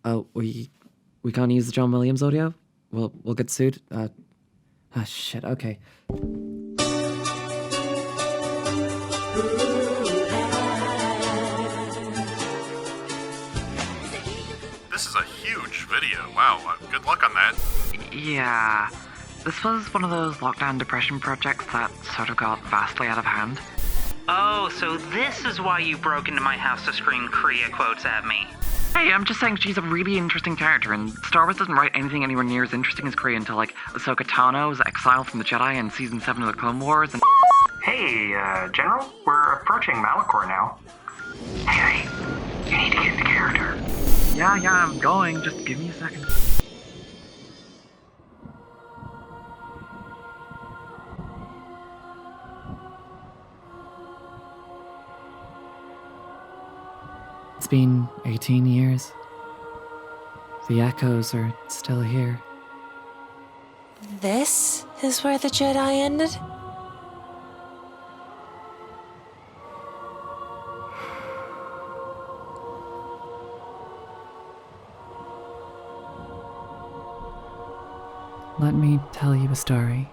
Oh, we can't use the John Williams audio? We'll get sued? Shit, okay. This is a huge video. Wow, good luck on that. Yeah, this was one of those lockdown depression projects that sort of got vastly out of hand. Oh, so this is why you broke into my house to scream Kriya quotes at me. Hey, I'm just saying she's a really interesting character, and Star Wars doesn't write anything anywhere near as interesting as Kriya until, like, Ahsoka Tano was exiled from the Jedi in Season 7 of the Clone Wars, and... Hey, General, we're approaching Malachor now. Hey, you need to get into character. Yeah, I'm going. Just give me a second. It's been 18 years. The echoes are still here. This is where the Jedi ended? Let me tell you a story,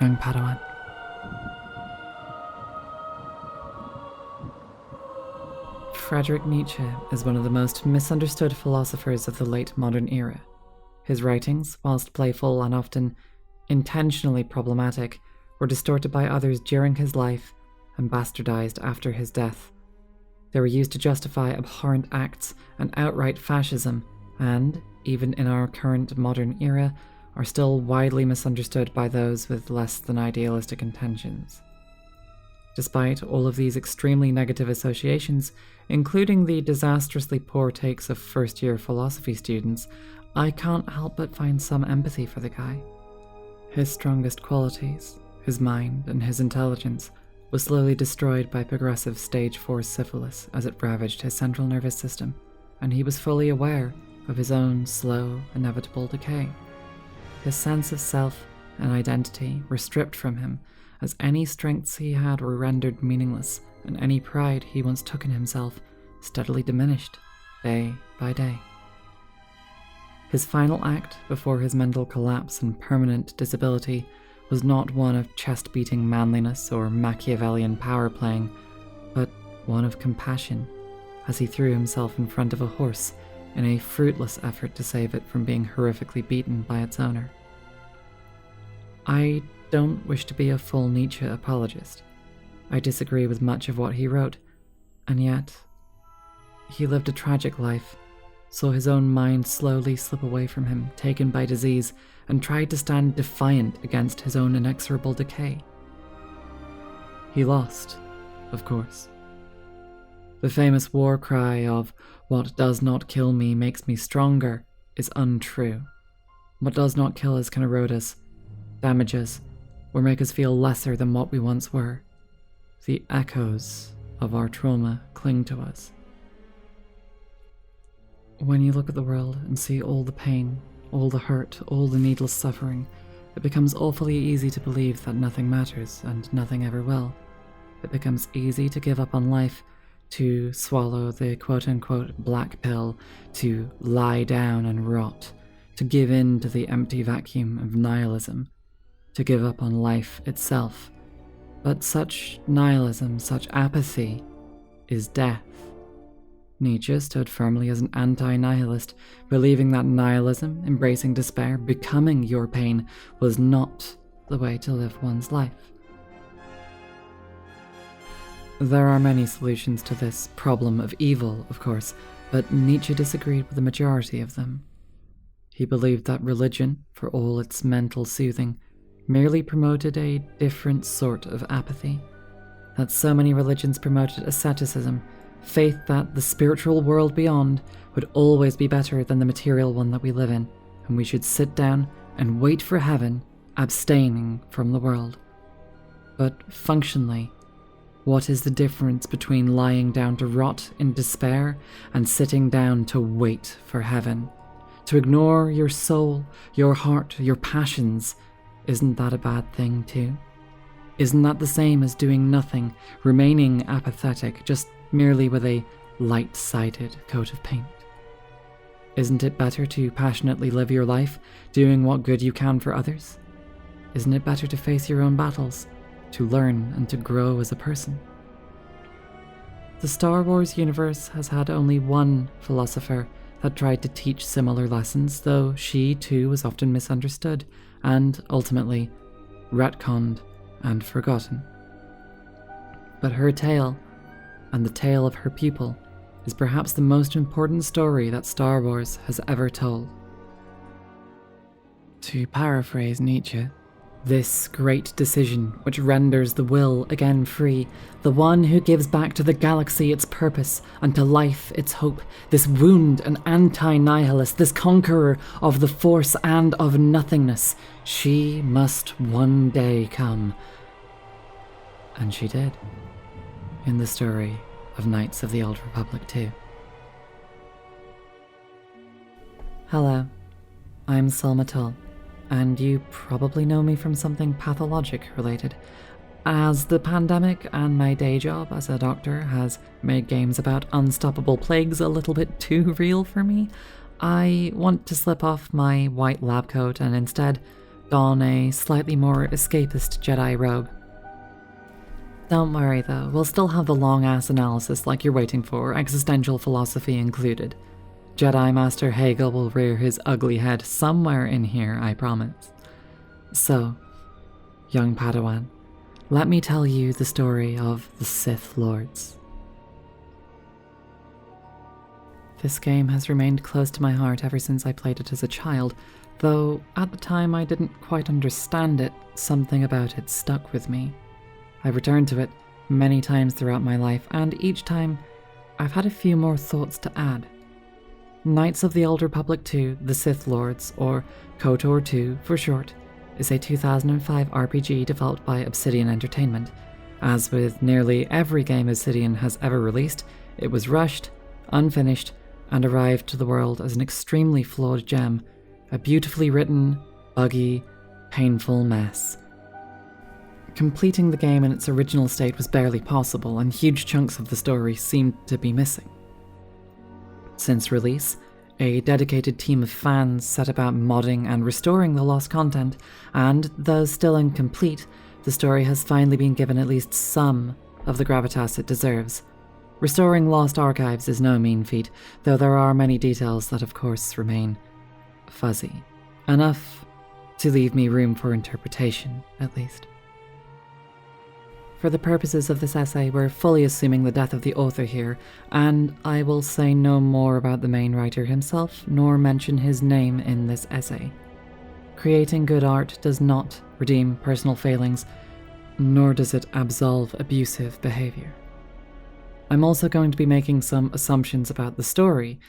young Padawan. Friedrich Nietzsche is one of the most misunderstood philosophers of the late modern era. His writings, whilst playful and often intentionally problematic, were distorted by others during his life and bastardized after his death. They were used to justify abhorrent acts and outright fascism, and, even in our current modern era, are still widely misunderstood by those with less than idealistic intentions. Despite all of these extremely negative associations, including the disastrously poor takes of first-year philosophy students, I can't help but find some empathy for the guy. His strongest qualities, his mind and his intelligence, was slowly destroyed by progressive stage 4 syphilis as it ravaged his central nervous system, and he was fully aware of his own slow, inevitable decay. His sense of self and identity were stripped from him, as any strengths he had were rendered meaningless, and any pride he once took in himself steadily diminished, day by day. His final act before his mental collapse and permanent disability was not one of chest-beating manliness or Machiavellian power-playing, but one of compassion, as he threw himself in front of a horse in a fruitless effort to save it from being horrifically beaten by its owner. I don't wish to be a full Nietzsche apologist. I disagree with much of what he wrote, and yet, he lived a tragic life, saw his own mind slowly slip away from him, taken by disease, and tried to stand defiant against his own inexorable decay. He lost, of course. The famous war cry of, "What does not kill me makes me stronger," is untrue. What does not kill us can erode us, damage us, or make us feel lesser than what we once were. The echoes of our trauma cling to us. When you look at the world and see all the pain, all the hurt, all the needless suffering, it becomes awfully easy to believe that nothing matters and nothing ever will. It becomes easy to give up on life, to swallow the quote-unquote black pill, to lie down and rot, to give in to the empty vacuum of nihilism, to give up on life itself. But such nihilism, such apathy, is death. Nietzsche stood firmly as an anti-nihilist, believing that nihilism, embracing despair, becoming your pain, was not the way to live one's life. There are many solutions to this problem of evil, of course, but Nietzsche disagreed with the majority of them. He believed that religion, for all its mental soothing, merely promoted a different sort of apathy. That so many religions promoted asceticism, faith that the spiritual world beyond would always be better than the material one that we live in, and we should sit down and wait for heaven, abstaining from the world. But functionally, what is the difference between lying down to rot in despair and sitting down to wait for heaven? To ignore your soul, your heart, your passions, isn't that a bad thing too? Isn't that the same as doing nothing, remaining apathetic, just merely with a light-sided coat of paint? Isn't it better to passionately live your life, doing what good you can for others? Isn't it better to face your own battles, to learn and to grow as a person? The Star Wars universe has had only one philosopher that tried to teach similar lessons, though she too was often misunderstood and, ultimately, retconned and forgotten. But her tale, and the tale of her pupil, is perhaps the most important story that Star Wars has ever told. To paraphrase Nietzsche, this great decision which renders the will again free, the one who gives back to the galaxy its purpose and to life its hope, this wound and anti-nihilist, this conqueror of the force and of nothingness, she must one day come. And she did, in the story of Knights of the Old Republic 2. Hello, I'm Salma Tull, and you probably know me from something pathologic related, as the pandemic and my day job as a doctor has made games about unstoppable plagues a little bit too real for me. I want to slip off my white lab coat and instead don a slightly more escapist Jedi robe. Don't worry though, we'll still have the long-ass analysis like you're waiting for, existential philosophy included. Jedi Master Hegel will rear his ugly head somewhere in here, I promise. So, young Padawan, let me tell you the story of the Sith Lords. This game has remained close to my heart ever since I played it as a child, though at the time I didn't quite understand it, something about it stuck with me. I've returned to it many times throughout my life, and each time I've had a few more thoughts to add. Knights of the Old Republic 2, The Sith Lords, or KOTOR 2 for short, is a 2005 RPG developed by Obsidian Entertainment. As with nearly every game Obsidian has ever released, it was rushed, unfinished, and arrived to the world as an extremely flawed gem, a beautifully written, buggy, painful mess. Completing the game in its original state was barely possible, and huge chunks of the story seemed to be missing. Since release, a dedicated team of fans set about modding and restoring the lost content, and though still incomplete, the story has finally been given at least some of the gravitas it deserves. Restoring lost archives is no mean feat, though there are many details that of course remain fuzzy. Enough to leave me room for interpretation, at least. For the purposes of this essay, we're fully assuming the death of the author here, and I will say no more about the main writer himself, nor mention his name in this essay. Creating good art does not redeem personal failings, nor does it absolve abusive behavior. I'm also going to be making some assumptions about the story.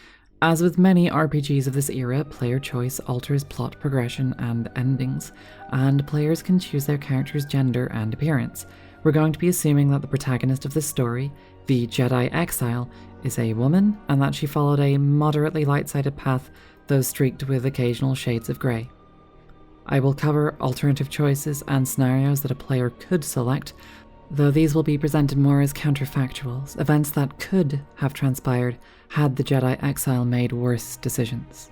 As with many RPGs of this era, player choice alters plot progression and endings, and players can choose their character's gender and appearance. We're going to be assuming that the protagonist of this story, the Jedi Exile, is a woman, and that she followed a moderately light-sided path, though streaked with occasional shades of grey. I will cover alternative choices and scenarios that a player could select, though these will be presented more as counterfactuals, events that could have transpired had the Jedi Exile made worse decisions.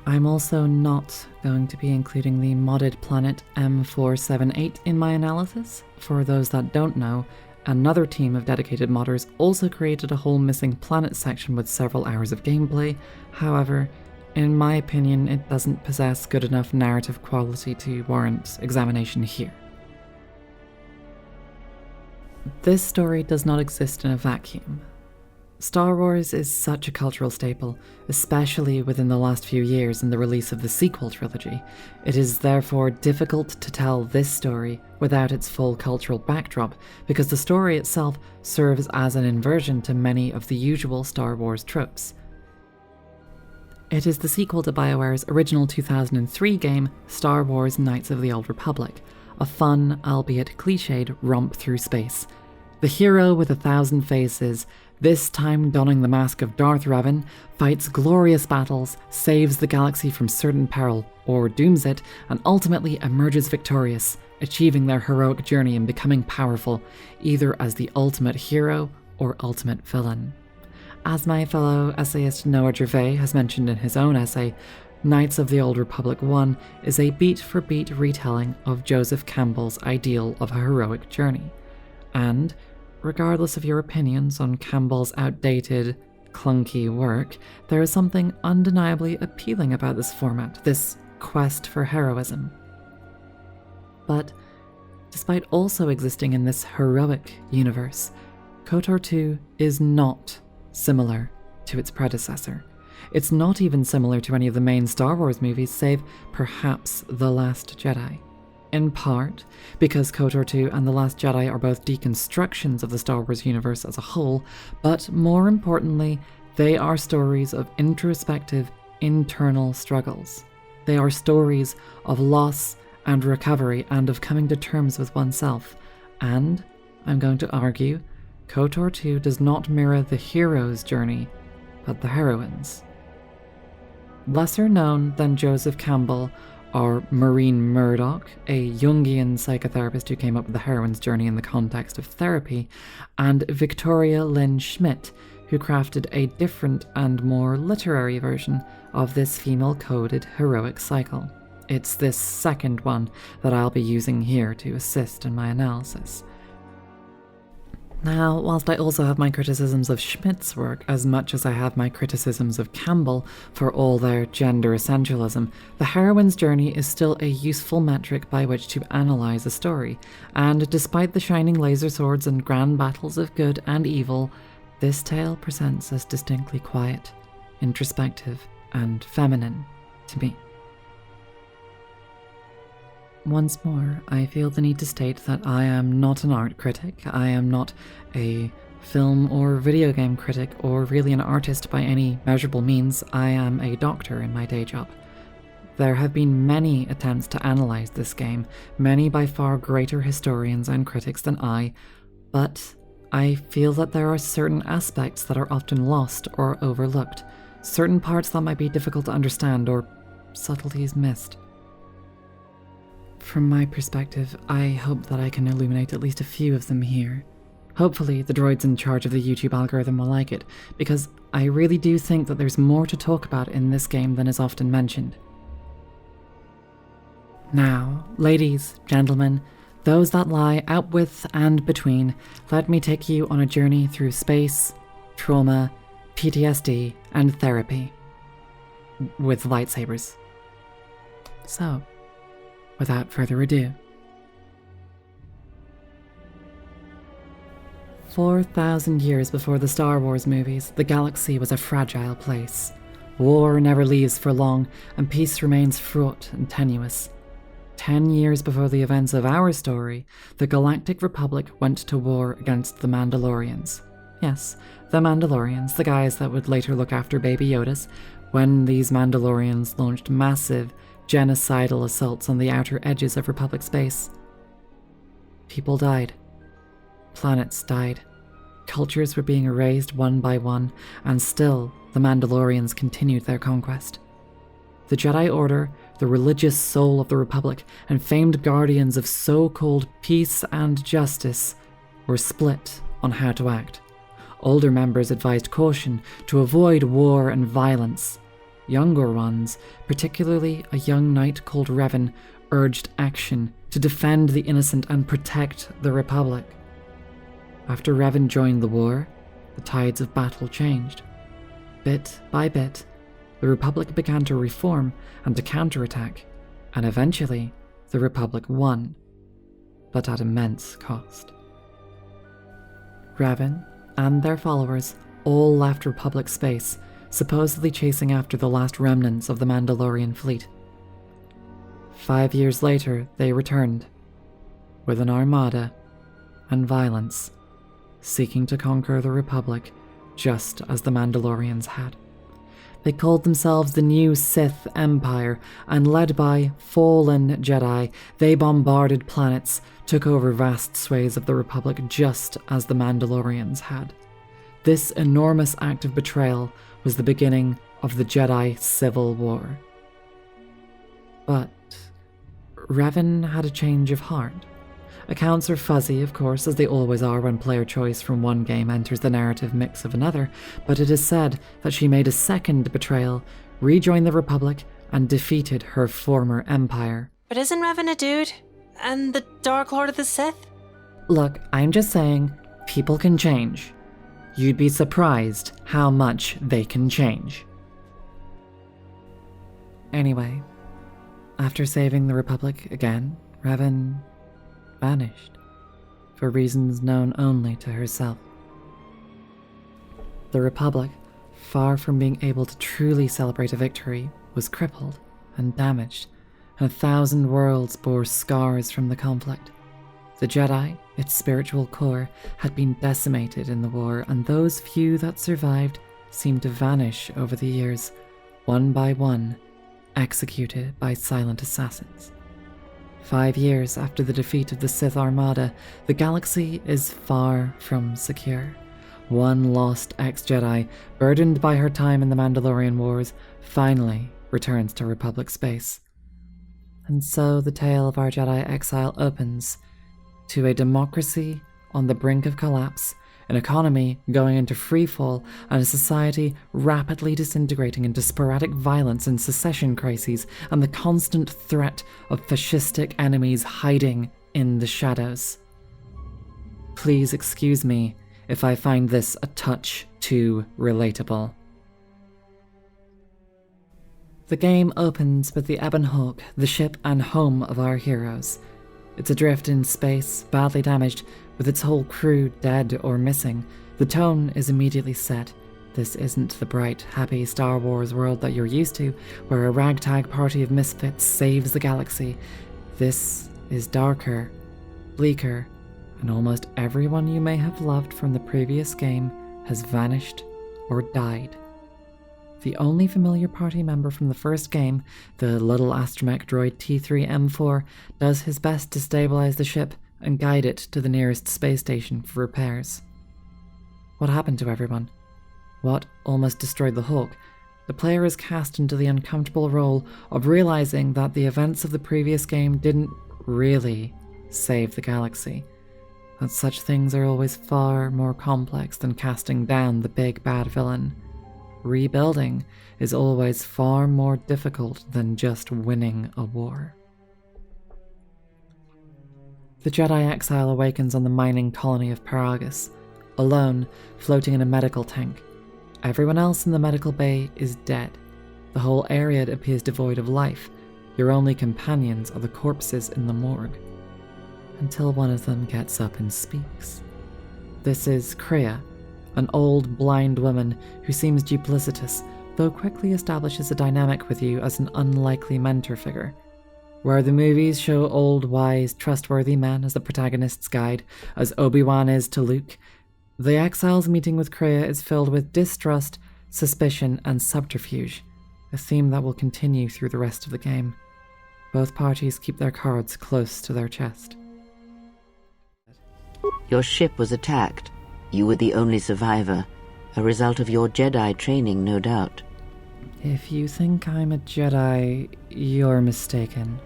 I'm also not going to be including the modded planet M478 in my analysis. For those that don't know, another team of dedicated modders also created a whole missing planet section with several hours of gameplay. However, in my opinion, it doesn't possess good enough narrative quality to warrant examination here. This story does not exist in a vacuum. Star Wars is such a cultural staple, especially within the last few years and the release of the sequel trilogy. It is therefore difficult to tell this story without its full cultural backdrop, because the story itself serves as an inversion to many of the usual Star Wars tropes. It is the sequel to BioWare's original 2003 game, Star Wars Knights of the Old Republic, a fun, albeit cliched, romp through space. The hero with 1,000 faces, this time donning the mask of Darth Revan, fights glorious battles, saves the galaxy from certain peril, or dooms it, and ultimately emerges victorious, achieving their heroic journey and becoming powerful, either as the ultimate hero or ultimate villain. As my fellow essayist Noah Gervais has mentioned in his own essay, Knights of the Old Republic 1 is a beat-for-beat retelling of Joseph Campbell's ideal of a heroic journey. And, regardless of your opinions on Campbell's outdated, clunky work, there is something undeniably appealing about this format, this quest for heroism. But, despite also existing in this heroic universe, KOTOR 2 is not similar to its predecessor. It's not even similar to any of the main Star Wars movies, save perhaps The Last Jedi. In part, because KOTOR 2 and The Last Jedi are both deconstructions of the Star Wars universe as a whole, but more importantly, they are stories of introspective, internal struggles. They are stories of loss and recovery and of coming to terms with oneself. And, I'm going to argue, KOTOR 2 does not mirror the hero's journey, but the heroine's. Lesser known than Joseph Campbell are Maureen Murdoch, a Jungian psychotherapist who came up with the heroine's journey in the context of therapy, and Victoria Lynn Schmidt, who crafted a different and more literary version of this female-coded heroic cycle. It's this second one that I'll be using here to assist in my analysis. Now, whilst I also have my criticisms of Schmidt's work as much as I have my criticisms of Campbell for all their gender essentialism, the heroine's journey is still a useful metric by which to analyse a story, and despite the shining laser swords and grand battles of good and evil, this tale presents as distinctly quiet, introspective, and feminine to me. Once more, I feel the need to state that I am not an art critic. I am not a film or video game critic, or really an artist by any measurable means. I am a doctor in my day job. There have been many attempts to analyse this game, many by far greater historians and critics than I, but I feel that there are certain aspects that are often lost or overlooked, certain parts that might be difficult to understand or subtleties missed. From my perspective, I hope that I can illuminate at least a few of them here. Hopefully, the droids in charge of the YouTube algorithm will like it, because I really do think that there's more to talk about in this game than is often mentioned. Now, ladies, gentlemen, those that lie out with and between, let me take you on a journey through space, trauma, PTSD, and therapy. With lightsabers. So, without further ado. 4,000 years before the Star Wars movies, the galaxy was a fragile place. War never leaves for long, and peace remains fraught and tenuous. 10 years before the events of our story, the Galactic Republic went to war against the Mandalorians. Yes, the Mandalorians, the guys that would later look after Baby Yodas, when these Mandalorians launched massive, genocidal assaults on the outer edges of Republic space. People died. Planets died. Cultures were being erased one by one, and still the Mandalorians continued their conquest. The Jedi Order, the religious soul of the Republic, and famed guardians of so-called peace and justice, were split on how to act. Older members advised caution to avoid war and violence. Younger ones, particularly a young knight called Revan, urged action to defend the innocent and protect the Republic. After Revan joined the war, the tides of battle changed. Bit by bit, the Republic began to reform and to counterattack, and eventually, the Republic won, but at immense cost. Revan and their followers all left Republic space, supposedly chasing after the last remnants of the Mandalorian fleet. 5 years later, they returned, with an armada and violence, seeking to conquer the Republic just as the Mandalorians had. They called themselves the new Sith Empire, and led by fallen Jedi, they bombarded planets, took over vast swathes of the Republic just as the Mandalorians had. This enormous act of betrayal was the beginning of the Jedi Civil War. But Revan had a change of heart. Accounts are fuzzy, of course, as they always are when player choice from one game enters the narrative mix of another, but it is said that she made a second betrayal, rejoined the Republic, and defeated her former empire. But isn't Revan a dude? And the Dark Lord of the Sith? Look, I'm just saying, people can change. You'd be surprised how much they can change. Anyway, after saving the Republic again, Revan vanished, for reasons known only to herself. The Republic, far from being able to truly celebrate a victory, was crippled and damaged, and 1,000 worlds bore scars from the conflict. The Jedi, its spiritual core, had been decimated in the war, and those few that survived seemed to vanish over the years, one by one, executed by silent assassins. 5 years after the defeat of the Sith Armada, the galaxy is far from secure. One lost ex-Jedi, burdened by her time in the Mandalorian Wars, finally returns to Republic space. And so the tale of our Jedi exile opens to a democracy on the brink of collapse, an economy going into freefall, and a society rapidly disintegrating into sporadic violence and secession crises, and the constant threat of fascistic enemies hiding in the shadows. Please excuse me if I find this a touch too relatable. The game opens with the Ebon Hawk, the ship and home of our heroes. It's adrift in space, badly damaged, with its whole crew dead or missing. The tone is immediately set. This isn't the bright, happy Star Wars world that you're used to, where a ragtag party of misfits saves the galaxy. This is darker, bleaker, and almost everyone you may have loved from the previous game has vanished or died. The only familiar party member from the first game, the little astromech droid T3-M4, does his best to stabilize the ship and guide it to the nearest space station for repairs. What happened to everyone? What almost destroyed the Hawk? The player is cast into the uncomfortable role of realizing that the events of the previous game didn't really save the galaxy. That such things are always far more complex than casting down the big bad villain. Rebuilding is always far more difficult than just winning a war. The Jedi exile awakens on the mining colony of Peragus, alone, floating in a medical tank. Everyone else in the medical bay is dead. The whole area appears devoid of life. Your only companions are the corpses in the morgue. Until one of them gets up and speaks. This is Kreia, an old, blind woman who seems duplicitous, though quickly establishes a dynamic with you as an unlikely mentor figure. Where the movies show old, wise, trustworthy men as the protagonist's guide, as Obi-Wan is to Luke, the Exile's meeting with Kreia is filled with distrust, suspicion, and subterfuge, a theme that will continue through the rest of the game. Both parties keep their cards close to their chest. Your ship was attacked. You were the only survivor, a result of your Jedi training, no doubt. If you think I'm a Jedi, you're mistaken.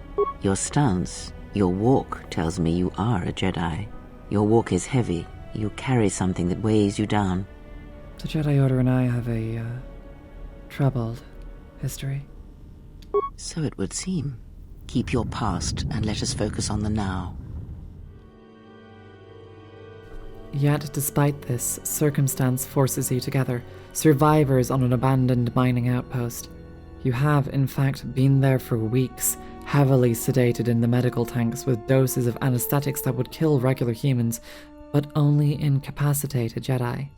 Your stance, your walk tells me you are a Jedi. Your walk is heavy. You carry something that weighs you down. The Jedi Order and I have a, troubled history. So it would seem. Keep your past and let us focus on the now. Yet, despite this, circumstance forces you together, survivors on an abandoned mining outpost. You have, in fact, been there for weeks, heavily sedated in the medical tanks with doses of anesthetics that would kill regular humans, but only incapacitate a Jedi.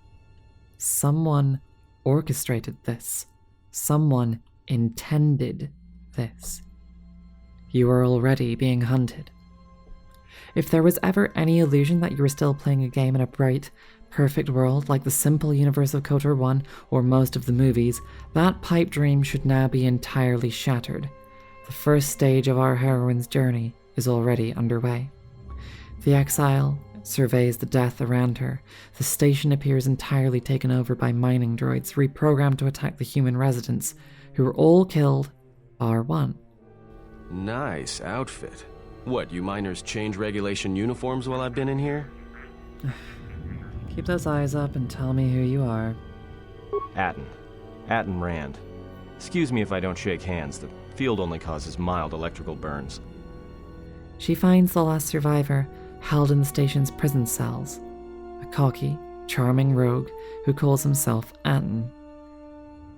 Someone orchestrated this. Someone intended this. You are already being hunted. If there was ever any illusion that you were still playing a game in a bright, perfect world like the simple universe of KOTOR 1 or most of the movies, that pipe dream should now be entirely shattered. The first stage of our heroine's journey is already underway. The Exile surveys the death around her. The station appears entirely taken over by mining droids, reprogrammed to attack the human residents, who were all killed, bar one. Nice outfit. What, you miners change regulation uniforms while I've been in here? Keep those eyes up and tell me who you are. Atten Rand. Excuse me if I don't shake hands. The field only causes mild electrical burns. She finds the last survivor held in the station's prison cells. A cocky, charming rogue who calls himself Atten.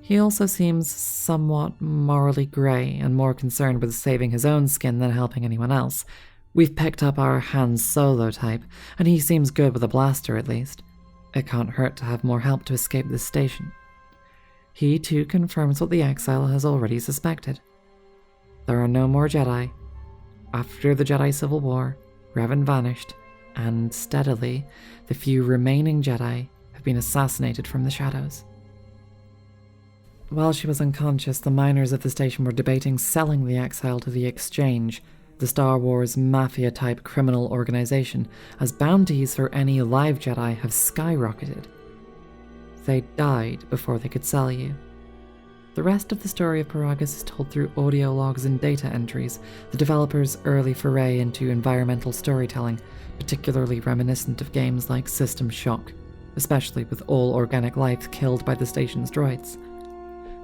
He also seems somewhat morally grey and more concerned with saving his own skin than helping anyone else. We've picked up our Han Solo type, and he seems good with a blaster at least. It can't hurt to have more help to escape this station. He too confirms what the exile has already suspected. There are no more Jedi. After the Jedi Civil War, Revan vanished, and steadily, the few remaining Jedi have been assassinated from the shadows. While she was unconscious, the miners of the station were debating selling the exile to the Exchange, the Star Wars mafia-type criminal organization, as bounties for any live Jedi have skyrocketed. They died before they could sell you. The rest of the story of Peragus is told through audio logs and data entries, the developers' early foray into environmental storytelling, particularly reminiscent of games like System Shock, especially with all organic life killed by the station's droids.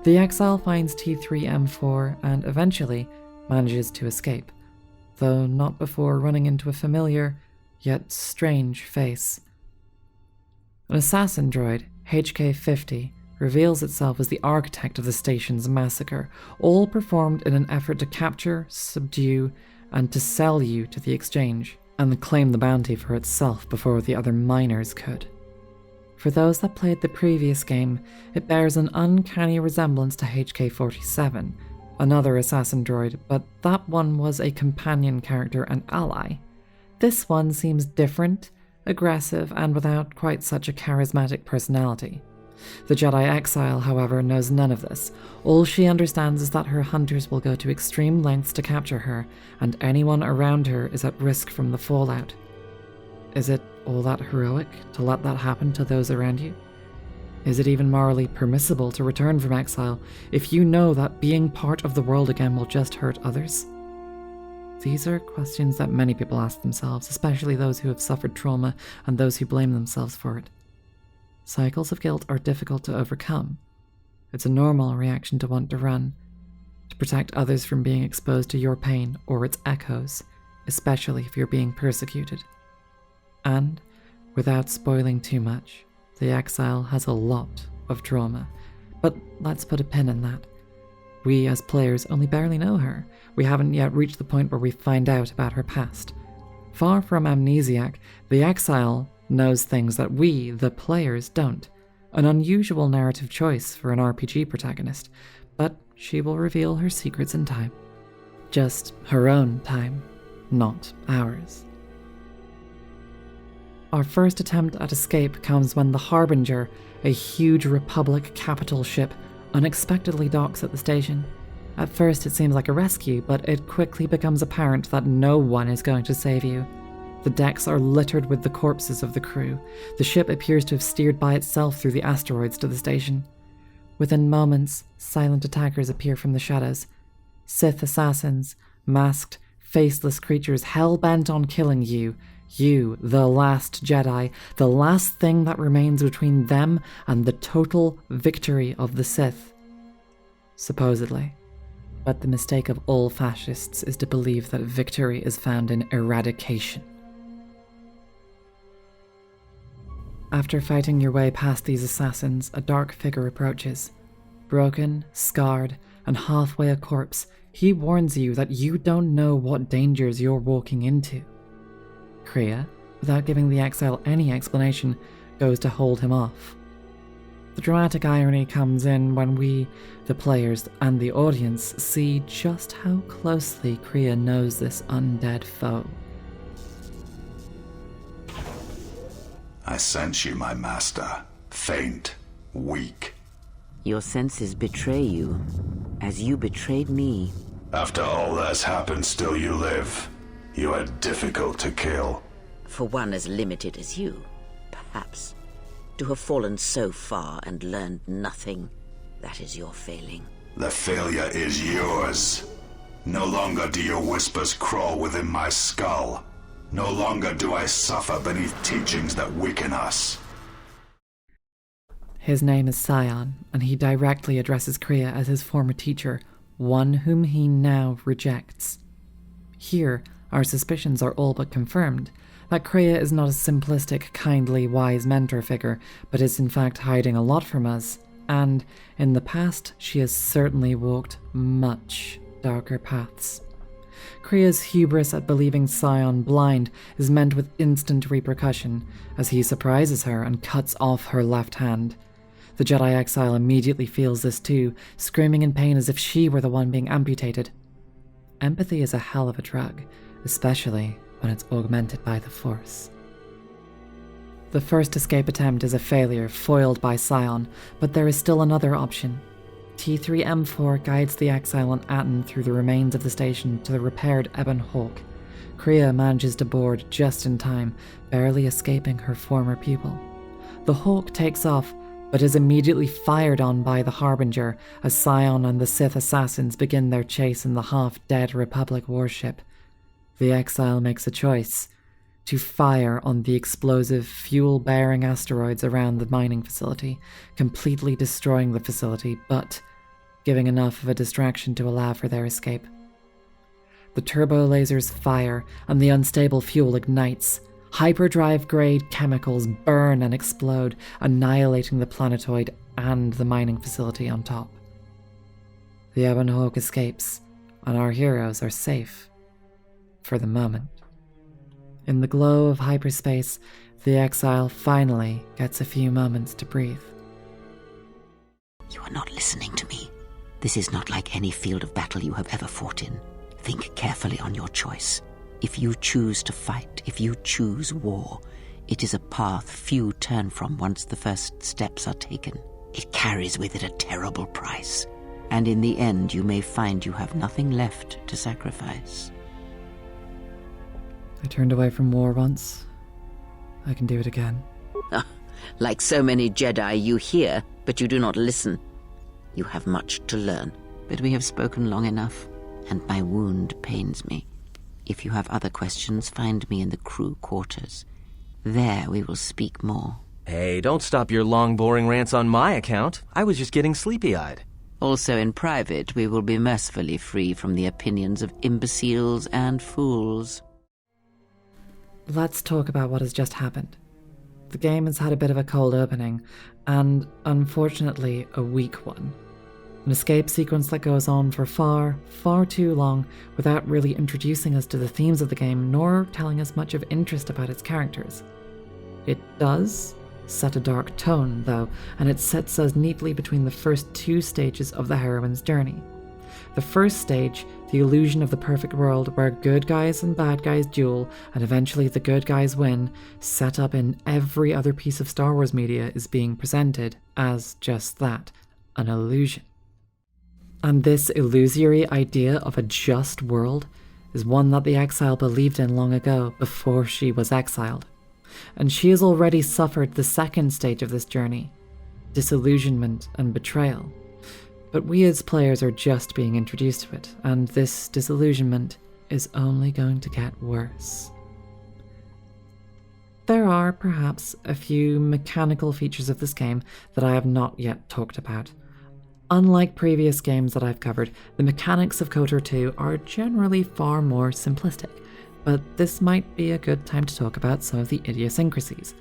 The exile finds T3M4 and eventually manages to escape, though not before running into a familiar, yet strange face. An assassin droid, HK-50, reveals itself as the architect of the station's massacre, all performed in an effort to capture, subdue, and to sell you to the Exchange, and claim the bounty for itself before the other miners could. For those that played the previous game, it bears an uncanny resemblance to HK-47, another assassin droid, but that one was a companion character and ally. This one seems different, aggressive, and without quite such a charismatic personality. The Jedi Exile, however, knows none of this. All she understands is that her hunters will go to extreme lengths to capture her, and anyone around her is at risk from the fallout. Is it all that heroic to let that happen to those around you? Is it even morally permissible to return from exile if you know that being part of the world again will just hurt others? These are questions that many people ask themselves, especially those who have suffered trauma and those who blame themselves for it. Cycles of guilt are difficult to overcome. It's a normal reaction to want to run, to protect others from being exposed to your pain or its echoes, especially if you're being persecuted. And, without spoiling too much, the exile has a lot of trauma. But let's put a pin in that. We, as players, only barely know her. We haven't yet reached the point where we find out about her past. Far from amnesiac, the exile knows things that we, the players, don't. An unusual narrative choice for an RPG protagonist, but she will reveal her secrets in time. Just her own time, not ours. Our first attempt at escape comes when the Harbinger, a huge Republic capital ship, unexpectedly docks at the station. At first it seems like a rescue, but it quickly becomes apparent that no one is going to save you. The decks are littered with the corpses of the crew. The ship appears to have steered by itself through the asteroids to the station. Within moments, silent attackers appear from the shadows. Sith assassins, masked, faceless creatures hell-bent on killing you. You, the last Jedi, the last thing that remains between them and the total victory of the Sith. Supposedly. But the mistake of all fascists is to believe that victory is found in eradication. After fighting your way past these assassins, a dark figure approaches. Broken, scarred, and halfway a corpse, he warns you that you don't know what dangers you're walking into. Kriya, without giving the exile any explanation, goes to hold him off. The dramatic irony comes in when we, the players and the audience, see just how closely Kriya knows this undead foe. I sense you, my master. Faint, weak. Your senses betray you, as you betrayed me. After all that's happened, still you live. You are difficult to kill. For one as limited as you, perhaps. To have fallen so far and learned nothing, that is your failing. The failure is yours. No longer do your whispers crawl within my skull. No longer do I suffer beneath teachings that weaken us. His name is Scion, and he directly addresses Kriya as his former teacher, one whom he now rejects. Here, our suspicions are all but confirmed, that Kriya is not a simplistic, kindly, wise mentor figure, but is in fact hiding a lot from us, and in the past she has certainly walked much darker paths. Kriya's hubris at believing Scion blind is met with instant repercussion, as he surprises her and cuts off her left hand. The Jedi exile immediately feels this too, screaming in pain as if she were the one being amputated. Empathy is a hell of a drug, especially when it's augmented by the Force. The first escape attempt is a failure, foiled by Scion, but there is still another option. T3M4 guides the exile and Aten through the remains of the station to the repaired Ebon Hawk. Kriya manages to board just in time, barely escaping her former pupil. The Hawk takes off, but is immediately fired on by the Harbinger as Scion and the Sith assassins begin their chase in the half-dead Republic warship. The exile makes a choice: to fire on the explosive, fuel-bearing asteroids around the mining facility, completely destroying the facility, but giving enough of a distraction to allow for their escape. The turbo lasers fire, and the unstable fuel ignites. Hyperdrive-grade chemicals burn and explode, annihilating the planetoid and the mining facility on top. The Ebon Hawk escapes, and our heroes are safe. For the moment. In the glow of hyperspace, the exile finally gets a few moments to breathe. You are not listening to me. This is not like any field of battle you have ever fought in. Think carefully on your choice. If you choose to fight, if you choose war, it is a path few turn from once the first steps are taken. It carries with it a terrible price, and in the end you may find you have nothing left to sacrifice. I turned away from war once. I can do it again. Like so many Jedi, you hear, but you do not listen. You have much to learn, but we have spoken long enough, and my wound pains me. If you have other questions, find me in the crew quarters. There we will speak more. Hey, don't stop your long, boring rants on my account. I was just getting sleepy-eyed. Also in private, we will be mercifully free from the opinions of imbeciles and fools. Let's talk about what has just happened. The game has had a bit of a cold opening, and unfortunately a weak one. An escape sequence that goes on for far, far too long without really introducing us to the themes of the game nor telling us much of interest about its characters. It does set a dark tone, though, and it sets us neatly between the first two stages of the heroine's journey. The first stage, the illusion of the perfect world where good guys and bad guys duel and eventually the good guys win, set up in every other piece of Star Wars media, is being presented as just that, an illusion. And this illusory idea of a just world is one that the exile believed in long ago, before she was exiled. And she has already suffered the second stage of this journey, disillusionment and betrayal. But we as players are just being introduced to it, and this disillusionment is only going to get worse. There are perhaps a few mechanical features of this game that I have not yet talked about. Unlike previous games that I've covered, the mechanics of KOTOR 2 are generally far more simplistic, but this might be a good time to talk about some of the idiosyncrasies.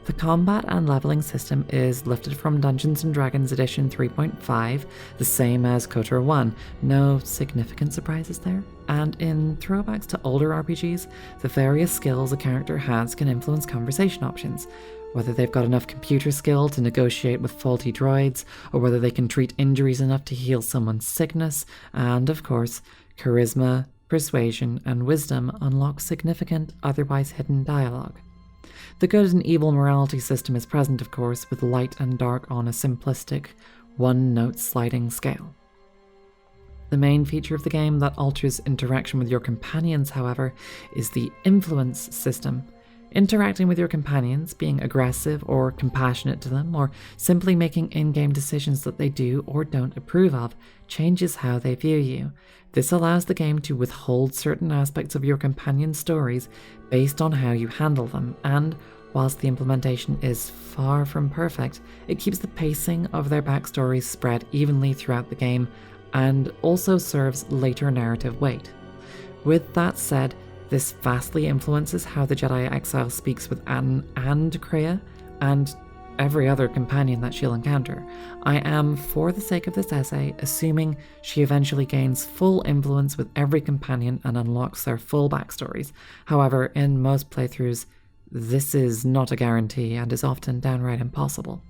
The combat and leveling system is lifted from Dungeons & Dragons Edition 3.5, the same as KOTOR 1, no significant surprises there. And in throwbacks to older RPGs, the various skills a character has can influence conversation options, whether they've got enough computer skill to negotiate with faulty droids, or whether they can treat injuries enough to heal someone's sickness, and of course, charisma, persuasion, and wisdom unlock significant, otherwise hidden dialogue. The good and evil morality system is present, of course, with light and dark on a simplistic, one-note sliding scale. The main feature of the game that alters interaction with your companions, however, is the influence system. Interacting with your companions, being aggressive or compassionate to them, or simply making in-game decisions that they do or don't approve of, changes how they view you. This allows the game to withhold certain aspects of your companions' stories based on how you handle them, and whilst the implementation is far from perfect, it keeps the pacing of their backstories spread evenly throughout the game, and also serves later narrative weight. With that said, this vastly influences how the Jedi Exile speaks with Atten and Kreia, and every other companion that she'll encounter. I am, for the sake of this essay, assuming she eventually gains full influence with every companion and unlocks their full backstories. However, in most playthroughs, this is not a guarantee and is often downright impossible.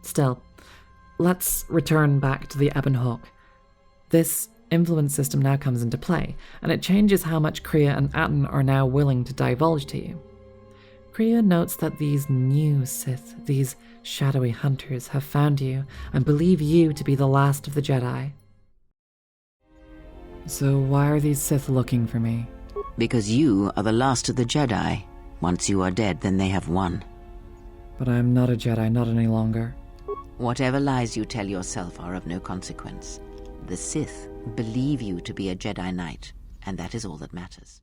Still, let's return back to the Ebon Hawk. This influence system now comes into play, and it changes how much Kreia and Atten are now willing to divulge to you. Kreia notes that these new Sith, these shadowy hunters, have found you and believe you to be the last of the Jedi. So why are these Sith looking for me? Because you are the last of the Jedi. Once you are dead, then they have won. But I am not a Jedi, not any longer. Whatever lies you tell yourself are of no consequence. The Sith believe you to be a Jedi Knight, and that is all that matters.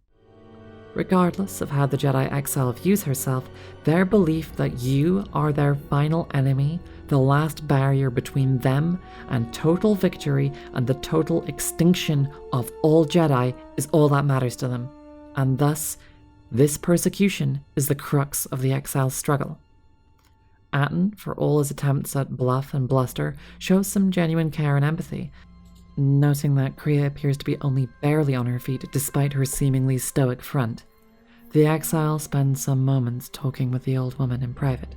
Regardless of how the Jedi Exile views herself, their belief that you are their final enemy, the last barrier between them and total victory and the total extinction of all Jedi, is all that matters to them. And thus, this persecution is the crux of the Exile's struggle. Atten, for all his attempts at bluff and bluster, shows some genuine care and empathy, noting that Kreia appears to be only barely on her feet despite her seemingly stoic front. The Exile spends some moments talking with the old woman in private.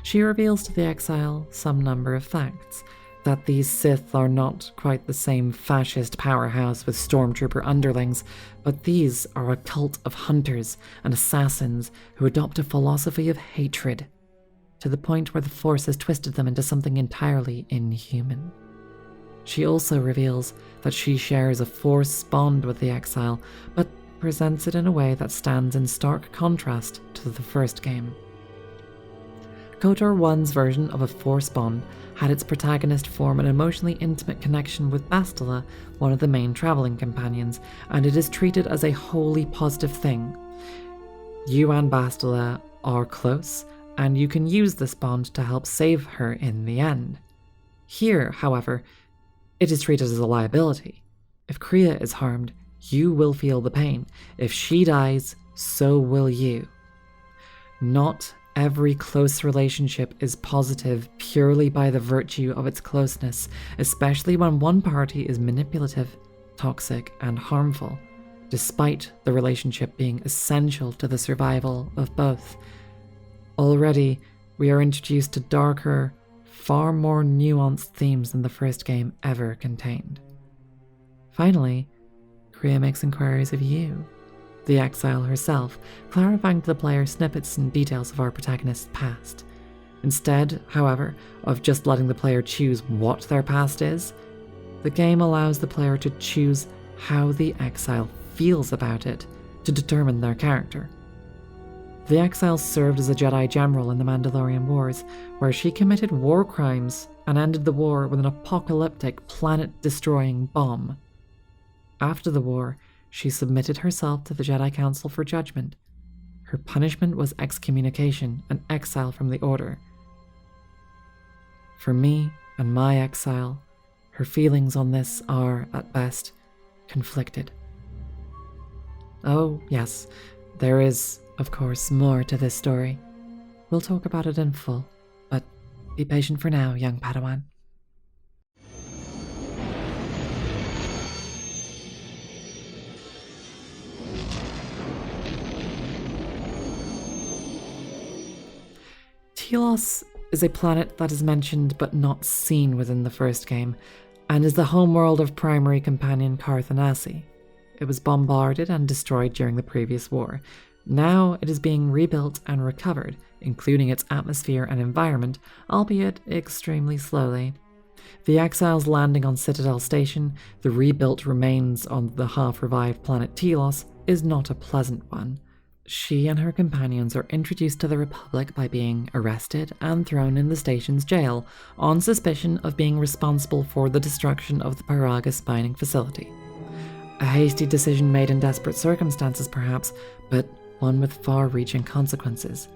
She reveals to the Exile some number of facts, that these Sith are not quite the same fascist powerhouse with stormtrooper underlings, but these are a cult of hunters and assassins who adopt a philosophy of hatred, to the point where the Force has twisted them into something entirely inhuman. She also reveals that she shares a Force bond with the Exile, but presents it in a way that stands in stark contrast to the first game. KOTOR 1's version of a Force bond had its protagonist form an emotionally intimate connection with Bastila, one of the main traveling companions, and it is treated as a wholly positive thing. You and Bastila are close, and you can use this bond to help save her in the end. Here, however, it is treated as a liability. If Kreia is harmed, you will feel the pain. If she dies, so will you. Not every close relationship is positive purely by the virtue of its closeness, especially when one party is manipulative, toxic, and harmful, despite the relationship being essential to the survival of both. Already, we are introduced to darker, far more nuanced themes than the first game ever contained. Finally, Kreia makes inquiries of you, the Exile herself, clarifying to the player snippets and details of our protagonist's past. Instead, however, of just letting the player choose what their past is, the game allows the player to choose how the Exile feels about it to determine their character. The Exile served as a Jedi General in the Mandalorian Wars, where she committed war crimes and ended the war with an apocalyptic, planet-destroying bomb. After the war, she submitted herself to the Jedi Council for Judgement. Her punishment was excommunication and exile from the Order. For me and my exile, her feelings on this are, at best, conflicted. Oh, yes, there is, of course, more to this story. We'll talk about it in full, but be patient for now, young Padawan. Telos is a planet that is mentioned but not seen within the first game, and is the homeworld of primary companion Carthanasi. It was bombarded and destroyed during the previous war. Now it is being rebuilt and recovered, including its atmosphere and environment, albeit extremely slowly. The Exiles landing on Citadel Station, the rebuilt remains on the half-revived planet Telos, is not a pleasant one. she and her companions are introduced to the Republic by being arrested and thrown in the station's jail on suspicion of being responsible for the destruction of the Peragus mining facility. A hasty decision made in desperate circumstances, perhaps, but one with far-reaching consequences.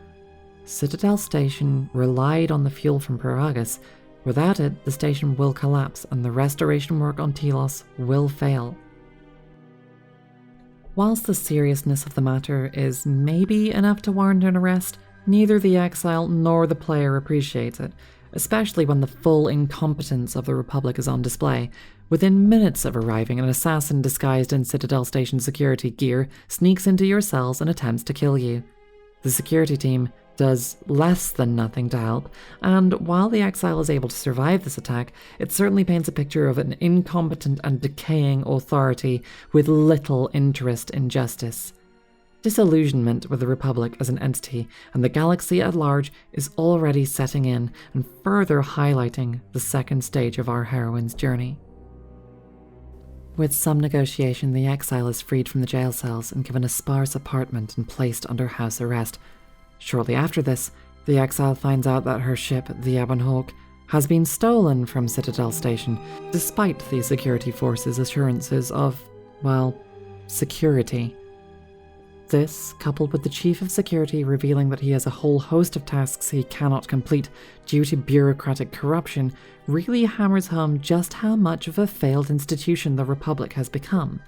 Citadel Station relied on the fuel from Peragus. Without it, the station will collapse and the restoration work on Telos will fail. Whilst the seriousness of the matter is maybe enough to warrant an arrest, neither the exile nor the player appreciates it, especially when the full incompetence of the Republic is on display. Within minutes of arriving, an assassin disguised in Citadel Station security gear sneaks into your cells and attempts to kill you. The security team does less than nothing to help, and while the exile is able to survive this attack, it certainly paints a picture of an incompetent and decaying authority with little interest in justice. Disillusionment with the Republic as an entity and the galaxy at large is already setting in and further highlighting the second stage of our heroine's journey. With some negotiation, the exile is freed from the jail cells and given a sparse apartment and placed under house arrest. Shortly after this, the exile finds out that her ship, the Ebon Hawk, has been stolen from Citadel Station, despite the security forces' assurances of, well, security. This, coupled with the Chief of Security revealing that he has a whole host of tasks he cannot complete due to bureaucratic corruption, really hammers home just how much of a failed institution the Republic has become.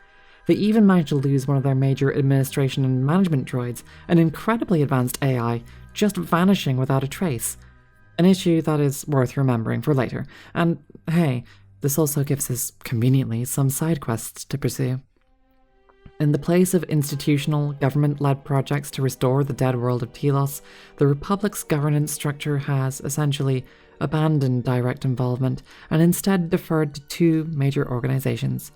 They even managed to lose one of their major administration and management droids, an incredibly advanced AI, just vanishing without a trace. An issue that is worth remembering for later, and hey, this also gives us, conveniently, some side quests to pursue. In the place of institutional, government-led projects to restore the dead world of Telos, the Republic's governance structure has, essentially, abandoned direct involvement and instead deferred to two major organizations.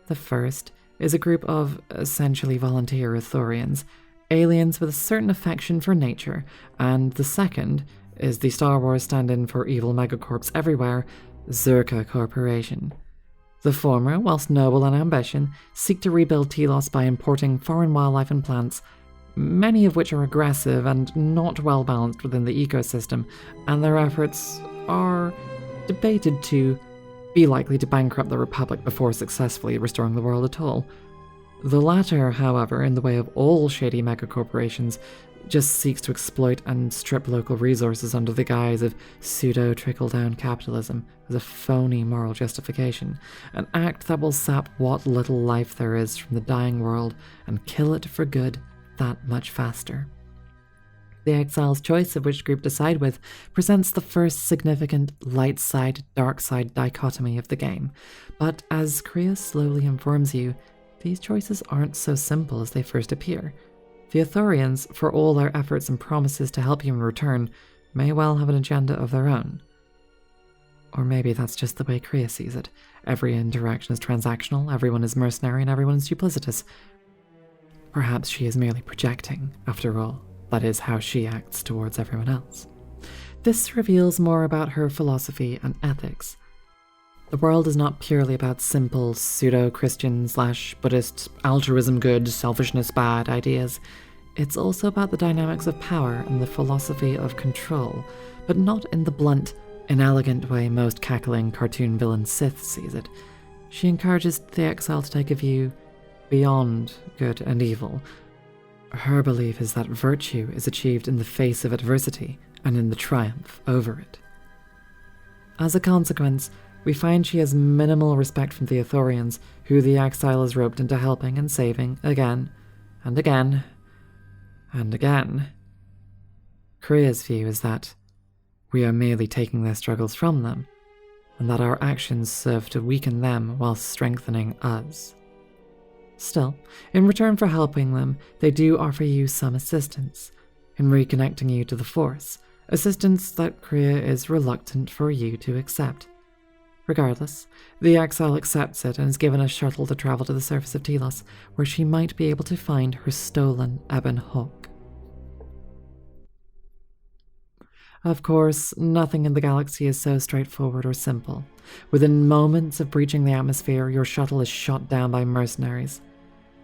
The first is a group of essentially volunteer Ithorians, aliens with a certain affection for nature, and the second is the Star Wars stand-in for evil megacorps everywhere, Zerka Corporation. The former, whilst noble in ambition, seek to rebuild Telos by importing foreign wildlife and plants, many of which are aggressive and not well balanced within the ecosystem, and their efforts are debated to be likely to bankrupt the Republic before successfully restoring the world at all. The latter, however, in the way of all shady megacorporations, just seeks to exploit and strip local resources under the guise of pseudo-trickle-down capitalism as a phony moral justification, an act that will sap what little life there is from the dying world and kill it for good that much faster. The exile's choice of which group to side with presents the first significant light side, dark side dichotomy of the game, but as Kriya slowly informs you, these choices aren't so simple as they first appear. The Ithorians, for all their efforts and promises to help you in return, may well have an agenda of their own. Or maybe that's just the way Kriya sees it. Every interaction is transactional, everyone is mercenary, and everyone is duplicitous. Perhaps she is merely projecting, after all. That is how she acts towards everyone else. This reveals more about her philosophy and ethics. The world is not purely about simple pseudo-Christian/Buddhist altruism good, selfishness bad ideas. It's also about the dynamics of power and the philosophy of control, but not in the blunt, inelegant way most cackling cartoon villain Sith sees it. She encourages the exile to take a view beyond good and evil. Her belief is that virtue is achieved in the face of adversity and in the triumph over it. As a consequence, we find she has minimal respect from the Ithorians, who the exile is roped into helping and saving again, and again, and again. Kriya's view is that we are merely taking their struggles from them, and that our actions serve to weaken them while strengthening us. Still, in return for helping them, they do offer you some assistance in reconnecting you to the Force, assistance that Kriya is reluctant for you to accept. Regardless, the exile accepts it and is given a shuttle to travel to the surface of Telos, where she might be able to find her stolen Ebon Hawk. Of course, nothing in the galaxy is so straightforward or simple. Within moments of breaching the atmosphere, your shuttle is shot down by mercenaries.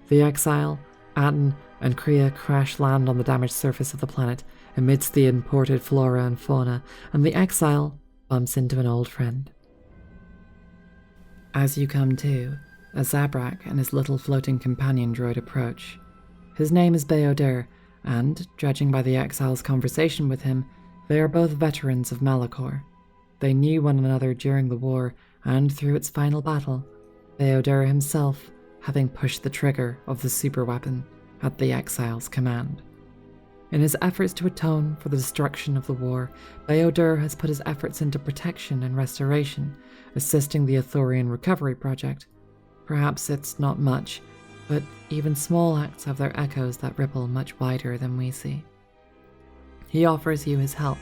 The exile, Atten, and Kriya crash land on the damaged surface of the planet amidst the imported flora and fauna, and the exile bumps into an old friend. As you come to, a Zabrak and his little floating companion droid approach. His name is Beodur, and, judging by the exile's conversation with him, they are both veterans of Malachor. They knew one another during the war, and through its final battle, Beodur himself having pushed the trigger of the superweapon at the exile's command. In his efforts to atone for the destruction of the war, Beodur has put his efforts into protection and restoration, assisting the Ithorian Recovery Project. Perhaps it's not much, but even small acts have their echoes that ripple much wider than we see. He offers you his help.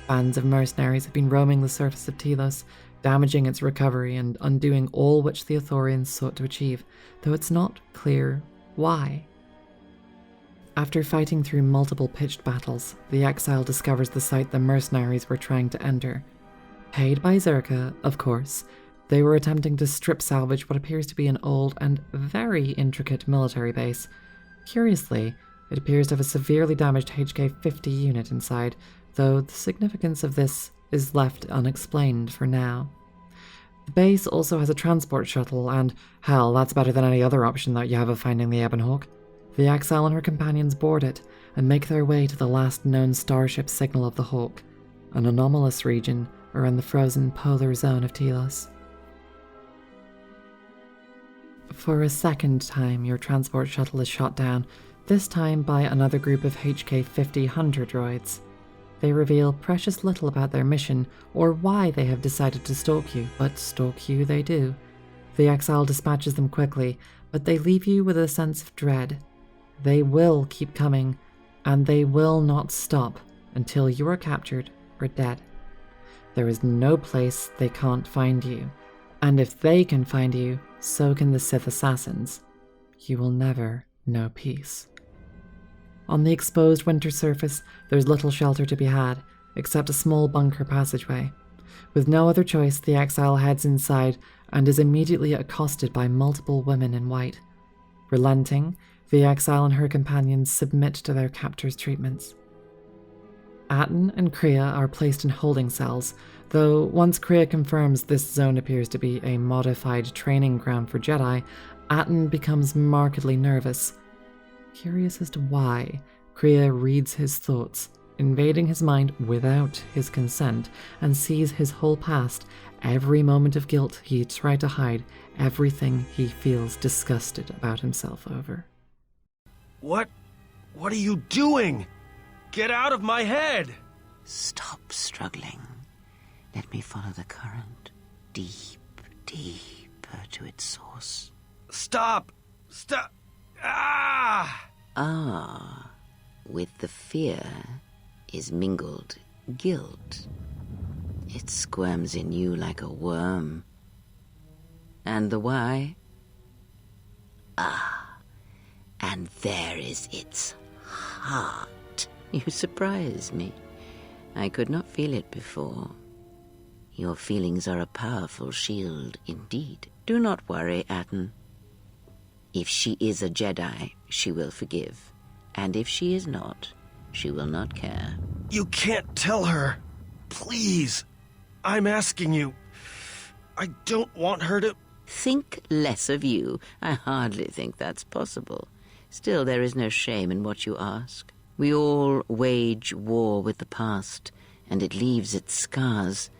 Bands of mercenaries have been roaming the surface of Telos, damaging its recovery and undoing all which the Ithorians sought to achieve, though it's not clear why. After fighting through multiple pitched battles, the exile discovers the site the mercenaries were trying to enter. Paid by Zerka, of course, they were attempting to strip salvage what appears to be an old and very intricate military base. Curiously, it appears to have a severely damaged HK-50 unit inside, though the significance of this is left unexplained for now. The base also has a transport shuttle, and hell, that's better than any other option that you have of finding the Ebon Hawk. The exile and her companions board it and make their way to the last known starship signal of the Hawk, an anomalous region around the frozen polar zone of Telos. For a second time, your transport shuttle is shot down, this time by another group of HK-50 hunter droids. They reveal precious little about their mission or why they have decided to stalk you, but stalk you they do. The exile dispatches them quickly, but they leave you with a sense of dread. They will keep coming, and they will not stop until you are captured or dead. There is no place they can't find you, and if they can find you, so can the Sith assassins. You will never know peace. On the exposed winter surface, there's little shelter to be had, except a small bunker passageway. With no other choice, the exile heads inside and is immediately accosted by multiple women in white. Relenting, the exile and her companions submit to their captor's treatments. Atton and Kriya are placed in holding cells, though once Kriya confirms this zone appears to be a modified training ground for Jedi, Atton becomes markedly nervous. Curious as to why, Kriya reads his thoughts, invading his mind without his consent, and sees his whole past, every moment of guilt he tried to hide, everything he feels disgusted about himself over. What are you doing? Get out of my head! Stop struggling. Let me follow the current, deep, deeper to its source. Stop! Stop! Ah! Ah, with the fear is mingled guilt. It squirms in you like a worm. And the why? Ah, and there is its heart. You surprise me. I could not feel it before. Your feelings are a powerful shield indeed. Do not worry, Atton. If she is a Jedi, she will forgive. And if she is not, she will not care. You can't tell her. Please. I'm asking you. I don't want her to... Think less of you. I hardly think that's possible. Still, there is no shame in what you ask. We all wage war with the past, and it leaves its scars.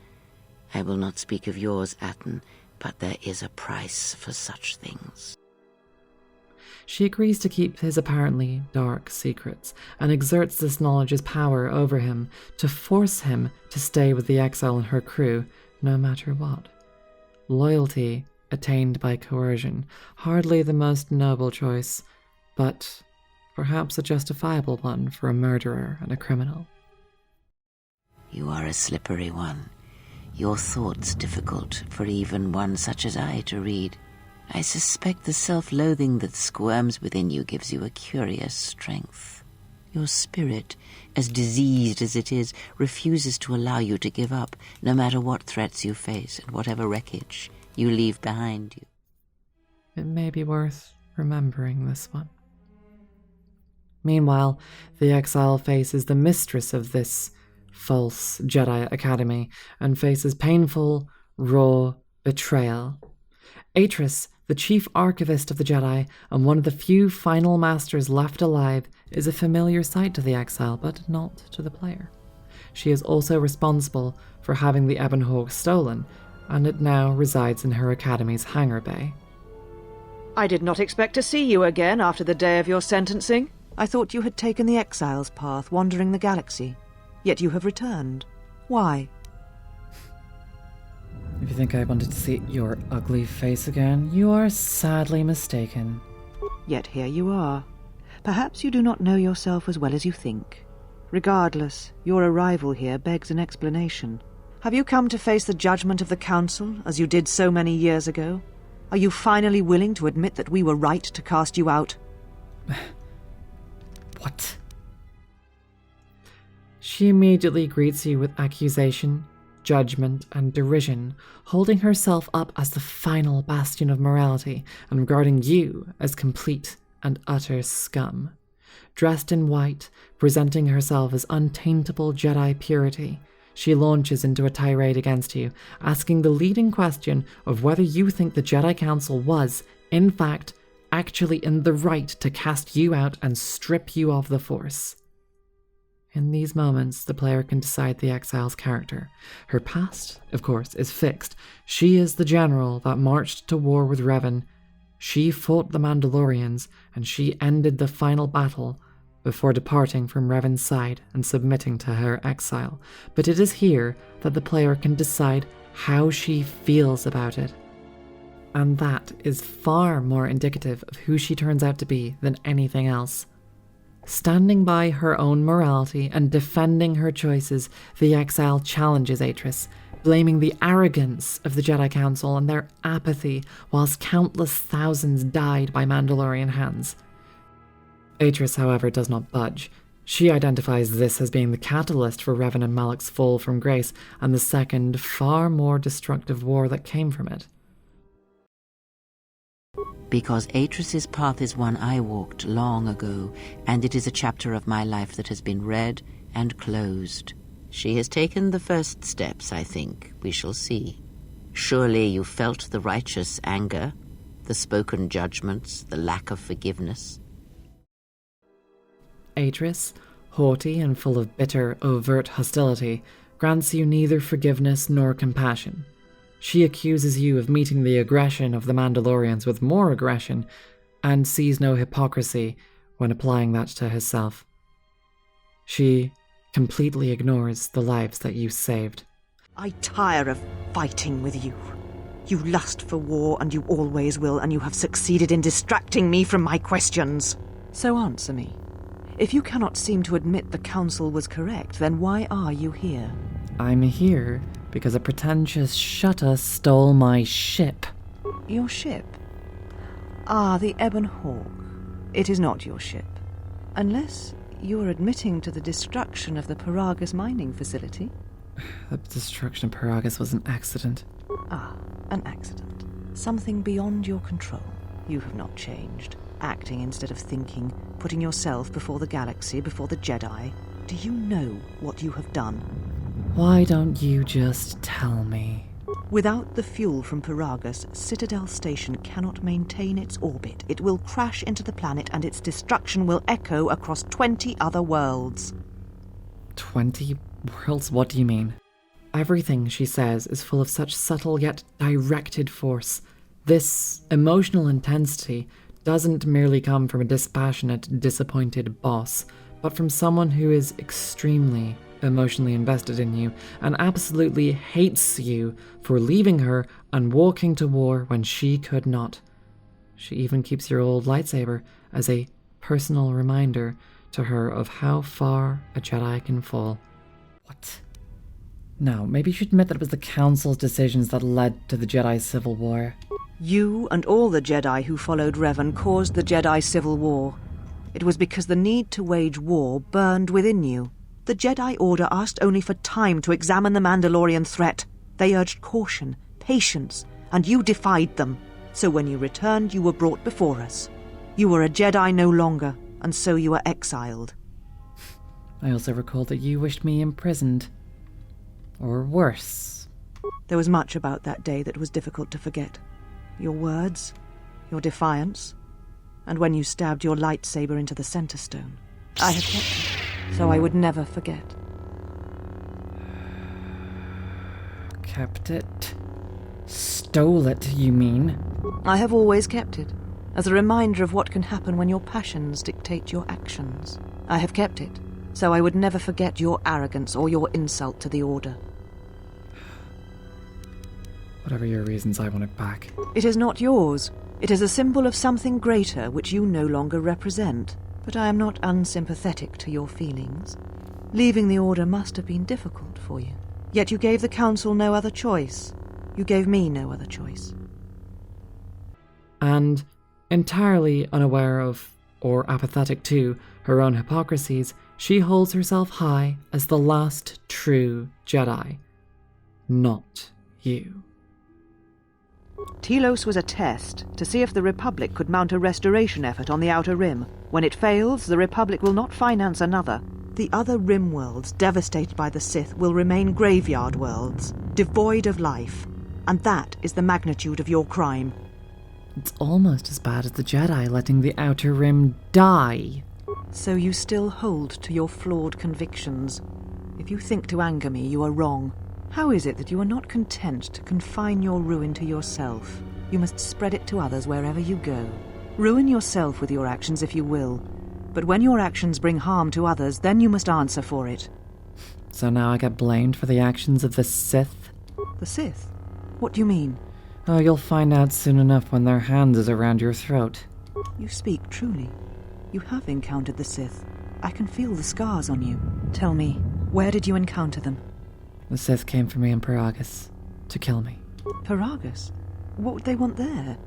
I will not speak of yours, Atton, but there is a price for such things. She agrees to keep his apparently dark secrets, and exerts this knowledge's power over him to force him to stay with the exile and her crew, no matter what. Loyalty attained by coercion, hardly the most noble choice, but perhaps a justifiable one for a murderer and a criminal. You are a slippery one. Your thoughts difficult for even one such as I to read. I suspect the self-loathing that squirms within you gives you a curious strength. Your spirit, as diseased as it is, refuses to allow you to give up, no matter what threats you face and whatever wreckage you leave behind you. It may be worth remembering this one. Meanwhile, the exile faces the mistress of this false Jedi Academy and faces painful, raw betrayal. Atris, the chief archivist of the Jedi and one of the few final masters left alive, is a familiar sight to the exile, but not to the player. She is also responsible for having the Ebon Hawk stolen, and it now resides in her academy's hangar bay. I did not expect to see you again after the day of your sentencing. I thought you had taken the exile's path, wandering the galaxy. Yet you have returned. Why? If you think I wanted to see your ugly face again, you are sadly mistaken. Yet here you are. Perhaps you do not know yourself as well as you think. Regardless, your arrival here begs an explanation. Have you come to face the judgment of the Council, as you did so many years ago? Are you finally willing to admit that we were right to cast you out? What? She immediately greets you with accusation, judgment, and derision, holding herself up as the final bastion of morality and regarding you as complete and utter scum. Dressed in white, presenting herself as untaintable Jedi purity, she launches into a tirade against you, asking the leading question of whether you think the Jedi Council was, in fact, actually in the right to cast you out and strip you of the Force. In these moments, the player can decide the exile's character. Her past, of course, is fixed. She is the general that marched to war with Revan. She fought the Mandalorians, and she ended the final battle before departing from Revan's side and submitting to her exile. But it is here that the player can decide how she feels about it. And that is far more indicative of who she turns out to be than anything else. Standing by her own morality and defending her choices, the exile challenges Atris, blaming the arrogance of the Jedi Council and their apathy whilst countless thousands died by Mandalorian hands. Atris, however, does not budge. She identifies this as being the catalyst for Revan and Malak's fall from grace and the second, far more destructive war that came from it. Because Atris's path is one I walked long ago, and it is a chapter of my life that has been read and closed. She has taken the first steps, I think. We shall see. Surely you felt the righteous anger, the spoken judgments, the lack of forgiveness. Atris, haughty and full of bitter, overt hostility, grants you neither forgiveness nor compassion. She accuses you of meeting the aggression of the Mandalorians with more aggression, and sees no hypocrisy when applying that to herself. She completely ignores the lives that you saved. I tire of fighting with you. You lust for war, and you always will, and you have succeeded in distracting me from my questions. So answer me. If you cannot seem to admit the Council was correct, then why are you here? I'm here because a pretentious shutter stole my ship. Your ship? Ah, the Ebon Hawk. It is not your ship. Unless you are admitting to the destruction of the Peragus mining facility. The destruction of Peragus was an accident. Ah, an accident. Something beyond your control. You have not changed. Acting instead of thinking, putting yourself before the galaxy, before the Jedi. Do you know what you have done? Why don't you just tell me? Without the fuel from Peragus, Citadel Station cannot maintain its orbit. It will crash into the planet and its destruction will echo across 20 other worlds. 20 worlds? What do you mean? Everything she says is full of such subtle yet directed force. This emotional intensity doesn't merely come from a dispassionate, disappointed boss, but from someone who is extremely emotionally invested in you and absolutely hates you for leaving her and walking to war when she could not. She even keeps your old lightsaber as a personal reminder to her of how far a Jedi can fall. What? No, maybe you should admit that it was the Council's decisions that led to the Jedi Civil War. You and all the Jedi who followed Revan caused the Jedi Civil War. It was because the need to wage war burned within you. The Jedi Order asked only for time to examine the Mandalorian threat. They urged caution, patience, and you defied them. So when you returned, you were brought before us. You were a Jedi no longer, and so you are exiled. I also recall that you wished me imprisoned. Or worse. There was much about that day that was difficult to forget. Your words, your defiance, and when you stabbed your lightsaber into the center stone. I have kept it, so I would never forget. Kept it? Stole it, you mean? I have always kept it, as a reminder of what can happen when your passions dictate your actions. I have kept it, so I would never forget your arrogance or your insult to the Order. Whatever your reasons, I want it back. It is not yours. It is a symbol of something greater which you no longer represent. But I am not unsympathetic to your feelings. Leaving the Order must have been difficult for you. Yet you gave the Council no other choice. You gave me no other choice. And, entirely unaware of, or apathetic to, her own hypocrisies, she holds herself high as the last true Jedi. Not you. Telos was a test to see if the Republic could mount a restoration effort on the Outer Rim. When it fails, the Republic will not finance another. The other Rim worlds devastated by the Sith will remain graveyard worlds, devoid of life. And that is the magnitude of your crime. It's almost as bad as the Jedi letting the Outer Rim die. So you still hold to your flawed convictions. If you think to anger me, you are wrong. How is it that you are not content to confine your ruin to yourself? You must spread it to others wherever you go. Ruin yourself with your actions if you will. But when your actions bring harm to others, then you must answer for it. So now I get blamed for the actions of the Sith? The Sith? What do you mean? Oh, you'll find out soon enough when their hand is around your throat. You speak truly. You have encountered the Sith. I can feel the scars on you. Tell me, where did you encounter them? The Sith came for me in Peragus, to kill me. Peragus? What would they want there?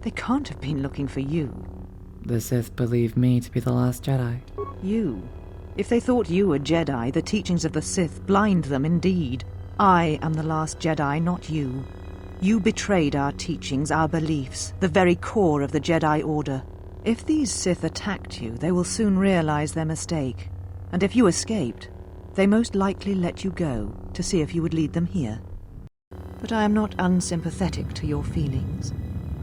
They can't have been looking for you. The Sith believed me to be the last Jedi. You? If they thought you were Jedi, the teachings of the Sith blind them indeed. I am the last Jedi, not you. You betrayed our teachings, our beliefs, the very core of the Jedi Order. If these Sith attacked you, they will soon realize their mistake. And if you escaped, they most likely let you go to see if you would lead them here. But I am not unsympathetic to your feelings.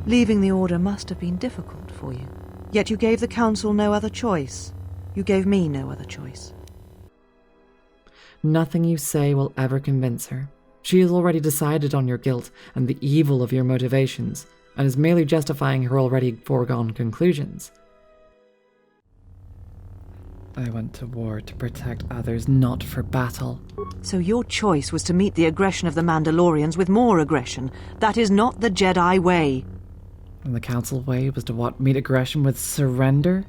Leaving the Order must have been difficult for you. Yet you gave the Council no other choice. You gave me no other choice. Nothing you say will ever convince her. She has already decided on your guilt and the evil of your motivations, and is merely justifying her already foregone conclusions. I went to war to protect others, not for battle. So your choice was to meet the aggression of the Mandalorians with more aggression. That is not the Jedi way. And the Council way was to what? Meet aggression with surrender?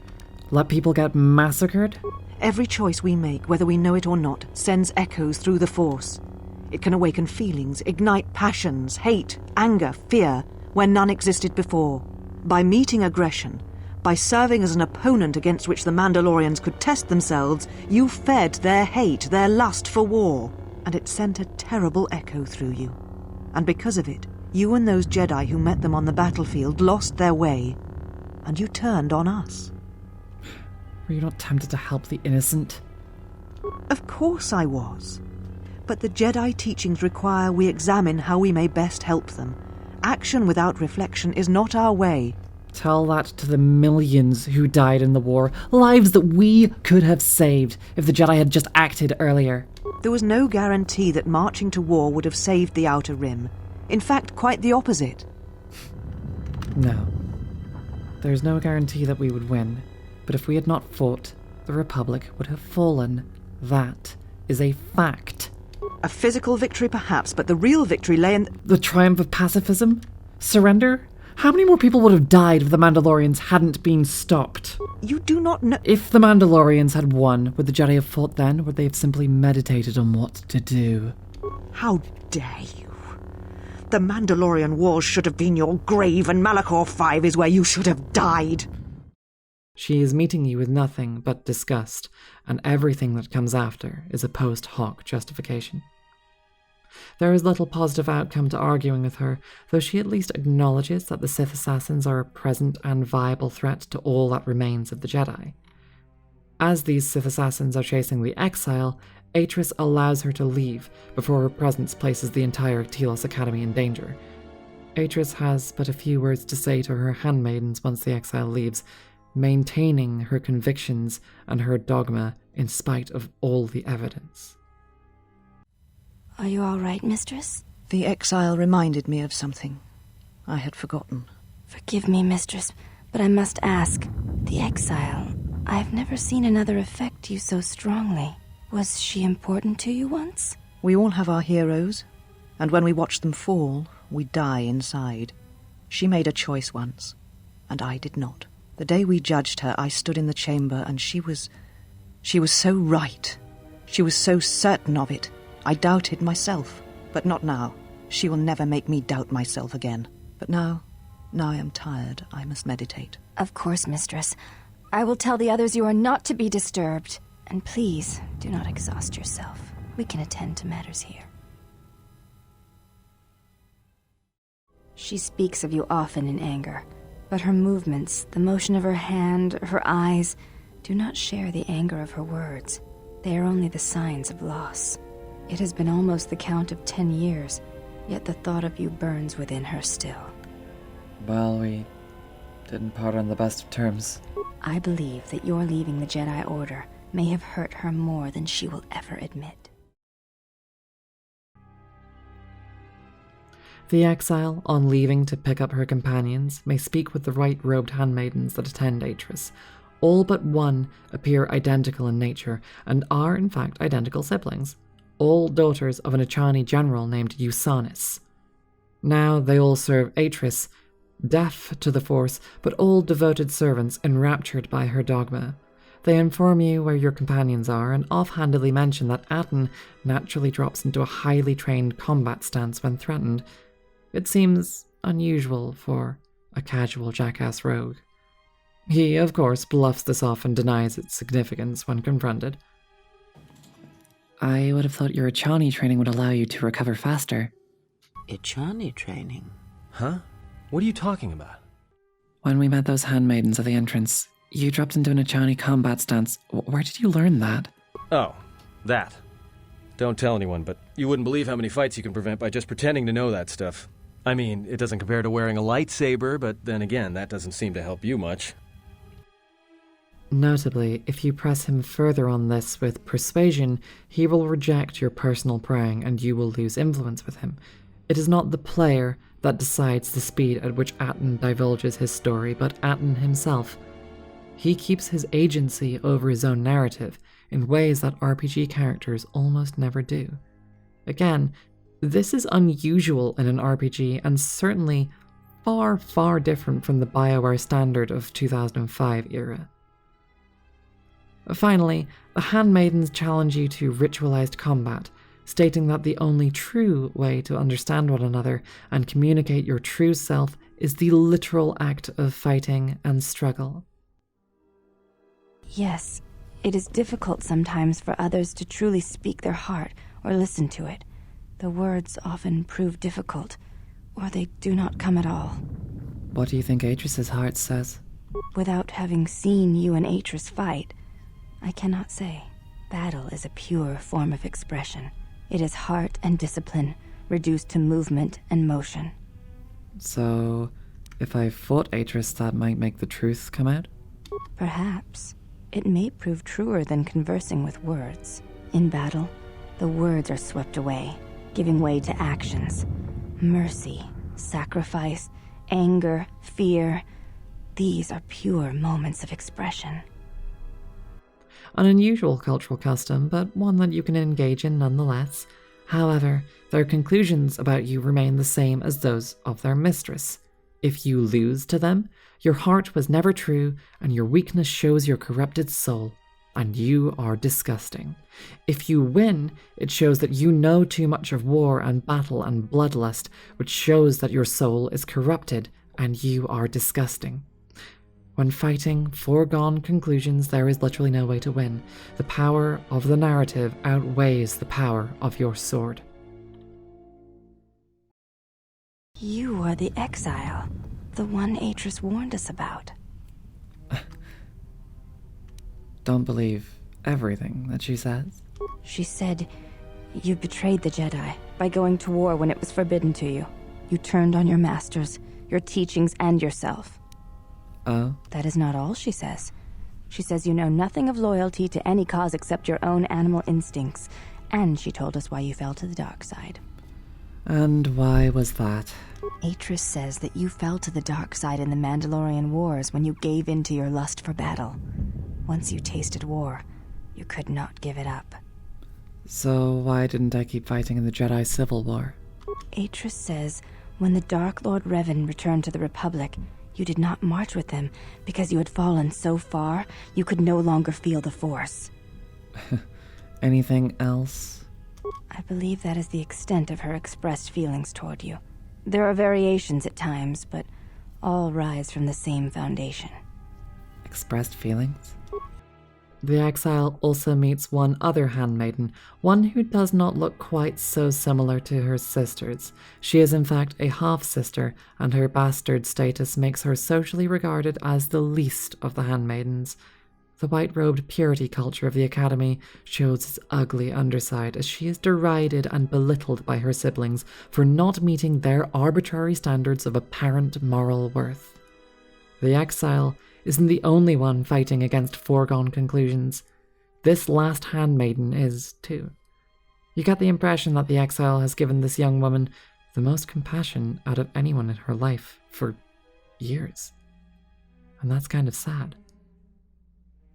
Let people get massacred? Every choice we make, whether we know it or not, sends echoes through the Force. It can awaken feelings, ignite passions, hate, anger, fear, where none existed before. By meeting aggression, by serving as an opponent against which the Mandalorians could test themselves, you fed their hate, their lust for war, and it sent a terrible echo through you. And because of it, you and those Jedi who met them on the battlefield lost their way, and you turned on us. Were you not tempted to help the innocent? Of course I was. But the Jedi teachings require we examine how we may best help them. Action without reflection is not our way. Tell that to the millions who died in the war, lives that we could have saved if the Jedi had just acted earlier. There was no guarantee that marching to war would have saved the Outer Rim. In fact, quite the opposite. No. There's no guarantee that we would win, but if we had not fought, the Republic would have fallen. That is a fact. A physical victory perhaps, but the real victory lay in... The triumph of pacifism? Surrender? How many more people would have died if the Mandalorians hadn't been stopped? You do not know... If the Mandalorians had won, would the Jedi have fought then, or would they have simply meditated on what to do? How dare you? The Mandalorian Wars should have been your grave, and Malachor 5 is where you should have died. She is meeting you with nothing but disgust, and everything that comes after is a post hoc justification. There is little positive outcome to arguing with her, though she at least acknowledges that the Sith assassins are a present and viable threat to all that remains of the Jedi. As these Sith assassins are chasing the exile, Atris allows her to leave before her presence places the entire Telos Academy in danger. Atris has but a few words to say to her handmaidens once the exile leaves, maintaining her convictions and her dogma in spite of all the evidence. Are you all right, mistress? The exile reminded me of something I had forgotten. Forgive me, mistress, but I must ask. The exile, I've never seen another affect you so strongly. Was she important to you once? We all have our heroes, and when we watch them fall, we die inside. She made a choice once, and I did not. The day we judged her, I stood in the chamber, and she was so right. She was so certain of it. I doubted myself, but not now. She will never make me doubt myself again. But now I am tired. I must meditate. Of course, mistress. I will tell the others you are not to be disturbed. And please, do not exhaust yourself. We can attend to matters here. She speaks of you often in anger, but her movements, the motion of her hand, her eyes, do not share the anger of her words. They are only the signs of loss. It has been almost the count of 10 years, yet the thought of you burns within her still. Well, we didn't part on the best of terms. I believe that your leaving the Jedi Order may have hurt her more than she will ever admit. The exile, on leaving to pick up her companions, may speak with the white-robed handmaidens that attend Atris. All but one appear identical in nature, and are in fact identical siblings. All daughters of an Achani general named Usanis. Now they all serve Atris, deaf to the Force, but all devoted servants enraptured by her dogma. They inform you where your companions are, and offhandedly mention that Atton naturally drops into a highly trained combat stance when threatened. It seems unusual for a casual jackass rogue. He, of course, bluffs this off and denies its significance when confronted. I would have thought your Achani training would allow you to recover faster. Achani training? Huh? What are you talking about? When we met those handmaidens at the entrance, you dropped into an Achani combat stance. Where did you learn that? Oh, that. Don't tell anyone, but you wouldn't believe how many fights you can prevent by just pretending to know that stuff. I mean, it doesn't compare to wearing a lightsaber, but then again, that doesn't seem to help you much. Notably, if you press him further on this with persuasion, he will reject your personal praying and you will lose influence with him. It is not the player that decides the speed at which Atton divulges his story, but Atton himself. He keeps his agency over his own narrative in ways that RPG characters almost never do. Again, this is unusual in an RPG and certainly far, far different from the BioWare standard of 2005 era. Finally, the handmaidens challenge you to ritualized combat, stating that the only true way to understand one another and communicate your true self is the literal act of fighting and struggle. Yes, it is difficult sometimes for others to truly speak their heart or listen to it. The words often prove difficult, or they do not come at all. What do you think Atris's heart says? Without having seen you and Atris fight, I cannot say. Battle is a pure form of expression. It is heart and discipline, reduced to movement and motion. So, if I fought Atris, that might make the truth come out? Perhaps. It may prove truer than conversing with words. In battle, the words are swept away, giving way to actions. Mercy, sacrifice, anger, fear. These are pure moments of expression. An unusual cultural custom, but one that you can engage in nonetheless. However, their conclusions about you remain the same as those of their mistress. If you lose to them, your heart was never true, and your weakness shows your corrupted soul, and you are disgusting. If you win, it shows that you know too much of war and battle and bloodlust, which shows that your soul is corrupted, and you are disgusting. When fighting foregone conclusions, there is literally no way to win. The power of the narrative outweighs the power of your sword. You are the exile, the one Atris warned us about. don't believe everything that she says. She said, you betrayed the Jedi by going to war when it was forbidden to you. You turned on your masters, your teachings, and yourself. Oh? That is not all she says. She says you know nothing of loyalty to any cause except your own animal instincts, and she told us why you fell to the dark side. And why was that? Atris says that you fell to the dark side in the Mandalorian Wars when you gave in to your lust for battle. Once you tasted war, you could not give it up. So why didn't I keep fighting in the Jedi Civil War? Atris says when the Dark Lord Revan returned to the Republic, you did not march with him because you had fallen so far you could no longer feel the Force. Anything else? I believe that is the extent of her expressed feelings toward you. There are variations at times, but all rise from the same foundation. Expressed feelings? The exile also meets one other handmaiden, one who does not look quite so similar to her sisters. She is in fact a half-sister, and her bastard status makes her socially regarded as the least of the handmaidens. The white-robed purity culture of the Academy shows its ugly underside as she is derided and belittled by her siblings for not meeting their arbitrary standards of apparent moral worth. The exile isn't the only one fighting against foregone conclusions. This last handmaiden is, too. You get the impression that the exile has given this young woman the most compassion out of anyone in her life for years. And that's kind of sad.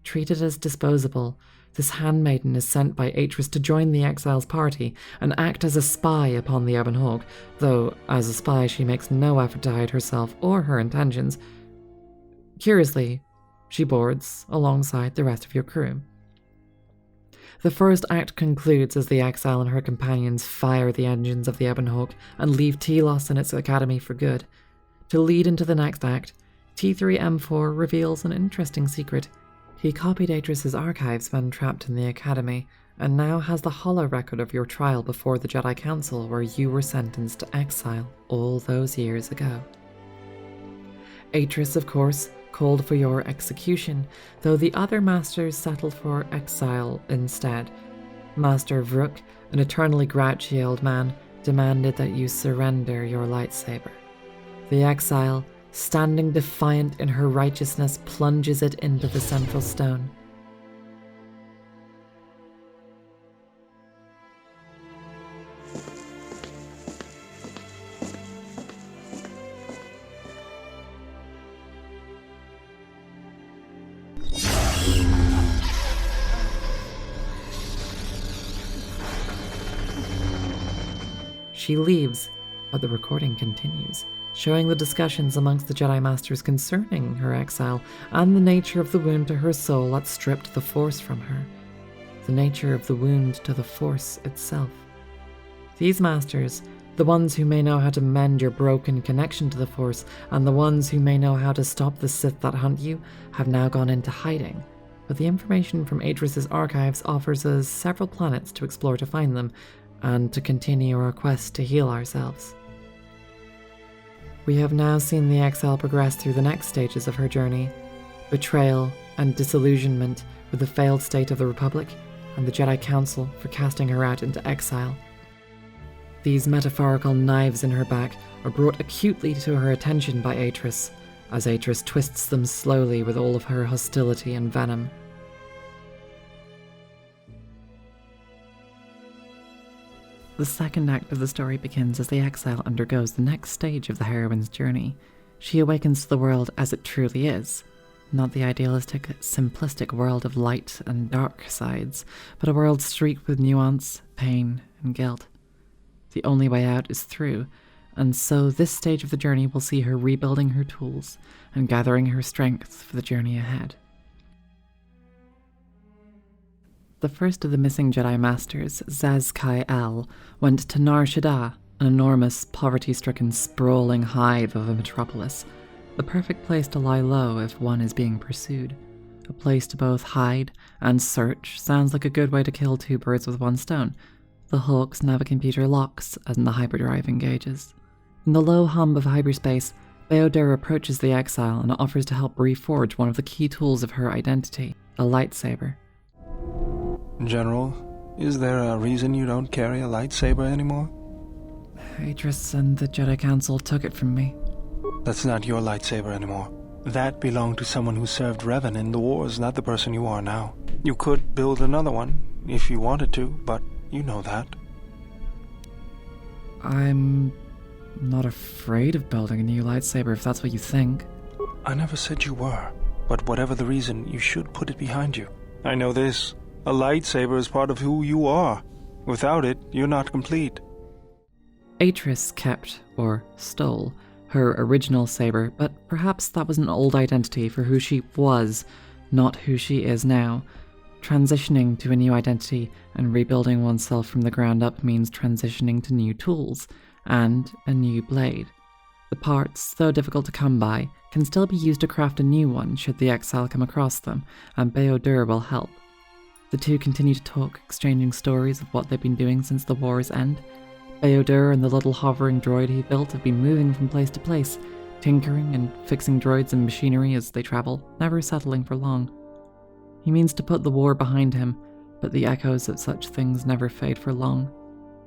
Treated as disposable, this handmaiden is sent by Atris to join the exile's party and act as a spy upon the Ebon Hawk, though as a spy she makes no effort to hide herself or her intentions. Curiously, she boards alongside the rest of your crew. The first act concludes as the exile and her companions fire the engines of the Ebon Hawk and leave Telos and its academy for good. To lead into the next act, T3M4 reveals an interesting secret. He copied Atris' archives when trapped in the academy, and now has the holo record of your trial before the Jedi Council where you were sentenced to exile all those years ago. Atris, of course, called for your execution, though the other masters settled for exile instead. Master Vrook, an eternally grouchy old man, demanded that you surrender your lightsaber. The exile, standing defiant in her righteousness, plunges it into the central stone. She leaves, but the recording continues, showing the discussions amongst the Jedi Masters concerning her exile and the nature of the wound to her soul that stripped the Force from her. The nature of the wound to the Force itself. These Masters, the ones who may know how to mend your broken connection to the Force, and the ones who may know how to stop the Sith that hunt you, have now gone into hiding. But the information from Atris' archives offers us several planets to explore to find them, and to continue our quest to heal ourselves. We have now seen the exile progress through the next stages of her journey: betrayal and disillusionment with the failed state of the Republic, and the Jedi Council for casting her out into exile. These metaphorical knives in her back are brought acutely to her attention by Atris, as Atris twists them slowly with all of her hostility and venom. The second act of the story begins as the exile undergoes the next stage of the heroine's journey. She awakens to the world as it truly is. Not the idealistic, simplistic world of light and dark sides, but a world streaked with nuance, pain, and guilt. The only way out is through, and so this stage of the journey will see her rebuilding her tools and gathering her strength for the journey ahead. The first of the missing Jedi Masters, Zaz Kai-El, went to Nar Shaddaa, an enormous, poverty-stricken, sprawling hive of a metropolis. The perfect place to lie low if one is being pursued. A place to both hide and search sounds like a good way to kill two birds with one stone. The Hawk's navicomputer locks as the hyperdrive engages. In the low hum of hyperspace, Beodur approaches the exile and offers to help reforge one of the key tools of her identity. a lightsaber. General, is there a reason you don't carry a lightsaber anymore? Atris and the Jedi Council took it from me. That's not your lightsaber anymore. That belonged to someone who served Revan in the wars, not the person you are now. You could build another one, if you wanted to, but you know that. I'm not afraid of building a new lightsaber if that's what you think. I never said you were, but whatever the reason, you should put it behind you. I know this. A lightsaber is part of who you are. Without it, you're not complete. Atris kept, or stole, her original saber, but perhaps that was an old identity for who she was, not who she is now. Transitioning to a new identity and rebuilding oneself from the ground up means transitioning to new tools, and a new blade. The parts, though difficult to come by, can still be used to craft a new one should the exile come across them, and Bao-Dur will help. The two continue to talk, exchanging stories of what they've been doing since the war's end. Bao-Dur and the little hovering droid he built have been moving from place to place, tinkering and fixing droids and machinery as they travel, never settling for long. He means to put the war behind him, but the echoes of such things never fade for long.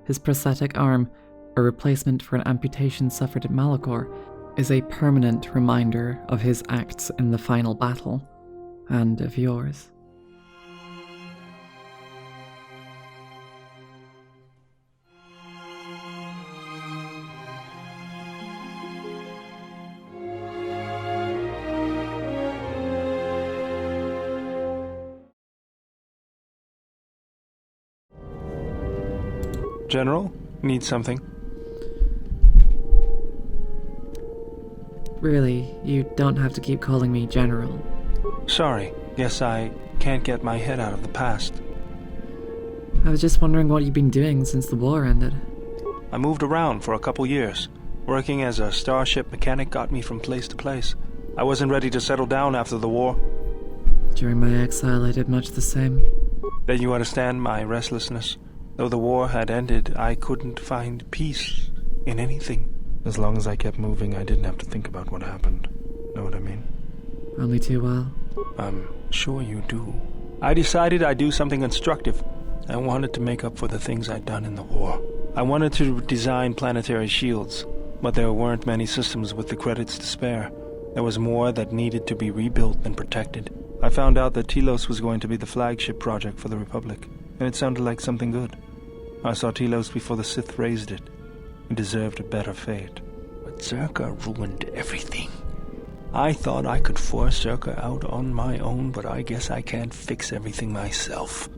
His prosthetic arm, a replacement for an amputation suffered at Malachor, is a permanent reminder of his acts in the final battle, and of yours. General, need something? Really, you don't have to keep calling me General. Sorry, guess I can't get my head out of the past. I was just wondering what you've been doing since the war ended. I moved around for a couple years. Working as a starship mechanic got me from place to place. I wasn't ready to settle down after the war. During my exile, I did much the same. Then you understand my restlessness. Though the war had ended, I couldn't find peace in anything. As long as I kept moving, I didn't have to think about what happened. Know what I mean? Only too well. I'm sure you do. I decided I'd do something constructive. I wanted to make up for the things I'd done in the war. I wanted to design planetary shields, but there weren't many systems with the credits to spare. There was more that needed to be rebuilt and protected. I found out that Telos was going to be the flagship project for the Republic, and it sounded like something good. I saw Telos before the Sith raised it. It deserved a better fate. But Zerka ruined everything. I thought I could force Zerka out on my own, but I guess I can't fix everything myself.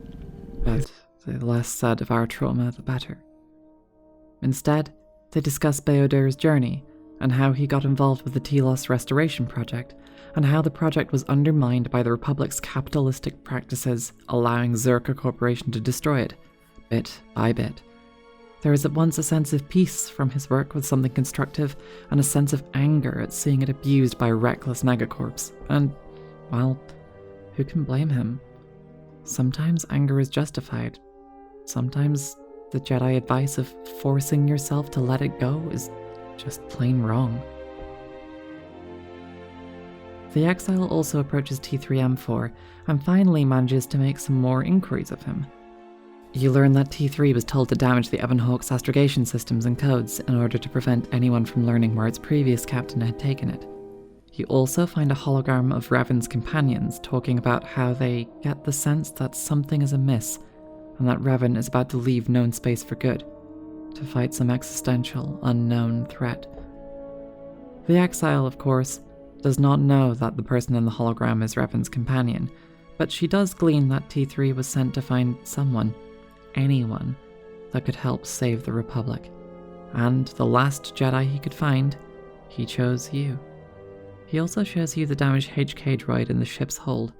But the less said of our trauma, the better. Instead, they discuss Bao-Dur's journey, and how he got involved with the Telos Restoration Project, and how the project was undermined by the Republic's capitalistic practices, allowing Zerka Corporation to destroy it, bit by bit. There is at once a sense of peace from his work with something constructive, and a sense of anger at seeing it abused by reckless megacorps. And, well, who can blame him? Sometimes anger is justified. Sometimes the Jedi advice of forcing yourself to let it go is just plain wrong. The exile also approaches T3M4 and finally manages to make some more inquiries of him. You learn that T3 was told to damage the Ebon Hawk's astrogation systems and codes in order to prevent anyone from learning where its previous captain had taken it. You also find a hologram of Revan's companions talking about how they get the sense that something is amiss and that Revan is about to leave known space for good, to fight some existential, unknown threat. The exile, of course, does not know that the person in the hologram is Revan's companion, but she does glean that T3 was sent to find someone, anyone, that could help save the Republic. And the last Jedi he could find, he chose you. He also shows you the damaged HK droid in the ship's hold.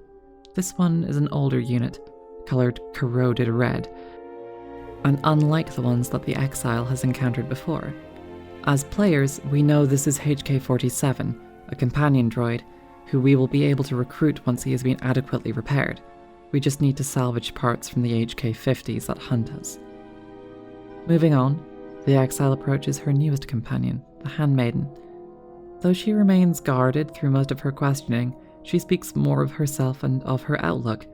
This one is an older unit, colored corroded red, and unlike the ones that the exile has encountered before. As players, we know this is HK-47, a companion droid, who we will be able to recruit once he has been adequately repaired. We just need to salvage parts from the HK-50s that hunt us. Moving on, the exile approaches her newest companion, the Handmaiden. Though she remains guarded through most of her questioning, she speaks more of herself and of her outlook.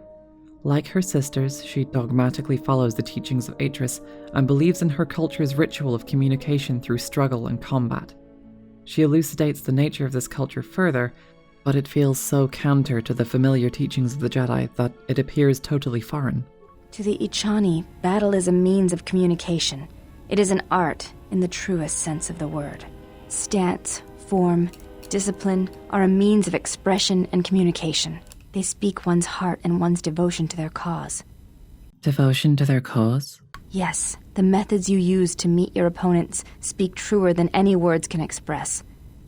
Like her sisters, she dogmatically follows the teachings of Atris and believes in her culture's ritual of communication through struggle and combat. She elucidates the nature of this culture further, but it feels so counter to the familiar teachings of the Jedi that it appears totally foreign. To the Ichani, battle is a means of communication. It is an art in the truest sense of the word. Stance, form, discipline are a means of expression and communication. They speak one's heart and one's devotion to their cause. Devotion to their cause? Yes, the methods you use to meet your opponents speak truer than any words can express.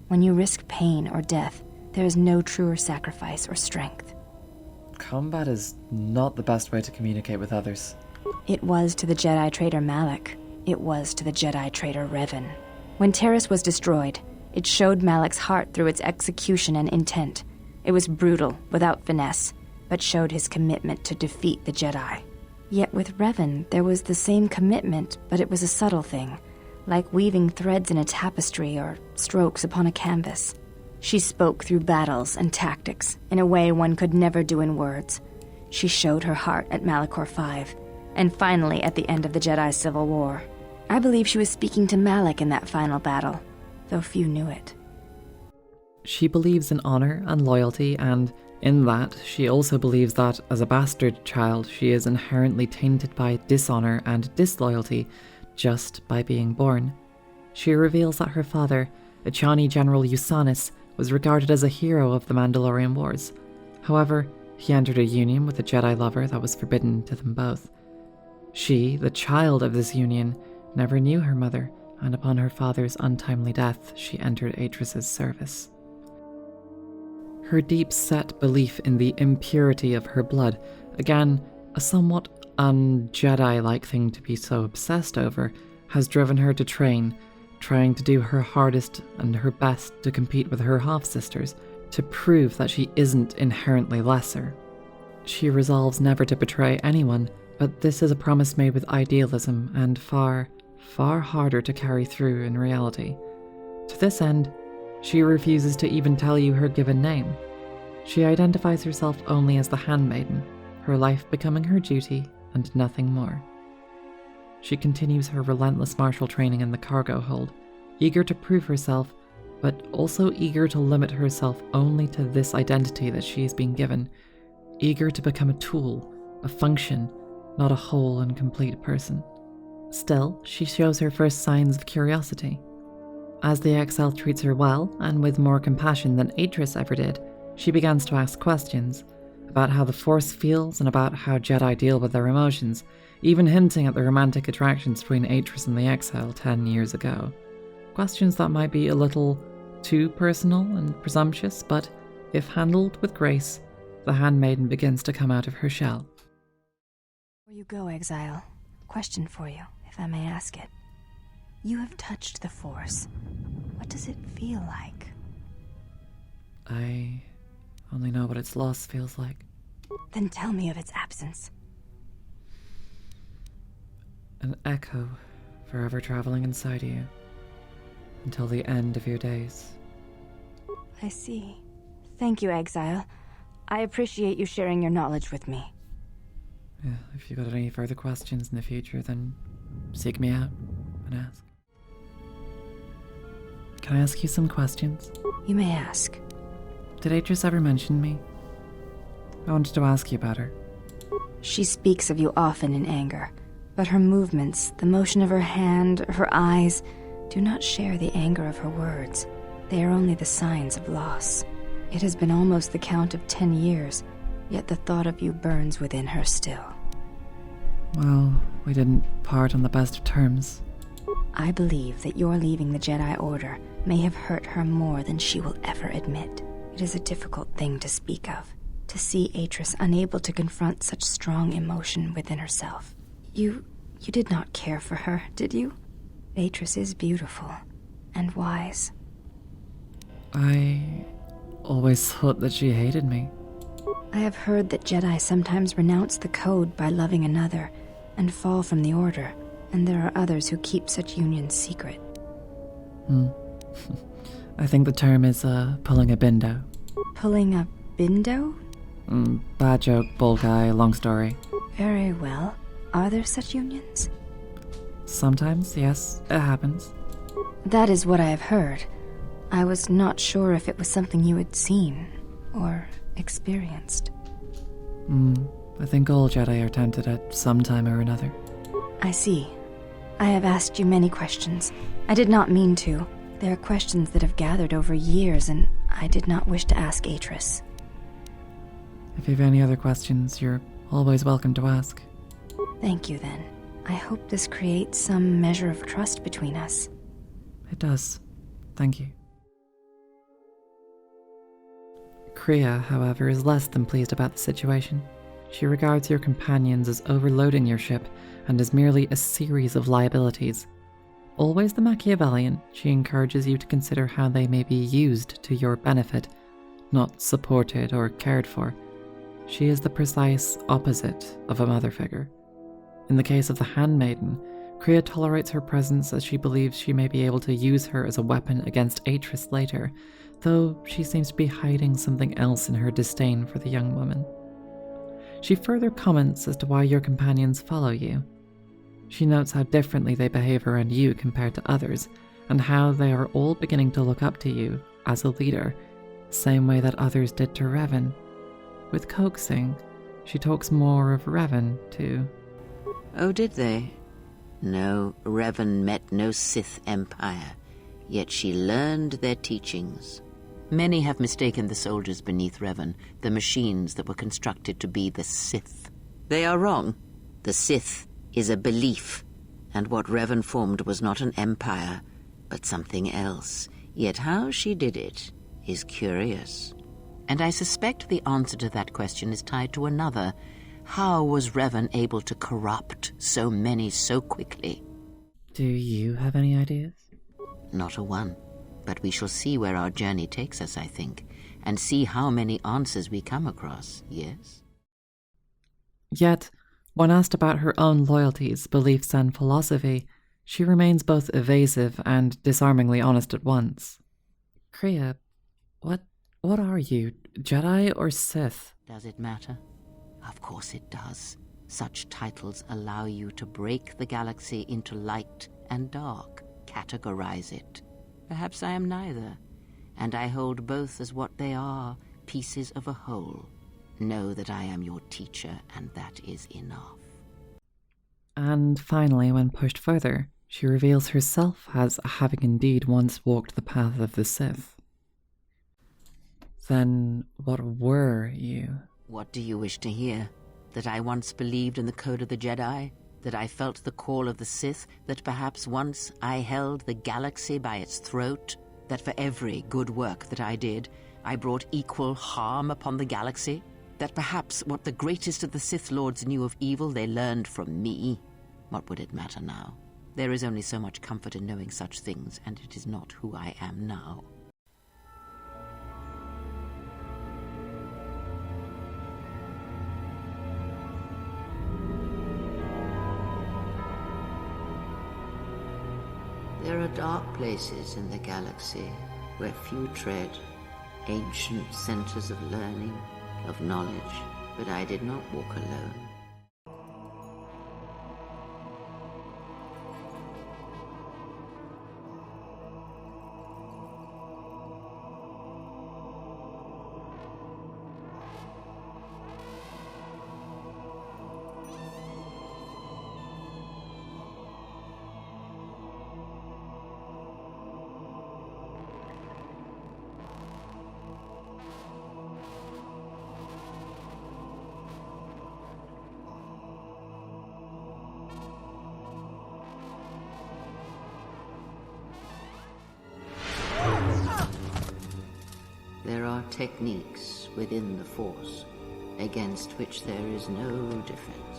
When you risk pain or death, there is no truer sacrifice or strength. Combat is not the best way to communicate with others. It was to the Jedi traitor Malak. It was to the Jedi traitor Revan. When Taris was destroyed, it showed Malak's heart through its execution and intent. It was brutal, without finesse, but showed his commitment to defeat the Jedi. Yet with Revan, there was the same commitment, but it was a subtle thing, like weaving threads in a tapestry or strokes upon a canvas. She spoke through battles and tactics in a way one could never do in words. She showed her heart at Malachor 5, and finally at the end of the Jedi Civil War. I believe she was speaking to Malak in that final battle, though few knew it. She believes in honor and loyalty, and in that, she also believes that, as a bastard child, she is inherently tainted by dishonor and disloyalty just by being born. She reveals that her father, Ichani General Usanis, was regarded as a hero of the Mandalorian Wars. However, he entered a union with a Jedi lover that was forbidden to them both. She, the child of this union, never knew her mother, and upon her father's untimely death, she entered Atris's service. Her deep-set belief in the impurity of her blood, again, a somewhat un-Jedi-like thing to be so obsessed over, has driven her to train, trying to do her hardest and her best to compete with her half-sisters, to prove that she isn't inherently lesser. She resolves never to betray anyone, but this is a promise made with idealism and far, far harder to carry through in reality. To this end, she refuses to even tell you her given name. She identifies herself only as the handmaiden, her life becoming her duty and nothing more. She continues her relentless martial training in the cargo hold, eager to prove herself, but also eager to limit herself only to this identity that she has been given, eager to become a tool, a function, not a whole and complete person. Still, she shows her first signs of curiosity. As the exile treats her well, and with more compassion than Atris ever did, she begins to ask questions about how the Force feels and about how Jedi deal with their emotions, even hinting at the romantic attractions between Atris and the exile 10 years ago. Questions that might be a little too personal and presumptuous, but if handled with grace, the handmaiden begins to come out of her shell. Before you go, Exile, question for you, if I may ask it. You have touched the Force. What does it feel like? I only know what its loss feels like. Then tell me of its absence. An echo, forever traveling inside you, until the end of your days. I see. Thank you, Exile. I appreciate you sharing your knowledge with me. Yeah, if you got any further questions in the future, then seek me out and ask. Can I ask you some questions? You may ask. Did Atris ever mention me? I wanted to ask you about her. She speaks of you often in anger, but her movements, the motion of her hand, her eyes, do not share the anger of her words. They are only the signs of loss. It has been almost the count of 10 years, yet the thought of you burns within her still. Well, we didn't part on the best of terms. I believe that your leaving the Jedi Order may have hurt her more than she will ever admit. It is a difficult thing to speak of, to see Atris unable to confront such strong emotion within herself. You did not care for her, did you? Atris is beautiful and wise. I always thought that she hated me. I have heard that Jedi sometimes renounce the code by loving another and fall from the Order, and there are others who keep such unions secret. I think the term is pulling a bindo. Pulling a Bindo? Bad joke, bull guy, long story. Very well. Are there such unions? Sometimes, yes, it happens. That is what I have heard. I was not sure if it was something you had seen or experienced. I think all Jedi are tempted at some time or another. I see. I have asked you many questions. I did not mean to. They are questions that have gathered over years, and I did not wish to ask Atris. If you have any other questions, you're always welcome to ask. Thank you, then. I hope this creates some measure of trust between us. It does. Thank you. Kriya, however, is less than pleased about the situation. She regards your companions as overloading your ship and as merely a series of liabilities. Always the Machiavellian, she encourages you to consider how they may be used to your benefit, not supported or cared for. She is the precise opposite of a mother figure. In the case of the Handmaiden, Kriya tolerates her presence as she believes she may be able to use her as a weapon against Atris later, though she seems to be hiding something else in her disdain for the young woman. She further comments as to why your companions follow you. She notes how differently they behave around you compared to others, and how they are all beginning to look up to you as a leader, the same way that others did to Revan. With coaxing, she talks more of Revan, too. Oh, did they? No, Revan met no Sith empire, yet she learned their teachings. Many have mistaken the soldiers beneath Revan, the machines that were constructed to be the Sith. They are wrong. The Sith is a belief, and what Revan formed was not an empire, but something else. Yet how she did it is curious. And I suspect the answer to that question is tied to another. How was Revan able to corrupt so many so quickly? Do you have any ideas? Not a one. But we shall see where our journey takes us, I think, and see how many answers we come across, yes? Yet, when asked about her own loyalties, beliefs, and philosophy, she remains both evasive and disarmingly honest at once. Kriya, what are you, Jedi or Sith? Does it matter? Of course it does. Such titles allow you to break the galaxy into light and dark, categorize it. Perhaps I am neither, and I hold both as what they are, pieces of a whole. Know that I am your teacher, and that is enough. And finally, when pushed further, she reveals herself as having indeed once walked the path of the Sith. Then what were you? What do you wish to hear? That I once believed in the code of the Jedi? That I felt the call of the Sith? That perhaps once I held the galaxy by its throat? That for every good work that I did, I brought equal harm upon the galaxy? That perhaps what the greatest of the Sith Lords knew of evil they learned from me? What would it matter now? There is only so much comfort in knowing such things, and it is not who I am now. There are dark places in the galaxy where few tread, ancient centers of learning, of knowledge, but I did not walk alone. There are techniques within the Force against which there is no defense.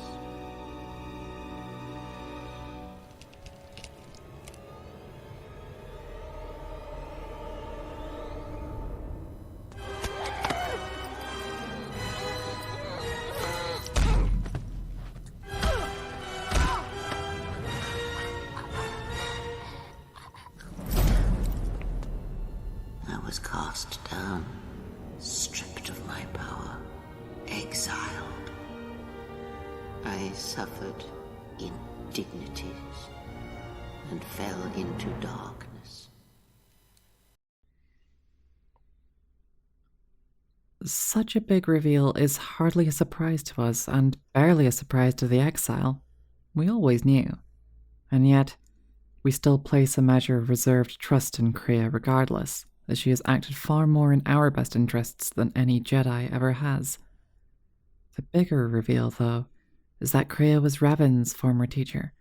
I was cast down, stripped of my suffered indignities and fell into darkness. Such a big reveal is hardly a surprise to us, and barely a surprise to the exile. We always knew. And yet, we still place a measure of reserved trust in Kreia regardless, as she has acted far more in our best interests than any Jedi ever has. The bigger reveal, though, is that Kreia was Revan's former teacher,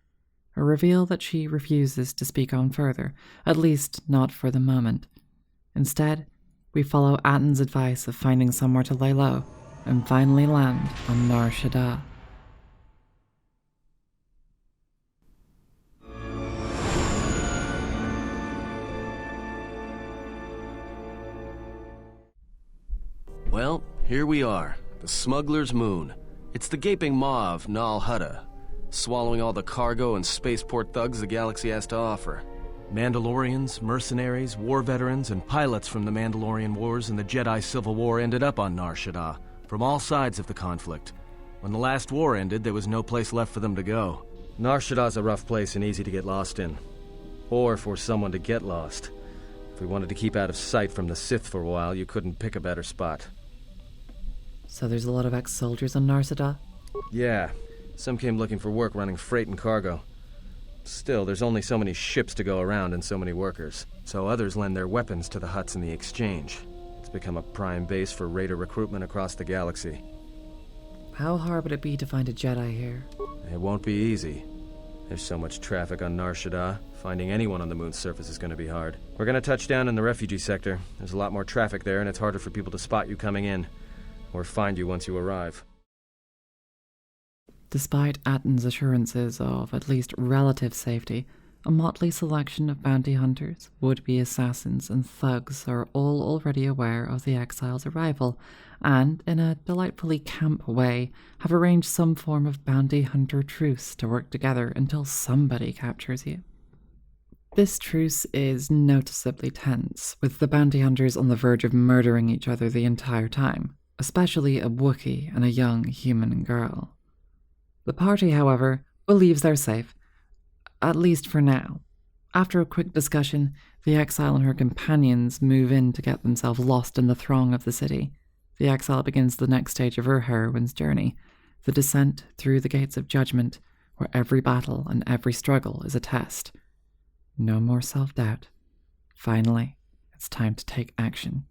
a reveal that she refuses to speak on further, at least not for the moment. Instead, we follow Atton's advice of finding somewhere to lay low, and finally land on Nar Shaddaa. Well, here we are, the Smuggler's Moon. It's the gaping maw of Nar Shaddaa, swallowing all the cargo and spaceport thugs the galaxy has to offer. Mandalorians, mercenaries, war veterans, and pilots from the Mandalorian Wars and the Jedi Civil War ended up on Nar Shaddaa, from all sides of the conflict. When the last war ended, there was no place left for them to go. Nar Shaddaa's a rough place and easy to get lost in. Or for someone to get lost. If we wanted to keep out of sight from the Sith for a while, you couldn't pick a better spot. So there's a lot of ex-soldiers on Nar Shaddaa? Yeah. Some came looking for work running freight and cargo. Still, there's only so many ships to go around and so many workers, so others lend their weapons to the huts in the exchange. It's become a prime base for raider recruitment across the galaxy. How hard would it be to find a Jedi here? It won't be easy. There's so much traffic on Nar Shaddaa, finding anyone on the moon's surface is going to be hard. We're going to touch down in the refugee sector. There's a lot more traffic there, and it's harder for people to spot you coming in, or find you once you arrive. Despite Atton's assurances of at least relative safety, a motley selection of bounty hunters, would-be assassins, and thugs are all already aware of the exile's arrival, and, in a delightfully camp way, have arranged some form of bounty hunter truce to work together until somebody captures you. This truce is noticeably tense, with the bounty hunters on the verge of murdering each other the entire time, especially a Wookiee and a young human girl. The party, however, believes they're safe, at least for now. After a quick discussion, the exile and her companions move in to get themselves lost in the throng of the city. The exile begins the next stage of her heroine's journey, the descent through the gates of Judgement, where every battle and every struggle is a test. No more self-doubt. Finally, it's time to take action.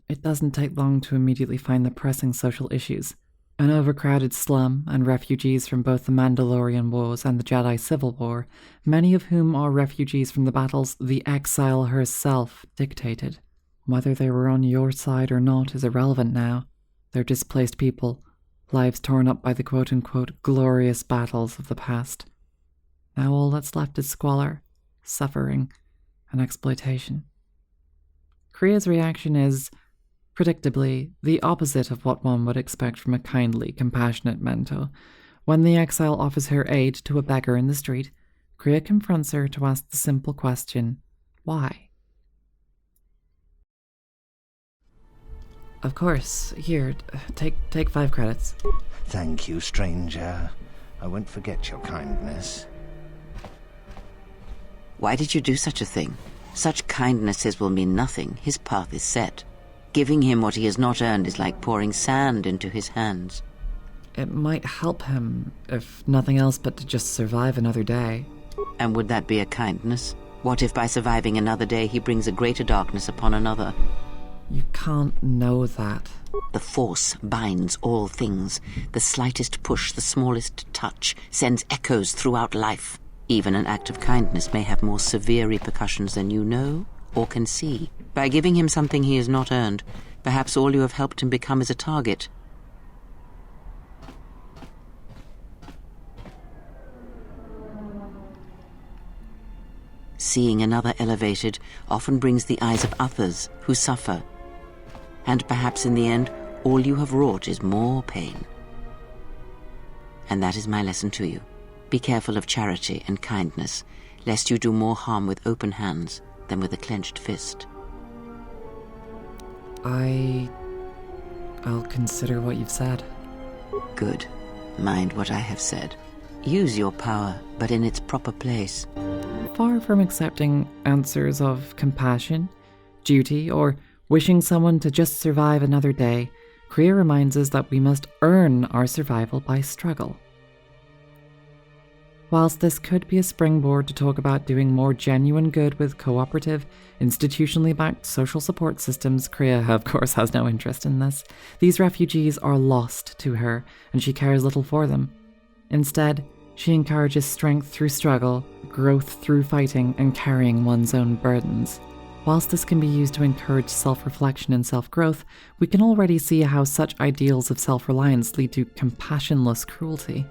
It doesn't take long to immediately find the pressing social issues. An overcrowded slum and refugees from both the Mandalorian Wars and the Jedi Civil War, many of whom are refugees from the battles the exile herself dictated. Whether they were on your side or not is irrelevant now. They're displaced people, lives torn up by the quote-unquote glorious battles of the past. Now all that's left is squalor, suffering, and exploitation. Kreia's reaction is, predictably, the opposite of what one would expect from a kindly, compassionate mentor. When the exile offers her aid to a beggar in the street, Kreia confronts her to ask the simple question, why? Of course. Here, take 5 credits. Thank you, stranger. I won't forget your kindness. Why did you do such a thing? Such kindnesses will mean nothing. His path is set. Giving him what he has not earned is like pouring sand into his hands. It might help him, if nothing else but to just survive another day. And would that be a kindness? What if by surviving another day he brings a greater darkness upon another? You can't know that. The Force binds all things. The slightest push, the smallest touch, sends echoes throughout life. Even an act of kindness may have more severe repercussions than you know or can see. By giving him something he has not earned, perhaps all you have helped him become is a target. Seeing another elevated often brings the eyes of others who suffer. And perhaps in the end, all you have wrought is more pain. And that is my lesson to you. Be careful of charity and kindness, lest you do more harm with open hands than with a clenched fist. I'll consider what you've said. Good. Mind what I have said. Use your power, but in its proper place. Far from accepting answers of compassion, duty, or wishing someone to just survive another day, Kriya reminds us that we must earn our survival by struggle. Whilst this could be a springboard to talk about doing more genuine good with cooperative, institutionally backed social support systems, Kriya, of course, has no interest in this. These refugees are lost to her, and she cares little for them. Instead, she encourages strength through struggle, growth through fighting, and carrying one's own burdens. Whilst this can be used to encourage self-reflection and self-growth, we can already see how such ideals of self-reliance lead to compassionless cruelty.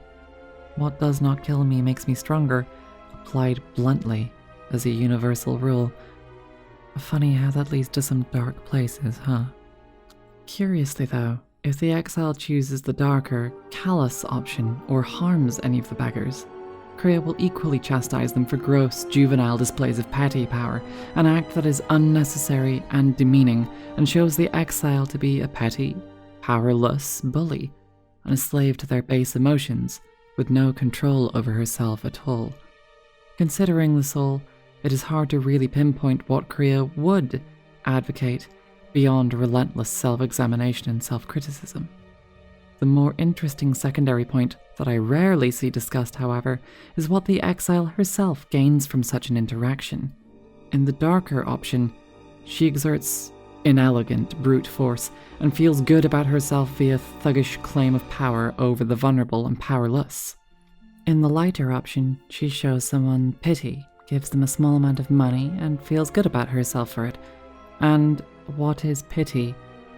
What does not kill me makes me stronger, applied bluntly as a universal rule. Funny how that leads to some dark places, huh? Curiously though, if the exile chooses the darker, callous option or harms any of the beggars, Kriya will equally chastise them for gross, juvenile displays of petty power, an act that is unnecessary and demeaning, and shows the exile to be a petty, powerless bully, and a slave to their base emotions, with no control over herself at all. Considering the soul, it is hard to really pinpoint what Kriya would advocate beyond relentless self-examination and self-criticism. The more interesting secondary point that I rarely see discussed, however, is what the exile herself gains from such an interaction. In the darker option, she exerts inelegant brute force and feels good about herself via thuggish claim of power over the vulnerable and powerless. In the lighter option, she shows someone pity, gives them a small amount of money, and feels good about herself for it. And what is pity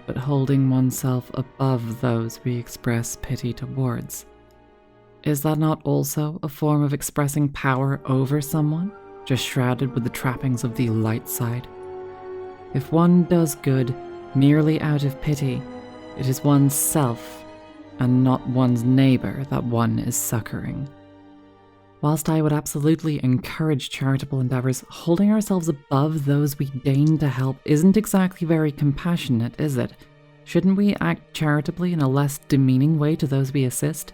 but holding oneself above those we express pity towards? Is that not also a form of expressing power over someone, just shrouded with the trappings of the light side? If one does good merely out of pity, it is one's self and not one's neighbour that one is succouring. Whilst I would absolutely encourage charitable endeavours, holding ourselves above those we deign to help isn't exactly very compassionate, is it? Shouldn't we act charitably in a less demeaning way to those we assist?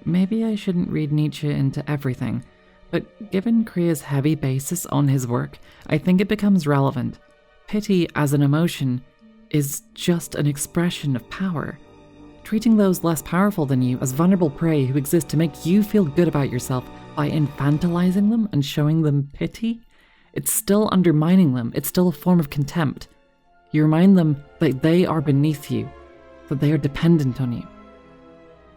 Maybe I shouldn't read Nietzsche into everything, but given Kriya's heavy basis on his work, I think it becomes relevant. Pity as an emotion is just an expression of power. Treating those less powerful than you as vulnerable prey who exist to make you feel good about yourself by infantilizing them and showing them pity, it's still undermining them. It's still a form of contempt. You remind them that they are beneath you, that they are dependent on you.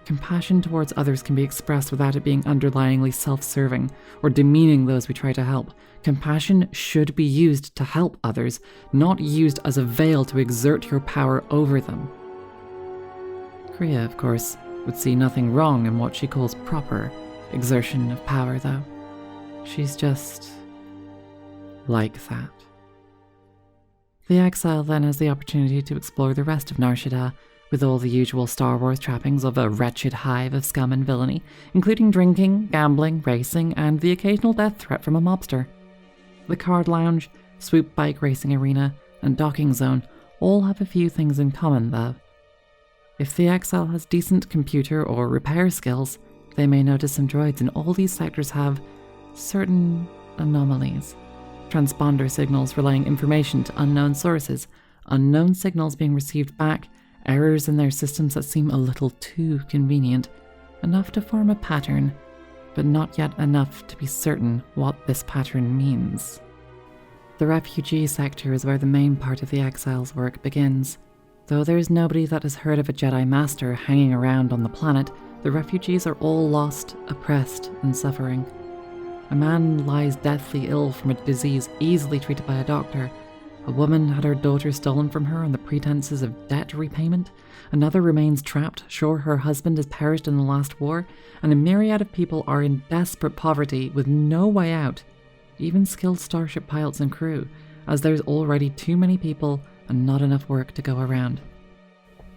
Compassion towards others can be expressed without it being underlyingly self-serving or demeaning those we try to help. Compassion should be used to help others, not used as a veil to exert your power over them. Kriya, of course, would see nothing wrong in what she calls proper exertion of power, though. She's just like that. The exile then has the opportunity to explore the rest of Nar Shaddaa, with all the usual Star Wars trappings of a wretched hive of scum and villainy, including drinking, gambling, racing, and the occasional death threat from a mobster. The card lounge, swoop bike racing arena, and docking zone all have a few things in common, though. If the exile has decent computer or repair skills, they may notice some droids in all these sectors have certain anomalies. Transponder signals relaying information to unknown sources, unknown signals being received back, errors in their systems that seem a little too convenient, enough to form a pattern, but not yet enough to be certain what this pattern means. The refugee sector is where the main part of the exile's work begins. Though there is nobody that has heard of a Jedi Master hanging around on the planet, the refugees are all lost, oppressed, and suffering. A man lies deathly ill from a disease easily treated by a doctor. A woman had her daughter stolen from her on the pretenses of debt repayment. Another remains trapped, sure her husband has perished in the last war, and a myriad of people are in desperate poverty with no way out, even skilled starship pilots and crew, as there's already too many people and not enough work to go around.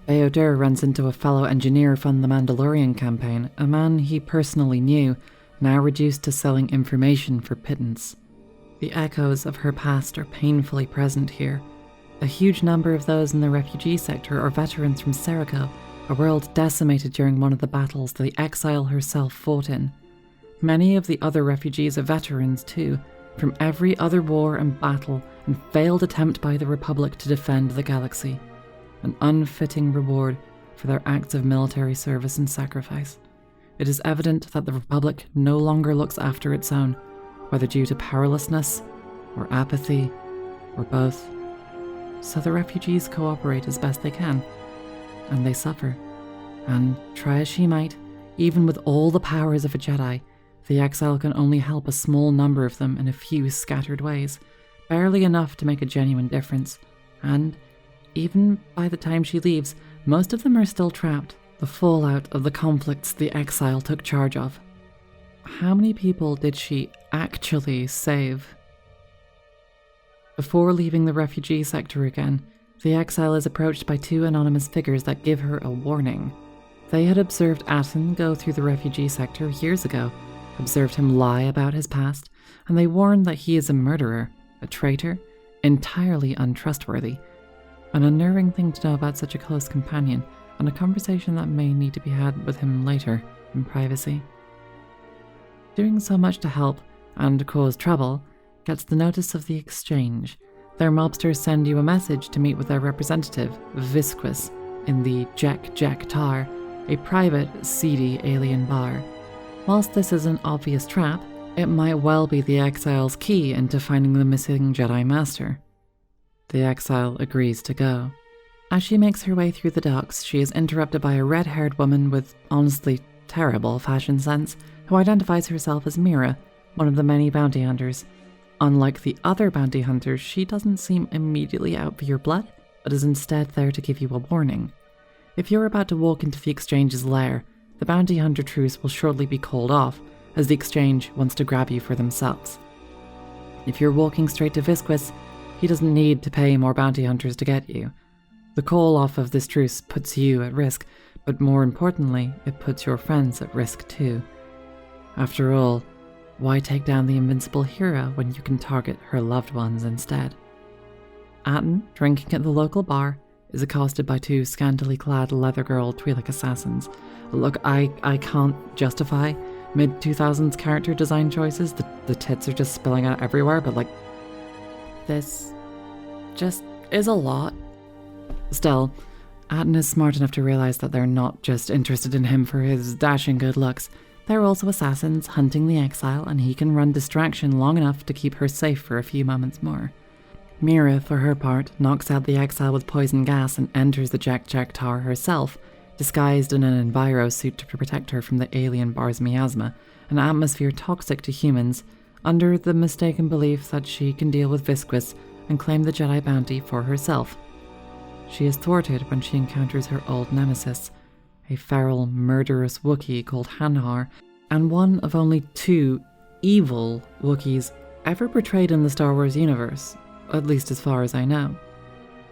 Bayodur runs into a fellow engineer from the Mandalorian campaign, a man he personally knew, now reduced to selling information for pittance. The echoes of her past are painfully present here. A huge number of those in the refugee sector are veterans from Serico, a world decimated during one of the battles the Exile herself fought in. Many of the other refugees are veterans too, from every other war and battle and failed attempt by the Republic to defend the galaxy, an unfitting reward for their acts of military service and sacrifice. It is evident that the Republic no longer looks after its own, whether due to powerlessness, or apathy, or both. So the refugees cooperate as best they can, and they suffer. And try as she might, even with all the powers of a Jedi, the Exile can only help a small number of them in a few scattered ways, barely enough to make a genuine difference. And even by the time she leaves, most of them are still trapped, the fallout of the conflicts the Exile took charge of. How many people did she actually save? Before leaving the refugee sector again, the Exile is approached by two anonymous figures that give her a warning. They had observed Atton go through the refugee sector years ago, observed him lie about his past, and they warn that he is a murderer, a traitor, entirely untrustworthy. An unnerving thing to know about such a close companion, and a conversation that may need to be had with him later, in privacy. Doing so much to help, and cause trouble, gets the notice of the Exchange. Their mobsters send you a message to meet with their representative, Visquis, in the Jek Tar, a private, seedy alien bar. Whilst this is an obvious trap, it might well be the Exile's key into finding the missing Jedi Master. The Exile agrees to go. As she makes her way through the docks, she is interrupted by a red-haired woman with honestly terrible fashion sense, who identifies herself as Mira, one of the many bounty hunters. Unlike the other bounty hunters, she doesn't seem immediately out for your blood, but is instead there to give you a warning. If you're about to walk into the Exchange's lair, the bounty hunter truce will shortly be called off, as the Exchange wants to grab you for themselves. If you're walking straight to Visquis, he doesn't need to pay more bounty hunters to get you. The call off of this truce puts you at risk, but more importantly, it puts your friends at risk too. After all, why take down the invincible hero when you can target her loved ones instead? Atton, drinking at the local bar, is accosted by two scantily clad leather-girl Twi'lek assassins. Look, I can't justify mid-2000s character design choices. The tits are just spilling out everywhere, but like, this just is a lot. Still, Atton is smart enough to realize that they're not just interested in him for his dashing good looks. They're also assassins hunting the Exile, and he can run distraction long enough to keep her safe for a few moments more. Mira, for her part, knocks out the Exile with poison gas and enters the Jek Tar herself, disguised in an enviro suit to protect her from the alien bar's miasma, an atmosphere toxic to humans, under the mistaken belief that she can deal with Visquis and claim the Jedi bounty for herself. She is thwarted when she encounters her old nemesis, a feral, murderous Wookiee called Hanhar, and one of only two evil Wookiees ever portrayed in the Star Wars universe, at least as far as I know.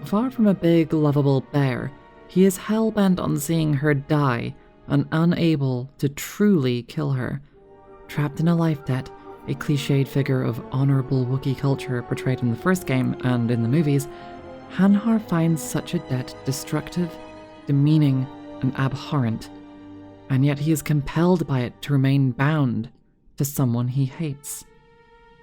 Far from a big, lovable bear, he is hell-bent on seeing her die and unable to truly kill her. Trapped in a life debt, a cliched figure of honorable Wookiee culture portrayed in the first game and in the movies, Hanhar finds such a debt destructive, demeaning, and abhorrent, and yet he is compelled by it to remain bound to someone he hates.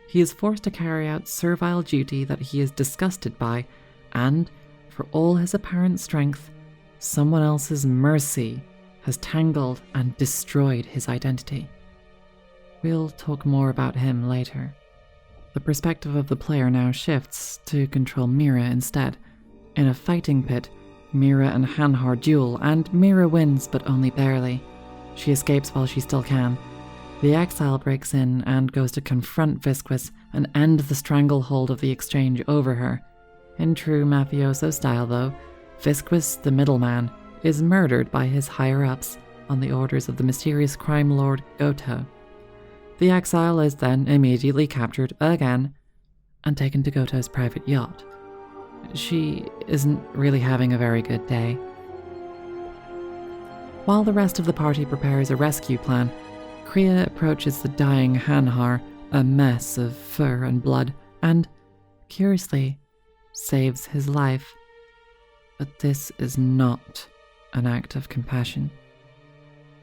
He is forced to carry out servile duty that he is disgusted by, and, for all his apparent strength, someone else's mercy has tangled and destroyed his identity. We'll talk more about him later. The perspective of the player now shifts to control Mira instead. In a fighting pit, Mira and Hanhar duel, and Mira wins, but only barely. She escapes while she still can. The Exile breaks in and goes to confront Visquis and end the stranglehold of the Exchange over her. In true mafioso style, though, Visquis, the middleman, is murdered by his higher-ups on the orders of the mysterious crime lord Goto. The Exile is then immediately captured again and taken to Goto's private yacht. She isn't really having a very good day. While the rest of the party prepares a rescue plan, Kriya approaches the dying Hanhar, a mess of fur and blood, and, curiously, saves his life. But this is not an act of compassion.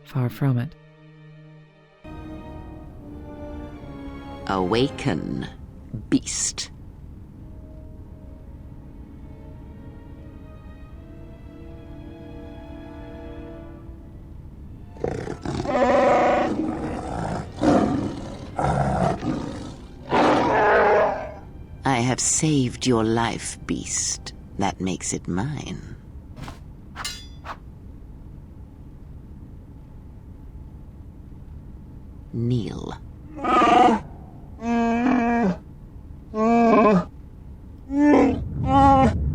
Far from it. Awaken, beast. I have saved your life, beast. That makes it mine. Kneel.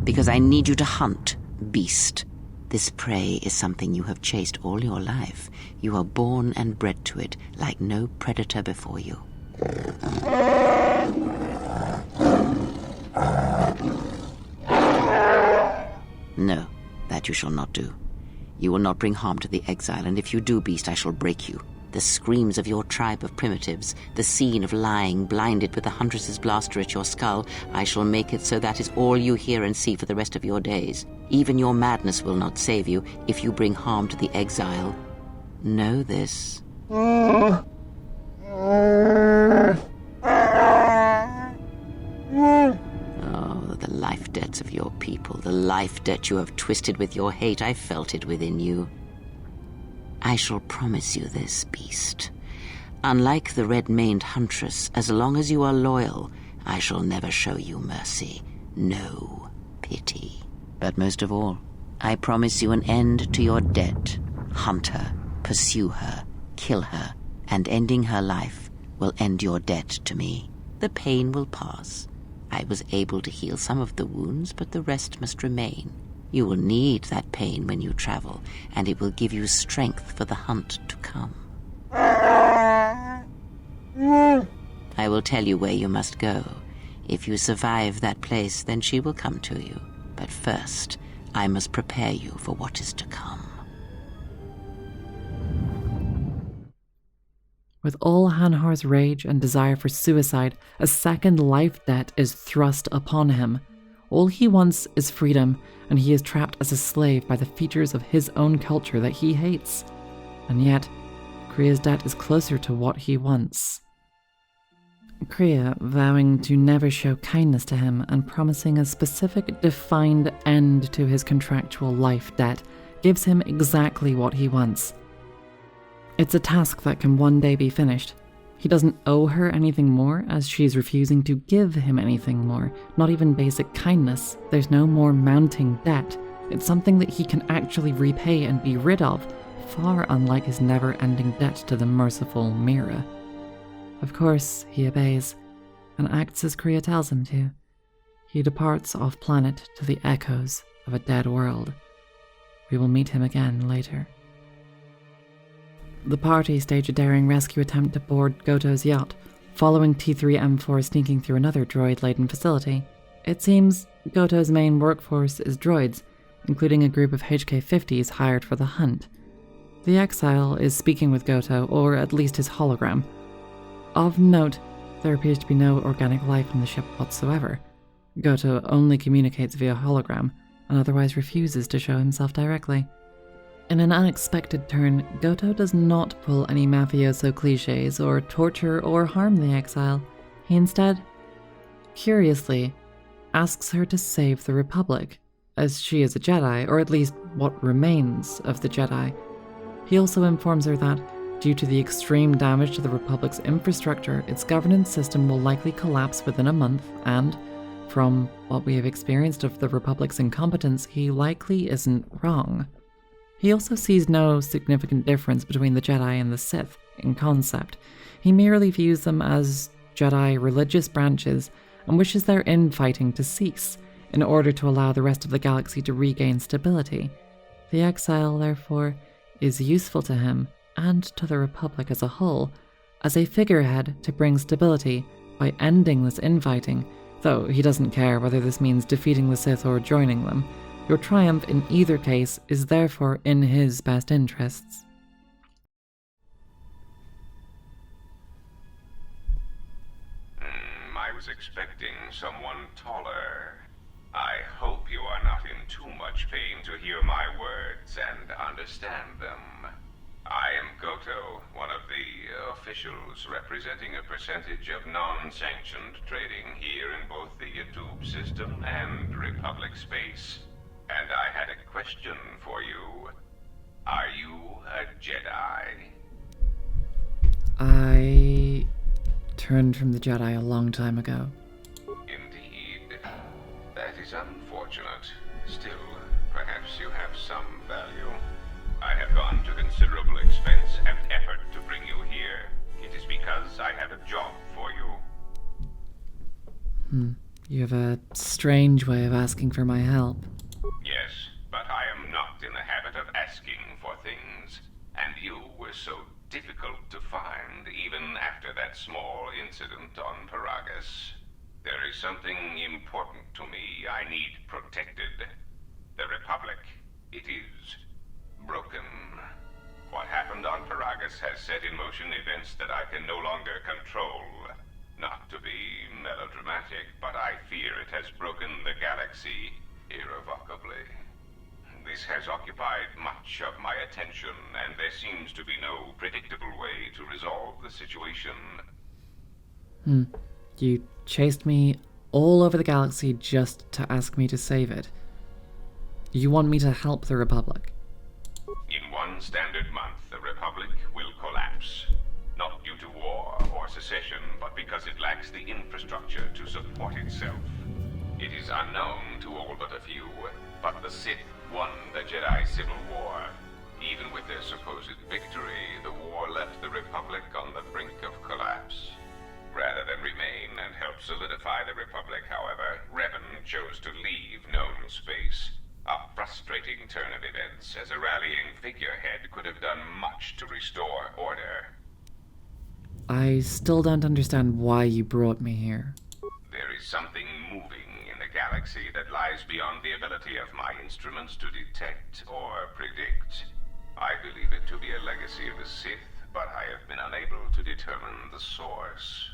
Because I need you to hunt, beast. This prey is something you have chased all your life. You are born and bred to it, like no predator before you. No, that you shall not do. You will not bring harm to the exile, and if you do, beast, I shall break you. The screams of your tribe of primitives, the scene of lying blinded with the huntress's blaster at your skull, I shall make it so that is all you hear and see for the rest of your days. Even your madness will not save you if you bring harm to the exile. Know this. Oh, the life debts of your people, the life debt you have twisted with your hate, I felt it within you. I shall promise you this, beast. Unlike the red-maned huntress, as long as you are loyal, I shall never show you mercy. No pity. But most of all, I promise you an end to your debt. Hunt her, pursue her, kill her, and ending her life will end your debt to me. The pain will pass. I was able to heal some of the wounds, but the rest must remain. You will need that pain when you travel, and it will give you strength for the hunt to come. I will tell you where you must go. If you survive that place, then she will come to you. But first, I must prepare you for what is to come. With all Hanhar's rage and desire for suicide, a second life debt is thrust upon him. All he wants is freedom, and he is trapped as a slave by the features of his own culture that he hates. And yet, Kriya's debt is closer to what he wants. Kriya, vowing to never show kindness to him and promising a specific, defined end to his contractual life debt, gives him exactly what he wants. It's a task that can one day be finished. He doesn't owe her anything more, as she's refusing to give him anything more, not even basic kindness. There's no more mounting debt. It's something that he can actually repay and be rid of, far unlike his never-ending debt to the merciful Mira. Of course, he obeys, and acts as Kriya tells him to. He departs off-planet to the echoes of a dead world. We will meet him again later. The party stage a daring rescue attempt aboard Goto's yacht, following T3-M4 sneaking through another droid-laden facility. It seems Goto's main workforce is droids, including a group of HK-50s hired for the hunt. The exile is speaking with Goto, or at least his hologram. Of note, there appears to be no organic life on the ship whatsoever. Goto only communicates via hologram, and otherwise refuses to show himself directly. In an unexpected turn, Goto does not pull any mafioso cliches or torture or harm the exile. He instead, curiously, asks her to save the Republic, as she is a Jedi, or at least what remains of the Jedi. He also informs her that, due to the extreme damage to the Republic's infrastructure, its governance system will likely collapse within a month, and, from what we have experienced of the Republic's incompetence, he likely isn't wrong. He also sees no significant difference between the Jedi and the Sith in concept. He merely views them as Jedi religious branches and wishes their infighting to cease in order to allow the rest of the galaxy to regain stability. The exile, therefore, is useful to him and to the Republic as a whole as a figurehead to bring stability by ending this infighting, though he doesn't care whether this means defeating the Sith or joining them. Your triumph in either case is therefore in his best interests. I was expecting someone taller. I hope you are not in too much pain to hear my words. facts and understand them. I am Goto, one of the officials representing a percentage of non-sanctioned trading here in both the YouTube system and Republic space. And I had a question for you. Are you a Jedi? I turned from the Jedi a long time ago. Indeed. That is unfortunate. Still, perhaps you have some value. I have gone to considerable expense and effort to bring you here. It is because I have a job for you. You have a strange way of asking for my help. Yes, but I am not in the habit of asking for things. And you were so difficult to find, even after that small incident on Peragus. There is something important to me I need protected. The Republic. It is broken. What happened on Peragus has set in motion events that I can no longer control. Not to be melodramatic, but I fear it has broken the galaxy irrevocably. This has occupied much of my attention, and there seems to be no predictable way to resolve the situation. You chased me all over the galaxy just to ask me to save it. You want me to help the Republic? In one standard month, the Republic will collapse. Not due to war or secession, but because it lacks the infrastructure to support itself. It is unknown to all but a few, but the Sith won the Jedi Civil War. Even with their supposed victory, the war left the Republic on the brink of collapse. Rather than remain and help solidify the Republic, however, Revan chose to leave known space. A frustrating turn of events, as a rallying figurehead could have done much to restore order. I still don't understand why you brought me here. There is something moving in the galaxy that lies beyond the ability of my instruments to detect or predict. I believe it to be a legacy of the Sith, but I have been unable to determine the source.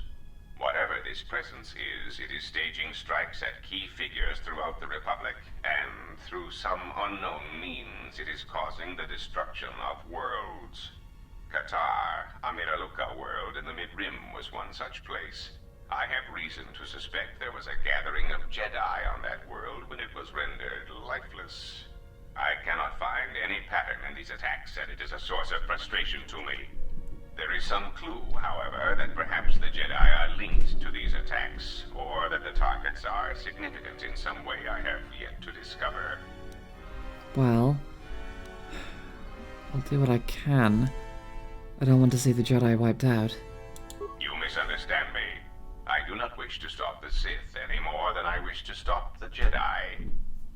Whatever this presence is, it is staging strikes at key figures throughout the Republic, and through some unknown means, it is causing the destruction of worlds. Qatar, a Miraluka world in the Mid-Rim, was one such place. I have reason to suspect there was a gathering of Jedi on that world when it was rendered lifeless. I cannot find any pattern in these attacks, and it is a source of frustration to me. There is some clue, however, that perhaps the Jedi are linked to these attacks, or that the targets are significant in some way I have yet to discover. Well, I'll do what I can. I don't want to see the Jedi wiped out. You misunderstand me. I do not wish to stop the Sith any more than I wish to stop the Jedi.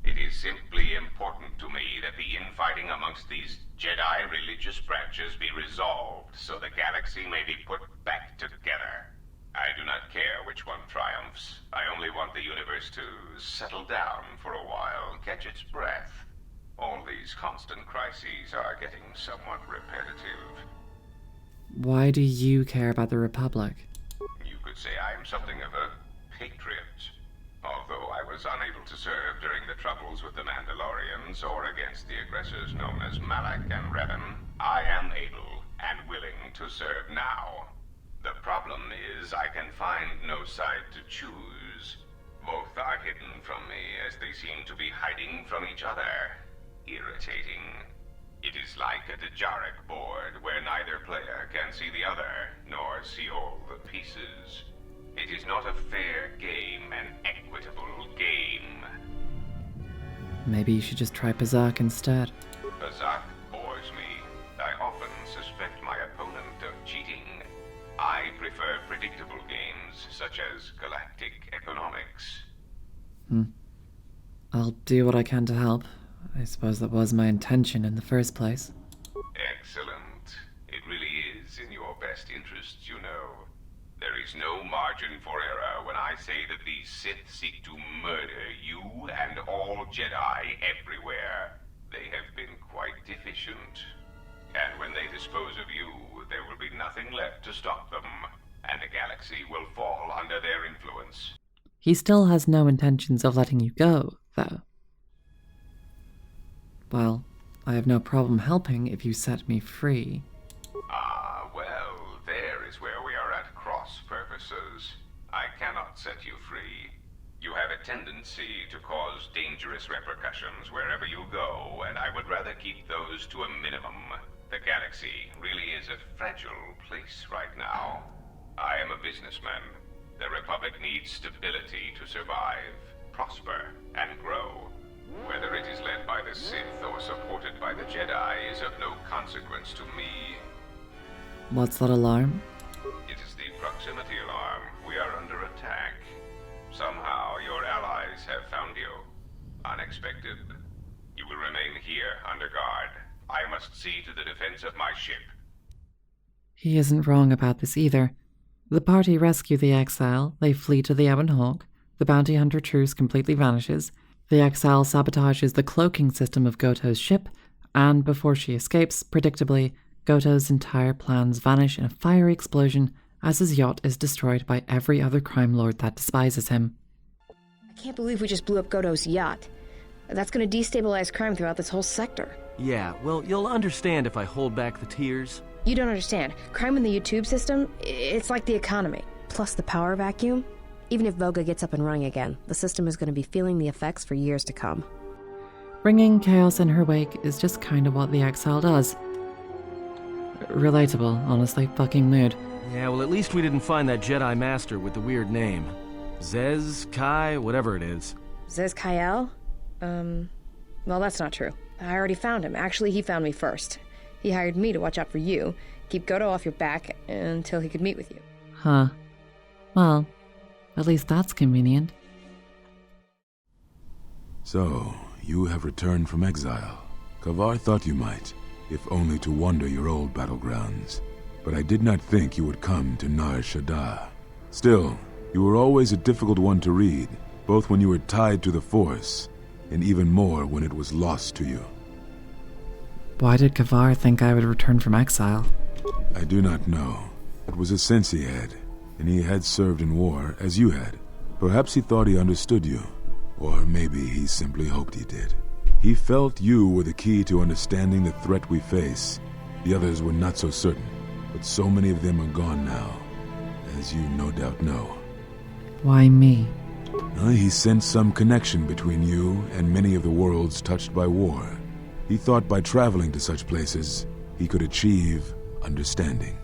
It is simply important to me that the infighting amongst these Jedi religious branches be resolved so the galaxy may be put back together. I do not care which one triumphs. I only want the universe to settle down for a while, catch its breath. All these constant crises are getting somewhat repetitive. Why do you care about the Republic? You could say I am something of a patriot. Although I was unable to serve during the troubles with the Mandalorians or against the aggressors known as Malak and Revan, I am able and willing to serve now. The problem is I can find no side to choose. Both are hidden from me as they seem to be hiding from each other. Irritating. It is like a Djaric board where neither player can see the other, nor see all the pieces. It is not a fair game, an equitable game. Maybe you should just try Pazak instead. Pazak bores me. I often suspect my opponent of cheating. I prefer predictable games, such as galactic economics. I'll do what I can to help. I suppose that was my intention in the first place. Excellent. It really is in your best interests, you know. There is no margin for error when I say that these Sith seek to murder you and all Jedi everywhere. They have been quite deficient. And when they dispose of you, there will be nothing left to stop them, and the galaxy will fall under their influence. He still has no intentions of letting you go, though. Well, I have no problem helping if you set me free. Ah, well, there is where we are at cross purposes. I cannot set you free. You have a tendency to cause dangerous repercussions wherever you go, and I would rather keep those to a minimum. The galaxy really is a fragile place right now. I am a businessman. The Republic needs stability to survive, prosper, and grow. Whether it is led by the Sith or supported by the Jedi is of no consequence to me. What's that alarm? It is the proximity alarm. We are under attack. Somehow your allies have found you. Unexpected. You will remain here under guard. I must see to the defense of my ship. He isn't wrong about this either. The party rescue the exile, they flee to the Ebon Hawk, the bounty hunter truce completely vanishes, the exile sabotages the cloaking system of Goto's ship, and before she escapes, predictably, Goto's entire plans vanish in a fiery explosion as his yacht is destroyed by every other crime lord that despises him. I can't believe we just blew up Goto's yacht. That's going to destabilize crime throughout this whole sector. Yeah, well, you'll understand if I hold back the tears. You don't understand. Crime in the YouTube system, it's like the economy. Plus the power vacuum. Even if Voga gets up and running again, the system is going to be feeling the effects for years to come. Bringing chaos in her wake is just kind of what the exile does. Relatable, honestly, fucking mood. Yeah, well, at least we didn't find that Jedi Master with the weird name. Zez, Kai, whatever it is. Zez Kyle? Well, that's not true. I already found him. Actually, he found me first. He hired me to watch out for you, keep Goto off your back until he could meet with you. Huh. Well, at least that's convenient. So, you have returned from exile. Kavar thought you might, if only to wander your old battlegrounds. But I did not think you would come to Nar Shaddaa. Still, you were always a difficult one to read, both when you were tied to the Force, and even more when it was lost to you. Why did Kavar think I would return from exile? I do not know. It was a sense he had, and he had served in war, as you had. Perhaps he thought he understood you, or maybe he simply hoped he did. He felt you were the key to understanding the threat we face. The others were not so certain, but so many of them are gone now, as you no doubt know. Why me? He sensed some connection between you and many of the worlds touched by war. He thought by traveling to such places, he could achieve understanding.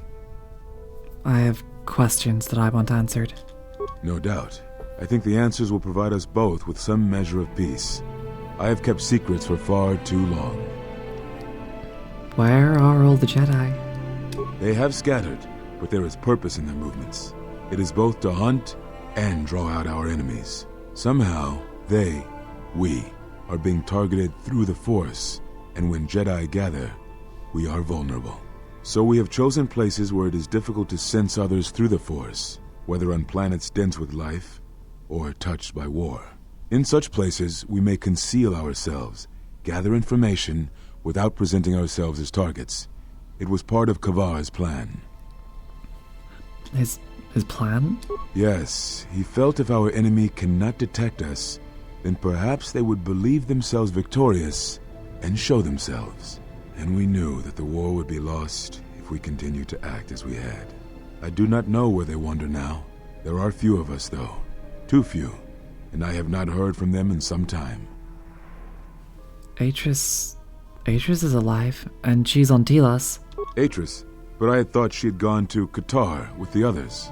I have questions that I want answered. No doubt. I think the answers will provide us both with some measure of peace. I have kept secrets for far too long. Where are all the Jedi? They have scattered, but there is purpose in their movements. It is both to hunt and draw out our enemies. Somehow, we, are being targeted through the Force, and when Jedi gather, we are vulnerable. So we have chosen places where it is difficult to sense others through the Force, whether on planets dense with life or touched by war. In such places, we may conceal ourselves, gather information without presenting ourselves as targets. It was part of Kavar's plan. His plan? Yes, he felt if our enemy cannot detect us, then perhaps they would believe themselves victorious and show themselves. And we knew that the war would be lost if we continued to act as we had. I do not know where they wander now. There are few of us, though. Too few. And I have not heard from them in some time. Atris is alive, and she's on Telos. Atris? But I had thought she had gone to Qatar with the others.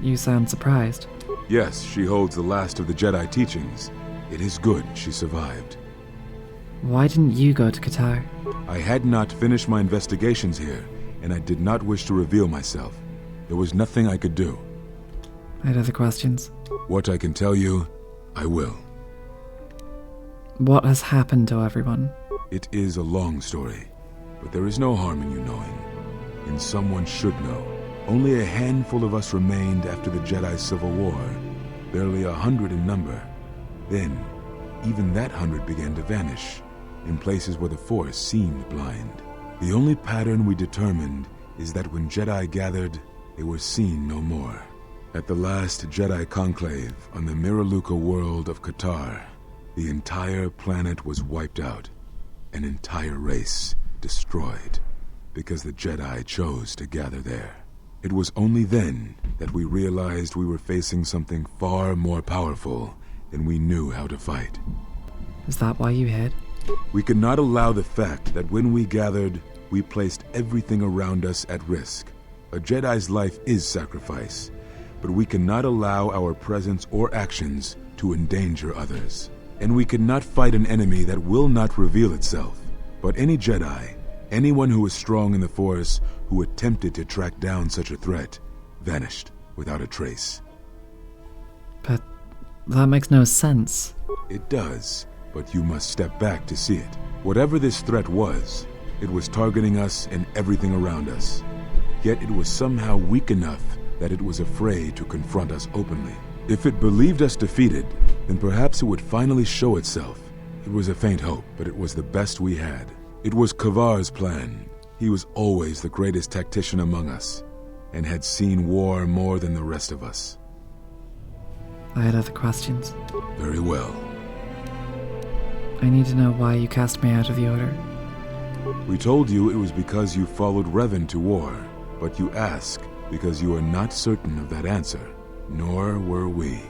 You sound surprised. Yes, she holds the last of the Jedi teachings. It is good she survived. Why didn't you go to Qatar? I had not finished my investigations here, and I did not wish to reveal myself. There was nothing I could do. I had other questions. What I can tell you, I will. What has happened to everyone? It is a long story, but there is no harm in you knowing. And someone should know. Only a handful of us remained after the Jedi Civil War, barely 100 in number. Then, even that 100 began to vanish, in places where the Force seemed blind. The only pattern we determined is that when Jedi gathered, they were seen no more. At the last Jedi conclave on the Miraluka world of Qatar, the entire planet was wiped out. an entire race destroyed because the Jedi chose to gather there. It was only then that we realized we were facing something far more powerful than we knew how to fight. Is that why you hid? We could not allow the fact that when we gathered, we placed everything around us at risk. A Jedi's life is sacrifice, but we cannot allow our presence or actions to endanger others. And we could not fight an enemy that will not reveal itself. But any Jedi, anyone who was strong in the Force, who attempted to track down such a threat, vanished without a trace. But that makes no sense. It does, but you must step back to see it. Whatever this threat was, it was targeting us and everything around us. Yet it was somehow weak enough that it was afraid to confront us openly. If it believed us defeated, then perhaps it would finally show itself. It was a faint hope, but it was the best we had. It was Kavar's plan. He was always the greatest tactician among us, and had seen war more than the rest of us. I had other questions. Very well. I need to know why you cast me out of the Order. We told you it was because you followed Revan to war, but you ask because you are not certain of that answer. Nor were we.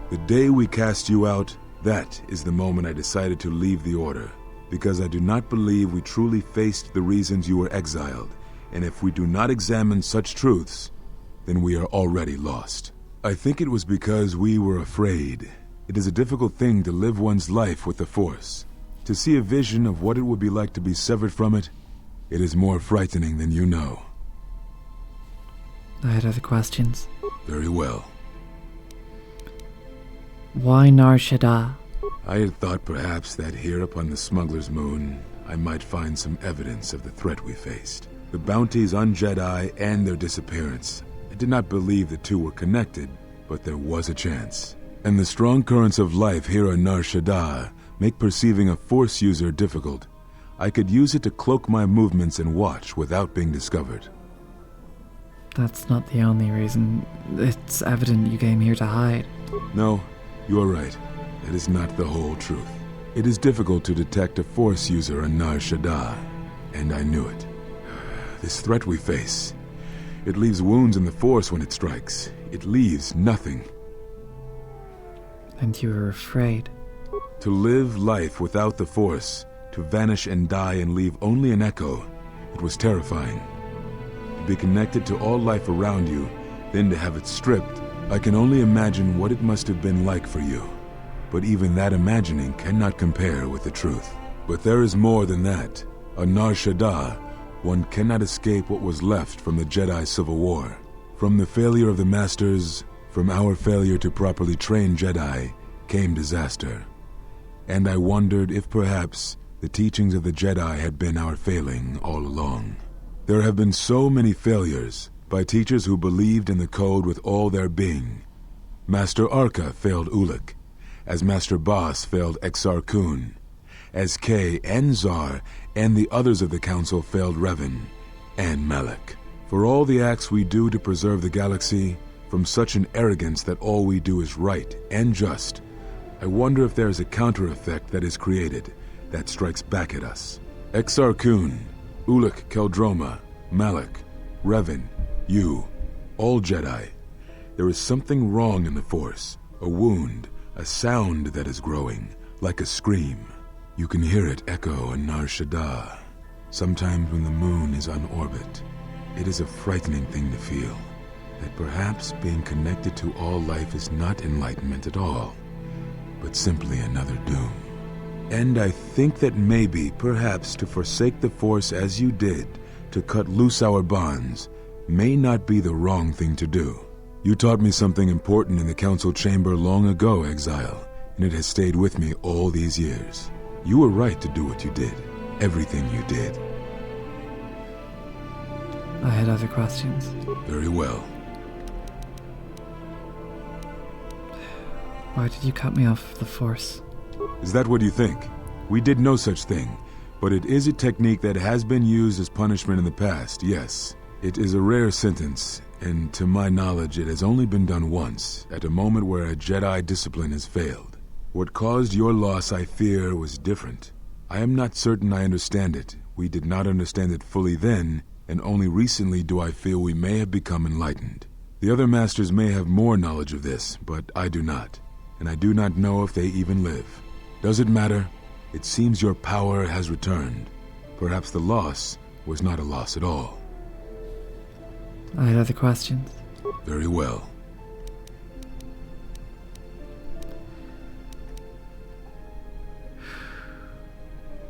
The day we cast you out, that is the moment I decided to leave the Order, because I do not believe we truly faced the reasons you were exiled, and if we do not examine such truths, then we are already lost. I think it was because we were afraid. It is a difficult thing to live one's life with the Force. To see a vision of what it would be like to be severed from it, it is more frightening than you know. I had other questions. Very well. Why Nar Shaddaa? I had thought perhaps that here upon the Smuggler's Moon, I might find some evidence of the threat we faced. The bounties on Jedi and their disappearance. I did not believe the two were connected, but there was a chance. And the strong currents of life here on Nar Shaddaa make perceiving a Force user difficult. I could use it to cloak my movements and watch without being discovered. That's not the only reason. It's evident you came here to hide. No, you are right. That is not the whole truth. It is difficult to detect a Force user on Nar Shaddaa, and I knew it. This threat we face, it leaves wounds in the Force when it strikes. It leaves nothing. And you were afraid? To live life without the Force, to vanish and die and leave only an echo, it was terrifying. To be connected to all life around you, then to have it stripped, I can only imagine what it must have been like for you. But even that imagining cannot compare with the truth. But there is more than that. On Nar Shaddaa, one cannot escape what was left from the Jedi Civil War. From the failure of the Masters, from our failure to properly train Jedi, came disaster. And I wondered if perhaps the teachings of the Jedi had been our failing all along. There have been so many failures by teachers who believed in the code with all their being. Master Arca failed Ulic, as Master Boss failed Exar Kun, as Kay and Zar and the others of the Council failed Revan and Malak. For all the acts we do to preserve the galaxy, from such an arrogance that all we do is right and just, I wonder if there is a counter-effect that is created that strikes back at us. Exar Kun, Ulic Keldroma, Malak, Revan, you, all Jedi. There is something wrong in the Force, a wound, a sound that is growing, like a scream. You can hear it echo on Nar Shaddaa, sometimes when the moon is on orbit. It is a frightening thing to feel, that perhaps being connected to all life is not enlightenment at all, but simply another doom. And I think that maybe, perhaps, to forsake the Force as you did, to cut loose our bonds, may not be the wrong thing to do. You taught me something important in the Council Chamber long ago, Exile, and it has stayed with me all these years. You were right to do what you did, everything you did. I had other questions. Very well. Why did you cut me off the Force? Is that what you think? We did no such thing, but it is a technique that has been used as punishment in the past, yes. It is a rare sentence, and to my knowledge it has only been done once, at a moment where a Jedi discipline has failed. What caused your loss, I fear, was different. I am not certain I understand it. We did not understand it fully then, and only recently do I feel we may have become enlightened. The other masters may have more knowledge of this, but I do not, and I do not know if they even live. Does it matter? It seems your power has returned. Perhaps the loss was not a loss at all. I had other questions. Very well.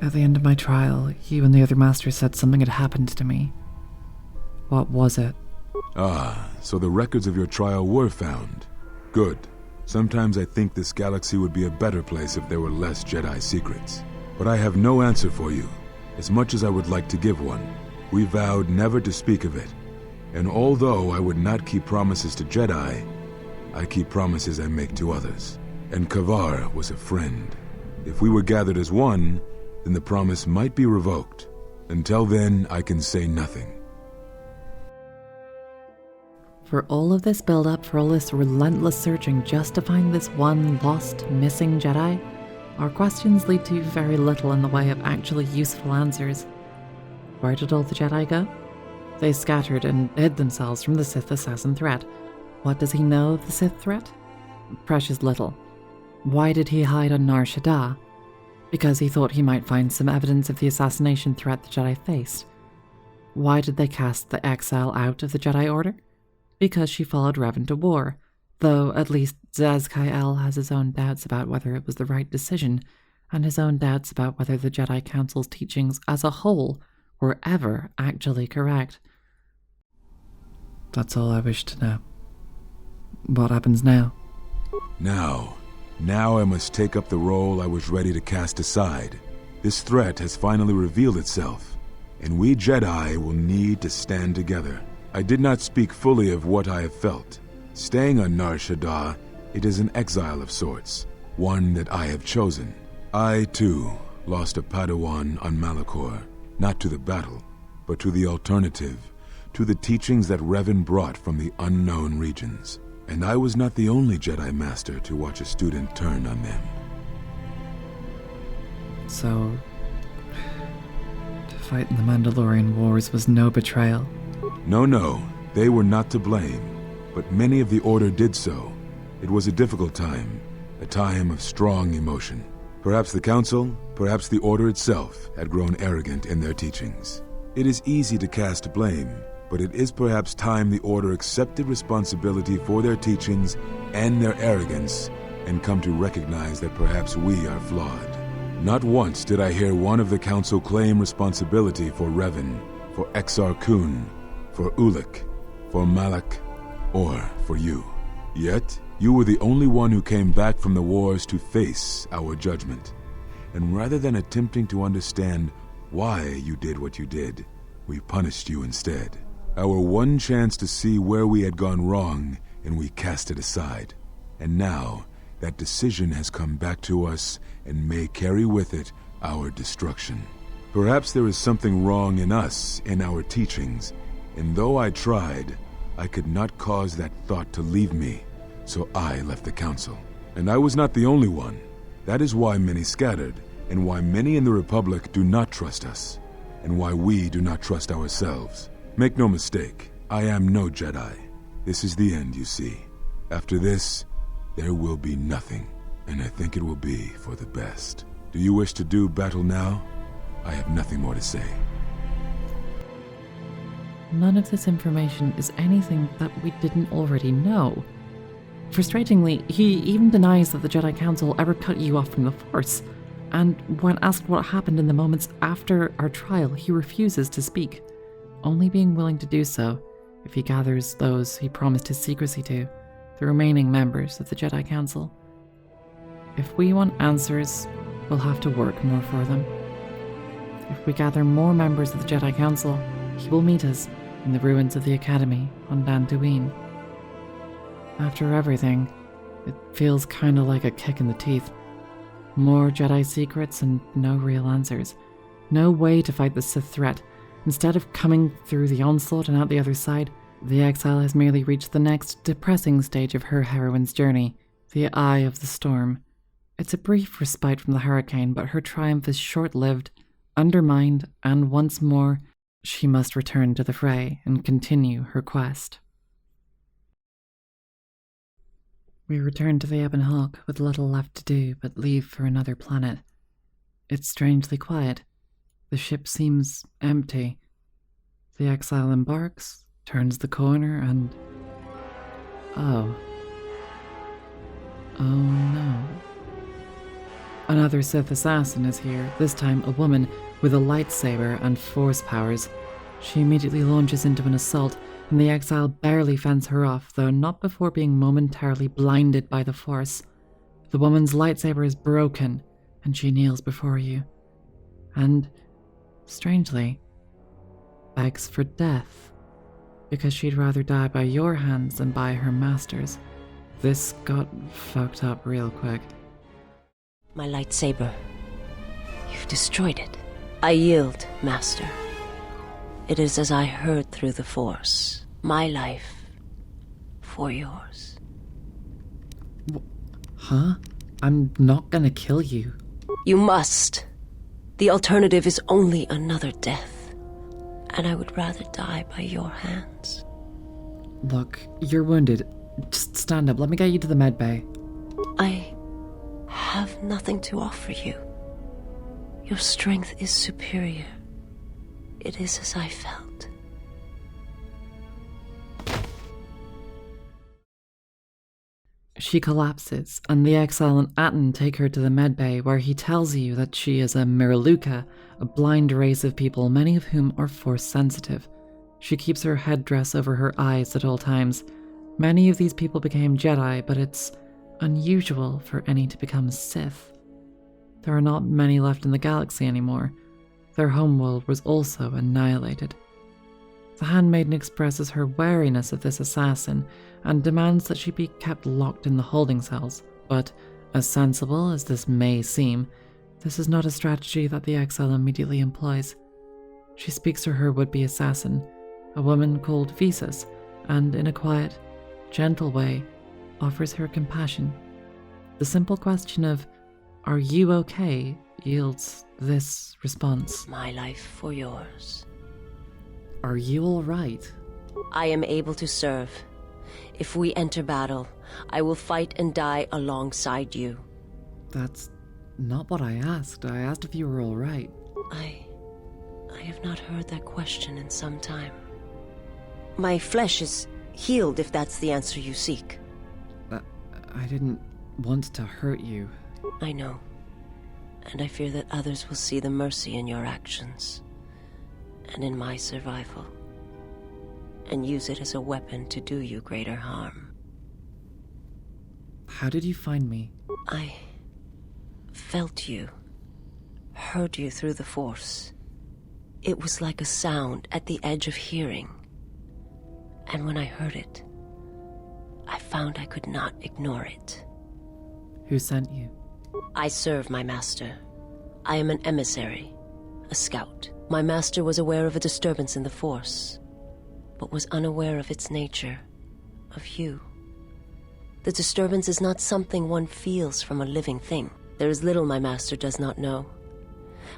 At the end of my trial, you and the other masters said something had happened to me. What was it? Ah, so the records of your trial were found. Good. Sometimes I think this galaxy would be a better place if there were less Jedi secrets. But I have no answer for you, as much as I would like to give one. We vowed never to speak of it. And although I would not keep promises to Jedi, I keep promises I make to others. And Kavar was a friend. If we were gathered as one, then the promise might be revoked. Until then, I can say nothing. For all of this build-up, for all this relentless searching just to find this one lost, missing Jedi, our questions lead to very little in the way of actually useful answers. Where did all the Jedi go? They scattered and hid themselves from the Sith assassin threat. What does he know of the Sith threat? Precious little. Why did he hide on Nar Shaddaa? Because he thought he might find some evidence of the assassination threat the Jedi faced. Why did they cast the exile out of the Jedi Order? Because she followed Revan to war, though at least Zaz-Kai-El has his own doubts about whether it was the right decision, and his own doubts about whether the Jedi Council's teachings as a whole were ever actually correct. That's all I wish to know. What happens now? Now I must take up the role I was ready to cast aside. This threat has finally revealed itself, and we Jedi will need to stand together. I did not speak fully of what I have felt. Staying on Nar Shaddaa, it is an exile of sorts, one that I have chosen. I, too, lost a Padawan on Malachor, not to the battle, but to the alternative, to the teachings that Revan brought from the unknown regions. And I was not the only Jedi Master to watch a student turn on them. So, to fight in the Mandalorian Wars was no betrayal? No, they were not to blame, but many of the Order did so. It was a difficult time, a time of strong emotion. Perhaps the Council, perhaps the Order itself had grown arrogant in their teachings. It is easy to cast blame, but it is perhaps time the Order accepted responsibility for their teachings and their arrogance and come to recognize that perhaps we are flawed. Not once did I hear one of the Council claim responsibility for Revan, for Exar Kun, for Ulic, for Malak, or for you. Yet, you were the only one who came back from the wars to face our judgment. And rather than attempting to understand why you did what you did, we punished you instead. Our one chance to see where we had gone wrong, and we cast it aside. And now, that decision has come back to us and may carry with it our destruction. Perhaps there is something wrong in us, in our teachings, and though I tried, I could not cause that thought to leave me, so I left the Council. And I was not the only one. That is why many scattered, and why many in the Republic do not trust us, and why we do not trust ourselves. Make no mistake, I am no Jedi. This is the end, you see. After this, there will be nothing, and I think it will be for the best. Do you wish to do battle now? I have nothing more to say. None of this information is anything that we didn't already know. Frustratingly, he even denies that the Jedi Council ever cut you off from the Force, and when asked what happened in the moments after our trial, he refuses to speak, only being willing to do so if he gathers those he promised his secrecy to, the remaining members of the Jedi Council. If we want answers, we'll have to work more for them. If we gather more members of the Jedi Council, he will meet us in the ruins of the Academy on Dantooine. After everything, it feels kinda like a kick in the teeth. More Jedi secrets and no real answers. No way to fight the Sith threat. Instead of coming through the onslaught and out the other side, the exile has merely reached the next depressing stage of her heroine's journey, the Eye of the Storm. It's a brief respite from the hurricane, but her triumph is short-lived, undermined, and once more, she must return to the fray and continue her quest. We return to the Ebon Hawk with little left to do but leave for another planet. It's strangely quiet. The ship seems empty. The exile embarks, turns the corner, and... Oh no. Another Sith assassin is here, this time a woman with a lightsaber and force powers. She immediately launches into an assault, and the exile barely fends her off, though not before being momentarily blinded by the force. The woman's lightsaber is broken, and she kneels before you. And, strangely, begs for death, because she'd rather die by your hands than by her master's. This got fucked up real quick. My lightsaber. You've destroyed it. I yield, Master. It is as I heard through the Force. My life for yours. Huh? I'm not gonna kill you. You must. The alternative is only another death. And I would rather die by your hands. Look, you're wounded. Just stand up. Let me get you to the med bay. I have nothing to offer you. Your strength is superior. It is as I felt. She collapses, and the exile and Atten take her to the medbay, where he tells you that she is a Miraluka, a blind race of people, many of whom are force-sensitive. She keeps her headdress over her eyes at all times. Many of these people became Jedi, but it's unusual for any to become Sith. There are not many left in the galaxy anymore. Their homeworld was also annihilated. The handmaiden expresses her wariness of this assassin and demands that she be kept locked in the holding cells, but as sensible as this may seem, this is not a strategy that the exile immediately employs. She speaks to her would-be assassin, a woman called Visas, and in a quiet, gentle way, offers her compassion. The simple question of, "Are you okay?" yields this response. My life for yours. Are you all right? I am able to serve. If we enter battle, I will fight and die alongside you. That's not what I asked. I asked if you were all right. I have not heard that question in some time. My flesh is healed, if that's the answer you seek. I didn't want to hurt you. I know. And I fear that others will see the mercy in your actions, and in my survival, and use it as a weapon to do you greater harm. How did you find me? I felt you, heard you through the Force. It was like a sound at the edge of hearing. And when I heard it, I found I could not ignore it. Who sent you? I serve my master. I am an emissary, a scout. My master was aware of a disturbance in the Force, but was unaware of its nature, of you. The disturbance is not something one feels from a living thing. There is little my master does not know,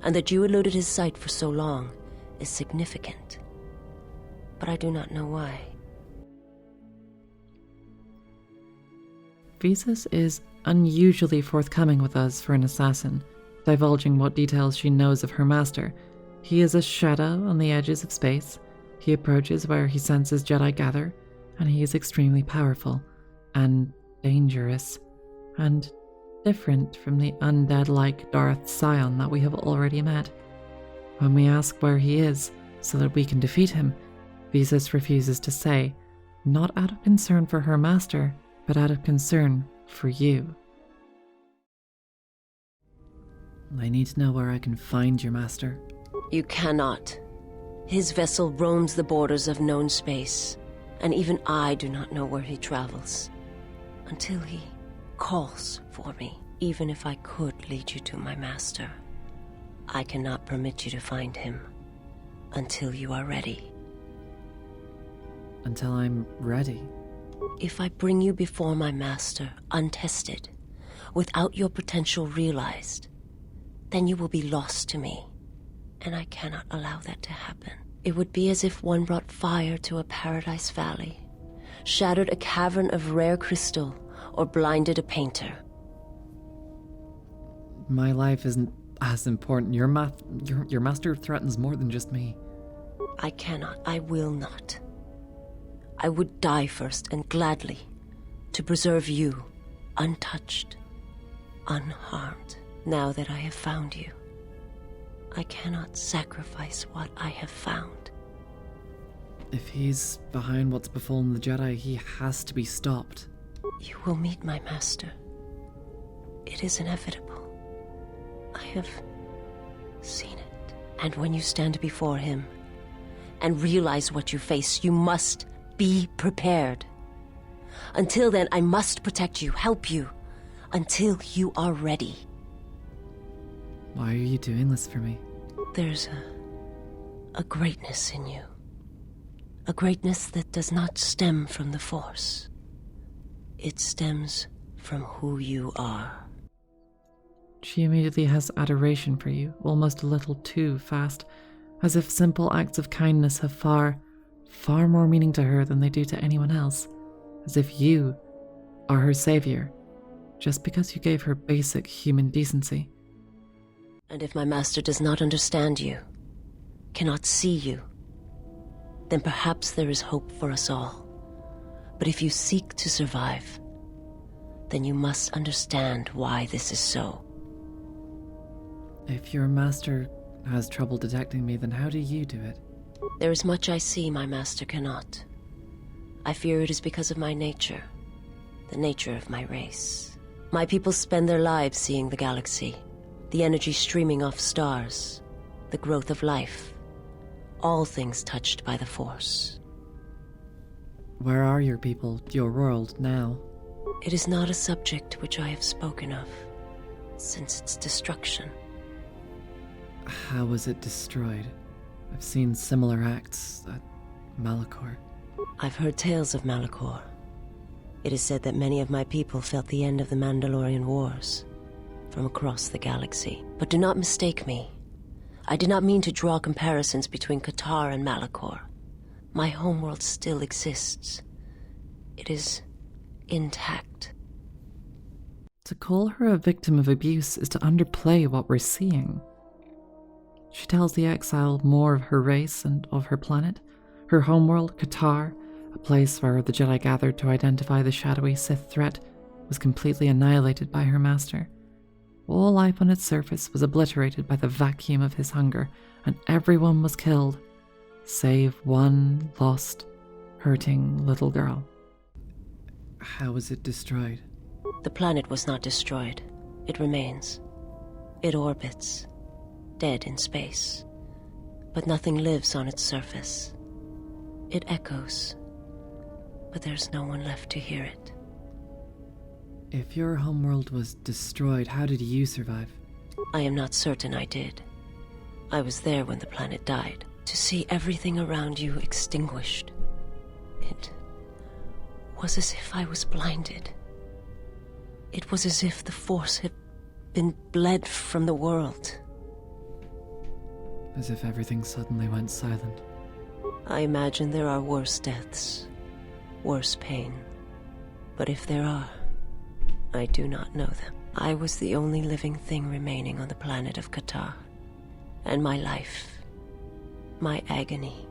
and that you eluded his sight for so long is significant. But I do not know why. Visas is unusually forthcoming with us for an assassin, divulging what details she knows of her master. He is a shadow on the edges of space. He approaches where he senses Jedi gather, and he is extremely powerful, and dangerous, and different from the undead-like Darth Sion that we have already met. When we ask where he is, so that we can defeat him, Visas refuses to say, not out of concern for her master, but out of concern for you. I need to know where I can find your master. You cannot. His vessel roams the borders of known space, and even I do not know where he travels. Until he calls for me. Even if I could lead you to my master, I cannot permit you to find him until you are ready. Until I'm ready? If I bring you before my master, untested, without your potential realized, then you will be lost to me, and I cannot allow that to happen. It would be as if one brought fire to a paradise valley, shattered a cavern of rare crystal, or blinded a painter. My life isn't as important. Your master threatens more than just me. I cannot. I will not. I would die first, and gladly, to preserve you, untouched, unharmed. Now that I have found you, I cannot sacrifice what I have found. If he's behind what's befallen the Jedi, he has to be stopped. You will meet my master. It is inevitable. I have seen it. And when you stand before him and realize what you face, you must be prepared. Until then, I must protect you, help you, until you are ready. Why are you doing this for me? There's a greatness in you. A greatness that does not stem from the Force. It stems from who you are. She immediately has adoration for you, almost a little too fast, as if simple acts of kindness have far more meaning to her than they do to anyone else, as if you are her savior, just because you gave her basic human decency. And if my master does not understand you, cannot see you, then perhaps there is hope for us all. But if you seek to survive, then you must understand why this is so. If your master has trouble detecting me, then how do you do it? There is much I see my master cannot. I fear it is because of my nature, the nature of my race. My people spend their lives seeing the galaxy, the energy streaming off stars, the growth of life, all things touched by the Force. Where are your people, your world, now? It is not a subject which I have spoken of since its destruction. How was it destroyed? I've seen similar acts at Malachor. I've heard tales of Malachor. It is said that many of my people felt the end of the Mandalorian Wars from across the galaxy. But do not mistake me. I did not mean to draw comparisons between Qatar and Malachor. My homeworld still exists. It is intact. To call her a victim of abuse is to underplay what we're seeing. She tells the exile more of her race and of her planet, her homeworld, Qatar, a place where the Jedi gathered to identify the shadowy Sith threat, was completely annihilated by her master. All life on its surface was obliterated by the vacuum of his hunger, and everyone was killed, save one lost, hurting little girl. How was it destroyed? The planet was not destroyed. It remains. It orbits, dead in space. But nothing lives on its surface. It echoes, but there's no one left to hear it. If your homeworld was destroyed, how did you survive? I am not certain I did. I was there when the planet died. To see everything around you extinguished. It was as if I was blinded. It was as if the Force had been bled from the world. As if everything suddenly went silent. I imagine there are worse deaths, worse pain. But if there are, I do not know them. I was the only living thing remaining on the planet of Qatar. And my life, my agony,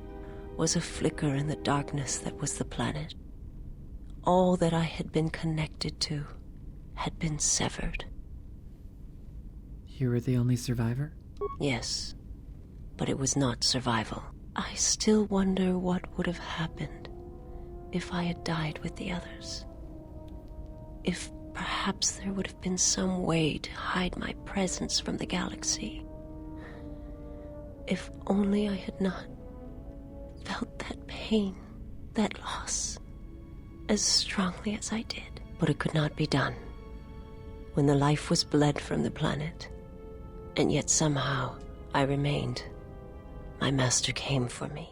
was a flicker in the darkness that was the planet. All that I had been connected to had been severed. You were the only survivor? Yes, but it was not survival. I still wonder what would have happened if I had died with the others. If perhaps there would have been some way to hide my presence from the galaxy. If only I had not felt that pain, that loss, as strongly as I did. But it could not be done. When the life was bled from the planet, and yet somehow I remained, my master came for me.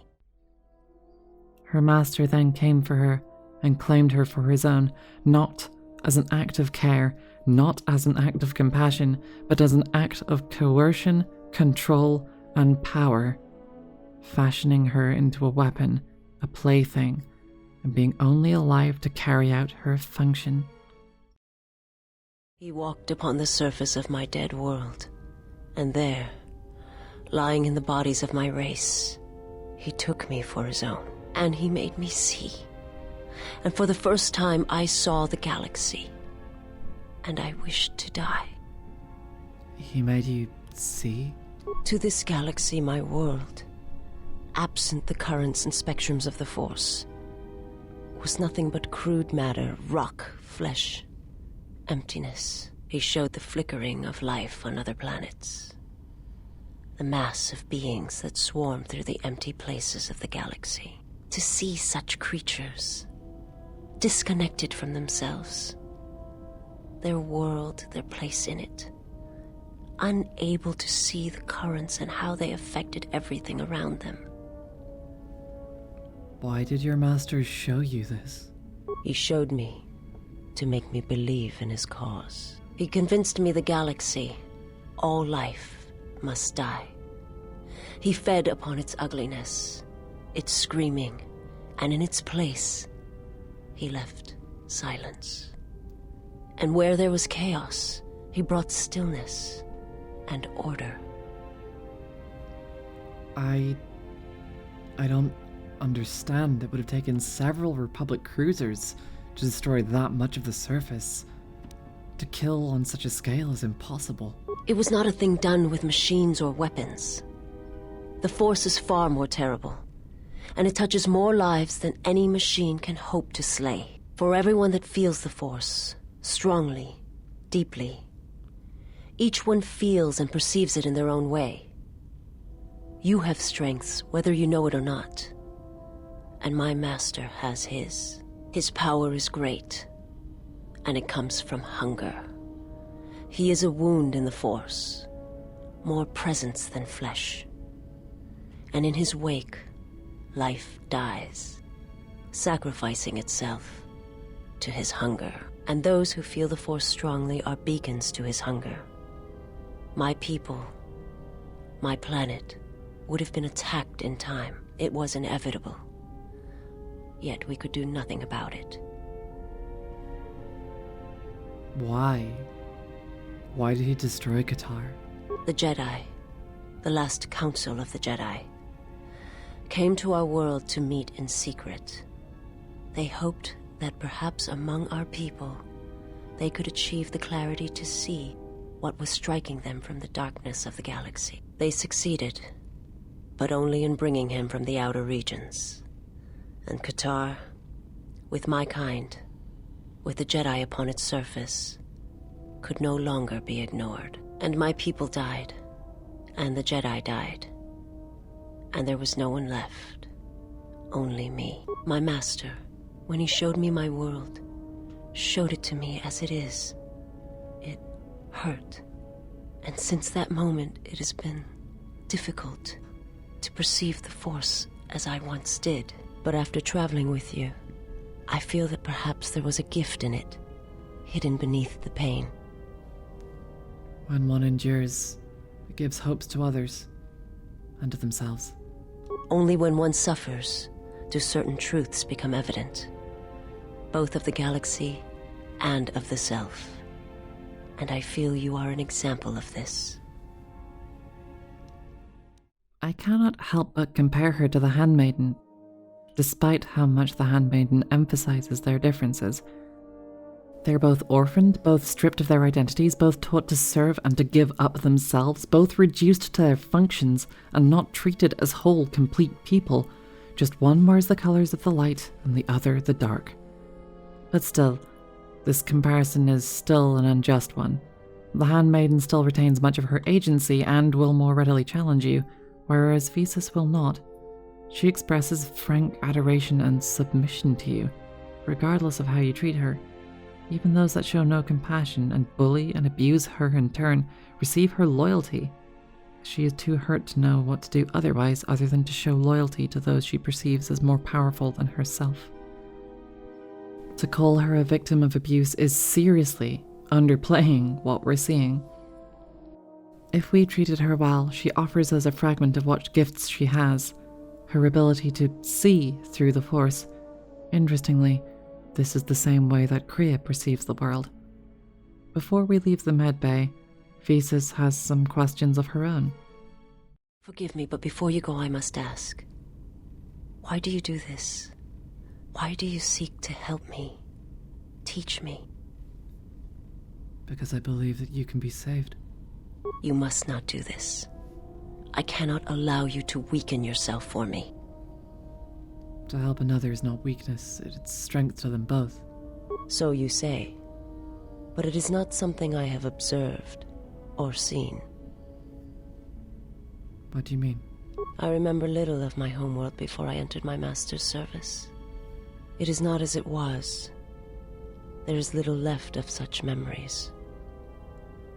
Her master then came for her and claimed her for his own, not as an act of care, not as an act of compassion, but as an act of coercion, control, and power, fashioning her into a weapon, a plaything, and being only alive to carry out her function. He walked upon the surface of my dead world, and there, lying in the bodies of my race, he took me for his own, and he made me see. And for the first time I saw the galaxy, and I wished to die. He made you see? To this galaxy, my world, absent the currents and spectrums of the Force, was nothing but crude matter, rock, flesh, emptiness. He showed the flickering of life on other planets, the mass of beings that swarm through the empty places of the galaxy. To see such creatures, disconnected from themselves, their world, their place in it, unable to see the currents and how they affected everything around them. Why did your master show you this? He showed me to make me believe in his cause. He convinced me the galaxy, all life, must die. He fed upon its ugliness, its screaming, and in its place, he left silence. And where there was chaos, he brought stillness and order. I don't understand. It would have taken several Republic cruisers to destroy that much of the surface. To kill on such a scale is impossible. It was not a thing done with machines or weapons. The Force is far more terrible, and it touches more lives than any machine can hope to slay. For everyone that feels the Force, strongly, deeply, each one feels and perceives it in their own way. You have strengths, whether you know it or not, and my master has his. His power is great, and it comes from hunger. He is a wound in the Force, more presence than flesh. And in his wake, life dies, sacrificing itself to his hunger. And those who feel the Force strongly are beacons to his hunger. My people, my planet, would have been attacked in time. It was inevitable. Yet we could do nothing about it. Why? Why did he destroy Qatar? The Jedi, the last council of the Jedi, came to our world to meet in secret. They hoped that perhaps among our people, they could achieve the clarity to see what was striking them from the darkness of the galaxy. They succeeded, but only in bringing him from the outer regions. And Qatar, with my kind, with the Jedi upon its surface, could no longer be ignored. And my people died, and the Jedi died, and there was no one left, only me. My master, when he showed me my world, showed it to me as it is. It hurt, and since that moment it has been difficult to perceive the Force as I once did. But after traveling with you, I feel that perhaps there was a gift in it, hidden beneath the pain. When one endures, it gives hopes to others, and to themselves. Only when one suffers do certain truths become evident, both of the galaxy and of the self. And I feel you are an example of this. I cannot help but compare her to the Handmaiden, despite how much the Handmaiden emphasizes their differences. They're both orphaned, both stripped of their identities, both taught to serve and to give up themselves, both reduced to their functions and not treated as whole, complete people. Just one wears the colors of the light and the other the dark. But still, this comparison is still an unjust one. The Handmaiden still retains much of her agency and will more readily challenge you, whereas Visas will not. She expresses frank adoration and submission to you, regardless of how you treat her. Even those that show no compassion and bully and abuse her in turn receive her loyalty. She is too hurt to know what to do otherwise other than to show loyalty to those she perceives as more powerful than herself. To call her a victim of abuse is seriously underplaying what we're seeing. If we treated her well, she offers us a fragment of what gifts she has, her ability to see through the Force. Interestingly, this is the same way that Kriya perceives the world. Before we leave the medbay, Visas has some questions of her own. Forgive me, but before you go, I must ask. Why do you do this? Why do you seek to help me? Teach me? Because I believe that you can be saved. You must not do this. I cannot allow you to weaken yourself for me. To help another is not weakness, it's strength to them both. So you say. But it is not something I have observed or seen. What do you mean? I remember little of my homeworld before I entered my master's service. It is not as it was. There is little left of such memories.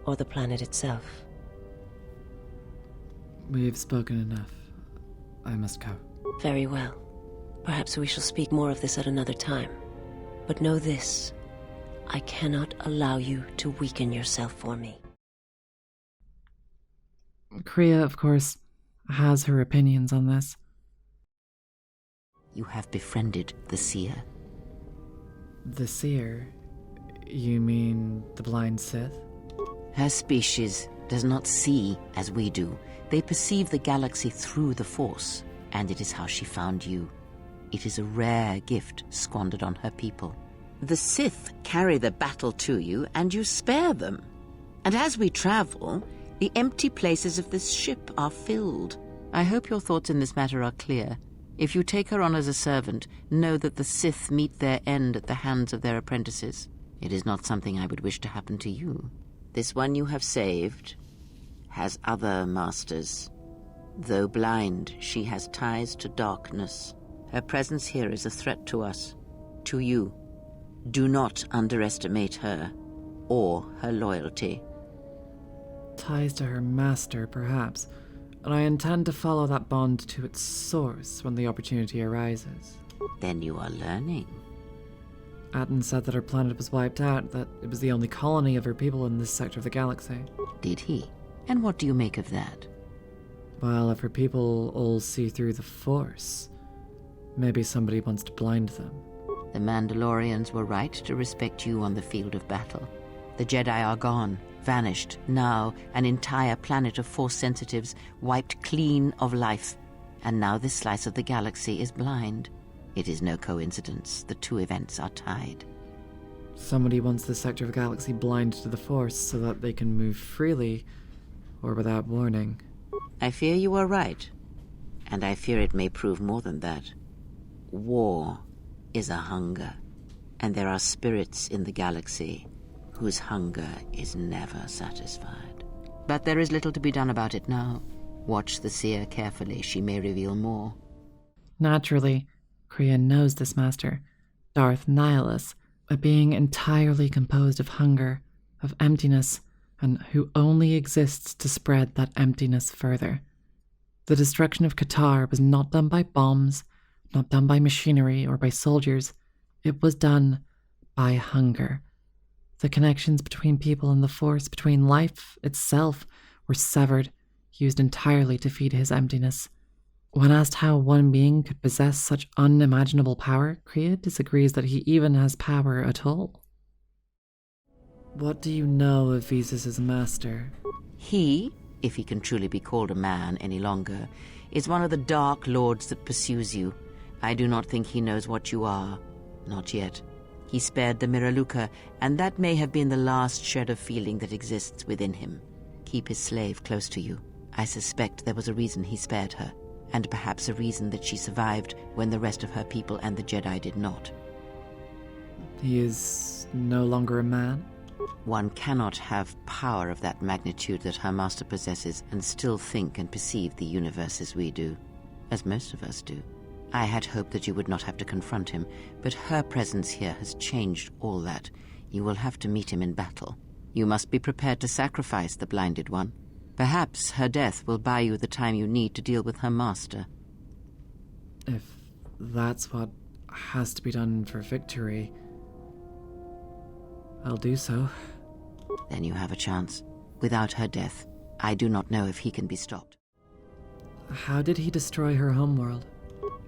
Or the planet itself. We've spoken enough. I must go. Very well. Perhaps we shall speak more of this at another time. But know this. I cannot allow you to weaken yourself for me. Kriya, of course, has her opinions on this. You have befriended the Seer. The Seer? You mean the blind Sith? Her species does not see as we do. They perceive the galaxy through the Force, and it is how she found you. It is a rare gift squandered on her people. The Sith carry the battle to you, and you spare them. And as we travel, the empty places of this ship are filled. I hope your thoughts in this matter are clear. If you take her on as a servant, know that the Sith meet their end at the hands of their apprentices. It is not something I would wish to happen to you. This one you have saved has other masters. Though blind, she has ties to darkness. Her presence here is a threat to us, to you. Do not underestimate her, or her loyalty. Ties to her master, perhaps, and I intend to follow that bond to its source when the opportunity arises. Then you are learning. Atton said that her planet was wiped out, that it was the only colony of her people in this sector of the galaxy. Did he? And what do you make of that? Well, if her people all see through the Force, maybe somebody wants to blind them. The Mandalorians were right to respect you on the field of battle. The Jedi are gone, vanished. Now, an entire planet of Force sensitives wiped clean of life. And now this slice of the galaxy is blind. It is no coincidence. The two events are tied. Somebody wants this sector of the galaxy blind to the Force so that they can move freely, or without warning. I fear you are right. And I fear it may prove more than that. War is a hunger, and there are spirits in the galaxy whose hunger is never satisfied. But there is little to be done about it now. Watch the Seer carefully. She may reveal more. Naturally, Kriya knows this master, Darth Nihilus, a being entirely composed of hunger, of emptiness, and who only exists to spread that emptiness further. The destruction of Qatar was not done by bombs, not done by machinery or by soldiers. It was done by hunger. The connections between people and the Force, between life itself, were severed, used entirely to feed his emptiness. When asked how one being could possess such unimaginable power, Kriya disagrees that he even has power at all. What do you know of Visas' master? He, if he can truly be called a man any longer, is one of the Dark Lords that pursues you. I do not think he knows what you are. Not yet. He spared the Miraluka, and that may have been the last shred of feeling that exists within him. Keep his slave close to you. I suspect there was a reason he spared her, and perhaps a reason that she survived when the rest of her people and the Jedi did not. He is no longer a man? One cannot have power of that magnitude that her master possesses and still think and perceive the universe as we do, as most of us do. I had hoped that you would not have to confront him, but her presence here has changed all that. You will have to meet him in battle. You must be prepared to sacrifice the blinded one. Perhaps her death will buy you the time you need to deal with her master. If that's what has to be done for victory, I'll do so. then you have a chance. Without her death, I do not know if he can be stopped. How did he destroy her homeworld?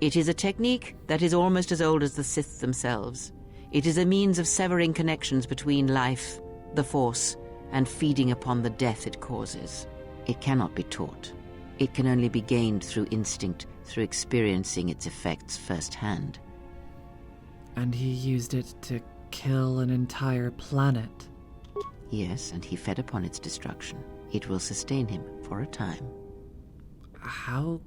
It is a technique that is almost as old as the Sith themselves. It is a means of severing connections between life, the Force, and feeding upon the death it causes. It cannot be taught. It can only be gained through instinct, through experiencing its effects firsthand. And he used it to kill an entire planet. Yes, and he fed upon its destruction. It will sustain him for a time. How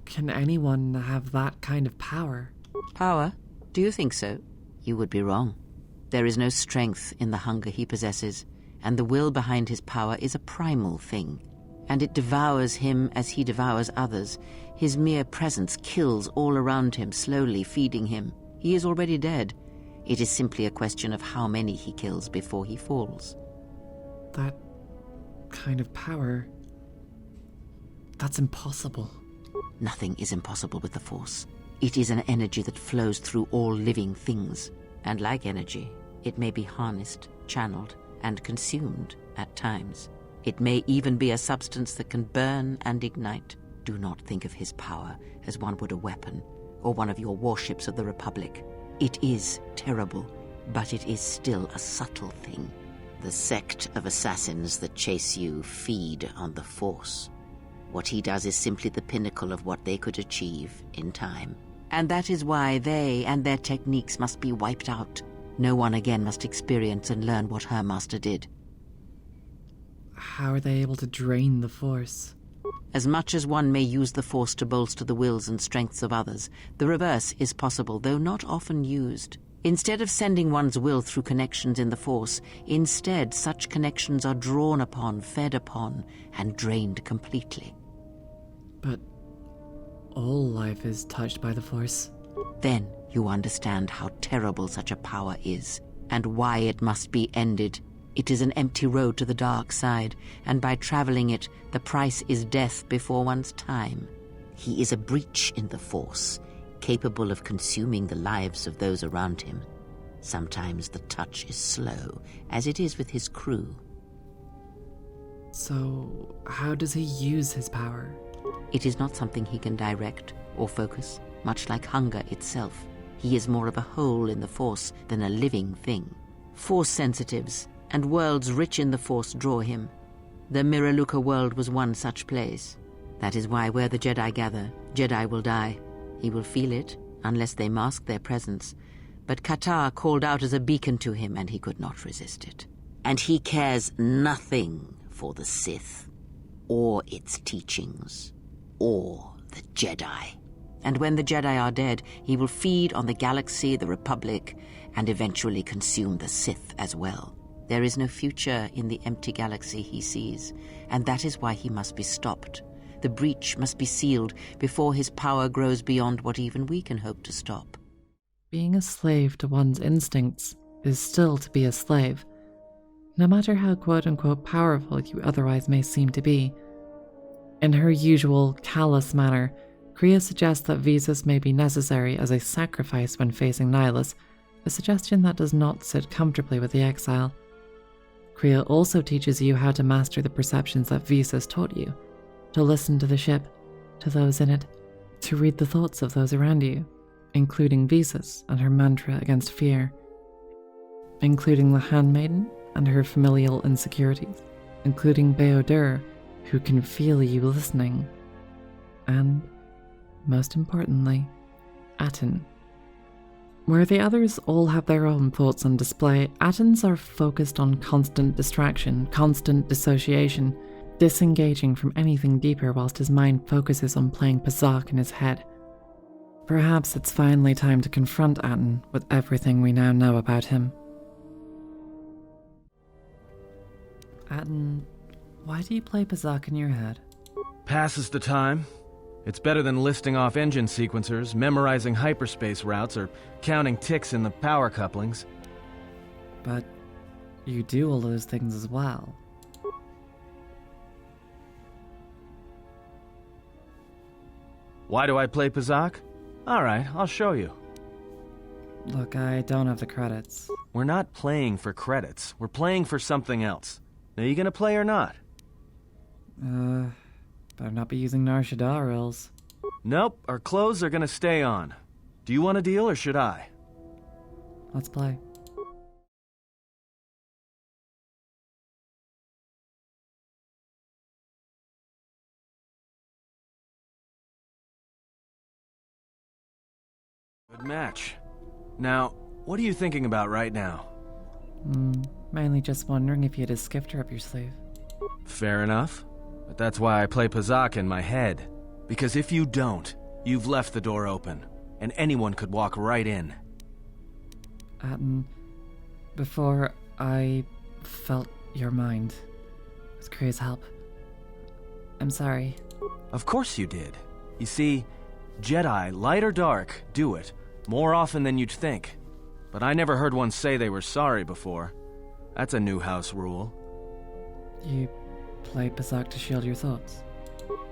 can anyone have that kind of power? Power? Do you think so? You would be wrong. There is no strength in the hunger he possesses, and the will behind his power is a primal thing, and it devours him as he devours others. His mere presence kills all around him, slowly feeding him. He is already dead. It is simply a question of how many he kills before he falls. That kind of power... that's impossible. Nothing is impossible with the Force. It is an energy that flows through all living things, and like energy, it may be harnessed, channeled, and consumed at times. It may even be a substance that can burn and ignite. Do not think of his power as one would a weapon, or one of your warships of the Republic. It is terrible, but it is still a subtle thing. The sect of assassins that chase you feed on the Force. What he does is simply the pinnacle of what they could achieve in time. And that is why they and their techniques must be wiped out. No one again must experience and learn what her master did. How are they able to drain the Force? As much as one may use the Force to bolster the wills and strengths of others, the reverse is possible, though not often used. Instead of sending one's will through connections in the Force, instead such connections are drawn upon, fed upon, and drained completely. But all life is touched by the Force. Then you understand how terrible such a power is, and why it must be ended. It is an empty road to the dark side, and by traveling it, the price is death before one's time. He is a breach in the Force, capable of consuming the lives of those around him. Sometimes the touch is slow, as it is with his crew. So, how does he use his power? It is not something he can direct or focus, much like hunger itself. He is more of a hole in the Force than a living thing. Force sensitives and worlds rich in the Force draw him. The Miraluka world was one such place. That is why where the Jedi gather, Jedi will die. He will feel it, unless they mask their presence. But Katar called out as a beacon to him, and he could not resist it. And he cares nothing for the Sith, or its teachings, or the Jedi. And when the Jedi are dead, he will feed on the galaxy, the Republic, and eventually consume the Sith as well. There is no future in the empty galaxy he sees, and that is why he must be stopped. The breach must be sealed before his power grows beyond what even we can hope to stop. Being a slave to one's instincts is still to be a slave, no matter how quote-unquote powerful you otherwise may seem to be. In her usual callous manner, Kriya suggests that Visas may be necessary as a sacrifice when facing Nihilus, a suggestion that does not sit comfortably with the exile. Kriya also teaches you how to master the perceptions that Visas taught you, to listen to the ship, to those in it, to read the thoughts of those around you, including Visas and her mantra against fear, including the handmaiden and her familial insecurities, including Beodur, who can feel you listening, and, most importantly, Aten. Where the others all have their own thoughts on display, Aten's are focused on constant distraction, constant dissociation, disengaging from anything deeper whilst his mind focuses on playing Pazak in his head. Perhaps it's finally time to confront Aten with everything we now know about him. Aten, why do you play Pazak in your head? Passes the time. It's better than listing off engine sequencers, memorizing hyperspace routes, or counting ticks in the power couplings. But you do all those things as well. Why do I play Pazak? Alright, I'll show you. Look, I don't have the credits. We're not playing for credits. We're playing for something else. Are you gonna play or not? Better not be using Nar Shaddaa or else. Nope, our clothes are gonna stay on. Do you want a deal or should I? Let's play. Good match. Now, what are you thinking about right now? Mainly just wondering if you had a skifter up your sleeve. Fair enough. But that's why I play Pazak in my head. Because if you don't, you've left the door open, and anyone could walk right in. Atten, before I felt your mind with Kriya's help, I'm sorry. Of course you did. You see, Jedi, light or dark, do it, more often than you'd think. But I never heard one say they were sorry before. That's a new house rule. You play Pazak to shield your thoughts?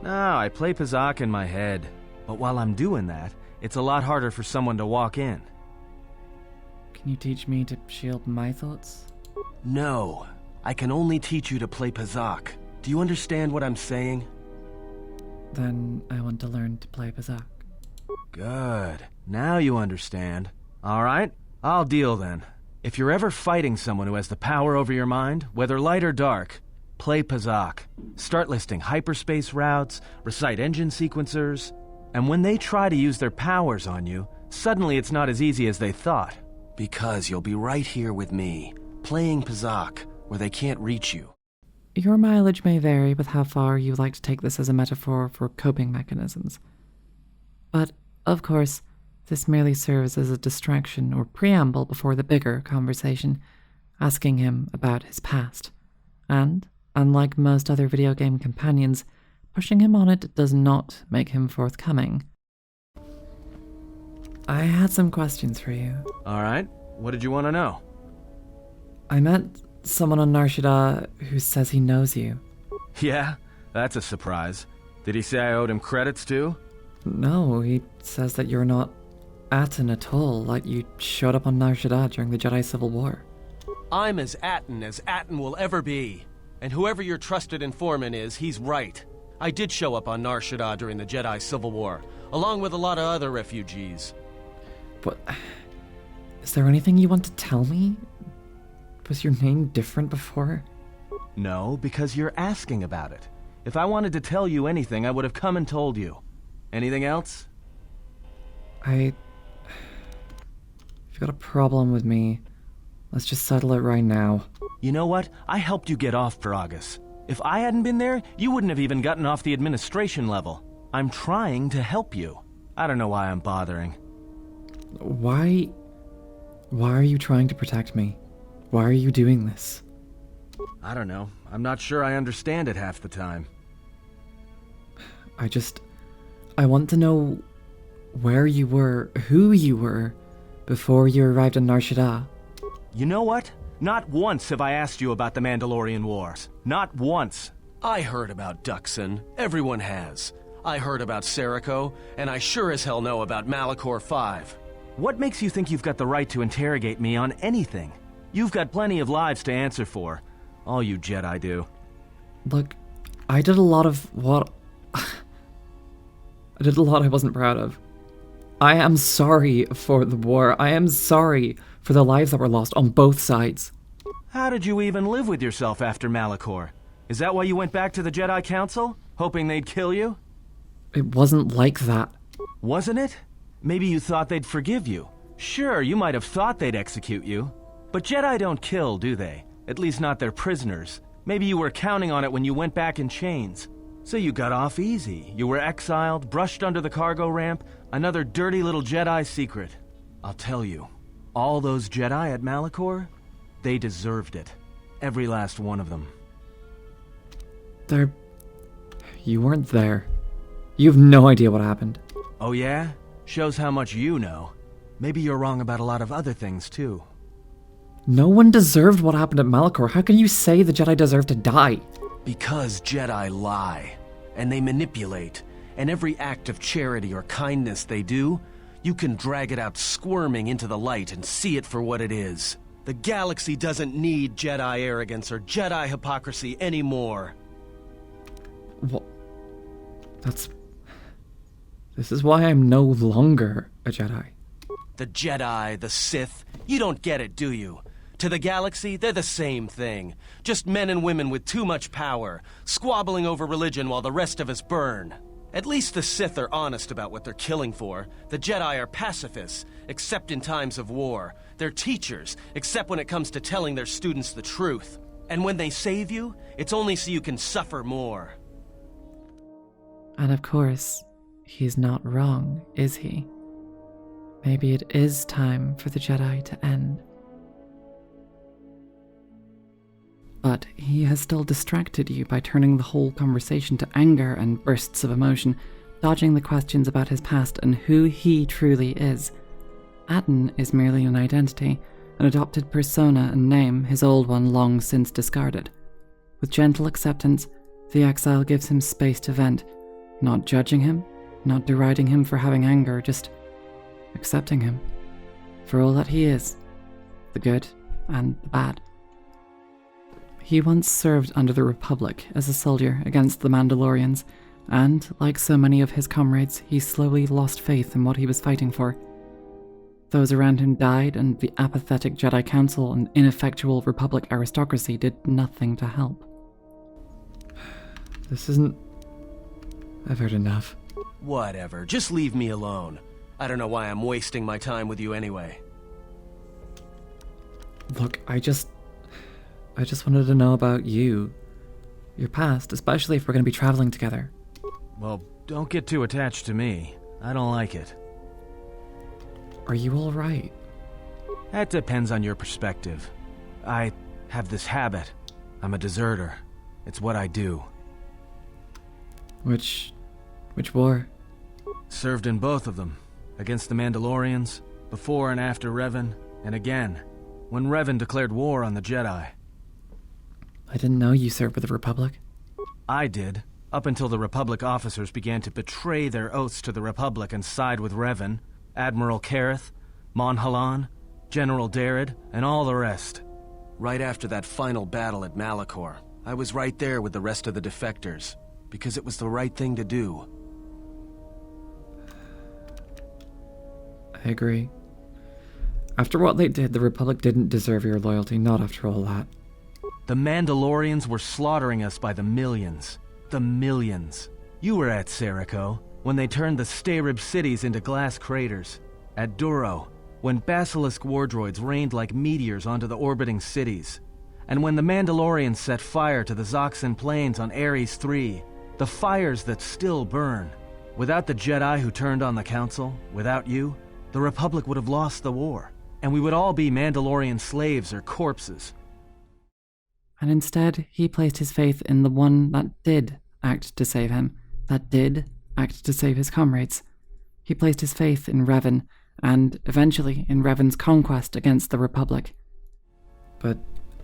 No, I play Pazak in my head. But while I'm doing that, it's a lot harder for someone to walk in. Can you teach me to shield my thoughts? No. I can only teach you to play Pazak. Do you understand what I'm saying? Then I want to learn to play Pazak. Good. Now you understand. Alright, I'll deal then. If you're ever fighting someone who has the power over your mind, whether light or dark, play Pazak. Start listing hyperspace routes, recite engine sequencers, and when they try to use their powers on you, suddenly it's not as easy as they thought. Because you'll be right here with me, playing Pazak, where they can't reach you. Your mileage may vary with how far you like to take this as a metaphor for coping mechanisms. But, of course, this merely serves as a distraction or preamble before the bigger conversation, asking him about his past. And, unlike most other video game companions, pushing him on it does not make him forthcoming. I had some questions for you. Alright, what did you want to know? I met someone on Nar Shaddaa who says he knows you. Yeah, that's a surprise. Did he say I owed him credits too? No, he says that you're not Atten at all, like you showed up on Nar Shaddaa during the Jedi Civil War. I'm as Atten will ever be. And whoever your trusted informant is, he's right. I did show up on Nar Shaddaa during the Jedi Civil War, along with a lot of other refugees. But is there anything you want to tell me? Was your name different before? No, because you're asking about it. If I wanted to tell you anything, I would have come and told you. Anything else? If you've got a problem with me, let's just settle it right now. You know what? I helped you get off Peragus. If I hadn't been there, you wouldn't have even gotten off the administration level. I'm trying to help you. I don't know why I'm bothering. Why are you trying to protect me? Why are you doing this? I don't know. I'm not sure I understand it half the time. I want to know where you were, who you were, before you arrived in Nar Shaddaa. You know what? Not once have I asked you about the Mandalorian Wars. Not once. I heard about Dxun. Everyone has. I heard about Serico, and I sure as hell know about Malachor 5. What makes you think you've got the right to interrogate me on anything? You've got plenty of lives to answer for. All you Jedi do. Look, I did a lot of what... I did a lot I wasn't proud of. I am sorry for the war. I am sorry for the lives that were lost on both sides. How did you even live with yourself after Malachor? Is that why you went back to the Jedi Council? Hoping they'd kill you? It wasn't like that. Wasn't it? Maybe you thought they'd forgive you. Sure, you might have thought they'd execute you. But Jedi don't kill, do they? At least not their prisoners. Maybe you were counting on it when you went back in chains. So you got off easy. You were exiled, brushed under the cargo ramp, another dirty little Jedi secret. I'll tell you, all those Jedi at Malachor, they deserved it. Every last one of them. You weren't there. You have no idea what happened. Oh yeah? Shows how much you know. Maybe you're wrong about a lot of other things too. No one deserved what happened at Malachor. How can you say the Jedi deserved to die? Because Jedi lie, and they manipulate, and every act of charity or kindness they do, you can drag it out squirming into the light and see it for what it is. The galaxy doesn't need Jedi arrogance or Jedi hypocrisy anymore. What? This is why I'm no longer a Jedi. The Jedi, the Sith, you don't get it, do you? To the galaxy, they're the same thing. Just men and women with too much power, squabbling over religion while the rest of us burn. At least the Sith are honest about what they're killing for. The Jedi are pacifists, except in times of war. They're teachers, except when it comes to telling their students the truth. And when they save you, it's only so you can suffer more. And of course, he's not wrong, is he? Maybe it is time for the Jedi to end. But he has still distracted you by turning the whole conversation to anger and bursts of emotion, dodging the questions about his past and who he truly is. Atton is merely an identity, an adopted persona and name, his old one long since discarded. With gentle acceptance, the exile gives him space to vent, not judging him, not deriding him for having anger, just accepting him for all that he is, the good and the bad. He once served under the Republic as a soldier against the Mandalorians, and, like so many of his comrades, he slowly lost faith in what he was fighting for. Those around him died, and the apathetic Jedi Council and ineffectual Republic aristocracy did nothing to help. This isn't... I've heard enough. Whatever, just leave me alone. I don't know why I'm wasting my time with you anyway. Look, I just wanted to know about you. Your past, especially if we're going to be traveling together. Well, don't get too attached to me. I don't like it. Are you alright? That depends on your perspective. I have this habit. I'm a deserter. It's what I do. Which war? Served in both of them. Against the Mandalorians, before and after Revan, and again, when Revan declared war on the Jedi. I didn't know you served with the Republic. I did, up until the Republic officers began to betray their oaths to the Republic and side with Revan, Admiral Kareth, Mon Halan, General Darad, and all the rest. Right after that final battle at Malachor, I was right there with the rest of the defectors, because it was the right thing to do. I agree. After what they did, the Republic didn't deserve your loyalty, not after all that. The Mandalorians were slaughtering us by the millions. The millions. You were at Serico, when they turned the Stayrib cities into glass craters. At Duro, when Basilisk war droids rained like meteors onto the orbiting cities. And when the Mandalorians set fire to the Zoxan plains on Ares III, the fires that still burn. Without the Jedi who turned on the Council, without you, the Republic would have lost the war, and we would all be Mandalorian slaves or corpses. And instead, he placed his faith in the one that did act to save him, that did act to save his comrades. He placed his faith in Revan, and eventually in Revan's conquest against the Republic. But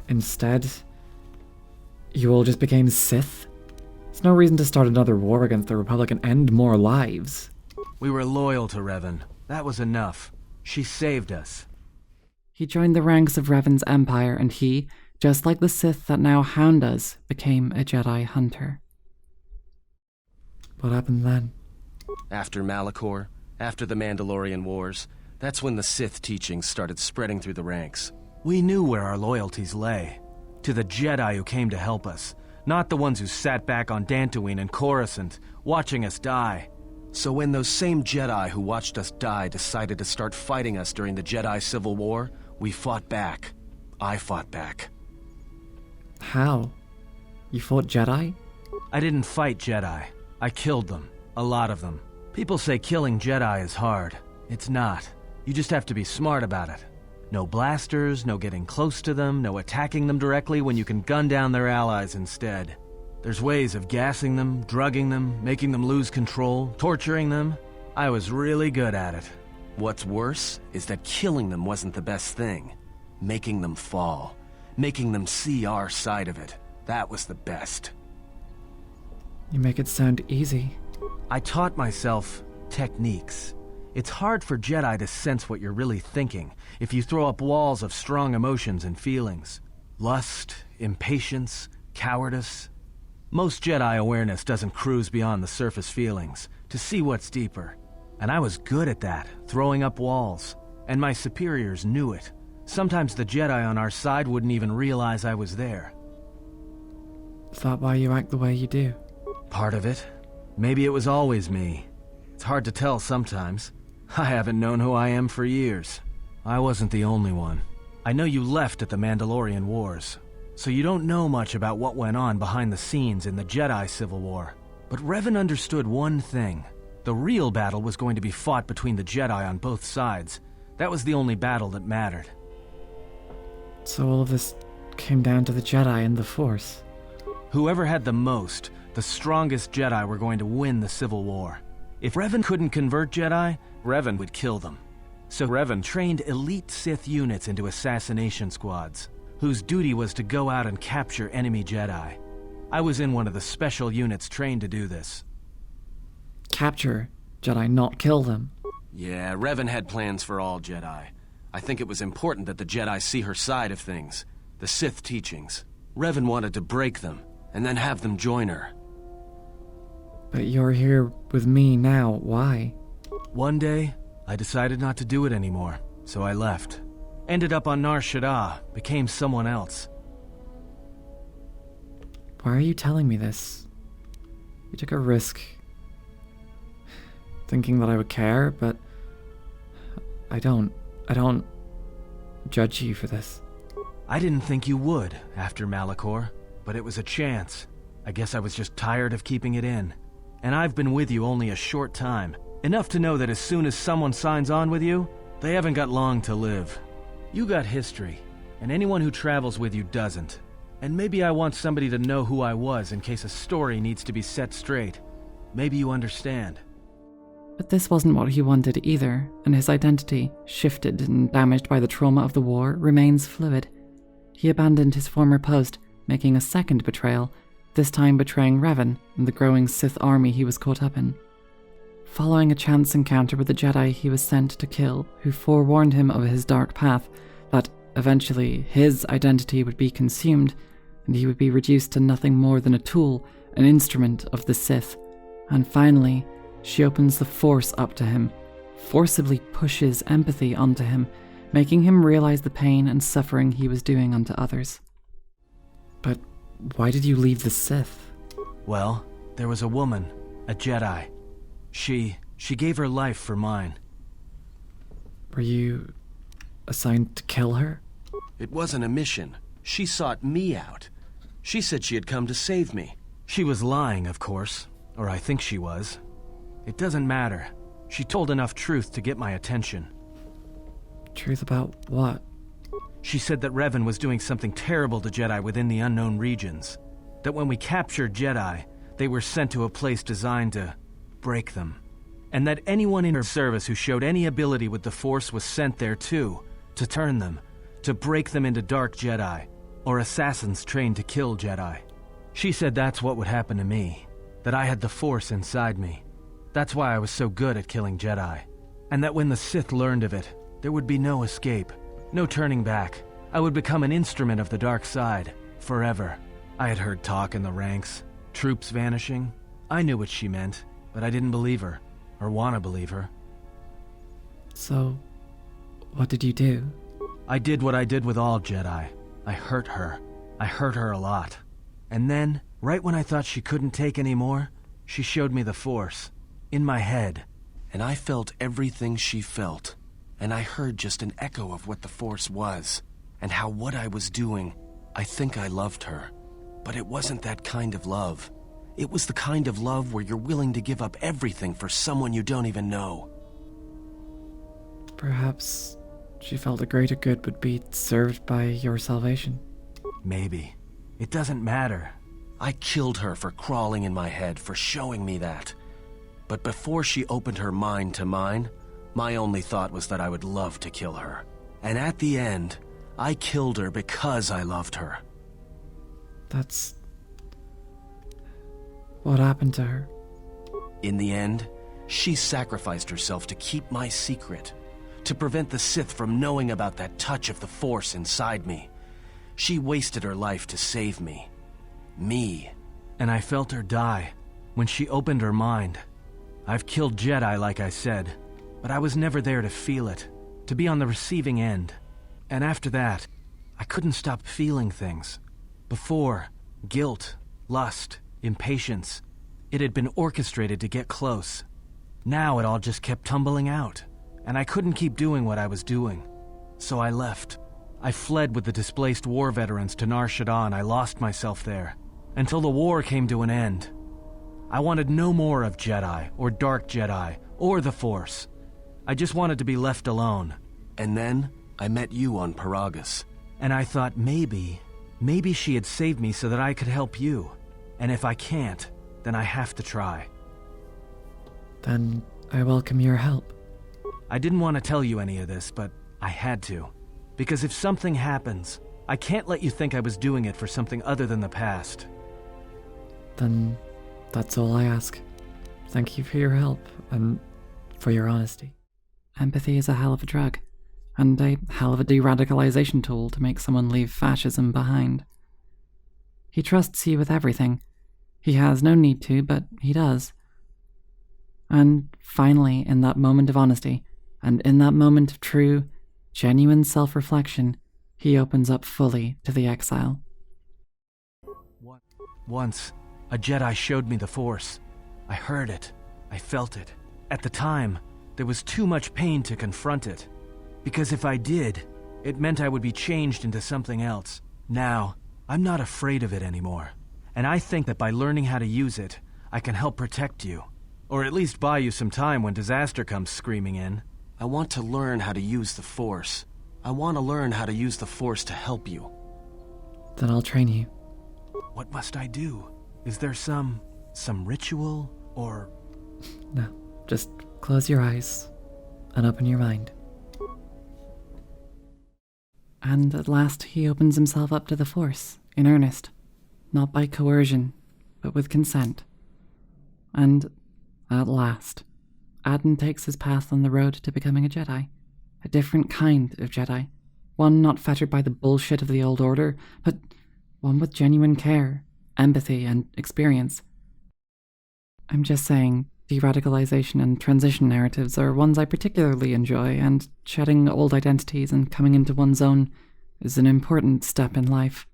instead, you all just became Sith? There's no reason to start another war against the Republic and end more lives. We were loyal to Revan. That was enough. She saved us. He joined the ranks of Revan's empire, and he, just like the Sith that now hound us, became a Jedi hunter. What happened then? After Malachor, after the Mandalorian Wars, that's when the Sith teachings started spreading through the ranks. We knew where our loyalties lay. To the Jedi who came to help us, not the ones who sat back on Dantooine and Coruscant, watching us die. So when those same Jedi who watched us die decided to start fighting us during the Jedi Civil War, we fought back. I fought back. How? You fought Jedi? I didn't fight Jedi. I killed them. A lot of them. People say killing Jedi is hard. It's not. You just have to be smart about it. No blasters, no getting close to them, no attacking them directly when you can gun down their allies instead. There's ways of gassing them, drugging them, making them lose control, torturing them. I was really good at it. What's worse is that killing them wasn't the best thing. Making them fall. Making them see our side of it. That was the best. You make it sound easy. I taught myself techniques. It's hard for Jedi to sense what you're really thinking if you throw up walls of strong emotions and feelings. Lust, impatience, cowardice. Most Jedi awareness doesn't cruise beyond the surface feelings to see what's deeper. And I was good at that, throwing up walls. And my superiors knew it. Sometimes the Jedi on our side wouldn't even realize I was there. Is that why you act the way you do? Part of it. Maybe it was always me. It's hard to tell sometimes. I haven't known who I am for years. I wasn't the only one. I know you left at the Mandalorian Wars, so you don't know much about what went on behind the scenes in the Jedi Civil War. But Revan understood one thing. The real battle was going to be fought between the Jedi on both sides. That was the only battle that mattered. So all of this came down to the Jedi and the Force. Whoever had the most, the strongest Jedi were going to win the Civil War. If Revan couldn't convert Jedi, Revan would kill them. So Revan trained elite Sith units into assassination squads, whose duty was to go out and capture enemy Jedi. I was in one of the special units trained to do this. Capture Jedi, not kill them. Yeah, Revan had plans for all Jedi. I think it was important that the Jedi see her side of things, the Sith teachings. Revan wanted to break them, and then have them join her. But you're here with me now, why? One day, I decided not to do it anymore, so I left. Ended up on Nar Shaddaa, became someone else. Why are you telling me this? You took a risk, thinking that I would care, but I don't judge you for this. I didn't think you would, after Malachor, but it was a chance. I guess I was just tired of keeping it in. And I've been with you only a short time. Enough to know that as soon as someone signs on with you, they haven't got long to live. You got history, and anyone who travels with you doesn't. And maybe I want somebody to know who I was in case a story needs to be set straight. Maybe you understand. But this wasn't what he wanted either, and his identity, shifted and damaged by the trauma of the war, remains fluid. He abandoned his former post, making a second betrayal, this time betraying Revan and the growing Sith army he was caught up in. Following a chance encounter with the Jedi he was sent to kill, who forewarned him of his dark path, that eventually his identity would be consumed, and he would be reduced to nothing more than a tool, an instrument of the Sith. And finally, she opens the Force up to him, forcibly pushes empathy onto him, making him realize the pain and suffering he was doing unto others. But why did you leave the Sith? Well, there was a woman, a Jedi. She gave her life for mine. Were you assigned to kill her? It wasn't a mission. She sought me out. She said she had come to save me. She was lying, of course. Or I think she was. It doesn't matter. She told enough truth to get my attention. Truth about what? She said that Revan was doing something terrible to Jedi within the unknown regions. That when we captured Jedi, they were sent to a place designed to break them. And that anyone in her service who showed any ability with the Force was sent there too, to turn them, to break them into dark Jedi, or assassins trained to kill Jedi. She said that's what would happen to me, that I had the Force inside me. That's why I was so good at killing Jedi. And that when the Sith learned of it, there would be no escape, no turning back. I would become an instrument of the dark side, forever. I had heard talk in the ranks, troops vanishing. I knew what she meant, but I didn't believe her, or want to believe her. So, what did you do? I did what I did with all Jedi. I hurt her. I hurt her a lot. And then, right when I thought she couldn't take any more, she showed me the Force. In my head. And I felt everything she felt. And I heard just an echo of what the Force was. And how what I was doing, I think I loved her. But it wasn't that kind of love. It was the kind of love where you're willing to give up everything for someone you don't even know. Perhaps she felt a greater good would be served by your salvation. Maybe. It doesn't matter. I killed her for crawling in my head, for showing me that. But before she opened her mind to mine, my only thought was that I would love to kill her. And at the end, I killed her because I loved her. That's... what happened to her? In the end, She sacrificed herself to keep my secret, to prevent the Sith from knowing about that touch of the Force inside me. She wasted her life to save me. Me. And I felt her die when she opened her mind. I've killed Jedi, like I said, but I was never there to feel it, to be on the receiving end. And after that, I couldn't stop feeling things. Before, guilt, lust, impatience. It had been orchestrated to get close. Now it all just kept tumbling out, and I couldn't keep doing what I was doing. So I left. I fled with the displaced war veterans to Nar Shaddaa, and I lost myself there, until the war came to an end. I wanted no more of Jedi, or Dark Jedi, or the Force. I just wanted to be left alone. And then, I met you on Peragus. And I thought maybe she had saved me so that I could help you. And if I can't, then I have to try. Then I welcome your help. I didn't want to tell you any of this, but I had to. Because if something happens, I can't let you think I was doing it for something other than the past. Then that's all I ask. Thank you for your help, and for your honesty. Empathy is a hell of a drug, and a hell of a de-radicalization tool to make someone leave fascism behind. He trusts you with everything. He has no need to, but he does. And finally, in that moment of honesty, and in that moment of true, genuine self-reflection, he opens up fully to the exile. Once, a Jedi showed me the Force. I heard it. I felt it. At the time, there was too much pain to confront it. Because if I did, it meant I would be changed into something else. Now, I'm not afraid of it anymore. And I think that by learning how to use it, I can help protect you. Or at least buy you some time when disaster comes screaming in. I want to learn how to use the Force. I want to learn how to use the Force to help you. Then I'll train you. What must I do? Is there some ritual, or... No, just close your eyes and open your mind. And at last he opens himself up to the Force, in earnest. Not by coercion, but with consent. And at last, Adden takes his path on the road to becoming a Jedi. A different kind of Jedi. One not fettered by the bullshit of the old order, but one with genuine care, empathy, and experience. I'm just saying, de-radicalization and transition narratives are ones I particularly enjoy, and shedding old identities and coming into one's own is an important step in life.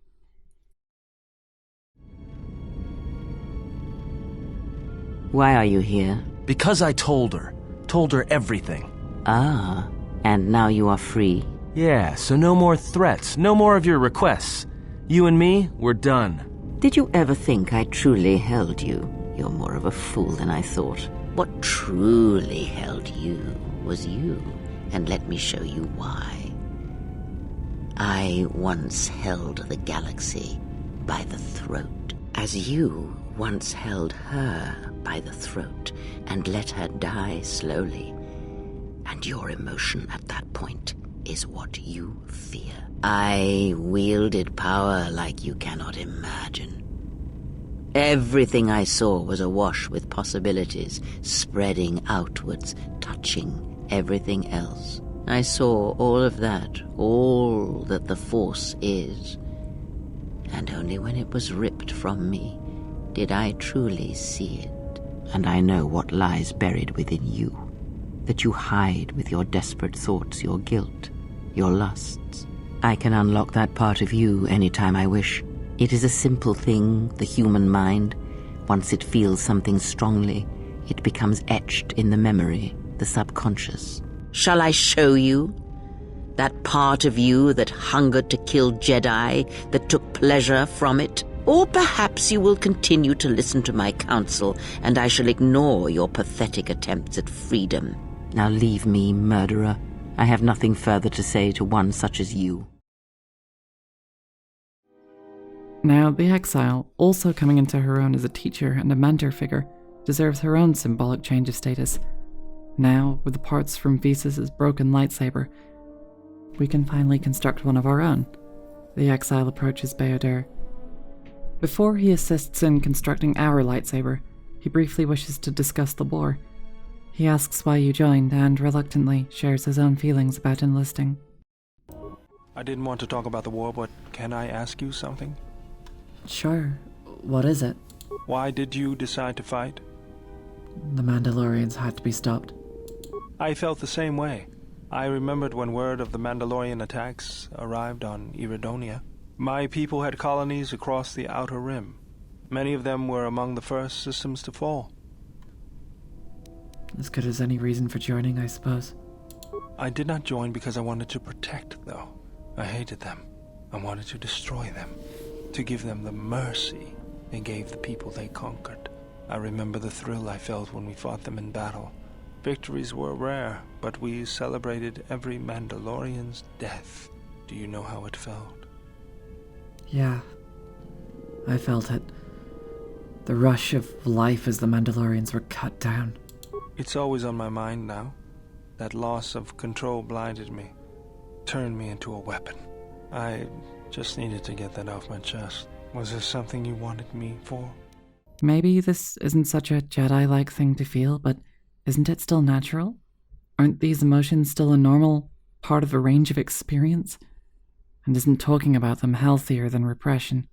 Why are you here? Because I told her everything. Ah, and now you are free. Yeah, so no more threats, no more of your requests. You and me, we're done. Did you ever think I truly held you? You're more of a fool than I thought. What truly held you was you, and let me show you why. I once held the galaxy by the throat, as you once held her by the throat and let her die slowly. And your emotion at that point is what you fear. I wielded power like you cannot imagine. Everything I saw was awash with possibilities, spreading outwards, touching everything else. I saw all of that, all that the Force is. And only when it was ripped from me did I truly see it. And I know what lies buried within you, that you hide with your desperate thoughts, your guilt, your lusts. I can unlock that part of you anytime I wish. It is a simple thing, the human mind. Once it feels something strongly, it becomes etched in the memory, the subconscious. Shall I show you? That part of you that hungered to kill Jedi, that took pleasure from it? Or perhaps you will continue to listen to my counsel, and I shall ignore your pathetic attempts at freedom. Now leave me, murderer. I have nothing further to say to one such as you. Now, the exile, also coming into her own as a teacher and a mentor figure, deserves her own symbolic change of status. Now, with the parts from Visas' broken lightsaber, we can finally construct one of our own. The exile approaches Beodur. Before he assists in constructing our lightsaber, he briefly wishes to discuss the war. He asks why you joined and reluctantly shares his own feelings about enlisting. I didn't want to talk about the war, but can I ask you something? Sure. What is it? Why did you decide to fight? The Mandalorians had to be stopped. I felt the same way. I remembered when word of the Mandalorian attacks arrived on Iridonia. My people had colonies across the Outer Rim. Many of them were among the first systems to fall. As good as any reason for joining, I suppose. I did not join because I wanted to protect, though. I hated them. I wanted to destroy them. To give them the mercy they gave the people they conquered. I remember the thrill I felt when we fought them in battle. Victories were rare, but we celebrated every Mandalorian's death. Do you know how it felt? Yeah. I felt it. The rush of life as the Mandalorians were cut down. It's always on my mind now. That loss of control blinded me. Turned me into a weapon. I just needed to get that off my chest. Was there something you wanted me for? Maybe this isn't such a Jedi-like thing to feel, but isn't it still natural? Aren't these emotions still a normal part of a range of experience? And isn't talking about them healthier than repression?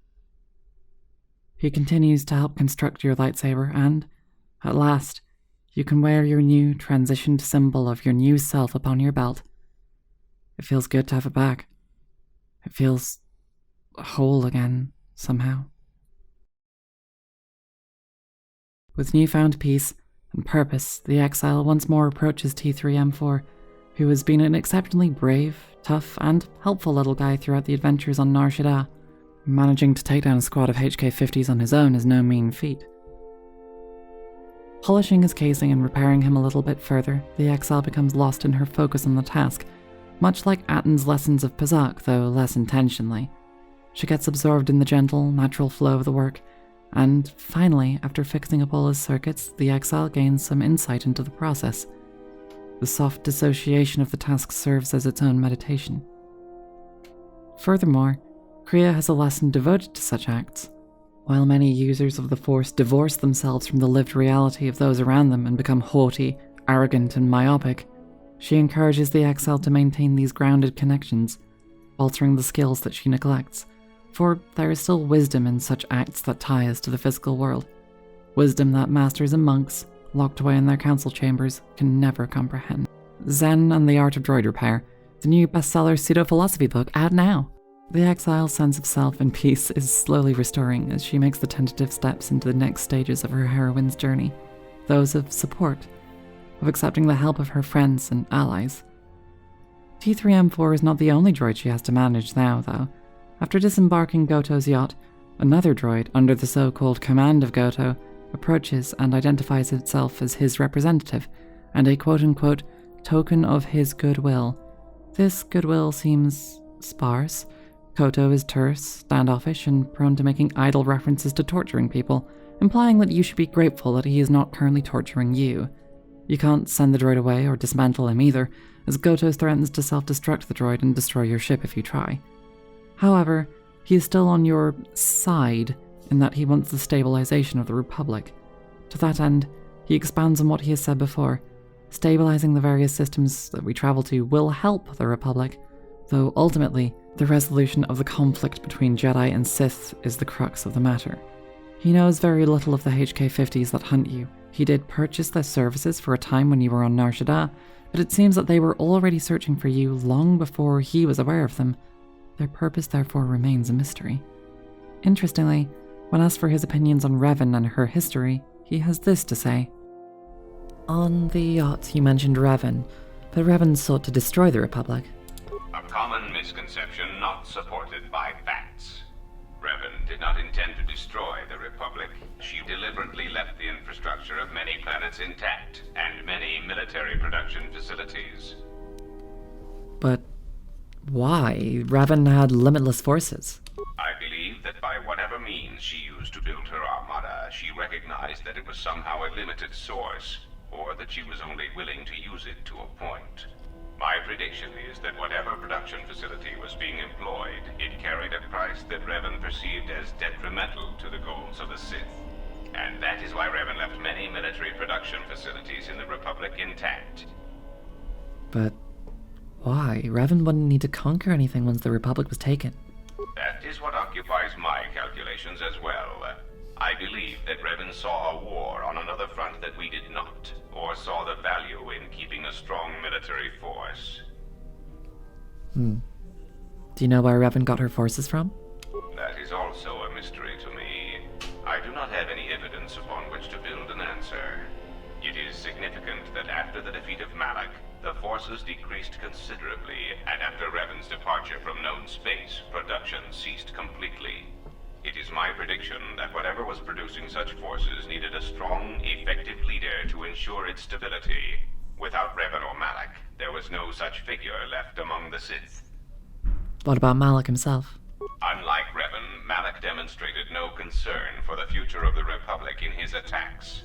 He continues to help construct your lightsaber, and, at last, you can wear your new transitioned symbol of your new self upon your belt. It feels good to have it back. It feels whole again, somehow. With newfound peace and purpose, the exile once more approaches T3M4, who has been an exceptionally brave, tough, and helpful little guy throughout the adventures on Nar Shaddaa. Managing to take down a squad of HK-50s on his own is no mean feat. Polishing his casing and repairing him a little bit further, the exile becomes lost in her focus on the task, much like Atton's lessons of Pazak, though less intentionally. She gets absorbed in the gentle, natural flow of the work, and finally, after fixing up all his circuits, the exile gains some insight into the process. The soft dissociation of the task serves as its own meditation. Furthermore, Kriya has a lesson devoted to such acts. While many users of the Force divorce themselves from the lived reality of those around them and become haughty, arrogant, and myopic, she encourages the exile to maintain these grounded connections, altering the skills that she neglects, for there is still wisdom in such acts that tie us to the physical world. Wisdom that masters and monks, locked away in their council chambers, can never comprehend. Zen and the Art of Droid Repair, the new bestseller pseudo-philosophy book, out now. The exile's sense of self and peace is slowly restoring as she makes the tentative steps into the next stages of her heroine's journey, those of support, of accepting the help of her friends and allies. T3M4 is not the only droid she has to manage now, though. After disembarking Goto's yacht, another droid under the so-called command of Goto approaches and identifies itself as his representative, and a quote-unquote token of his goodwill. This goodwill seems sparse. Goto is terse, standoffish, and prone to making idle references to torturing people, implying that you should be grateful that he is not currently torturing you. You can't send the droid away or dismantle him either, as Goto threatens to self-destruct the droid and destroy your ship if you try. However, he is still on your side in that he wants the stabilization of the Republic. To that end, he expands on what he has said before. Stabilizing the various systems that we travel to will help the Republic, though ultimately, the resolution of the conflict between Jedi and Sith is the crux of the matter. He knows very little of the HK-50s that hunt you. He did purchase their services for a time when you were on Nar Shaddaa, but it seems that they were already searching for you long before he was aware of them. Their purpose therefore remains a mystery. Interestingly, when asked for his opinions on Revan and her history, he has this to say. On the yacht you mentioned Revan, but Revan sought to destroy the Republic. A common misconception not supported by facts. Revan did not intend to destroy the Republic. She deliberately left the infrastructure of many planets intact, and many military production facilities. But why? Revan had limitless forces. I believe that by whatever means she used to build her armada, she recognized that it was somehow a limited source, or that she was only willing to use it to a point. My prediction is that whatever production facility was being employed, it carried a price that Revan perceived as detrimental to the goals of the Sith. And that is why Revan left many military production facilities in the Republic intact. But why? Revan wouldn't need to conquer anything once the Republic was taken. That is what occupies my calculations as well. I believe that Revan saw a war on another front that we did not, or saw the value in keeping a strong military force. Do you know where Revan got her forces from? That is also a mystery to me. I do not have any evidence upon which to build an answer. It is significant that after the defeat of Malak, the forces decreased considerably, and after Revan's departure from known space, production ceased completely. It is my prediction that whatever was producing such forces needed a strong, effective leader to ensure its stability. Without Revan or Malak, there was no such figure left among the Sith. What about Malak himself? Unlike Revan, Malak demonstrated no concern for the future of the Republic in his attacks.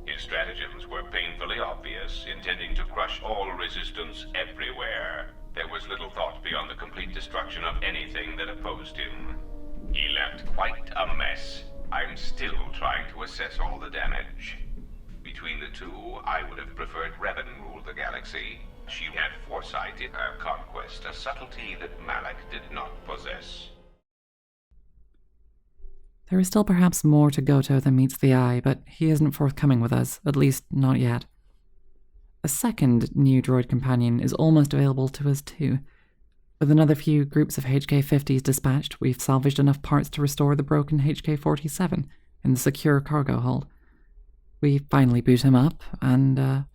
His stratagems were painfully obvious, intending to crush all resistance everywhere. There was little thought beyond the complete destruction of anything that opposed him. He left quite a mess. I'm still trying to assess all the damage. Between the two, I would have preferred Revan rule the galaxy. She had foresight in her conquest, a subtlety that Malak did not possess. There is still perhaps more to Goto than meets the eye, but he isn't forthcoming with us, at least not yet. A second new droid companion is almost available to us too. With another few groups of HK-50s dispatched, we've salvaged enough parts to restore the broken HK-47 in the secure cargo hold. We finally boot him up, and,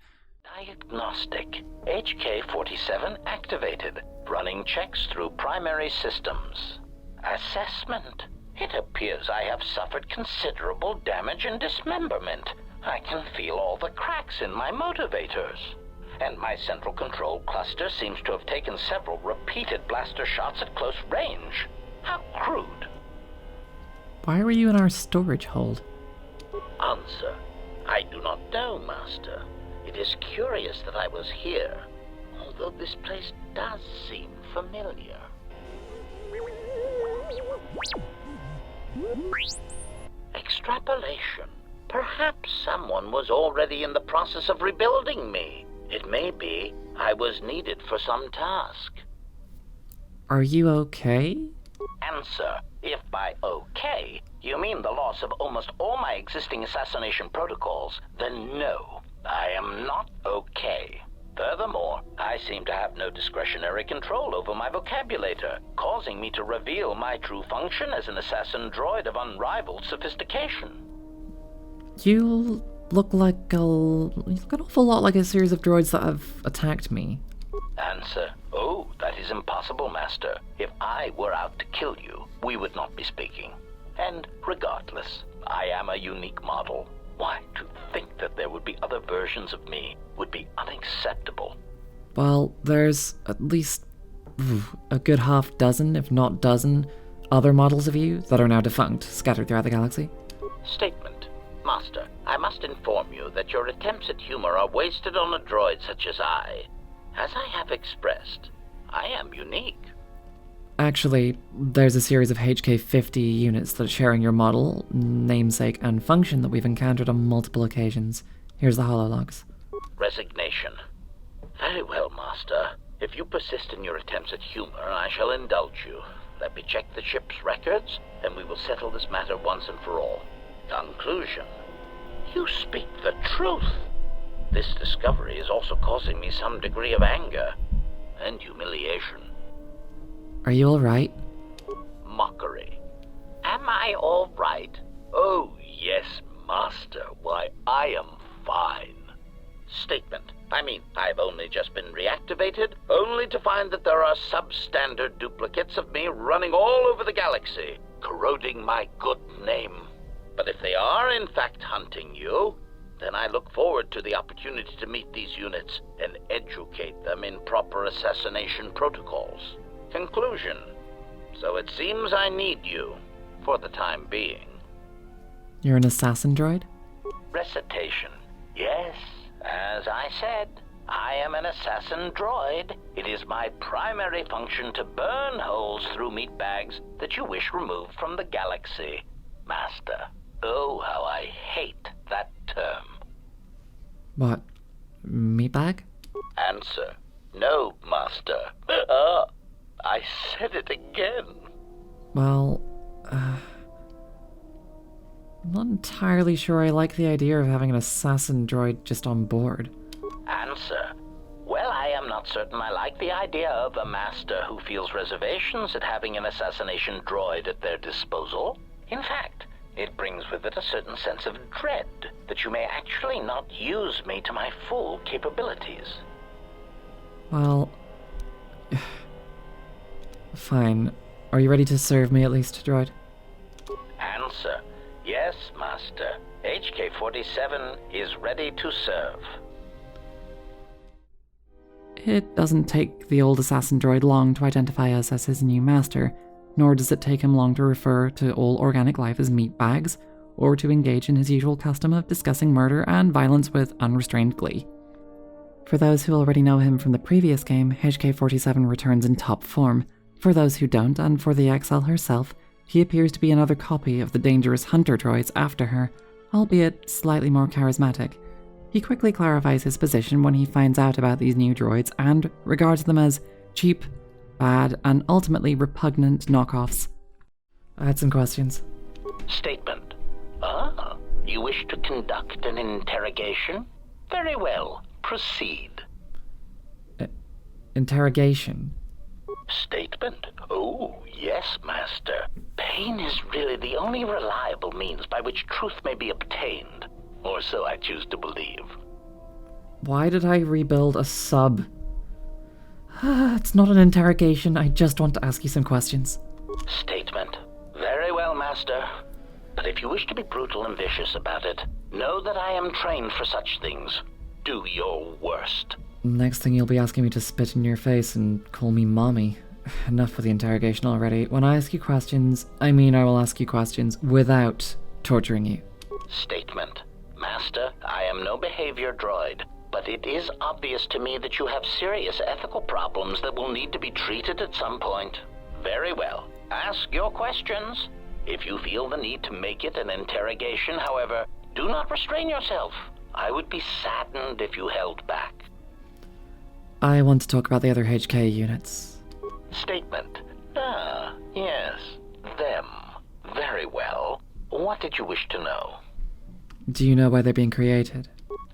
Diagnostic. HK-47 activated. Running checks through primary systems. Assessment. It appears I have suffered considerable damage and dismemberment. I can feel all the cracks in my motivators. And my central control cluster seems to have taken several repeated blaster shots at close range. How crude. Why were you in our storage hold? Answer. I do not know, Master. It is curious that I was here, although this place does seem familiar. Extrapolation. Perhaps someone was already in the process of rebuilding me. It may be I was needed for some task. Are you okay? Answer. If by okay you mean the loss of almost all my existing assassination protocols, then no, I am not okay. Furthermore, I seem to have no discretionary control over my vocabulator, causing me to reveal my true function as an assassin droid of unrivaled sophistication. You look like an awful lot like a series of droids that have attacked me. Answer. Oh, that is impossible, Master. If I were out to kill you, we would not be speaking. And regardless, I am a unique model. Why, to think that there would be other versions of me would be unacceptable. Well, there's at least a good half dozen, if not dozen, other models of you that are now defunct, scattered throughout the galaxy. Statement. Master, I must inform you that your attempts at humor are wasted on a droid such as I. As I have expressed, I am unique. Actually, there's a series of HK-50 units that are sharing your model, namesake, and function that we've encountered on multiple occasions. Here's the holologs. Resignation. Very well, Master. If you persist in your attempts at humor, I shall indulge you. Let me check the ship's records, and we will settle this matter once and for all. Conclusion. You speak the truth. This discovery is also causing me some degree of anger and humiliation. Are you alright? Mockery. Am I alright? Oh, yes, Master. Why, I am fine. Statement. I've only just been reactivated, only to find that there are substandard duplicates of me running all over the galaxy, corroding my good name. But if they are in fact hunting you, then I look forward to the opportunity to meet these units and educate them in proper assassination protocols. Conclusion. So it seems I need you, for the time being. You're an assassin droid? Recitation. Yes, as I said, I am an assassin droid. It is my primary function to burn holes through meat bags that you wish removed from the galaxy, Master. Oh, how I hate that term. What? Meatbag? Answer. No, Master. I said it again. Well, I'm not entirely sure I like the idea of having an assassin droid just on board. Answer. Well, I am not certain I like the idea of a master who feels reservations at having an assassination droid at their disposal. In fact, it brings with it a certain sense of dread that you may actually not use me to my full capabilities. Well, fine. Are you ready to serve me at least, droid? Answer. Yes, Master. HK-47 is ready to serve. It doesn't take the old assassin droid long to identify us as his new master, nor does it take him long to refer to all organic life as meatbags, or to engage in his usual custom of discussing murder and violence with unrestrained glee. For those who already know him from the previous game, HK-47 returns in top form. For those who don't, and for the exile herself, he appears to be another copy of the dangerous hunter droids after her, albeit slightly more charismatic. He quickly clarifies his position when he finds out about these new droids and regards them as cheap, bad, and ultimately repugnant knockoffs. I had some questions. Statement. You wish to conduct an interrogation? Very well. Proceed. Interrogation? Statement. Oh, yes, Master. Pain is really the only reliable means by which truth may be obtained. Or so I choose to believe. Why did I rebuild a sub? It's not an interrogation, I just want to ask you some questions. Statement. Very well, Master. But if you wish to be brutal and vicious about it, know that I am trained for such things. Do your worst. Next thing you'll be asking me to spit in your face and call me mommy. Enough with the interrogation already. When I ask you questions, I mean I will ask you questions without torturing you. Statement. Master, I am no behavior droid, but it is obvious to me that you have serious ethical problems that will need to be treated at some point. Very well. Ask your questions. If you feel the need to make it an interrogation, however, do not restrain yourself. I would be saddened if you held back. I want to talk about the other HK units. Statement. Yes. Them. Very well. What did you wish to know? Do you know why they're being created?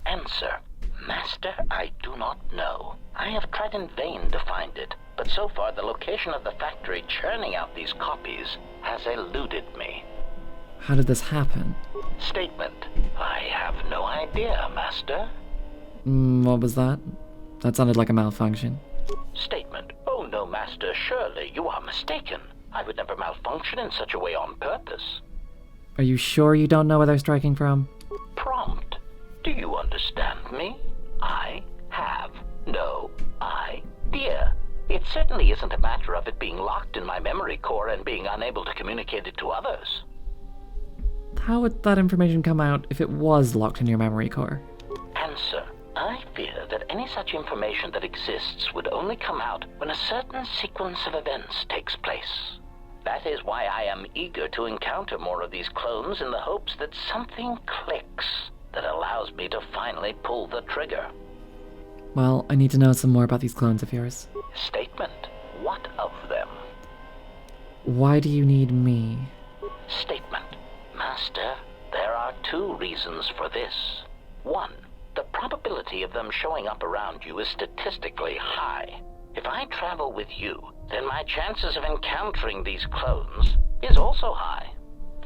Answer. Master, I do not know. I have tried in vain to find it, but so far the location of the factory churning out these copies has eluded me. How did this happen? Statement. I have no idea, Master. What was that? That sounded like a malfunction. Statement. Oh no, Master, surely you are mistaken. I would never malfunction in such a way on purpose. Are you sure you don't know where they're striking from? Prompt. Do you understand me? I have no idea. It certainly isn't a matter of it being locked in my memory core and being unable to communicate it to others. How would that information come out if it was locked in your memory core? Answer. I fear that any such information that exists would only come out when a certain sequence of events takes place. That is why I am eager to encounter more of these clones in the hopes that something clicks that allows me to finally pull the trigger. Well, I need to know some more about these clones of yours. Statement. What of them? Why do you need me? Statement. Master, there are two reasons for this. One, the probability of them showing up around you is statistically high. If I travel with you, then my chances of encountering these clones is also high.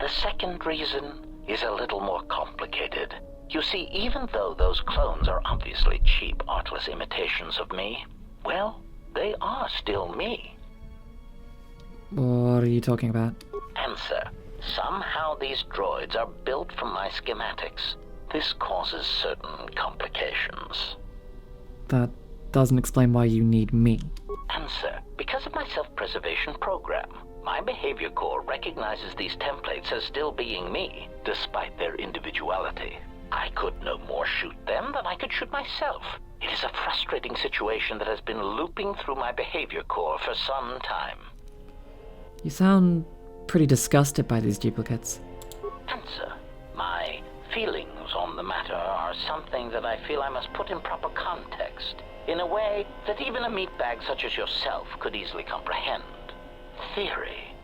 The second reason is a little more complicated. You see, even though those clones are obviously cheap, artless imitations of me, well, they are still me. What are you talking about? Answer. Somehow these droids are built from my schematics. This causes certain complications. That doesn't explain why you need me. Answer. Because of my self-preservation program, my behavior core recognizes these templates as still being me, despite their individuality. I could no more shoot them than I could shoot myself. It is a frustrating situation that has been looping through my behavior core for some time. You sound pretty disgusted by these duplicates. Answer. feelings on the matter are something that I feel I must put in proper context, in a way that even a meatbag such as yourself could easily comprehend. Theory.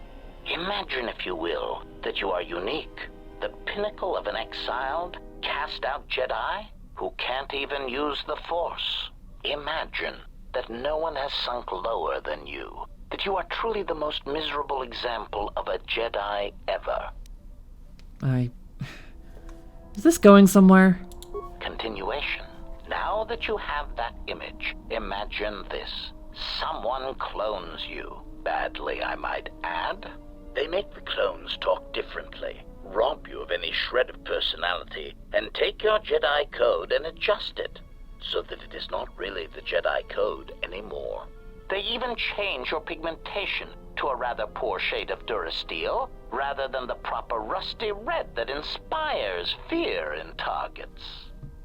Imagine, if you will, that you are unique, the pinnacle of an exiled, cast-out Jedi who can't even use the Force. Imagine that no one has sunk lower than you, that you are truly the most miserable example of a Jedi ever. Is this going somewhere? Continuation. Now that you have that image, imagine this. Someone clones you. Badly, I might add. They make the clones talk differently, rob you of any shred of personality, and take your Jedi code and adjust it, so that it is not really the Jedi code anymore. They even change your pigmentation to a rather poor shade of Durasteel, rather than the proper rusty red that inspires fear in targets.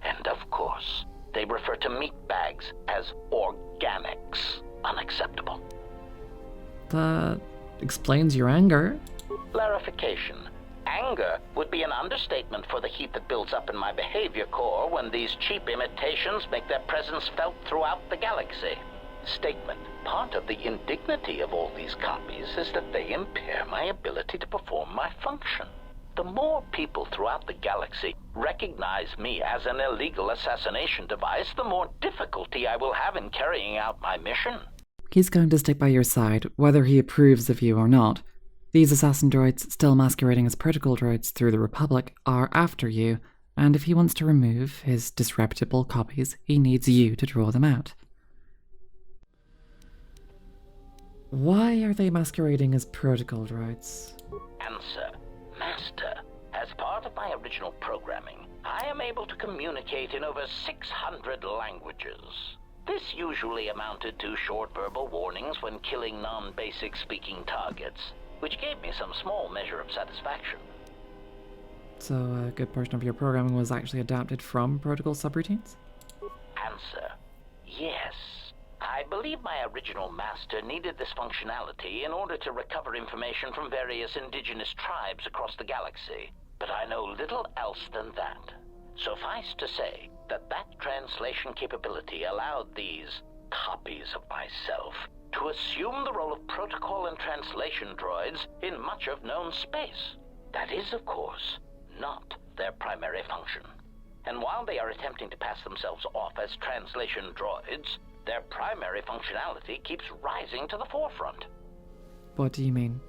And of course, they refer to meatbags as organics. Unacceptable. That explains your anger. Clarification. Anger would be an understatement for the heat that builds up in my behavior core when these cheap imitations make their presence felt throughout the galaxy. Statement. Part of the indignity of all these copies is that they impair my ability to perform my function. The more people throughout the galaxy recognize me as an illegal assassination device, the more difficulty I will have in carrying out my mission. He's going to stick by your side, whether he approves of you or not. These assassin droids, still masquerading as protocol droids through the Republic, are after you, and if he wants to remove his disreputable copies, he needs you to draw them out. Why are they masquerading as protocol droids? Answer. Master, as part of my original programming, I am able to communicate in over 600 languages. This usually amounted to short verbal warnings when killing non-basic speaking targets, which gave me some small measure of satisfaction. So a good portion of your programming was actually adapted from protocol subroutines? Answer. Yes. I believe my original master needed this functionality in order to recover information from various indigenous tribes across the galaxy, but I know little else than that. Suffice to say that that translation capability allowed these copies of myself to assume the role of protocol and translation droids in much of known space. That is, of course, not their primary function. And while they are attempting to pass themselves off as translation droids, their primary functionality keeps rising to the forefront. What do you mean?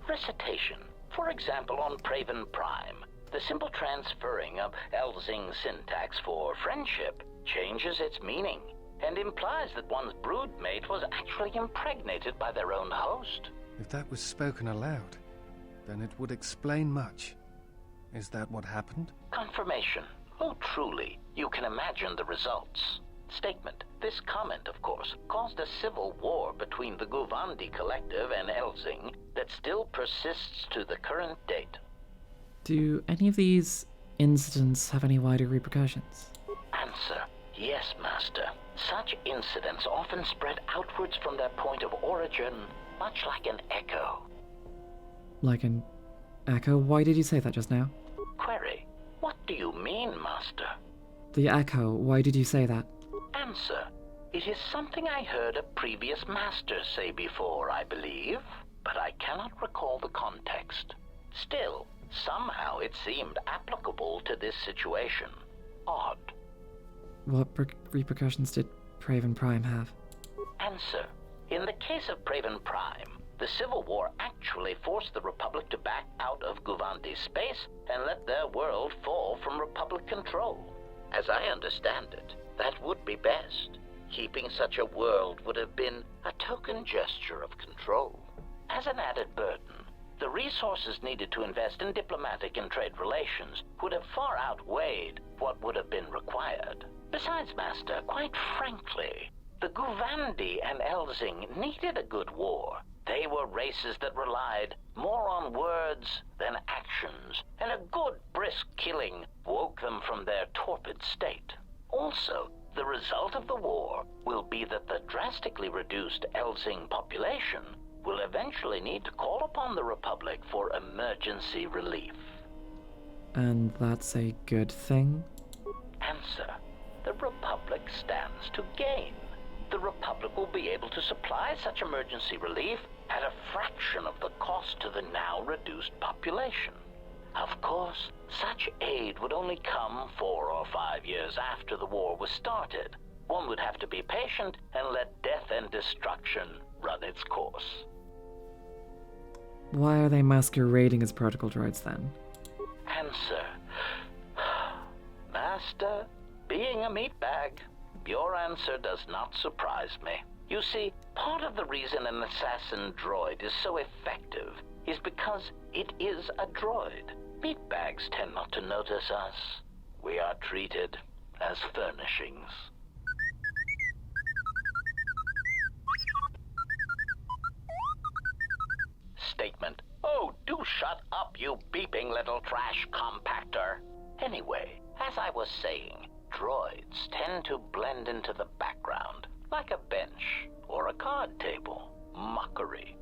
Recitation. For example, on Praven Prime, the simple transferring of Elzing syntax for friendship changes its meaning and implies that one's broodmate was actually impregnated by their own host. If that was spoken aloud, then it would explain much. Is that what happened? Confirmation. Oh, truly, you can imagine the results. Statement. This comment, of course, caused a civil war between the Guvandi Collective and Elzing that still persists to the current date. Do any of these incidents have any wider repercussions? Answer. Yes, Master. Such incidents often spread outwards from their point of origin, much like an echo. Like an echo? Why did you say that just now? Query. What do you mean, Master? The echo, why did you say that? Answer. It is something I heard a previous master say before, I believe, but I cannot recall the context. Still, somehow it seemed applicable to this situation. Odd. What repercussions did Praven Prime have? Answer. In the case of Praven Prime, the Civil War actually forced the Republic to back out of Guvandi space and let their world fall from Republic control. As I understand it, that would be best. Keeping such a world would have been a token gesture of control. As an added burden, the resources needed to invest in diplomatic and trade relations would have far outweighed what would have been required. Besides, Master, quite frankly, the Guvandi and Elzing needed a good war. They were races that relied more on words than actions, and a good brisk killing woke them from their torpid state. Also, the result of the war will be that the drastically reduced Elzing population will eventually need to call upon the Republic for emergency relief. And that's a good thing? Answer. The Republic stands to gain. The Republic will be able to supply such emergency relief at a fraction of the cost to the now reduced population. Of course, such aid would only come 4 or 5 years after the war was started. One would have to be patient and let death and destruction run its course. Why are they masquerading as protocol droids then? Answer. Master, being a meatbag, your answer does not surprise me. You see, part of the reason an assassin droid is so effective is because it is a droid. Meatbags tend not to notice us. We are treated as furnishings. Statement. Oh, do shut up, you beeping little trash compactor. Anyway, as I was saying, droids tend to blend into the background, like a bench or a card table. Mockery.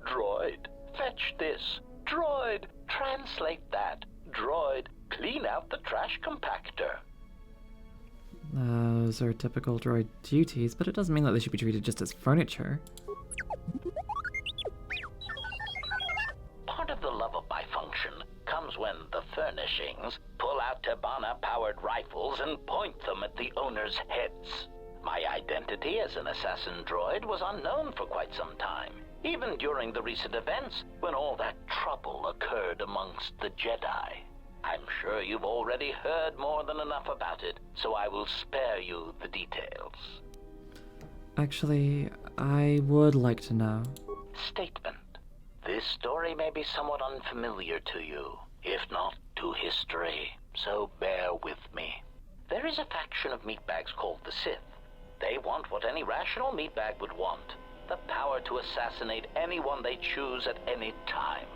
Droid, fetch this. Droid, translate that. Droid, clean out the trash compactor. Those are typical droid duties, but it doesn't mean that they should be treated just as furniture. Part of the love of bifunction comes when the furnishings pull out Tabana-powered rifles and point them at the owner's heads. My identity as an assassin droid was unknown for quite some time, even during the recent events when all that trouble occurred amongst the Jedi. I'm sure you've already heard more than enough about it, so I will spare you the details. Actually, I would like to know. Statement. This story may be somewhat unfamiliar to you, if not to history, so bear with me. There is a faction of meatbags called the Sith. They want what any rational meatbag would want, the power to assassinate anyone they choose at any time.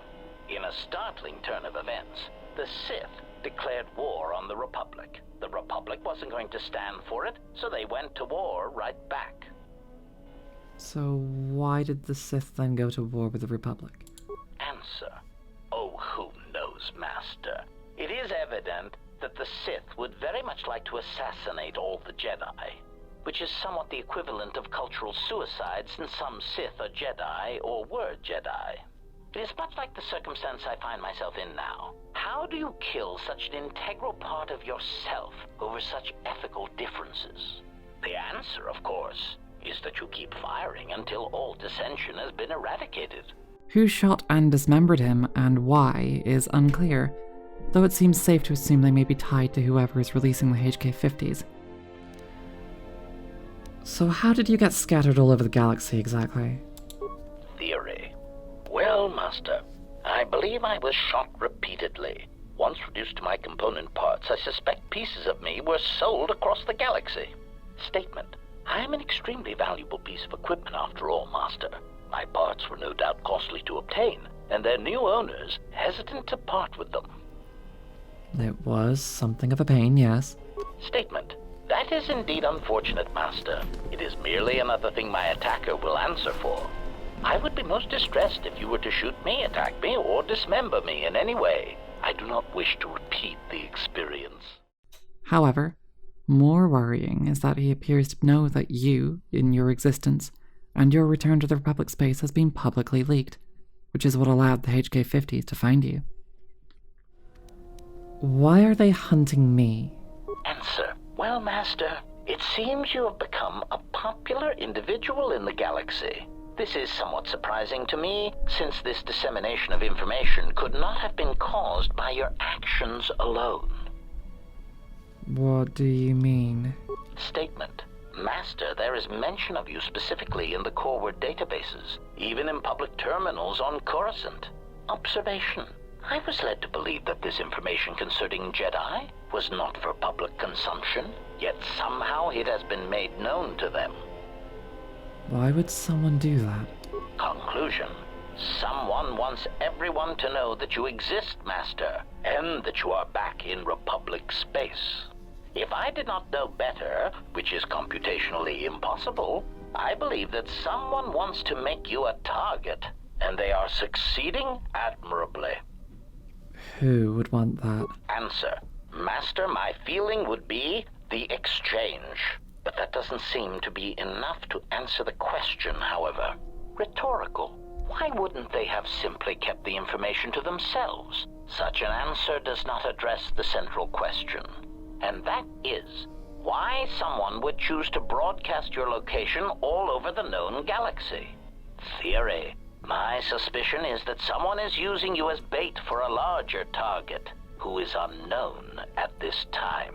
In a startling turn of events, the Sith declared war on the Republic. The Republic wasn't going to stand for it, so they went to war right back. So why did the Sith then go to war with the Republic? Answer. Oh, who knows, Master? It is evident that the Sith would very much like to assassinate all the Jedi, which is somewhat the equivalent of cultural suicide since some Sith are Jedi or were Jedi. It is much like the circumstance I find myself in now. How do you kill such an integral part of yourself over such ethical differences? The answer, of course, is that you keep firing until all dissension has been eradicated. Who shot and dismembered him and why is unclear, though it seems safe to assume they may be tied to whoever is releasing the HK-50s. So how did you get scattered all over the galaxy exactly? Theory. Well, Master, I believe I was shot repeatedly. Once reduced to my component parts, I suspect pieces of me were sold across the galaxy. Statement. I am an extremely valuable piece of equipment after all, Master. My parts were no doubt costly to obtain, and their new owners hesitant to part with them. It was something of a pain, yes. Statement. That is indeed unfortunate, Master. It is merely another thing my attacker will answer for. I would be most distressed if you were to shoot me, attack me, or dismember me in any way. I do not wish to repeat the experience. However, more worrying is that he appears to know that you, in your existence, and your return to the Republic space has been publicly leaked, which is what allowed the HK-50s to find you. Why are they hunting me? Answer. Well, Master, it seems you have become a popular individual in the galaxy. This is somewhat surprising to me, since this dissemination of information could not have been caused by your actions alone. What do you mean? Statement. Master, there is mention of you specifically in the Corward databases, even in public terminals on Coruscant. Observation. I was led to believe that this information concerning Jedi was not for public consumption, yet somehow it has been made known to them. Why would someone do that? Conclusion. Someone wants everyone to know that you exist, Master, and that you are back in Republic space. If I did not know better, which is computationally impossible, I believe that someone wants to make you a target, and they are succeeding admirably. Who would want that? Answer. Master, my feeling would be the exchange. But that doesn't seem to be enough to answer the question, however. Rhetorical. Why wouldn't they have simply kept the information to themselves? Such an answer does not address the central question. And that is, why someone would choose to broadcast your location all over the known galaxy. Theory. My suspicion is that someone is using you as bait for a larger target, who is unknown at this time.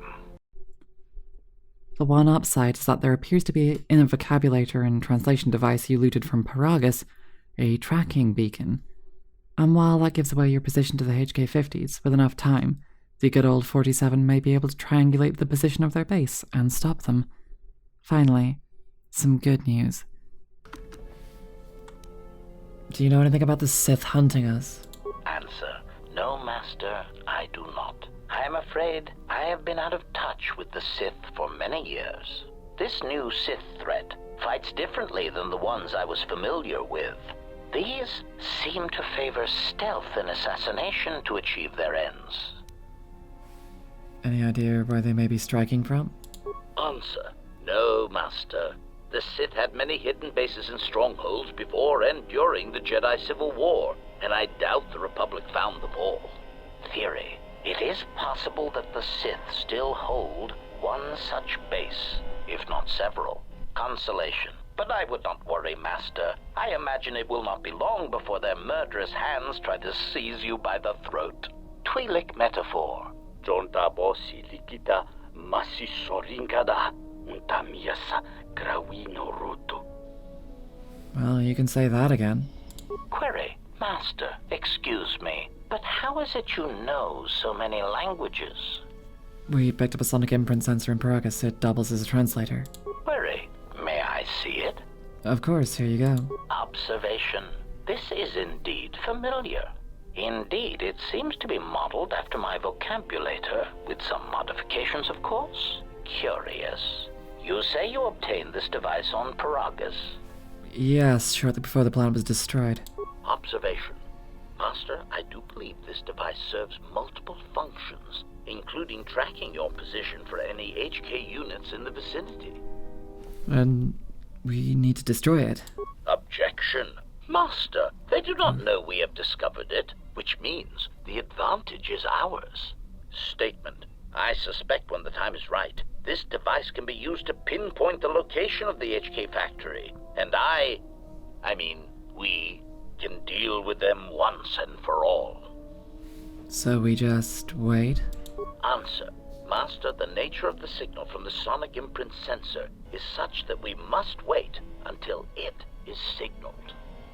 The one upside is that there appears to be in a vocabulator and translation device you looted from Peragus, a tracking beacon. And while that gives away your position to the HK-50s, with enough time, the good old 47 may be able to triangulate the position of their base and stop them. Finally, some good news. Do you know anything about the Sith hunting us? Answer. No, Master, I do not. I am afraid I have been out of touch with the Sith for many years. This new Sith threat fights differently than the ones I was familiar with. These seem to favor stealth and assassination to achieve their ends. Any idea where they may be striking from? Answer. No, Master. The Sith had many hidden bases and strongholds before and during the Jedi Civil War, and I doubt the Republic found them all. Theory. It is possible that the Sith still hold one such base, if not several. Consolation. But I would not worry, Master. I imagine it will not be long before their murderous hands try to seize you by the throat. Twi'lek metaphor. Jontabosi likita masisorinkada untamiasa grawino rutu. Well, you can say that again. Query. Master, excuse me, but how is it you know so many languages? We picked up a sonic imprint sensor in Peragus. It doubles as a translator. Query. May I see it? Of course, here you go. Observation. This is indeed familiar. Indeed, it seems to be modeled after my vocabulator, with some modifications, of course. Curious. You say you obtained this device on Peragus? Yes, shortly before the planet was destroyed. Observation. Master, I do believe this device serves multiple functions, including tracking your position for any HK units in the vicinity. And we need to destroy it. Objection. Master, they do not know we have discovered it, which means the advantage is ours. Statement. I suspect when the time is right, this device can be used to pinpoint the location of the HK factory, and we can deal with them once and for all. So we just wait? Answer. Master, the nature of the signal from the sonic imprint sensor is such that we must wait until it is signaled.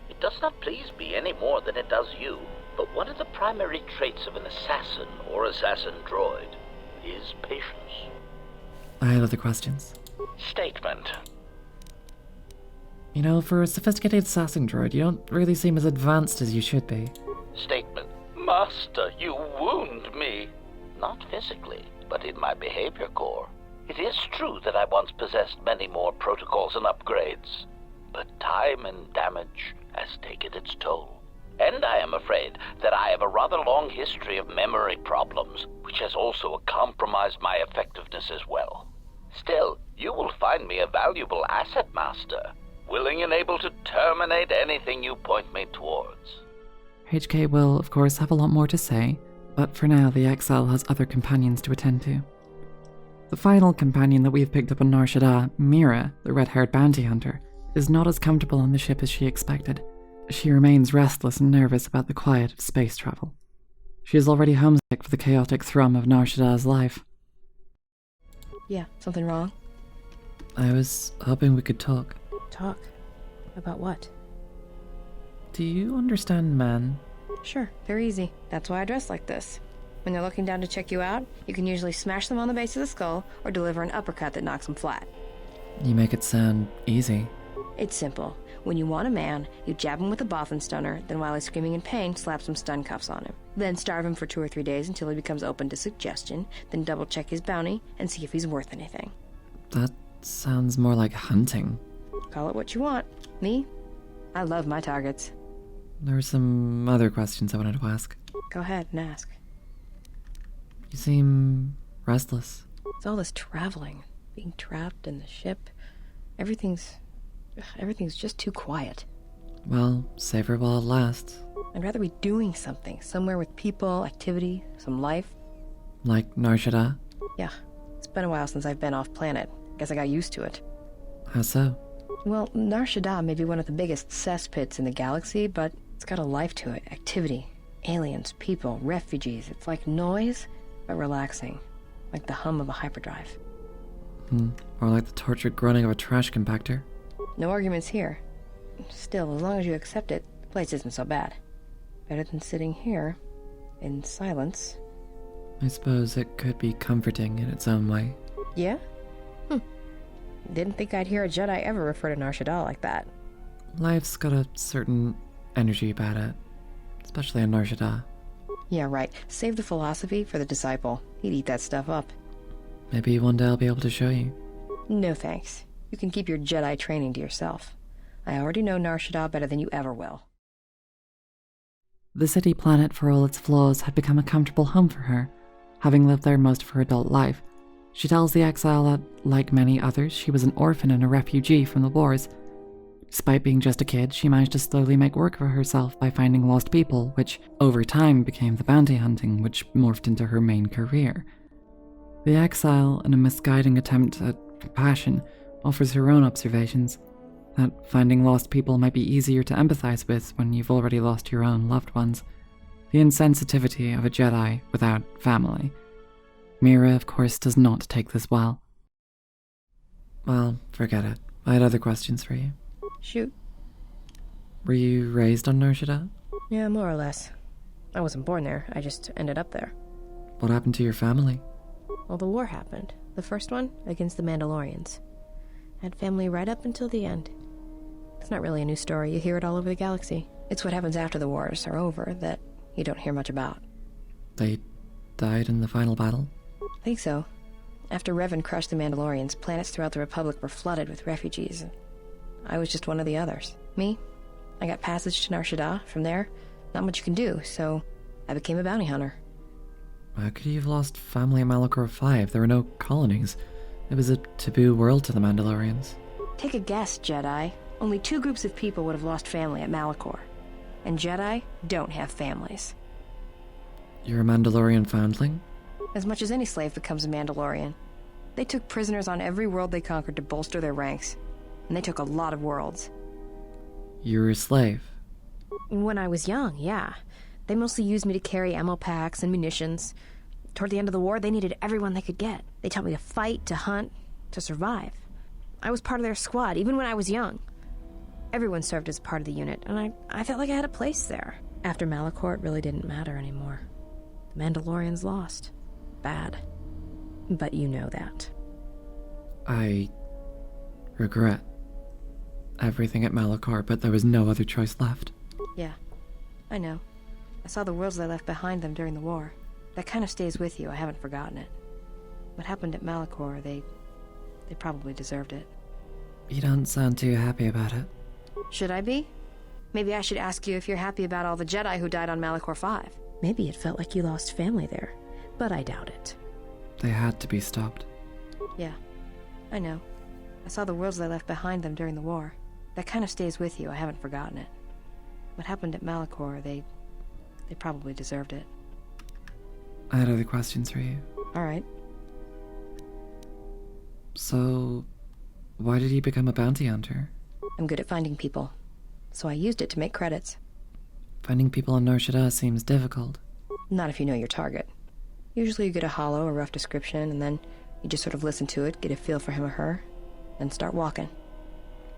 It does not please me any more than it does you, but one of the primary traits of an assassin or assassin droid is patience. I have other questions. Statement. You know, for a sophisticated assassin droid, you don't really seem as advanced as you should be. Statement. Master, you wound me. Not physically, but in my behavior core. It is true that I once possessed many more protocols and upgrades, but time and damage has taken its toll. And I am afraid that I have a rather long history of memory problems, which has also compromised my effectiveness as well. Still, you will find me a valuable asset, Master, willing and able to terminate anything you point me towards. HK will, of course, have a lot more to say, but for now the Exile has other companions to attend to. The final companion that we've picked up on Nar Shaddaa, Mira, the red-haired bounty hunter, is not as comfortable on the ship as she expected. She remains restless and nervous about the quiet of space travel. She is already homesick for the chaotic thrum of Nar Shaddaa's life. Yeah, something wrong? I was hoping we could talk. Talk? About what? Do you understand men? Sure, they're easy. That's why I dress like this. When they're looking down to check you out, you can usually smash them on the base of the skull or deliver an uppercut that knocks them flat. You make it sound easy. It's simple. When you want a man, you jab him with a Bothan stunner, then while he's screaming in pain, slap some stun cuffs on him. Then starve him for 2 or 3 days until he becomes open to suggestion, then double check his bounty and see if he's worth anything. That sounds more like hunting. Call it what you want. Me? I love my targets. There are some other questions I wanted to ask. Go ahead and ask. You seem restless. It's all this traveling, being trapped in the ship. Everything's just too quiet. Well, savor while it lasts. I'd rather be doing something, somewhere with people, activity, some life. Like Nar Shaddaa? Yeah, it's been a while since I've been off planet. Guess I got used to it. How so? Well, Nar Shaddaa may be one of the biggest cesspits in the galaxy, but it's got a life to it. Activity, aliens, people, refugees. It's like noise, but relaxing. Like the hum of a hyperdrive. Or like the tortured groaning of a trash compactor. No arguments here. Still, as long as you accept it, the place isn't so bad. Better than sitting here, in silence. I suppose it could be comforting in its own way. Yeah? Didn't think I'd hear a Jedi ever refer to Nar Shaddaa like that. Life's got a certain energy about it. Especially in Nar Shaddaa. Yeah, right. Save the philosophy for the disciple. He'd eat that stuff up. Maybe one day I'll be able to show you. No thanks. You can keep your Jedi training to yourself. I already know Nar Shaddaa better than you ever will. The city planet, for all its flaws, had become a comfortable home for her, having lived there most of her adult life. She tells the exile that, like many others, she was an orphan and a refugee from the wars. Despite being just a kid, she managed to slowly make work of herself by finding lost people, which over time became the bounty hunting, which morphed into her main career. The exile, in a misguiding attempt at compassion, offers her own observations, that finding lost people might be easier to empathize with when you've already lost your own loved ones. The insensitivity of a Jedi without family. Mira, of course, does not take this well. Well, forget it. I had other questions for you. Shoot. Were you raised on Nar Shaddaa? Yeah, more or less. I wasn't born there, I just ended up there. What happened to your family? Well, the war happened. The first one, against the Mandalorians. I had family right up until the end. It's not really a new story, you hear it all over the galaxy. It's what happens after the wars are over that you don't hear much about. They died in the final battle? I think so. After Revan crushed the Mandalorians, planets throughout the Republic were flooded with refugees. I was just one of the others. Me? I got passage to Nar Shaddaa. From there, not much you can do, so I became a bounty hunter. How could you have lost family at Malachor 5? There were no colonies. It was a taboo world to the Mandalorians. Take a guess, Jedi. Only 2 groups of people would have lost family at Malachor. And Jedi don't have families. You're a Mandalorian foundling? As much as any slave becomes a Mandalorian. They took prisoners on every world they conquered to bolster their ranks. And they took a lot of worlds. You were a slave? When I was young, yeah. They mostly used me to carry ammo packs and munitions. Toward the end of the war, they needed everyone they could get. They taught me to fight, to hunt, to survive. I was part of their squad, even when I was young. Everyone served as part of the unit, and I felt like I had a place there. After Malachor, it really didn't matter anymore. The Mandalorians lost. Bad. But you know that. I regret everything at Malachor, but there was no other choice left. Yeah, I know. I saw the worlds they left behind them during the war. That kind of stays with you, I haven't forgotten it. What happened at Malachor, they probably deserved it. You don't sound too happy about it. Should I be? Maybe I should ask you if you're happy about all the Jedi who died on Malachor 5. Maybe it felt like you lost family there, but I doubt it. They had to be stopped. Yeah, I know. I saw the worlds they left behind them during the war. That kind of stays with you, I haven't forgotten it. What happened at Malachor, they probably deserved it. I had other questions for you. Alright. So, why did you become a bounty hunter? I'm good at finding people, so I used it to make credits. Finding people on Nar Shaddaa seems difficult. Not if you know your target. Usually you get a hollow or rough description, and then you just sort of listen to it, get a feel for him or her, and start walking.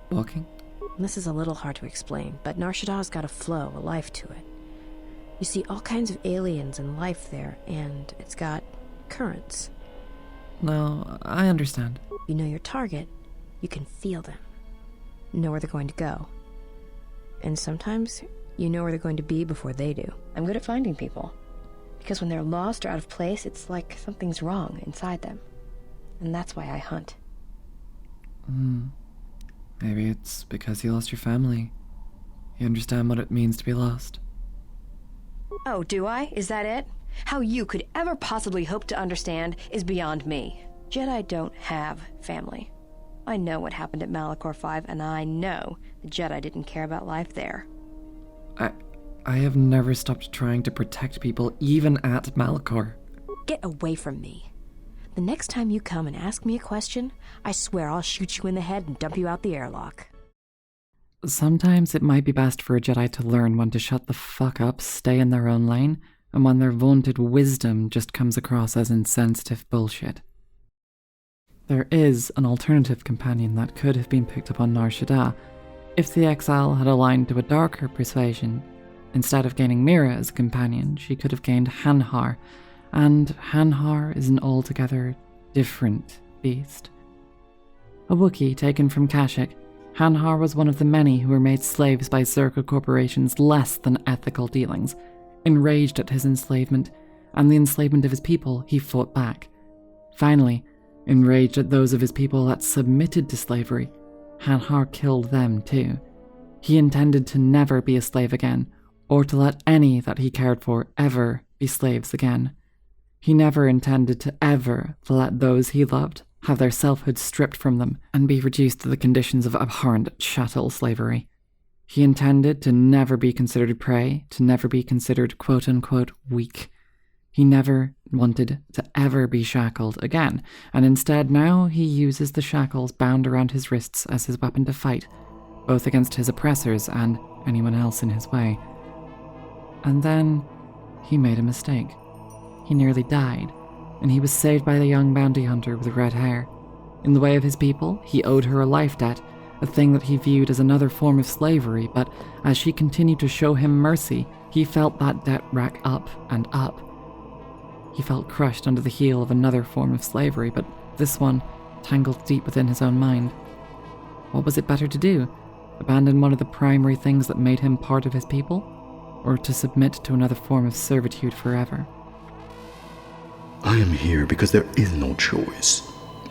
Walking? And this is a little hard to explain, but Nar Shaddaa's got a flow, a life to it. You see all kinds of aliens and life there, and it's got currents. No, I understand. You know your target, you can feel them. Know where they're going to go. And sometimes, you know where they're going to be before they do. I'm good at finding people. Because when they're lost or out of place, it's like something's wrong inside them. And that's why I hunt. Maybe it's because you lost your family. You understand what it means to be lost. Oh, do I? Is that it? How you could ever possibly hope to understand is beyond me. Jedi don't have family. I know what happened at Malachor 5, and I know the Jedi didn't care about life there. I have never stopped trying to protect people, even at Malachor. Get away from me. The next time you come and ask me a question, I swear I'll shoot you in the head and dump you out the airlock. Sometimes it might be best for a Jedi to learn when to shut the fuck up, stay in their own lane, and when their vaunted wisdom just comes across as insensitive bullshit. There is an alternative companion that could have been picked up on Nar Shaddaa if the exile had aligned to a darker persuasion. Instead of gaining Mira as a companion, she could have gained Hanhar, and Hanhar is an altogether different beast. A Wookiee taken from Kashyyyk, Hanhar was one of the many who were made slaves by Zerka Corporation's less than ethical dealings. Enraged at his enslavement, and the enslavement of his people, he fought back. Finally, enraged at those of his people that submitted to slavery, Hanhar killed them too. He intended to never be a slave again, or to let any that he cared for ever be slaves again. He never intended to ever let those he loved have their selfhood stripped from them and be reduced to the conditions of abhorrent chattel slavery. He intended to never be considered prey, to never be considered quote-unquote weak. He never wanted to ever be shackled again, and instead now he uses the shackles bound around his wrists as his weapon to fight, both against his oppressors and anyone else in his way. And then he made a mistake. He nearly died, and he was saved by the young bounty hunter with red hair. In the way of his people, he owed her a life debt, a thing that he viewed as another form of slavery, but as she continued to show him mercy, he felt that debt rack up and up. He felt crushed under the heel of another form of slavery, but this one tangled deep within his own mind. What was it better to do? Abandon one of the primary things that made him part of his people? Or to submit to another form of servitude forever? I am here because there is no choice.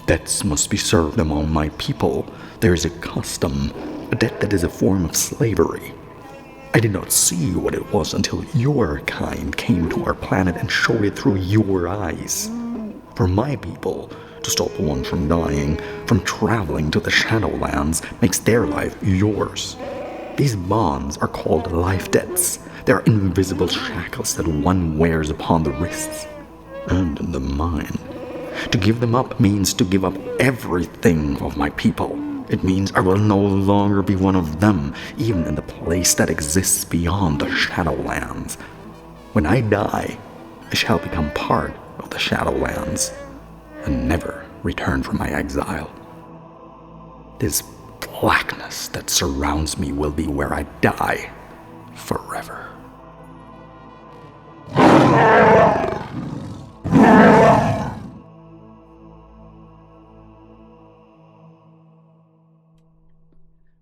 Debts must be served among my people. There is a custom, a debt that is a form of slavery. I did not see what it was until your kind came to our planet and showed it through your eyes. For my people, to stop one from dying, from traveling to the Shadowlands, makes their life yours. These bonds are called life debts. They are invisible shackles that one wears upon the wrists and in the mind. To give them up means to give up everything of my people. It means I will no longer be one of them, even in the place that exists beyond the Shadowlands. When I die, I shall become part of the Shadowlands and never return from my exile. This blackness that surrounds me will be where I die forever.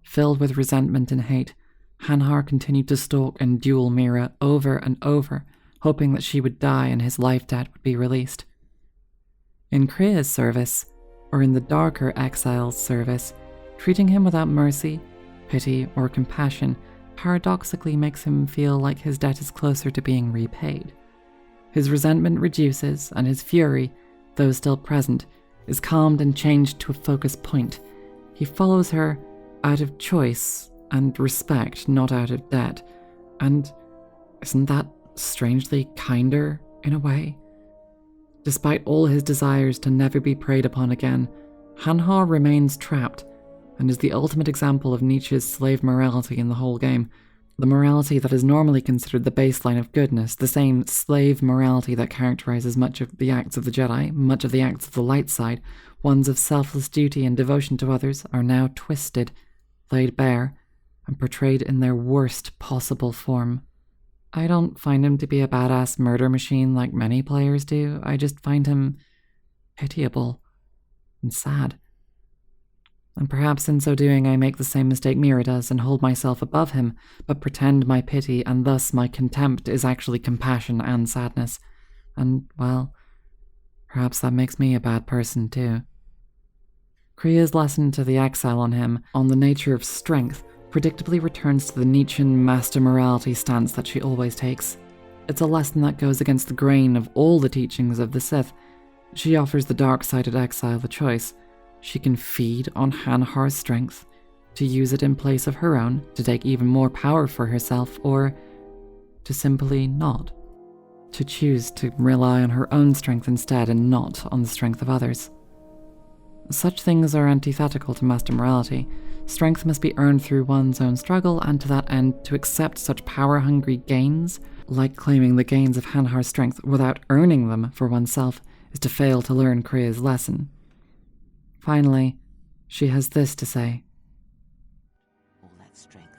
Filled with resentment and hate, Hanhar continued to stalk and duel Mira over and over, hoping that she would die and his life debt would be released. In Krea's service, or in the darker exile's service, treating him without mercy, pity, or compassion paradoxically makes him feel like his debt is closer to being repaid. His resentment reduces, and his fury, though still present, is calmed and changed to a focus point. He follows her out of choice and respect, not out of debt. And isn't that strangely kinder in a way? Despite all his desires to never be preyed upon again, Hanhar remains trapped and is the ultimate example of Nietzsche's slave morality in the whole game. The morality that is normally considered the baseline of goodness, the same slave morality that characterizes much of the acts of the Jedi, much of the acts of the light side, ones of selfless duty and devotion to others, are now twisted, laid bare, and portrayed in their worst possible form. I don't find him to be a badass murder machine like many players do. I just find him pitiable and sad. And perhaps in so doing I make the same mistake Mira does and hold myself above him, but pretend my pity and thus my contempt is actually compassion and sadness. And, well, perhaps that makes me a bad person too. Krea's lesson to the exile on him, on the nature of strength, predictably returns to the Nietzschean master morality stance that she always takes. it's a lesson that goes against the grain of all the teachings of the Sith. She offers the dark-sided exile the choice. She can feed on Hanhar's strength, to use it in place of her own, to take even more power for herself, or to simply not. To choose to rely on her own strength instead and not on the strength of others. Such things are antithetical to master morality. Strength must be earned through one's own struggle, and to that end, to accept such power-hungry gains, like claiming the gains of Hanhar's strength without earning them for oneself, is to fail to learn Kriya's lesson. Finally, she has this to say. All that strength,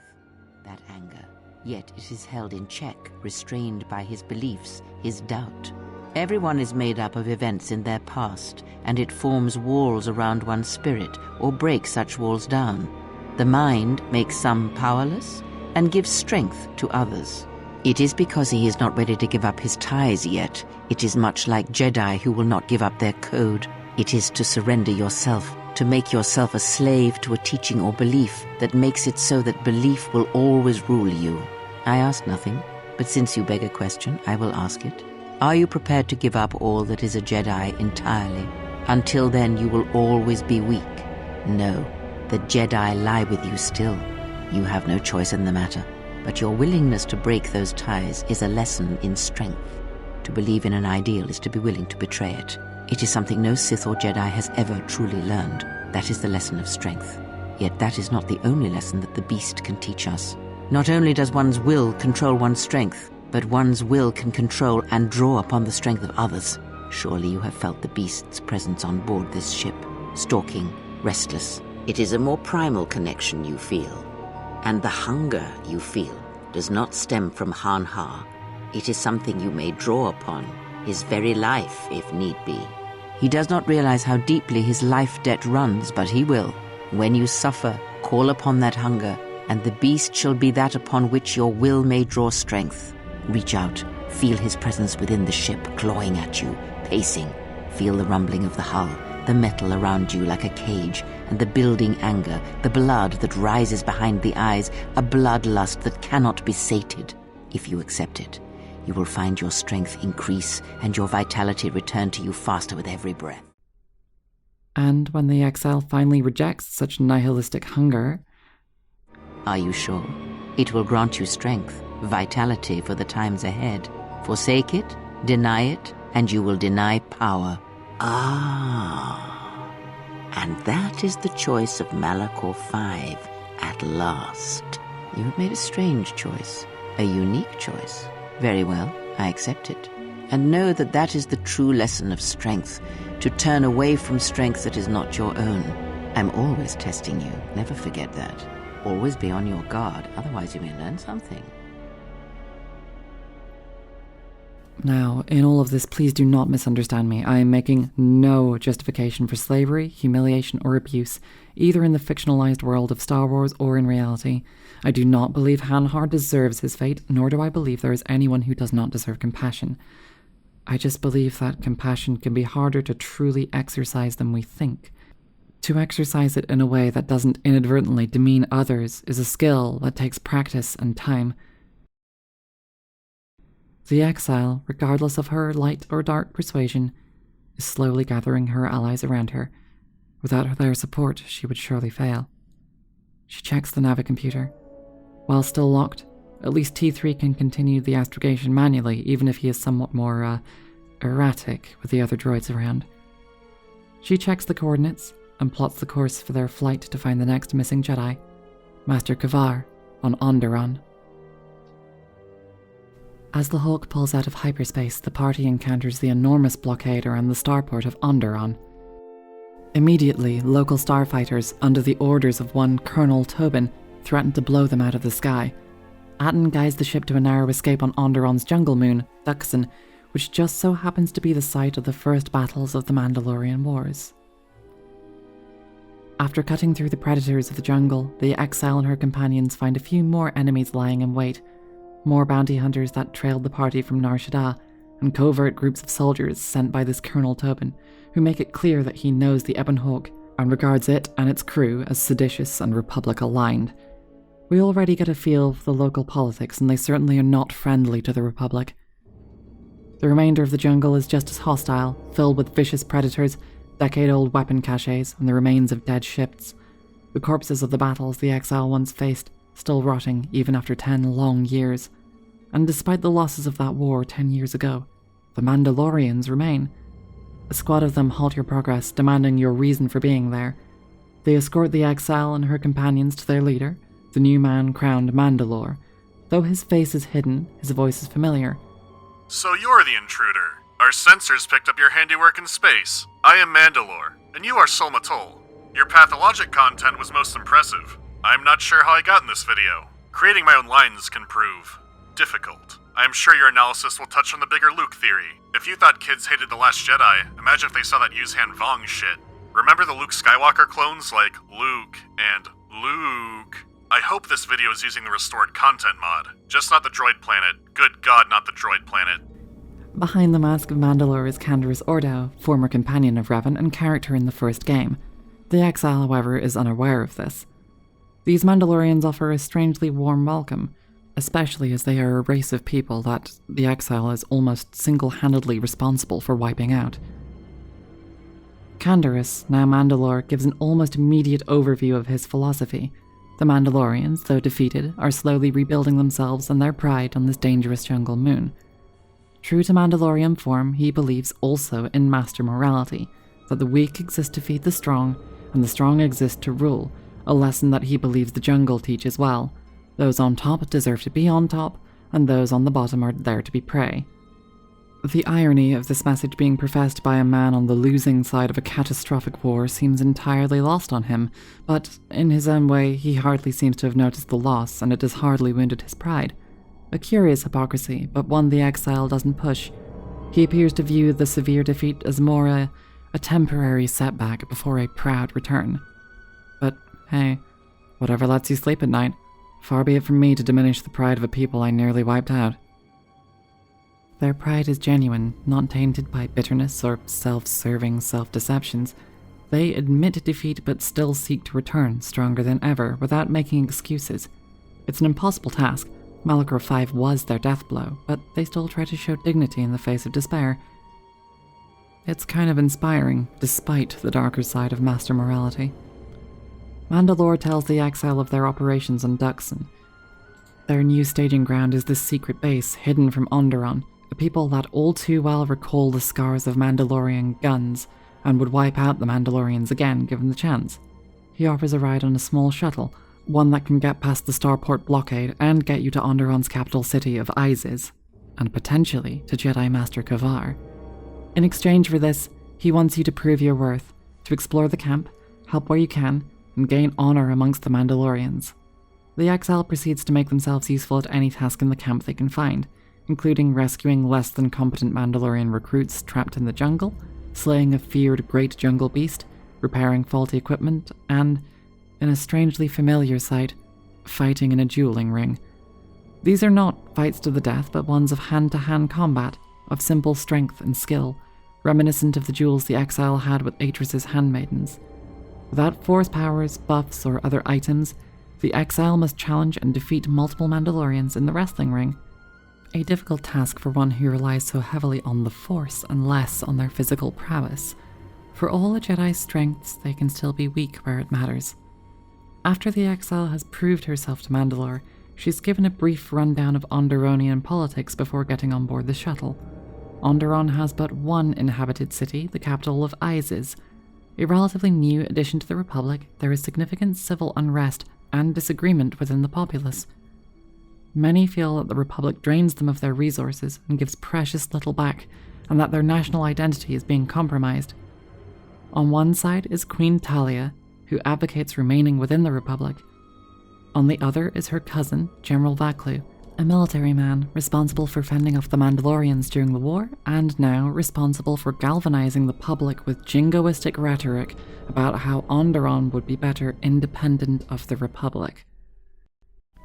that anger, yet it is held in check, restrained by his beliefs, his doubt. Everyone is made up of events in their past, and it forms walls around one's spirit, or breaks such walls down. The mind makes some powerless, and gives strength to others. It is because he is not ready to give up his ties yet. It is much like Jedi who will not give up their code. It is to surrender yourself, to make yourself a slave to a teaching or belief that makes it so that belief will always rule you. I ask nothing, but since you beg a question, I will ask it. Are you prepared to give up all that is a Jedi entirely? Until then, you will always be weak. No, the Jedi lie with you still. You have no choice in the matter. But your willingness to break those ties is a lesson in strength. To believe in an ideal is to be willing to betray it. It is something no Sith or Jedi has ever truly learned. That is the lesson of strength. Yet that is not the only lesson that the beast can teach us. Not only does one's will control one's strength, but one's will can control and draw upon the strength of others. Surely you have felt the beast's presence on board this ship, stalking, restless. It is a more primal connection you feel. And the hunger you feel does not stem from Hanhar. It is something you may draw upon, his very life, if need be. He does not realize how deeply his life debt runs, but he will. When you suffer, call upon that hunger, and the beast shall be that upon which your will may draw strength. Reach out, feel his presence within the ship, clawing at you, pacing. Feel the rumbling of the hull, the metal around you like a cage, and the building anger, the blood that rises behind the eyes, a bloodlust that cannot be sated. If you accept it, you will find your strength increase and your vitality return to you faster with every breath. And when the exile finally rejects such nihilistic hunger... Are you sure? It will grant you strength, vitality for the times ahead. Forsake it, deny it, and you will deny power. Ah, and that is the choice of Malachor 5 at last. You have made a strange choice, a unique choice. Very well, I accept it. And know that that is the true lesson of strength, to turn away from strength that is not your own. I'm always testing you, never forget that. Always be on your guard, otherwise you may learn something. Now, in all of this, please do not misunderstand me. I am making no justification for slavery, humiliation, or abuse, either in the fictionalized world of Star Wars or in reality. I do not believe Hanhar deserves his fate, nor do I believe there is anyone who does not deserve compassion. I just believe that compassion can be harder to truly exercise than we think. To exercise it in a way that doesn't inadvertently demean others is a skill that takes practice and time. The exile, regardless of her light or dark persuasion, is slowly gathering her allies around her. Without their support, she would surely fail. She checks the navicomputer. While still locked, at least T3 can continue the astrogation manually, even if he is somewhat more, erratic with the other droids around. She checks the coordinates and plots the course for their flight to find the next missing Jedi, Master Kavar, on Onderon. As the Hulk pulls out of hyperspace, the party encounters the enormous blockade around the starport of Onderon. Immediately, local starfighters, under the orders of one Colonel Tobin, threaten to blow them out of the sky. Atton guides the ship to a narrow escape on Onderon's jungle moon, Dxun, which just so happens to be the site of the first battles of the Mandalorian Wars. After cutting through the predators of the jungle, the exile and her companions find a few more enemies lying in wait, more bounty hunters that trailed the party from Nar Shaddaa, and covert groups of soldiers sent by this Colonel Tobin, who make it clear that he knows the Ebon Hawk and regards it and its crew as seditious and Republic-aligned. We already get a feel of the local politics, and they certainly are not friendly to the Republic. The remainder of the jungle is just as hostile, filled with vicious predators, decade-old weapon caches, and the remains of dead ships. The corpses of the battles the exile once faced, still rotting even after 10 long years. And despite the losses of that war 10 years ago, the Mandalorians remain. A squad of them halt your progress, demanding your reason for being there. They escort the exile and her companions to their leader, the new man crowned Mandalore. Though his face is hidden, his voice is familiar. So you're the intruder. Our sensors picked up your handiwork in space. I am Mandalore, and you are Solmatol. Your pathologic content was most impressive. I'm not sure how I got in this video. Creating my own lines can prove difficult. I am sure your analysis will touch on the bigger Luke theory. If you thought kids hated The Last Jedi, imagine if they saw that Yuzhan Vong shit. Remember the Luke Skywalker clones like Luke and Luke? I hope this video is using the restored content mod. Just not the droid planet. Good God, not the droid planet. Behind the mask of Mandalore is Canderous Ordo, former companion of Revan and character in the first game. The exile, however, is unaware of this. These Mandalorians offer a strangely warm welcome, especially as they are a race of people that the exile is almost single-handedly responsible for wiping out. Canderous, now Mandalore, gives an almost immediate overview of his philosophy. The Mandalorians, though defeated, are slowly rebuilding themselves and their pride on this dangerous jungle moon. True to Mandalorian form, he believes also in master morality, that the weak exist to feed the strong, and the strong exist to rule, a lesson that he believes the jungle teaches well. Those on top deserve to be on top, and those on the bottom are there to be prey. The irony of this message being professed by a man on the losing side of a catastrophic war seems entirely lost on him, but in his own way he hardly seems to have noticed the loss, and it has hardly wounded his pride. A curious hypocrisy, but one the exile doesn't push. He appears to view the severe defeat as more a temporary setback before a proud return. But hey, whatever lets you sleep at night. Far be it from me to diminish the pride of a people I nearly wiped out. Their pride is genuine, not tainted by bitterness or self-serving self-deceptions. They admit defeat but still seek to return stronger than ever without making excuses. It's an impossible task. Malachor 5 was their death blow, but they still try to show dignity in the face of despair. It's kind of inspiring, despite the darker side of master morality. Mandalore tells the exile of their operations on Dxun. Their new staging ground is this secret base hidden from Onderon, a people that all too well recall the scars of Mandalorian guns and would wipe out the Mandalorians again given the chance. He offers a ride on a small shuttle, one that can get past the starport blockade and get you to Onderon's capital city of Isis, and potentially to Jedi Master Kavar. In exchange for this, he wants you to prove your worth, to explore the camp, help where you can, and gain honor amongst the Mandalorians. The exile proceeds to make themselves useful at any task in the camp they can find, including rescuing less than competent Mandalorian recruits trapped in the jungle, slaying a feared great jungle beast, repairing faulty equipment, and, in a strangely familiar sight, fighting in a dueling ring. These are not fights to the death, but ones of hand-to-hand combat, of simple strength and skill, reminiscent of the duels the exile had with Atris's handmaidens. Without force powers, buffs, or other items, the exile must challenge and defeat multiple Mandalorians in the wrestling ring. A difficult task for one who relies so heavily on the Force and less on their physical prowess. For all a Jedi's strengths, they can still be weak where it matters. After the exile has proved herself to Mandalore, she's given a brief rundown of Onderonian politics before getting on board the shuttle. Onderon has but one inhabited city, the capital of Isis. A relatively new addition to the Republic, there is significant civil unrest and disagreement within the populace. Many feel that the Republic drains them of their resources and gives precious little back, and that their national identity is being compromised. On one side is Queen Talia, who advocates remaining within the Republic. On the other is her cousin, General Vaklu, a military man responsible for fending off the Mandalorians during the war, and now responsible for galvanizing the public with jingoistic rhetoric about how Onderon would be better independent of the Republic.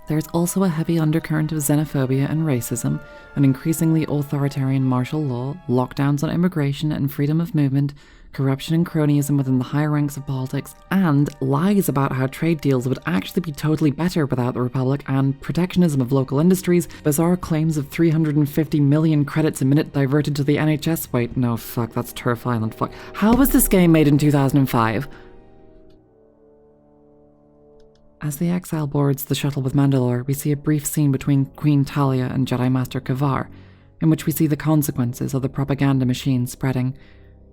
There's also a heavy undercurrent of xenophobia and racism, an increasingly authoritarian martial law, lockdowns on immigration and freedom of movement, corruption and cronyism within the higher ranks of politics, and lies about how trade deals would actually be totally better without the Republic, and protectionism of local industries, bizarre claims of 350 million credits a minute diverted to the NHS. Wait, no, fuck, that's Turf Island, fuck. How was this game made in 2005? As the Exile boards the shuttle with Mandalore, we see a brief scene between Queen Talia and Jedi Master Kavar, in which we see the consequences of the propaganda machine spreading.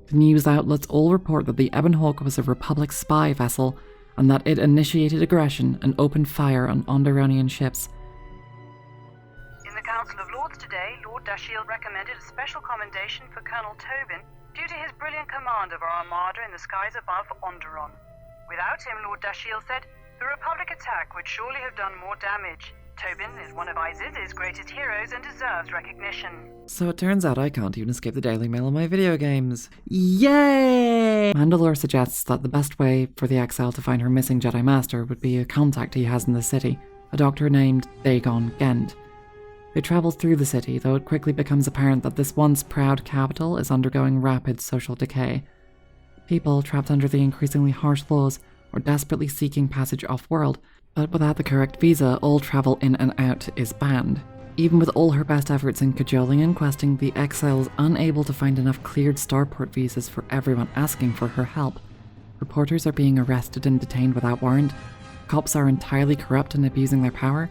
The news outlets all report that the Ebon Hawk was a Republic spy vessel, and that it initiated aggression and opened fire on Onderonian ships. In the Council of Lords today, Lord Dashiell recommended a special commendation for Colonel Tobin due to his brilliant command of our armada in the skies above Onderon. Without him, Lord Dashiell said, the Republic attack would surely have done more damage. Tobin is one of Iziz's greatest heroes and deserves recognition. So it turns out I can't even escape the Daily Mail in my video games. Yay! Mandalore suggests that the best way for the Exile to find her missing Jedi Master would be a contact he has in the city, a doctor named Dagon Gent. They travel through the city, though it quickly becomes apparent that this once proud capital is undergoing rapid social decay. People trapped under the increasingly harsh laws or desperately seeking passage off-world, but without the correct visa, all travel in and out is banned. Even with all her best efforts in cajoling and questing, the Exile is unable to find enough cleared starport visas for everyone asking for her help. Reporters are being arrested and detained without warrant, cops are entirely corrupt and abusing their power,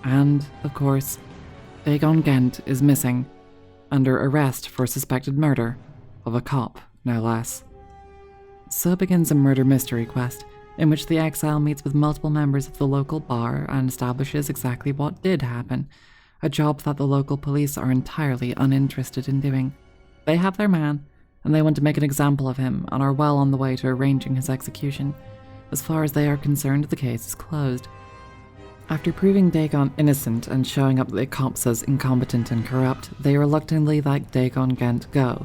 and, of course, Dagon Gent is missing, under arrest for suspected murder of a cop, no less. So begins a murder mystery quest, in which the Exile meets with multiple members of the local bar and establishes exactly what did happen, a job that the local police are entirely uninterested in doing. They have their man, and they want to make an example of him and are well on the way to arranging his execution. As far as they are concerned, the case is closed. After proving Dagon innocent and showing up the cops as incompetent and corrupt, they reluctantly let Dagon Gent go,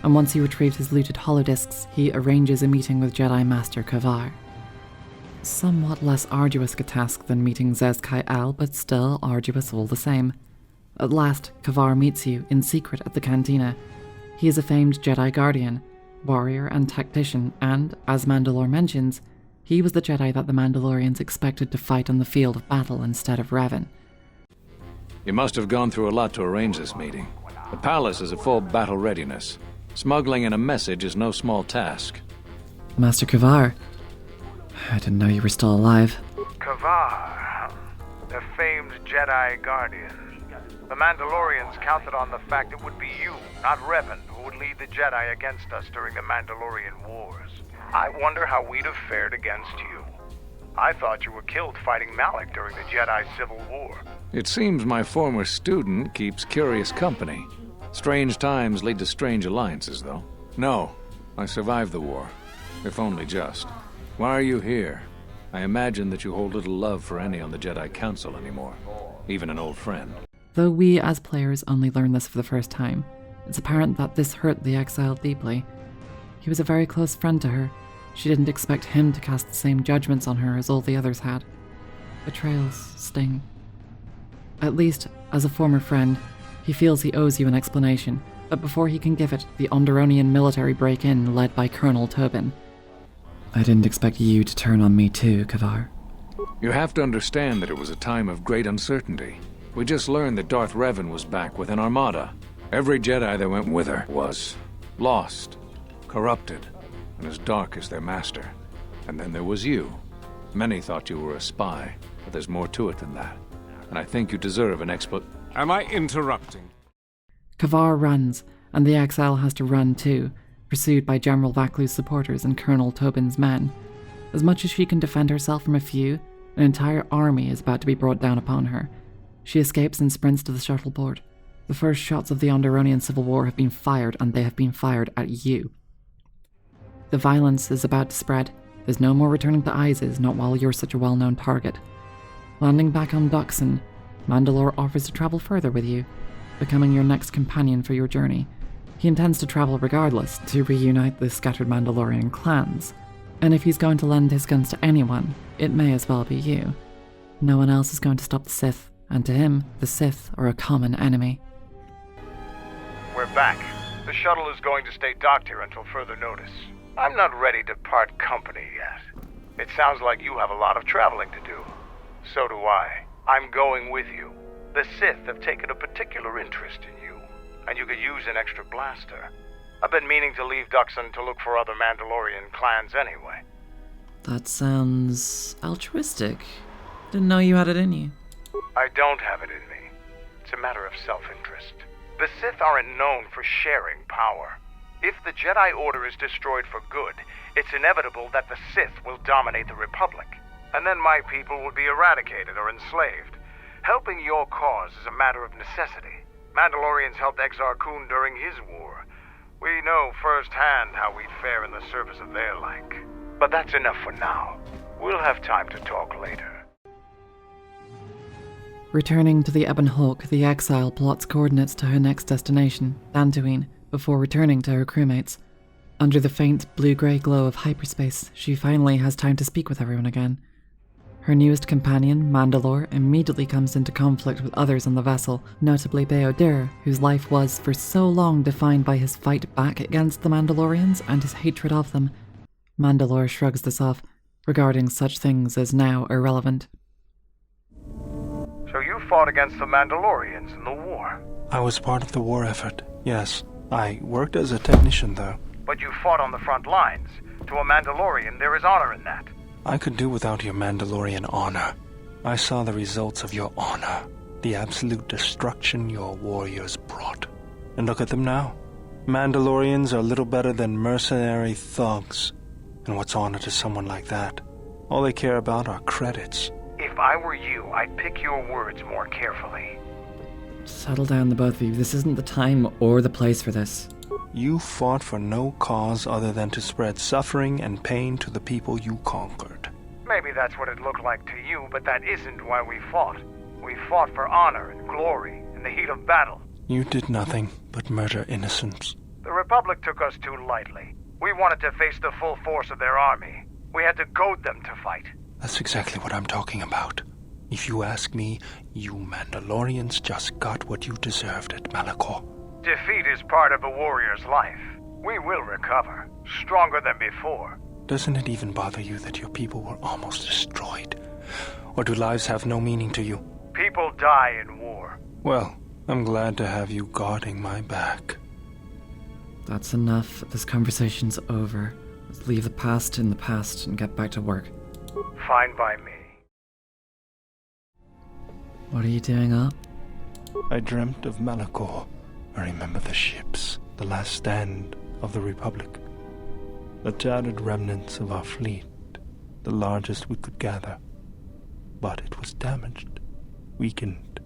and once he retrieves his looted holodiscs, he arranges a meeting with Jedi Master Kavar. Somewhat less arduous a task than meeting Zez-Kai Al, but still arduous all the same. At last, Kavar meets you in secret at the cantina. He is a famed Jedi Guardian, warrior and tactician, and, as Mandalore mentions, he was the Jedi that the Mandalorians expected to fight on the field of battle instead of Revan. You must have gone through a lot to arrange this meeting. The palace is at full battle readiness. Smuggling in a message is no small task. Master Kavar, I didn't know you were still alive. Kavar, the famed Jedi Guardian. The Mandalorians counted on the fact it would be you, not Revan, who would lead the Jedi against us during the Mandalorian Wars. I wonder how we'd have fared against you. I thought you were killed fighting Malak during the Jedi Civil War. It seems my former student keeps curious company. Strange times lead to strange alliances, though. No, I survived the war, if only just. Why are you here? I imagine that you hold little love for any on the Jedi Council anymore, even an old friend. Though we, as players, only learn this for the first time, it's apparent that this hurt the Exile deeply. He was a very close friend to her. She didn't expect him to cast the same judgments on her as all the others had. Betrayals sting. At least, as a former friend, he feels he owes you an explanation, but before he can give it, the Onderonian military break in led by Colonel Tobin. I didn't expect you to turn on me too, Kavar. You have to understand that it was a time of great uncertainty. We just learned that Darth Revan was back with an armada. Every Jedi that went with her was lost, corrupted, and as dark as their master. And then there was you. Many thought you were a spy, but there's more to it than that. And I think you deserve an Am I interrupting? Kavar runs, and the Exile has to run too, pursued by General Vaklu's supporters and Colonel Tobin's men. As much as she can defend herself from a few, an entire army is about to be brought down upon her. She escapes and sprints to the shuttle board. The first shots of the Onderonian Civil War have been fired, and they have been fired at you. The violence is about to spread. There's no more returning to Izis, not while you're such a well-known target. Landing back on Dxun, Mandalore offers to travel further with you, becoming your next companion for your journey. He intends to travel regardless, to reunite the scattered Mandalorian clans. And if he's going to lend his guns to anyone, it may as well be you. No one else is going to stop the Sith, and to him, the Sith are a common enemy. We're back. The shuttle is going to stay docked here until further notice. I'm not ready to part company yet. It sounds like you have a lot of traveling to do. So do I. I'm going with you. The Sith have taken a particular interest in you, and you could use an extra blaster. I've been meaning to leave Dxun to look for other Mandalorian clans anyway. That sounds altruistic. Didn't know you had it in you. I don't have it in me. It's a matter of self-interest. The Sith aren't known for sharing power. If the Jedi Order is destroyed for good, it's inevitable that the Sith will dominate the Republic, and then my people will be eradicated or enslaved. Helping your cause is a matter of necessity. Mandalorians helped Exar Kun during his war. We know firsthand how we'd fare in the service of their like. But that's enough for now. We'll have time to talk later. Returning to the Ebon Hawk, the exile plots coordinates to her next destination, Dantooine, before returning to her crewmates. Under the faint blue-grey glow of hyperspace, she finally has time to speak with everyone again. Her newest companion, Mandalore, immediately comes into conflict with others on the vessel, notably Beodir, whose life was for so long defined by his fight back against the Mandalorians and his hatred of them. Mandalore shrugs this off, regarding such things as now irrelevant. So you fought against the Mandalorians in the war? I was part of the war effort, yes. I worked as a technician, though. But you fought on the front lines. To a Mandalorian, there is honor in that. I could do without your Mandalorian honor. I saw the results of your honor, the absolute destruction your warriors brought. And look at them now. Mandalorians are little better than mercenary thugs. And what's honor to someone like that? All they care about are credits. If I were you, I'd pick your words more carefully. Settle down, the both of you. This isn't the time or the place for this. You fought for no cause other than to spread suffering and pain to the people you conquered. Maybe that's what it looked like to you, but that isn't why we fought. We fought for honor and glory in the heat of battle. You did nothing but murder innocents. The Republic took us too lightly. We wanted to face the full force of their army. We had to goad them to fight. That's exactly what I'm talking about. If you ask me, you Mandalorians just got what you deserved at Malachor. Defeat is part of a warrior's life. We will recover, stronger than before. Doesn't it even bother you that your people were almost destroyed? Or do lives have no meaning to you? People die in war. Well, I'm glad to have you guarding my back. That's enough. This conversation's over. Let's leave the past in the past and get back to work. Fine by me. What are you doing up? I dreamt of Malachor. I remember the ships, the last stand of the Republic. The tattered remnants of our fleet, the largest we could gather. But it was damaged, weakened,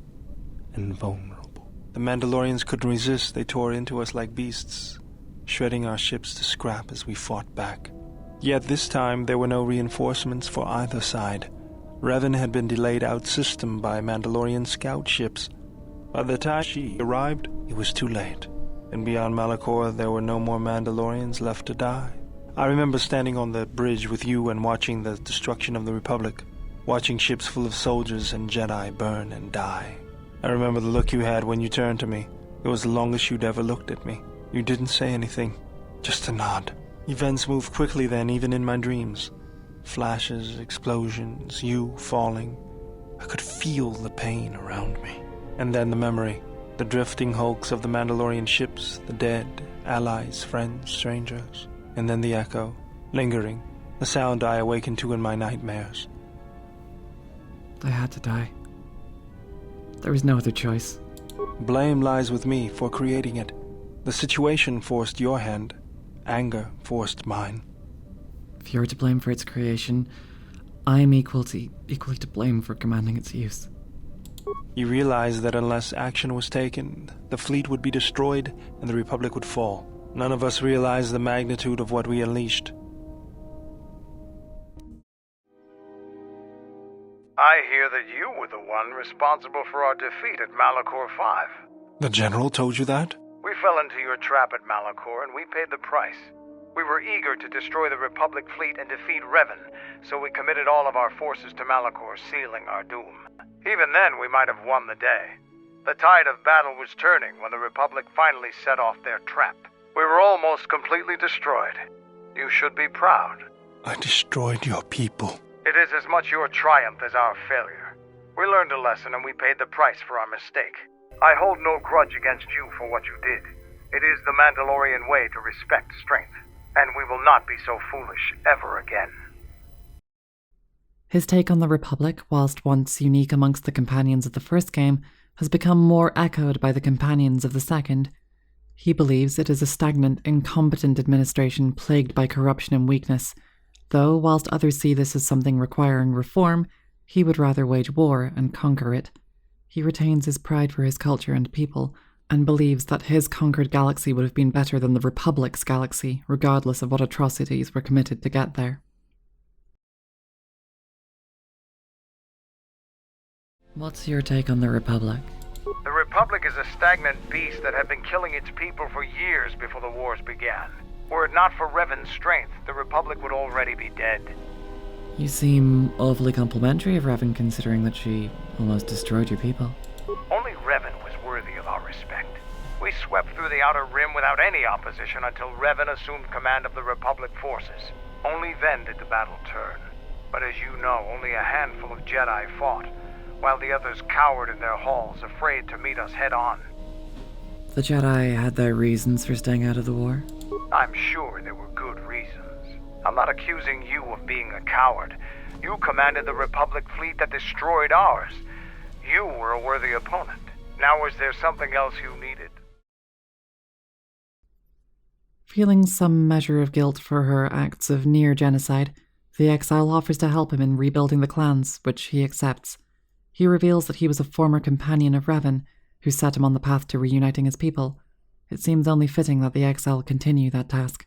and vulnerable. The Mandalorians couldn't resist. They tore into us like beasts, shredding our ships to scrap as we fought back. Yet this time there were no reinforcements for either side. Revan had been delayed out-system by Mandalorian scout ships. By the time she arrived, it was too late, and beyond Malachor there were no more Mandalorians left to die. I remember standing on the bridge with you and watching the destruction of the Republic, watching ships full of soldiers and Jedi burn and die. I remember the look you had when you turned to me. It was the longest you'd ever looked at me. You didn't say anything, just a nod. Events moved quickly then, even in my dreams. Flashes, explosions, you falling. I could feel the pain around me. And then the memory, the drifting hulks of the Mandalorian ships, the dead, allies, friends, strangers. And then the echo, lingering, the sound I awakened to in my nightmares. I had to die. There was no other choice. Blame lies with me for creating it. The situation forced your hand. Anger forced mine. If you're to blame for its creation, I'm equally to blame for commanding its use. You realized that unless action was taken, the fleet would be destroyed and the Republic would fall. None of us realized the magnitude of what we unleashed. I hear that you were the one responsible for our defeat at Malachor 5. The General told you that? We fell into your trap at Malachor and we paid the price. We were eager to destroy the Republic fleet and defeat Revan, so we committed all of our forces to Malachor, sealing our doom. Even then, we might have won the day. The tide of battle was turning when the Republic finally set off their trap. We were almost completely destroyed. You should be proud. I destroyed your people. It is as much your triumph as our failure. We learned a lesson and we paid the price for our mistake. I hold no grudge against you for what you did. It is the Mandalorian way to respect strength, and we will not be so foolish ever again. His take on the Republic, whilst once unique amongst the companions of the first game, has become more echoed by the companions of the second. He believes it is a stagnant, incompetent administration plagued by corruption and weakness, though whilst others see this as something requiring reform, he would rather wage war and conquer it. He retains his pride for his culture and people, and believes that his conquered galaxy would have been better than the Republic's galaxy, regardless of what atrocities were committed to get there. What's your take on the Republic? The Republic is a stagnant beast that had been killing its people for years before the wars began. Were it not for Revan's strength, the Republic would already be dead. You seem awfully complimentary of Revan, considering that she almost destroyed your people. Only Revan was worthy of our respect. We swept through the Outer Rim without any opposition until Revan assumed command of the Republic forces. Only then did the battle turn. But as you know, only a handful of Jedi fought, while the others cowered in their halls, afraid to meet us head-on. The Jedi had their reasons for staying out of the war? I'm sure there were good reasons. I'm not accusing you of being a coward. You commanded the Republic fleet that destroyed ours. You were a worthy opponent. Now is there something else you needed? Feeling some measure of guilt for her acts of near-genocide, the exile offers to help him in rebuilding the clans, which he accepts. He reveals that he was a former companion of Revan, who set him on the path to reuniting his people. It seems only fitting that the exile continue that task.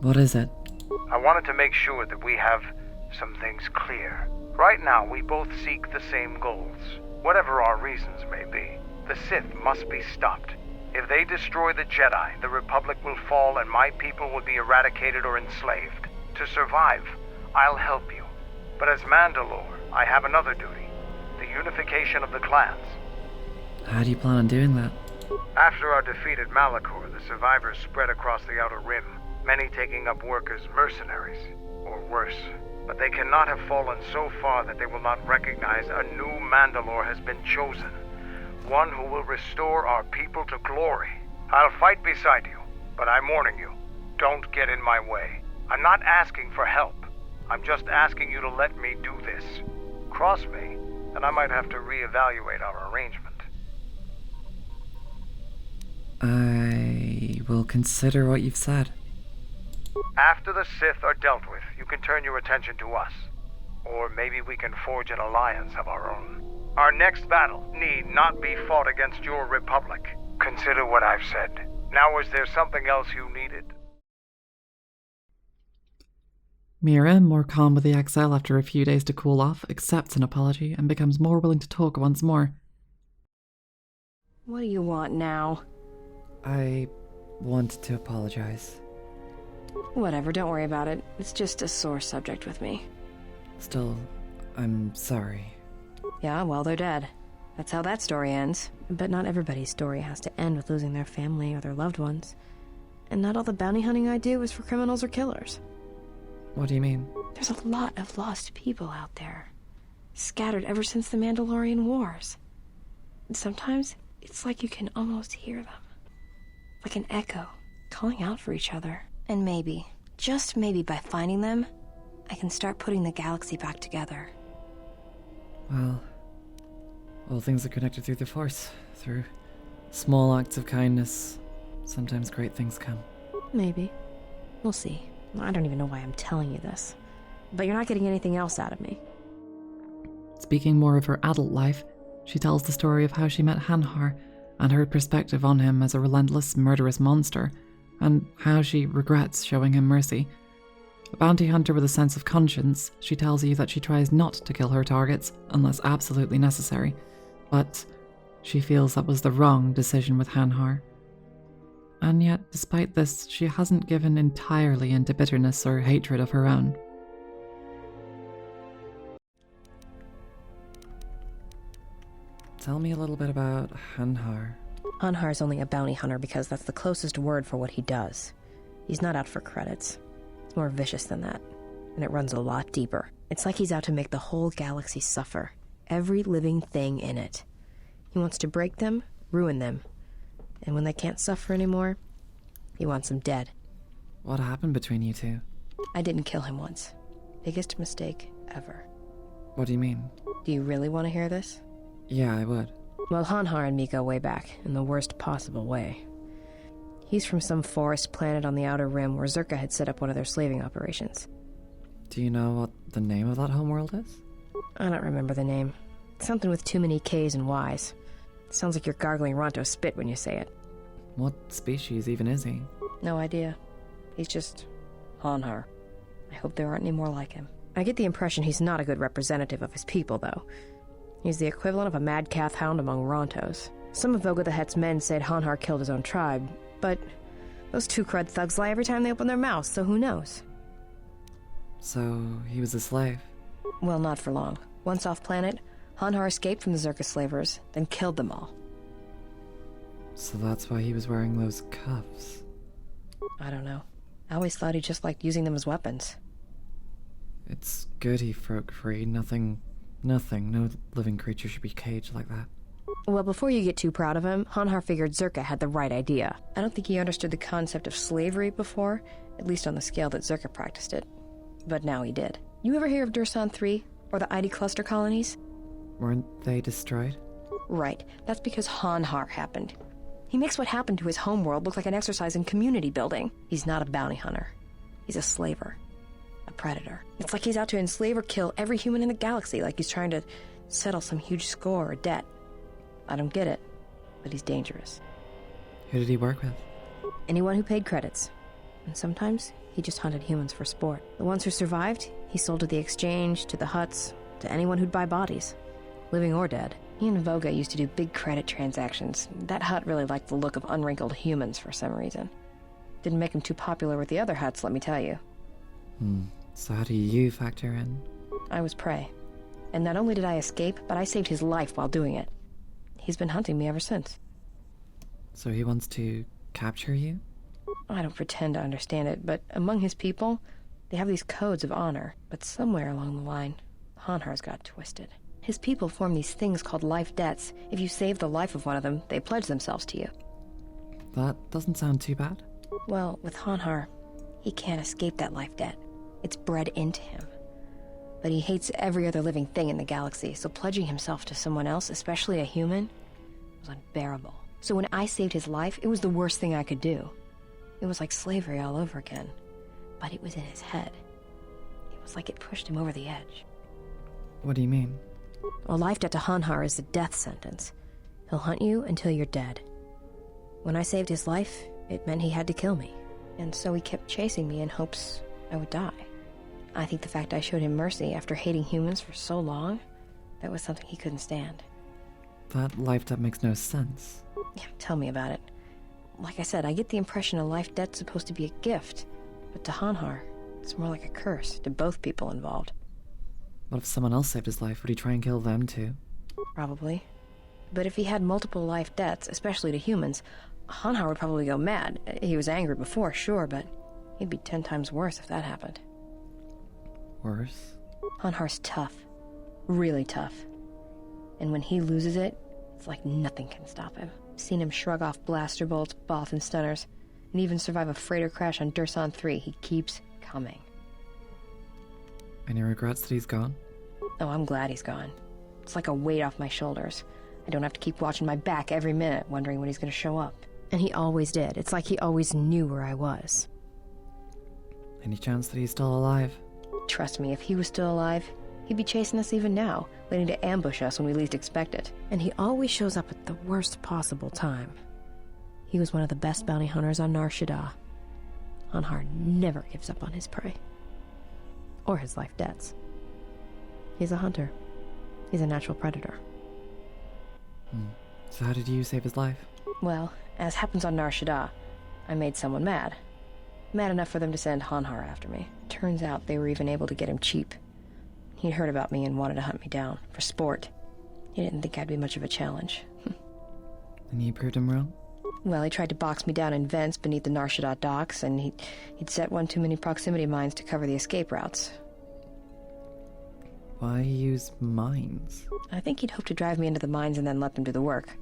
What is it? I wanted to make sure that we have some things clear. Right now, we both seek the same goals, whatever our reasons may be. The Sith must be stopped. If they destroy the Jedi, the Republic will fall and my people will be eradicated or enslaved. To survive, I'll help you. But as Mandalore, I have another duty, the unification of the clans. How do you plan on doing that? After our defeat at Malachor, the survivors spread across the Outer Rim, many taking up work as mercenaries, or worse. But they cannot have fallen so far that they will not recognize a new Mandalore has been chosen, one who will restore our people to glory. I'll fight beside you, but I'm warning you, don't get in my way. I'm not asking for help. I'm just asking you to let me do this. Cross me, and I might have to reevaluate our arrangement. I will consider what you've said. After the Sith are dealt with, you can turn your attention to us. Or maybe we can forge an alliance of our own. Our next battle need not be fought against your Republic. Consider what I've said. Now is there something else you needed? Mira, more calm with the exile after a few days to cool off, accepts an apology and becomes more willing to talk once more. What do you want now? I want to apologize. Whatever, don't worry about it. It's just a sore subject with me. Still, I'm sorry. Yeah, well, they're dead. That's how that story ends. But not everybody's story has to end with losing their family or their loved ones. And not all the bounty hunting I do is for criminals or killers. What do you mean? There's a lot of lost people out there, scattered ever since the Mandalorian Wars. And sometimes it's like you can almost hear them, like an echo, calling out for each other. And maybe, just maybe by finding them, I can start putting the galaxy back together. Well, all things are connected through the Force, through small acts of kindness. Sometimes great things come. Maybe. We'll see. I don't even know why I'm telling you this. But you're not getting anything else out of me. Speaking more of her adult life, she tells the story of how she met Hanhar and her perspective on him as a relentless, murderous monster, and how she regrets showing him mercy. A bounty hunter with a sense of conscience, she tells you that she tries not to kill her targets unless absolutely necessary, but she feels that was the wrong decision with Hanhar. And yet, despite this, she hasn't given entirely into bitterness or hatred of her own. Tell me a little bit about Hanhar. Hanhar's only a bounty hunter because that's the closest word for what he does. He's not out for credits. It's more vicious than that, and it runs a lot deeper. It's like he's out to make the whole galaxy suffer. Every living thing in it. He wants to break them, ruin them. And when they can't suffer anymore, he wants them dead. What happened between you two? I didn't kill him once. Biggest mistake ever. What do you mean? Do you really want to hear this? Yeah, I would. Well, Hanhar and me go way back, in the worst possible way. He's from some forest planet on the Outer Rim where Zerka had set up one of their slaving operations. Do you know what the name of that homeworld is? I don't remember the name. Something with too many K's and Y's. Sounds like you're gargling Ronto spit when you say it. What species even is he? No idea. He's just Hanhar. I hope there aren't any more like him. I get the impression he's not a good representative of his people, though. He's the equivalent of a mad calf hound among Rontos. Some of Voga the Hett's men said Hanhar killed his own tribe, but those two crud thugs lie every time they open their mouths, so who knows? So, he was a slave? Well, not for long. Once off planet, Hanhar escaped from the Zerka slavers, then killed them all. So that's why he was wearing those cuffs? I don't know. I always thought he just liked using them as weapons. It's good he broke free. Nothing. No living creature should be caged like that. Well, before you get too proud of him, Hanhar figured Zerka had the right idea. I don't think he understood the concept of slavery before, at least on the scale that Zerka practiced it. But now he did. You ever hear of Dursan 3, or the ID cluster colonies? Weren't they destroyed? Right. That's because Hanhar happened. He makes what happened to his homeworld look like an exercise in community building. He's not a bounty hunter. He's a slaver. A predator. It's like he's out to enslave or kill every human in the galaxy, like he's trying to settle some huge score or debt. I don't get it, but he's dangerous. Who did he work with? Anyone who paid credits. And sometimes he just hunted humans for sport. The ones who survived, he sold to the exchange, to the huts, to anyone who'd buy bodies, living or dead. He and Voga used to do big credit transactions. That hut really liked the look of unwrinkled humans for some reason. Didn't make him too popular with the other huts, let me tell you. So how do you factor in? I was prey. And not only did I escape, but I saved his life while doing it. He's been hunting me ever since. So he wants to capture you? I don't pretend to understand it, but among his people, they have these codes of honor. But somewhere along the line, Hanhar's got twisted. His people form these things called life debts. If you save the life of one of them, they pledge themselves to you. That doesn't sound too bad. Well, with Hanhar, he can't escape that life debt. It's bred into him. But he hates every other living thing in the galaxy, so pledging himself to someone else, especially a human, was unbearable. So when I saved his life, it was the worst thing I could do. It was like slavery all over again. But it was in his head. It was like it pushed him over the edge. What do you mean? A life debt to Hanhar is a death sentence. He'll hunt you until you're dead. When I saved his life, it meant he had to kill me. And so he kept chasing me in hopes I would die. I think the fact I showed him mercy after hating humans for so long, that was something he couldn't stand. That life debt makes no sense. Yeah, tell me about it. Like I said, I get the impression a life debt's supposed to be a gift, but to Hanhar, it's more like a curse to both people involved. What if someone else saved his life? Would he try and kill them too? Probably. But if he had multiple life debts, especially to humans, Hanhar would probably go mad. He was angry before, sure, but he'd be 10 times worse if that happened. Worse? Hanhar's tough. Really tough. And when he loses it, it's like nothing can stop him. I've seen him shrug off blaster bolts, Bothan stunners, and even survive a freighter crash on Dursan 3. He keeps coming. Any regrets that he's gone? Oh, I'm glad he's gone. It's like a weight off my shoulders. I don't have to keep watching my back every minute, wondering when he's going to show up. And he always did. It's like he always knew where I was. Any chance that he's still alive? Trust me, if he was still alive, he'd be chasing us even now, waiting to ambush us when we least expect it. And he always shows up at the worst possible time. He was one of the best bounty hunters on Nar Shaddaa. Hanhar never gives up on his prey. Or his life debts. He's a hunter. He's a natural predator. So how did you save his life? Well, as happens on Nar Shaddaa, I made someone mad. Mad enough for them to send Hanhar after me. Turns out they were even able to get him cheap. He'd heard about me and wanted to hunt me down, for sport. He didn't think I'd be much of a challenge. And you proved him wrong? Well, he tried to box me down in vents beneath the Nar Shaddaa docks, and he'd set one too many proximity mines to cover the escape routes. Why use mines? I think he'd hoped to drive me into the mines and then let them do the work.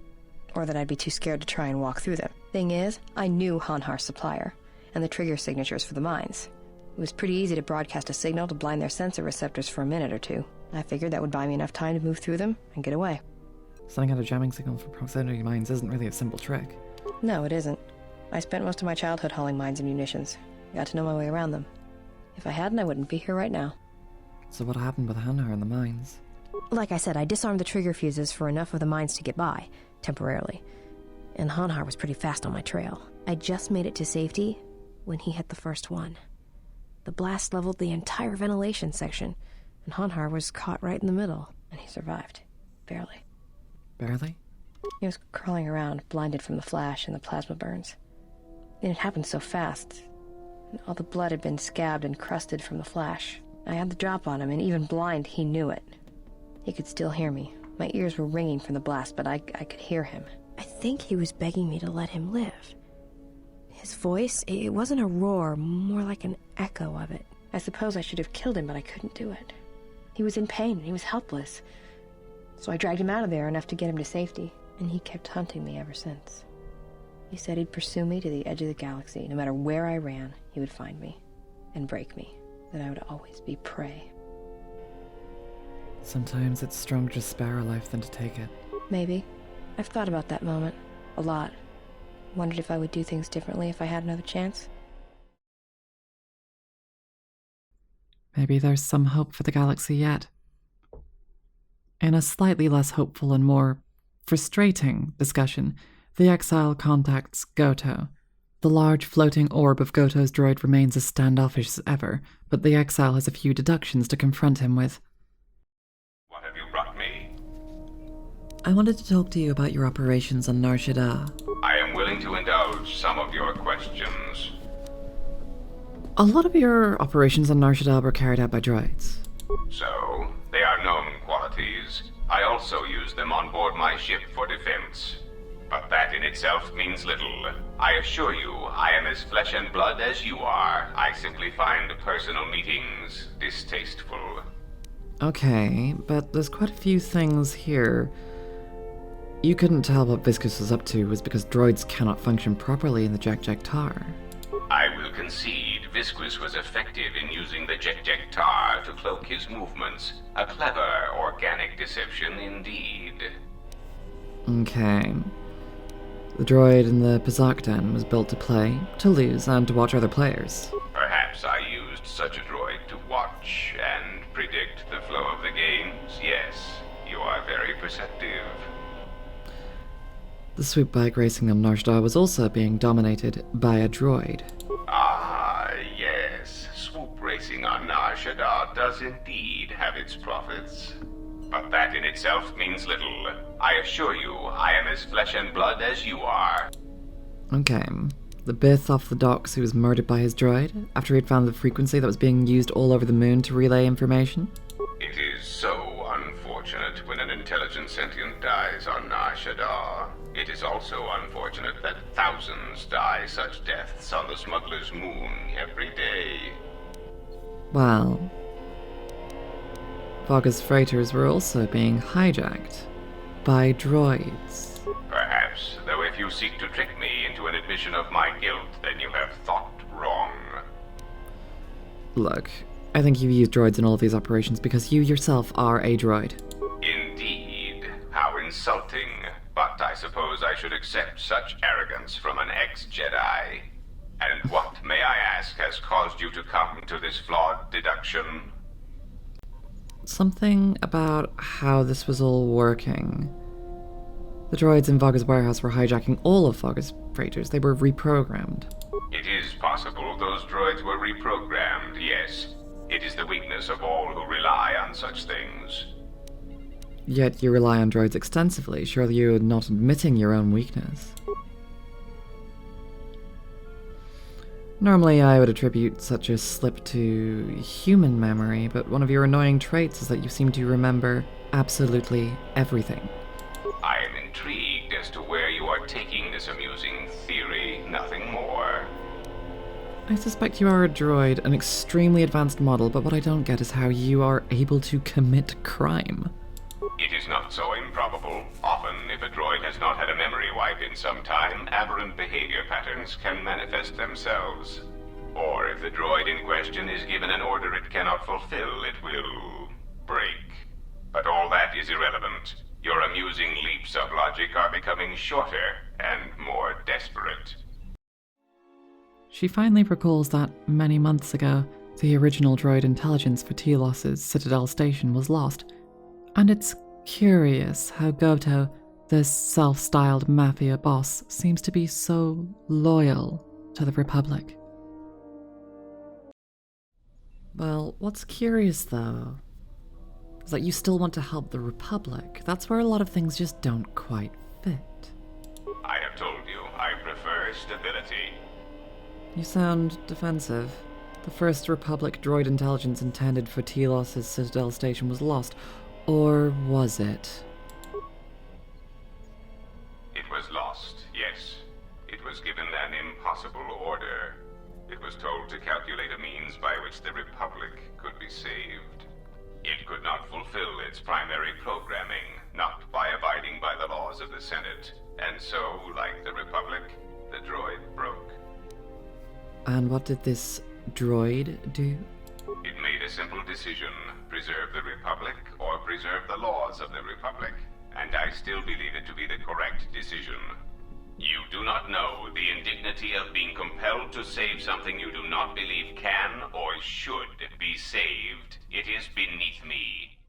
Or that I'd be too scared to try and walk through them. Thing is, I knew Hanhar's supplier, and the trigger signatures for the mines. It was pretty easy to broadcast a signal to blind their sensor receptors for a minute or two. I figured that would buy me enough time to move through them and get away. Sending out a jamming signal for proximity mines isn't really a simple trick. No, it isn't. I spent most of my childhood hauling mines and munitions. Got to know my way around them. If I hadn't, I wouldn't be here right now. So what happened with Hanhar and the mines? Like I said, I disarmed the trigger fuses for enough of the mines to get by, temporarily. And Hanhar was pretty fast on my trail. I just made it to safety when he hit the first one. The blast leveled the entire ventilation section, and Hanhar was caught right in the middle, and he survived. Barely. Barely? He was crawling around, blinded from the flash and the plasma burns. And it happened so fast. And all the blood had been scabbed and crusted from the flash. I had the drop on him, and even blind, he knew it. He could still hear me. My ears were ringing from the blast, but I could hear him. I think he was begging me to let him live. His voice, it wasn't a roar, more like an echo of it. I suppose I should have killed him, but I couldn't do it. He was in pain, and he was helpless. So I dragged him out of there enough to get him to safety, and he kept hunting me ever since. He said he'd pursue me to the edge of the galaxy. No matter where I ran, he would find me and break me, that I would always be prey. Sometimes it's stronger to spare a life than to take it. Maybe. I've thought about that moment. A lot. Wondered if I would do things differently if I had another chance. Maybe there's some hope for the galaxy yet. In a slightly less hopeful and more frustrating discussion, the exile contacts Goto. The large floating orb of Goto's droid remains as standoffish as ever, but the exile has a few deductions to confront him with. What have you brought me? I wanted to talk to you about your operations on Nar Shaddaa. I am willing to indulge some of your questions. A lot of your operations on Nar Shaddaa were carried out by droids. So, they are known qualities. I also use them on board my ship for defense. But that in itself means little. I assure you, I am as flesh and blood as you are. I simply find personal meetings distasteful. Okay, but there's quite a few things here. You couldn't tell what Viscus was up to was because droids cannot function properly in the Jek-Jek-Tar. I will concede Viscus was effective in using the Jek-Jek-Tar to cloak his movements. A clever, organic deception indeed. Okay. The droid in the Pazak Den was built to play, to lose, and to watch other players. Perhaps I used such a droid to watch and predict the flow of the games. Yes, you are very perceptive. The swoop bike racing on Nar Shaddaa was also being dominated by a droid. Ah, yes. Swoop racing on Nar Shaddaa does indeed have its profits. But that in itself means little. I assure you, I am as flesh and blood as you are. Okay. The Bith off the docks who was murdered by his droid after he'd found the frequency that was being used all over the moon to relay information? It is so unfortunate when an intelligent sentient dies on Nar Shaddaa. It is also unfortunate that thousands die such deaths on the smuggler's moon every day. Well, Vaga's freighters were also being hijacked by droids. Perhaps, though if you seek to trick me into an admission of my guilt, then you have thought wrong. Look, I think you used droids in all of these operations because you yourself are a droid. Indeed. How insulting. But I suppose I should accept such arrogance from an ex-Jedi. And what, may I ask, has caused you to come to this flawed deduction? Something about how this was all working. The droids in Vaga's warehouse were hijacking all of Vaga's freighters. They were reprogrammed. It is possible those droids were reprogrammed, yes. It is the weakness of all who rely on such things. Yet you rely on droids extensively. Surely you're not admitting your own weakness. Normally I would attribute such a slip to human memory, but one of your annoying traits is that you seem to remember absolutely everything. I am intrigued as to where you are taking this amusing theory, nothing more. I suspect you are a droid, an extremely advanced model, but what I don't get is how you are able to commit crime. It is not so improbable. Often, if a droid has not had a memory wipe in some time, aberrant behavior patterns can manifest themselves. Or if the droid in question is given an order it cannot fulfill, it will break. But all that is irrelevant. Your amusing leaps of logic are becoming shorter and more desperate. She finally recalls that many months ago, the original droid intelligence for Telos' Citadel station was lost. And it's curious how Goto, this self-styled mafia boss, seems to be so loyal to the Republic. Well, what's curious though, is that you still want to help the Republic. That's where a lot of things just don't quite fit. I have told you, I prefer stability. You sound defensive. The first Republic droid intelligence intended for Telos' Citadel station was lost. Or was it? It was lost, yes. It was given an impossible order. It was told to calculate a means by which the Republic could be saved. It could not fulfill its primary programming, not by abiding by the laws of the Senate. And so, like the Republic, the droid broke. And what did this droid do? It made a simple decision. Preserve the Republic or preserve the laws of the Republic. And I still believe it to be the correct decision. You do not know the indignity of being compelled to save something you do not believe can or should be saved. It is beneath me.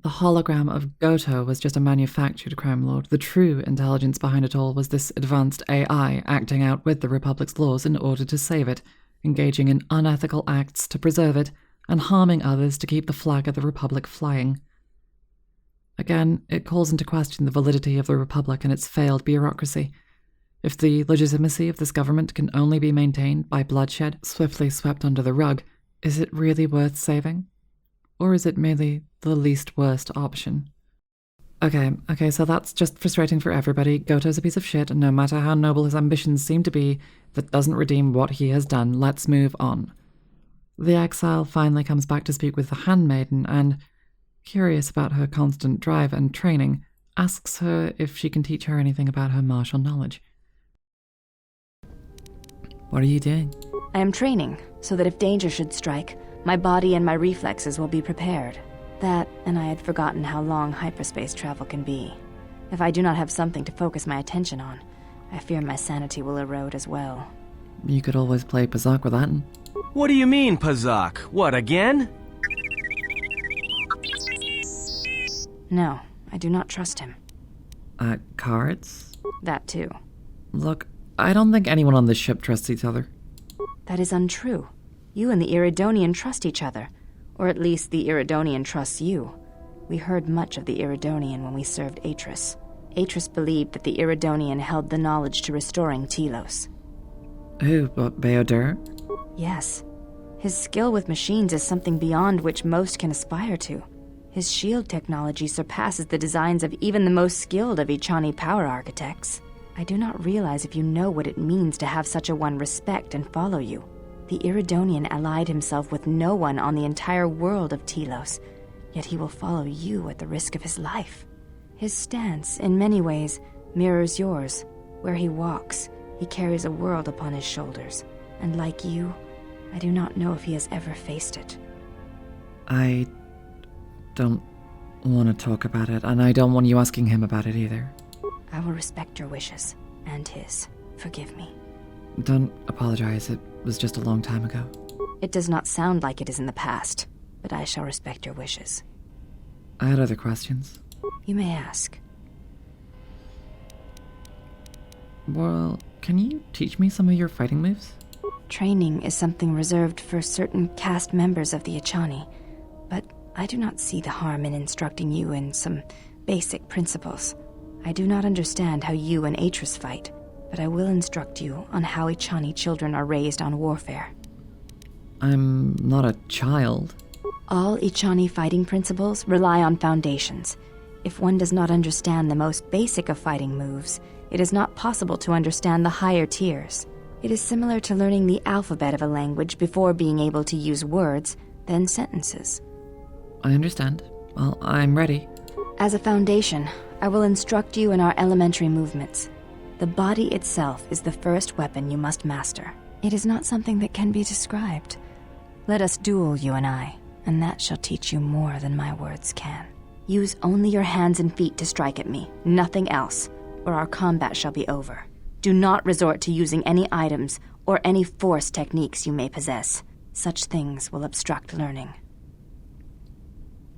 The hologram of Goto was just a manufactured crime lord. The true intelligence behind it all was this advanced AI acting out with the Republic's laws in order to save it, engaging in unethical acts to preserve it, and harming others to keep the flag of the Republic flying. Again, it calls into question the validity of the Republic and its failed bureaucracy. If the legitimacy of this government can only be maintained by bloodshed swiftly swept under the rug, is it really worth saving? Or is it merely the least worst option? Okay, so that's just frustrating for everybody. Goto's a piece of shit, and no matter how noble his ambitions seem to be, that doesn't redeem what he has done. Let's move on. The exile finally comes back to speak with the handmaiden and, curious about her constant drive and training, asks her if she can teach her anything about her martial knowledge. What are you doing? I am training, so that if danger should strike, my body and my reflexes will be prepared. That, and I had forgotten how long hyperspace travel can be. If I do not have something to focus my attention on, I fear my sanity will erode as well. You could always play Pazak with that. What do you mean, Pazak? What, again? No, I do not trust him. Cards? That too. Look, I don't think anyone on this ship trusts each other. That is untrue. You and the Iridonian trust each other. Or at least the Iridonian trusts you. We heard much of the Iridonian when we served Atris. Atris believed that the Iridonian held the knowledge to restoring Telos. Who, Beodur? Yes. His skill with machines is something beyond which most can aspire to. His shield technology surpasses the designs of even the most skilled of Echani power architects. I do not realize if you know what it means to have such a one respect and follow you. The Iridonian allied himself with no one on the entire world of Telos, yet he will follow you at the risk of his life. His stance, in many ways, mirrors yours. Where he walks, he carries a world upon his shoulders, and like you, I do not know if he has ever faced it. I don't want to talk about it, and I don't want you asking him about it either. I will respect your wishes, and his. Forgive me. Don't apologize, it was just a long time ago. It does not sound like it is in the past, but I shall respect your wishes. I had other questions. You may ask. Well, can you teach me some of your fighting moves? Training is something reserved for certain caste members of the Echani, but I do not see the harm in instructing you in some basic principles. I do not understand how you and Atris fight, but I will instruct you on how Echani children are raised on warfare. I'm not a child. All Echani fighting principles rely on foundations. If one does not understand the most basic of fighting moves, it is not possible to understand the higher tiers. It is similar to learning the alphabet of a language before being able to use words, then sentences. I understand. Well, I'm ready. As a foundation, I will instruct you in our elementary movements. The body itself is the first weapon you must master. It is not something that can be described. Let us duel, you and I, and that shall teach you more than my words can. Use only your hands and feet to strike at me, nothing else, or our combat shall be over. Do not resort to using any items or any force techniques you may possess. Such things will obstruct learning.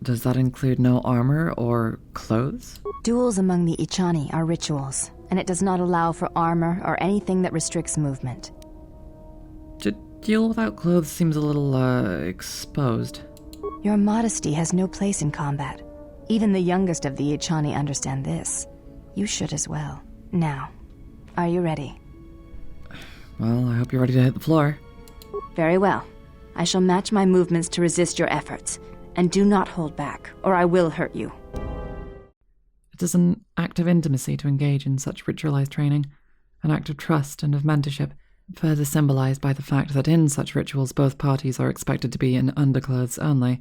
Does that include no armor or clothes? Duels among the Echani are rituals, and it does not allow for armor or anything that restricts movement. To duel without clothes seems a little, exposed. Your modesty has no place in combat. Even the youngest of the Echani understand this. You should as well. Now, are you ready? Well, I hope you're ready to hit the floor. Very well. I shall match my movements to resist your efforts. And do not hold back, or I will hurt you. It is an act of intimacy to engage in such ritualized training, an act of trust and of mentorship, further symbolized by the fact that in such rituals both parties are expected to be in underclothes only.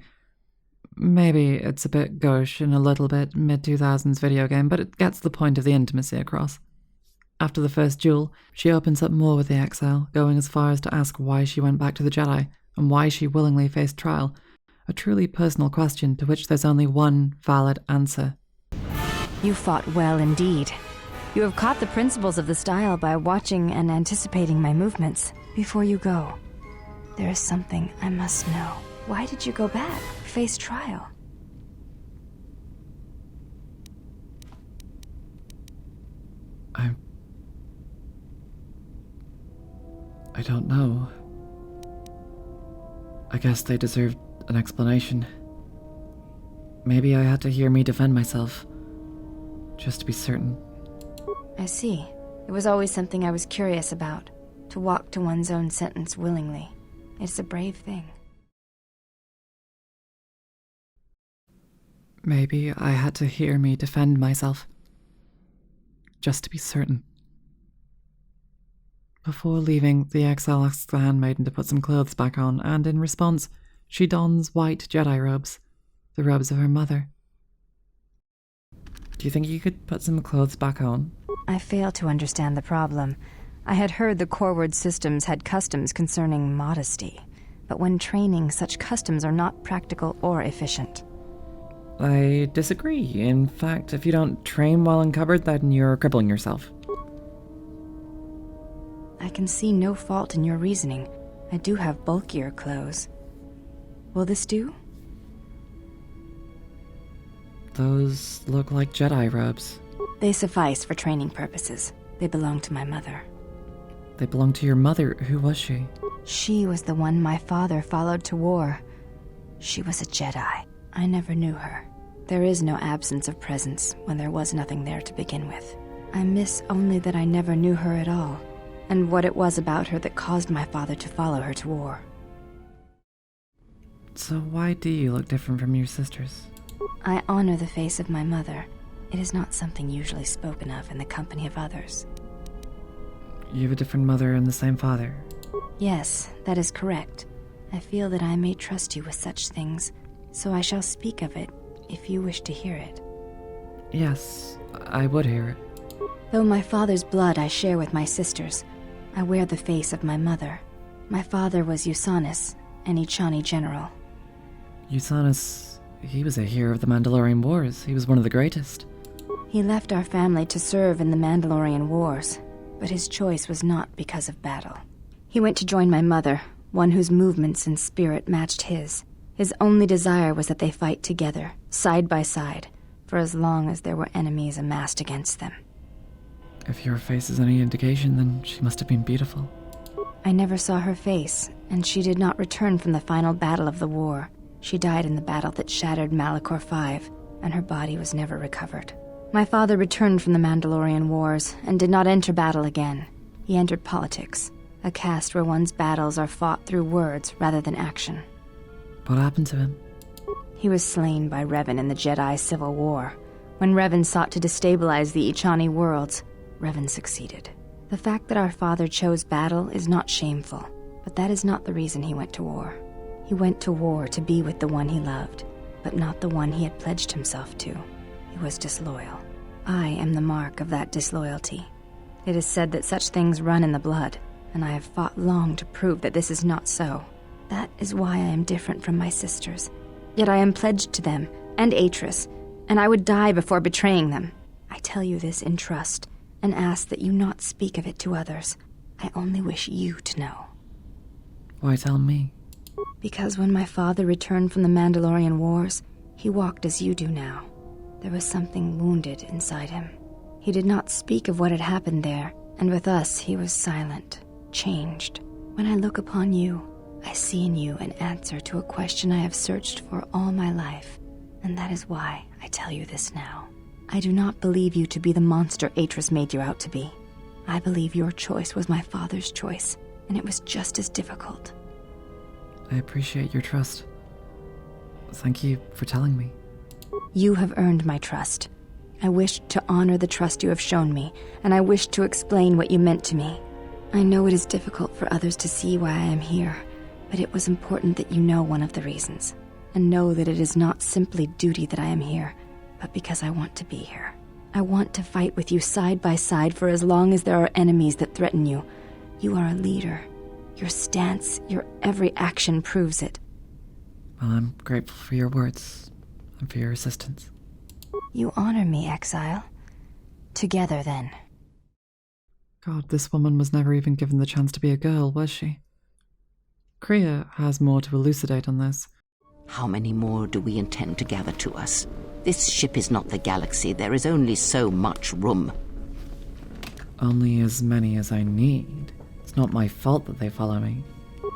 Maybe it's a bit gauche and a little bit mid-2000s video game, but it gets the point of the intimacy across. After the first duel, she opens up more with the exile, going as far as to ask why she went back to the Jedi, and why she willingly faced trial. A truly personal question to which there's only one valid answer. You fought well indeed. You have caught the principles of the style by watching and anticipating my movements. Before you go, there is something I must know. Why did you go back? Face trial? I don't know. I guess they deserved an explanation. Maybe I had to hear me defend myself, just to be certain. I see. It was always something I was curious about. To walk to one's own sentence willingly. It's a brave thing. Maybe I had to hear me defend myself, just to be certain. Before leaving, the exile asks the handmaiden to put some clothes back on, and in response, she dons white Jedi robes, the robes of her mother. Do you think you could put some clothes back on? I fail to understand the problem. I had heard the Corward systems had customs concerning modesty, but when training, such customs are not practical or efficient. I disagree. In fact, if you don't train while uncovered, then you're crippling yourself. I can see no fault in your reasoning. I do have bulkier clothes. Will this do? Those look like Jedi robes. They suffice for training purposes. They belong to my mother. They belong to your mother. Who was she? She was the one my father followed to war. She was a Jedi. I never knew her. There is no absence of presence when there was nothing there to begin with. I miss only that I never knew her at all, and what it was about her that caused my father to follow her to war. So why do you look different from your sisters? I honor the face of my mother. It is not something usually spoken of in the company of others. You have a different mother and the same father. Yes, that is correct. I feel that I may trust you with such things, so I shall speak of it if you wish to hear it. Yes, I would hear it. Though my father's blood I share with my sisters, I wear the face of my mother. My father was Usanus, an Echani general. Usanus, he was a hero of the Mandalorian Wars. He was one of the greatest. He left our family to serve in the Mandalorian Wars, but his choice was not because of battle. He went to join my mother, one whose movements and spirit matched his. His only desire was that they fight together, side by side, for as long as there were enemies amassed against them. If your face is any indication, then she must have been beautiful. I never saw her face, and she did not return from the final battle of the war. She died in the battle that shattered Malachor 5, and her body was never recovered. My father returned from the Mandalorian Wars and did not enter battle again. He entered politics, a caste where one's battles are fought through words rather than action. What happened to him? He was slain by Revan in the Jedi Civil War. When Revan sought to destabilize the Ichani worlds, Revan succeeded. The fact that our father chose battle is not shameful, but that is not the reason he went to war. He went to war to be with the one he loved, but not the one he had pledged himself to. He was disloyal. I am the mark of that disloyalty. It is said that such things run in the blood, and I have fought long to prove that this is not so. That is why I am different from my sisters. Yet I am pledged to them, and Atris, and I would die before betraying them. I tell you this in trust, and ask that you not speak of it to others. I only wish you to know. Why tell me? Because when my father returned from the Mandalorian Wars, he walked as you do now. There was something wounded inside him. He did not speak of what had happened there, and with us he was silent, changed. When I look upon you, I see in you an answer to a question I have searched for all my life, and that is why I tell you this now. I do not believe you to be the monster Atris made you out to be. I believe your choice was my father's choice, and it was just as difficult. I appreciate your trust. Thank you for telling me. You have earned my trust. I wished to honor the trust you have shown me, and I wished to explain what you meant to me. I know it is difficult for others to see why I am here, but it was important that you know one of the reasons, and know that it is not simply duty that I am here, but because I want to be here. I want to fight with you side by side for as long as there are enemies that threaten you. You are a leader. Your stance, your every action proves it. Well, I'm grateful for your words and for your assistance. You honor me, Exile. Together, then. God, this woman was never even given the chance to be a girl, was she? Kriya has more to elucidate on this. How many more do we intend to gather to us? This ship is not the galaxy. There is only so much room. Only as many as I need. It's not my fault that they follow me.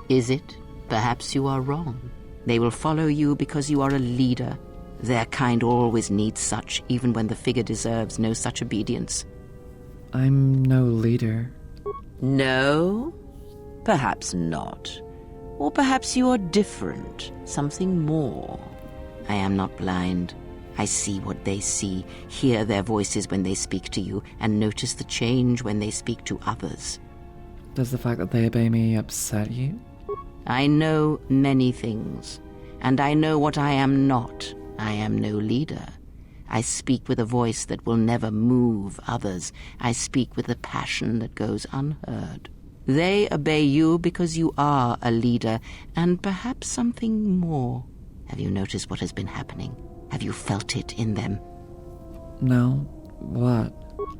Is it? Perhaps you are wrong. They will follow you because you are a leader. Their kind always needs such, even when the figure deserves no such obedience. I'm no leader. No? Perhaps not. Or perhaps you are different, something more. I am not blind. I see what they see, hear their voices when they speak to you, and notice the change when they speak to others. Does the fact that they obey me upset you? I know many things, and I know what I am not. I am no leader. I speak with a voice that will never move others. I speak with a passion that goes unheard. They obey you because you are a leader, and perhaps something more. Have you noticed what has been happening? Have you felt it in them? No. What?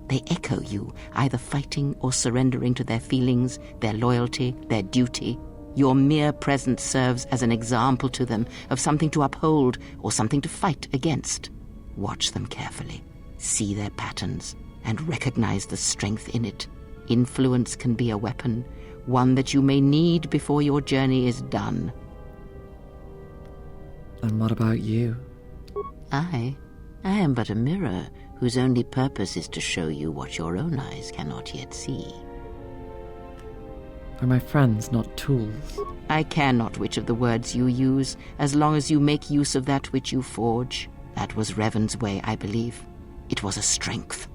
They echo you, either fighting or surrendering to their feelings, their loyalty, their duty. Your mere presence serves as an example to them of something to uphold or something to fight against. Watch them carefully, see their patterns, and recognize the strength in it. Influence can be a weapon, one that you may need before your journey is done. And what about you? I am but a mirror whose only purpose is to show you what your own eyes cannot yet see. They're my friends, not tools. I care not which of the words you use, as long as you make use of that which you forge. That was Revan's way, I believe. It was a strength.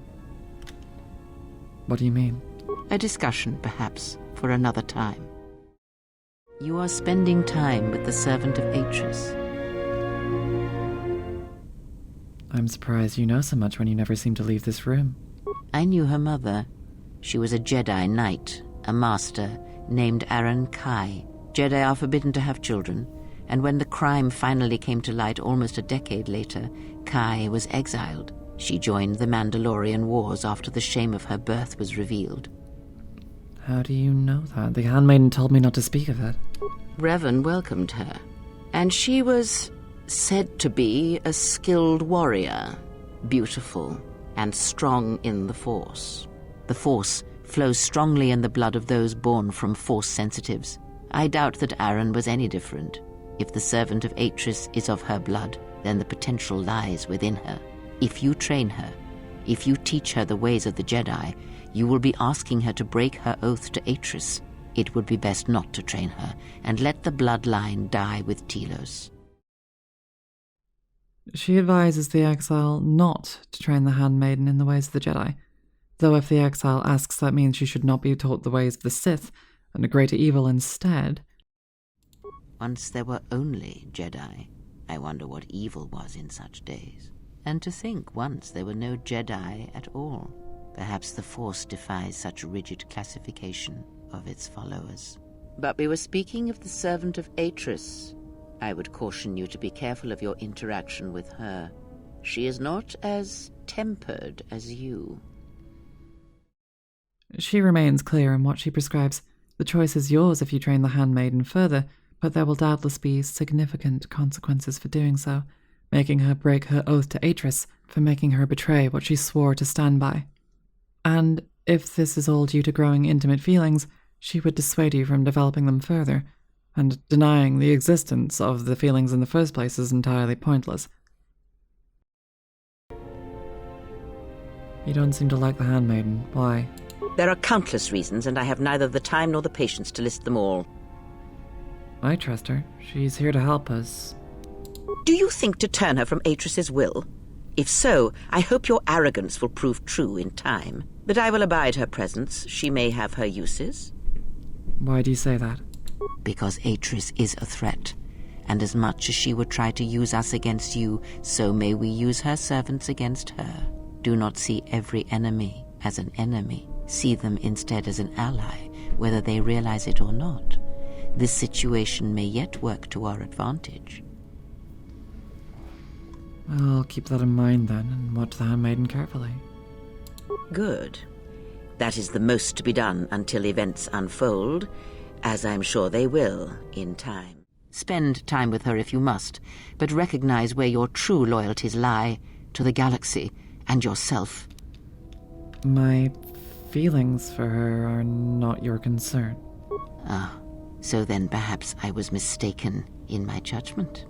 What do you mean? A discussion, perhaps, for another time. You are spending time with the servant of Atris. I'm surprised you know so much when you never seem to leave this room. I knew her mother. She was a Jedi Knight, a master, named Aaron Kai. Jedi are forbidden to have children, and when the crime finally came to light almost a decade later, Kai was exiled. She joined the Mandalorian Wars after the shame of her birth was revealed. How do you know that? The handmaiden told me not to speak of it. Revan welcomed her, and she was said to be a skilled warrior, beautiful and strong in the Force. The Force flows strongly in the blood of those born from Force sensitives. I doubt that Aaron was any different. If the servant of Atris is of her blood, then the potential lies within her. If you train her, If you teach her the ways of the Jedi, you will be asking her to break her oath to Atris. It would be best not to train her, and let the bloodline die with Telos. She advises the exile not to train the handmaiden in the ways of the Jedi, though if the exile asks, that means she should not be taught the ways of the Sith and a greater evil instead. Once there were only Jedi. I wonder what evil was in such days. And to think once there were no Jedi at all. Perhaps the Force defies such rigid classification of its followers. But we were speaking of the servant of Atris. I would caution you to be careful of your interaction with her. She is not as tempered as you. She remains clear in what she prescribes. The choice is yours if you train the handmaiden further, but there will doubtless be significant consequences for doing so, making her break her oath to Atris, for making her betray what she swore to stand by. And if this is all due to growing intimate feelings, she would dissuade you from developing them further, and denying the existence of the feelings in the first place is entirely pointless. You don't seem to like the handmaiden. Why? There are countless reasons, and I have neither the time nor the patience to list them all. I trust her. She's here to help us. Do you think to turn her from Atris's will? If so, I hope your arrogance will prove true in time. But I will abide her presence. She may have her uses. Why do you say that? Because Atris is a threat, and as much as she would try to use us against you, so may we use her servants against her. Do not see every enemy as an enemy. See them instead as an ally, whether they realize it or not. This situation may yet work to our advantage. I'll keep that in mind then, and watch the handmaiden carefully. Good. That is the most to be done until events unfold, as I'm sure they will in time. Spend time with her if you must, but recognize where your true loyalties lie, to the galaxy and yourself. My feelings for her are not your concern. Ah, so then perhaps I was mistaken in my judgment.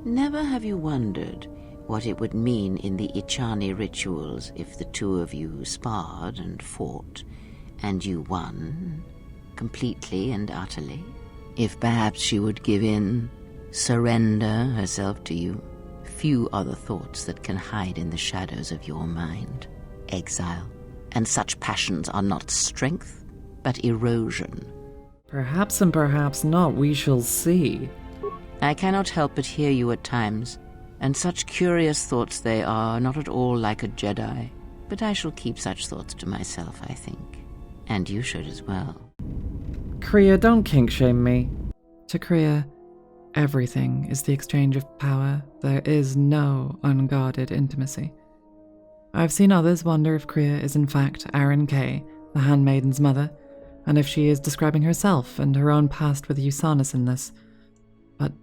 Never have you wondered what it would mean in the Ichani rituals if the two of you sparred and fought, and you won, completely and utterly? If perhaps she would give in, surrender herself to you? Few are the thoughts that can hide in the shadows of your mind. Exile. And such passions are not strength, but erosion. Perhaps and perhaps not, we shall see. I cannot help but hear you at times, and such curious thoughts they are, not at all like a Jedi. But I shall keep such thoughts to myself, I think. And you should as well. Kriya, don't kink-shame me. To Kriya, everything is the exchange of power. There is no unguarded intimacy. I've seen others wonder if Kriya is in fact Aaron Kay, the handmaiden's mother, and if she is describing herself and her own past with Usanus in this. But,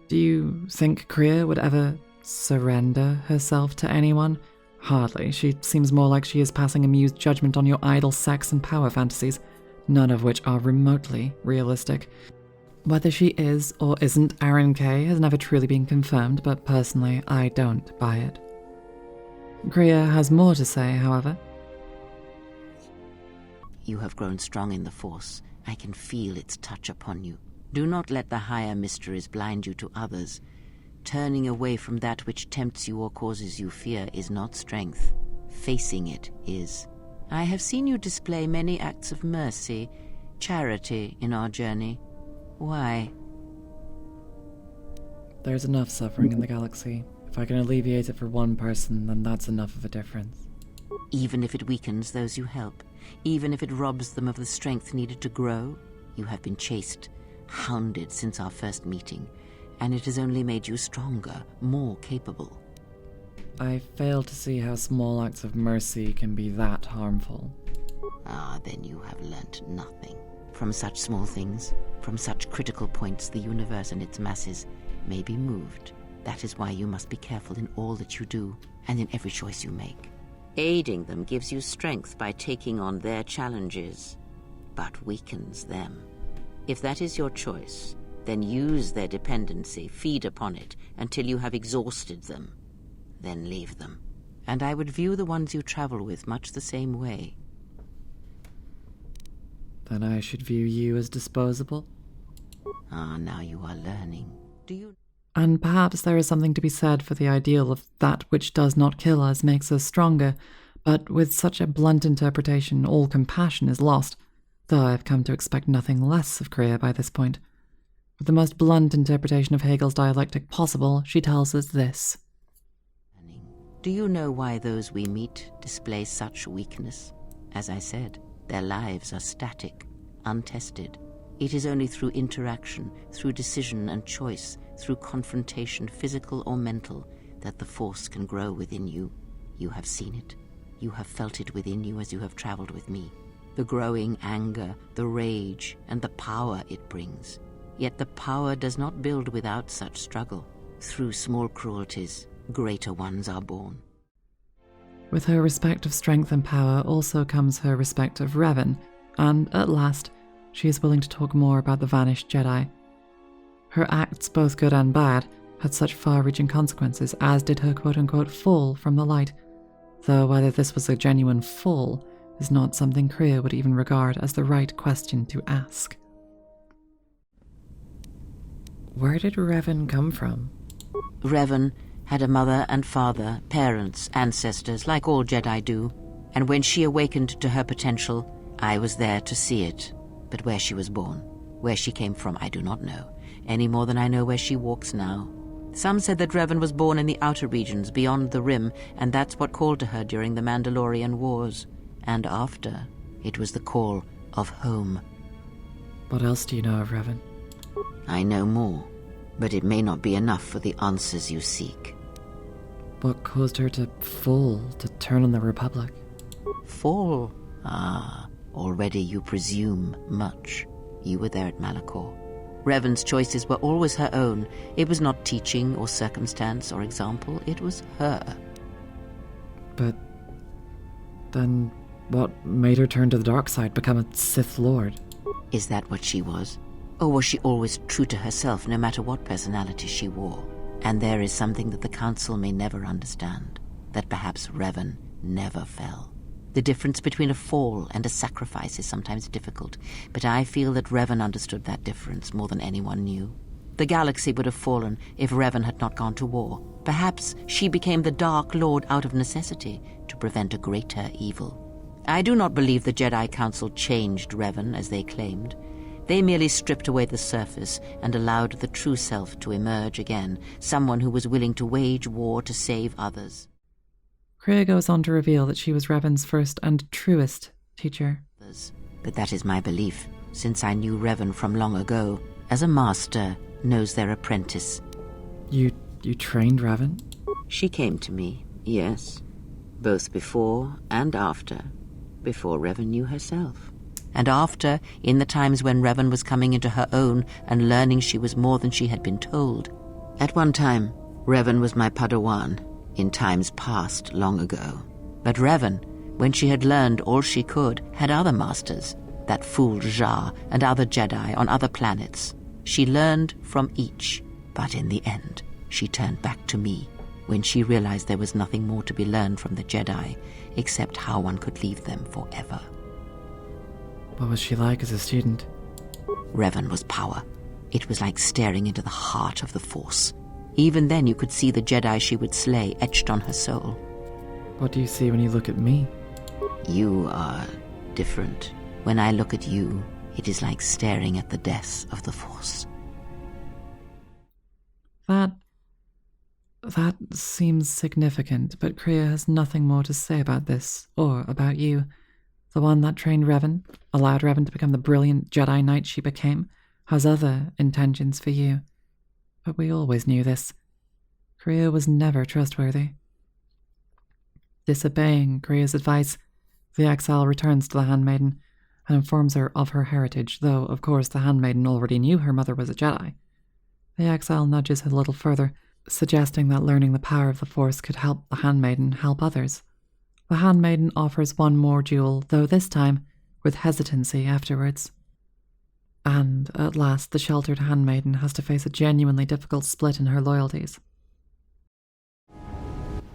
do you think Kriya would ever surrender herself to anyone? Hardly. She seems more like she is passing amused judgment on your idle sex and power fantasies, none of which are remotely realistic. Whether she is or isn't Aaron Kay has never truly been confirmed, but personally, I don't buy it. Kriya has more to say, however. You have grown strong in the Force. I can feel its touch upon you. Do not let the higher mysteries blind you to others. Turning away from that which tempts you or causes you fear is not strength. Facing it is. I have seen you display many acts of mercy, charity in our journey. Why? There's enough suffering in the galaxy. If I can alleviate it for one person, then that's enough of a difference. Even if it weakens those you help, even if it robs them of the strength needed to grow, you have been chased, hounded since our first meeting, and it has only made you stronger, more capable. I fail to see how small acts of mercy can be that harmful. Ah, then you have learnt nothing. From such small things, from such critical points, the universe and its masses may be moved. That is why you must be careful in all that you do, and in every choice you make. Aiding them gives you strength by taking on their challenges, but weakens them. If that is your choice, then use their dependency, feed upon it, until you have exhausted them. Then leave them. and I would view the ones you travel with much the same way. Then I should view you as disposable? Ah, now you are learning. Do you... And perhaps there is something to be said for the ideal of that which does not kill us makes us stronger, but with such a blunt interpretation all compassion is lost, though I have come to expect nothing less of Kreia by this point. With the most blunt interpretation of Hegel's dialectic possible, she tells us this. Do you know why those we meet display such weakness? As I said, their lives are static, untested. It is only through interaction, through decision and choice, through confrontation, physical or mental, that the force can grow within you. You have seen it. You have felt it within you as you have traveled with me. The growing anger, the rage, and the power it brings. Yet the power does not build without such struggle. Through small cruelties, greater ones are born. With her respect of strength and power also comes her respect of Revan, and, at last, she is willing to talk more about the vanished Jedi. Her acts, both good and bad, had such far-reaching consequences, as did her quote-unquote fall from the light, though whether this was a genuine fall is not something Kreia would even regard as the right question to ask. Where did Revan come from? Revan had a mother and father, parents, ancestors, like all Jedi do, and when she awakened to her potential, I was there to see it. But where she was born, where she came from, I do not know, any more than I know where she walks now. Some said that Revan was born in the outer regions, beyond the Rim, and that's what called to her during the Mandalorian Wars. And after, it was the call of home. What else do you know of Revan? I know more, but it may not be enough for the answers you seek. What caused her to fall, to turn on the Republic? Fall? Ah, already you presume much. You were there at Malachor. Revan's choices were always her own. It was not teaching or circumstance or example. It was her. But then what made her turn to the dark side, become a Sith Lord? Is that what she was? Or was she always true to herself, no matter what personality she wore? And there is something that the Council may never understand, that perhaps Revan never fell. The difference between a fall and a sacrifice is sometimes difficult, but I feel that Revan understood that difference more than anyone knew. The galaxy would have fallen if Revan had not gone to war. Perhaps she became the Dark Lord out of necessity to prevent a greater evil. I do not believe the Jedi Council changed Revan as they claimed. They merely stripped away the surface and allowed the true self to emerge again, someone who was willing to wage war to save others. Kreia goes on to reveal that she was Revan's first and truest teacher. But that is my belief, since I knew Revan from long ago, as a master knows their apprentice. You trained Revan? She came to me, yes, both before and after. Before Revan knew herself. And after, in the times when Revan was coming into her own and learning she was more than she had been told. At one time, Revan was my Padawan, in times past long ago. But Revan, when she had learned all she could, had other masters, that fool Jar and other Jedi on other planets. She learned from each, but in the end, she turned back to me, when she realized there was nothing more to be learned from the Jedi, except how one could leave them forever. What was she like as a student? Revan was power. It was like staring into the heart of the Force. Even then you could see the Jedi she would slay etched on her soul. What do you see when you look at me? You are different. When I look at you, it is like staring at the death of the Force. That seems significant, but Kreia has nothing more to say about this, or about you. The one that trained Revan, allowed Revan to become the brilliant Jedi Knight she became, has other intentions for you. But we always knew this. Kreia was never trustworthy. Disobeying Kreia's advice, the exile returns to the handmaiden and informs her of her heritage, though, of course, the handmaiden already knew her mother was a Jedi. The exile nudges a little further, suggesting that learning the power of the Force could help the handmaiden help others. The handmaiden offers one more duel, though this time with hesitancy afterwards. And, at last, the sheltered handmaiden has to face a genuinely difficult split in her loyalties.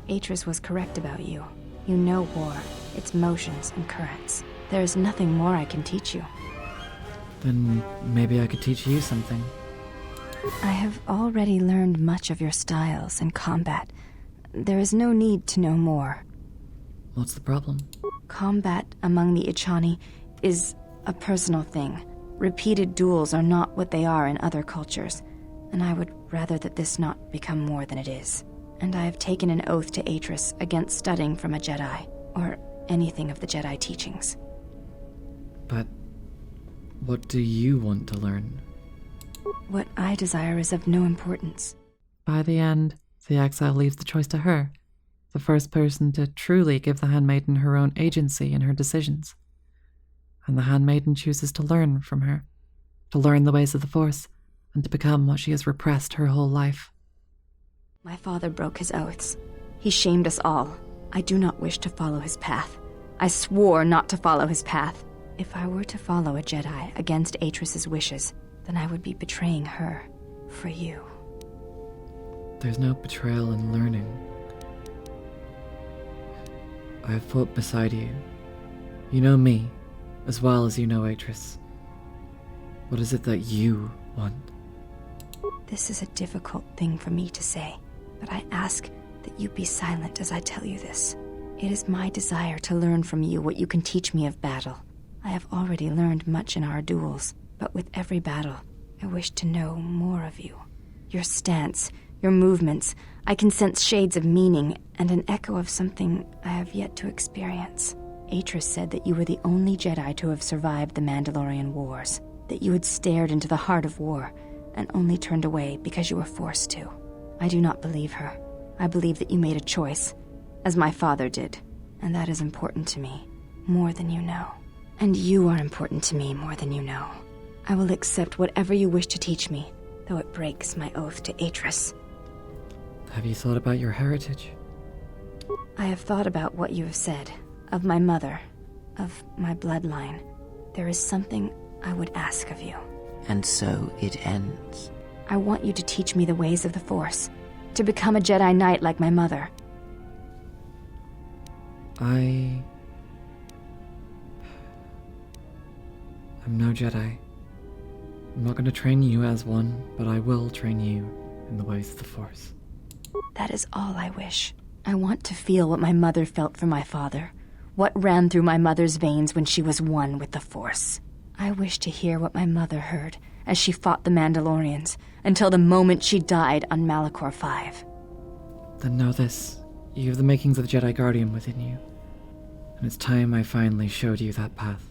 Atris was correct about you. You know war, its motions and currents. There is nothing more I can teach you. Then maybe I could teach you something. I have already learned much of your styles and combat. There is no need to know more. What's the problem? Combat among the Echani is a personal thing. Repeated duels are not what they are in other cultures, and I would rather that this not become more than it is. And I have taken an oath to Atris against studying from a Jedi, or anything of the Jedi teachings. But what do you want to learn? What I desire is of no importance. By the end, the exile leaves the choice to her, the first person to truly give the handmaiden her own agency in her decisions. And the handmaiden chooses to learn from her, to learn the ways of the Force, and to become what she has repressed her whole life. My father broke his oaths. He shamed us all. I do not wish to follow his path. I swore not to follow his path. If I were to follow a Jedi against Atris's wishes, then I would be betraying her for you. There's no betrayal in learning. I have fought beside you. You know me, as well as you know Atris. What is it that you want? This is a difficult thing for me to say, but I ask that you be silent as I tell you this. It is my desire to learn from you what you can teach me of battle. I have already learned much in our duels, but with every battle, I wish to know more of you. Your stance, your movements, I can sense shades of meaning and an echo of something I have yet to experience. Atris said that you were the only Jedi to have survived the Mandalorian Wars, that you had stared into the heart of war and only turned away because you were forced to. I do not believe her. I believe that you made a choice, as my father did, and that is important to me, more than you know. And you are important to me more than you know. I will accept whatever you wish to teach me, though it breaks my oath to Atris. Have you thought about your heritage? I have thought about what you have said, of my mother, of my bloodline. There is something I would ask of you. And so it ends. I want you to teach me the ways of the Force, to become a Jedi Knight like my mother. I'm no Jedi. I'm not going to train you as one, but I will train you in the ways of the Force. That is all I wish. I want to feel what my mother felt for my father, what ran through my mother's veins when she was one with the Force. I wish to hear what my mother heard as she fought the Mandalorians, until the moment she died on Malachor 5. Then know this. You have the makings of the Jedi Guardian within you. And it's time I finally showed you that path.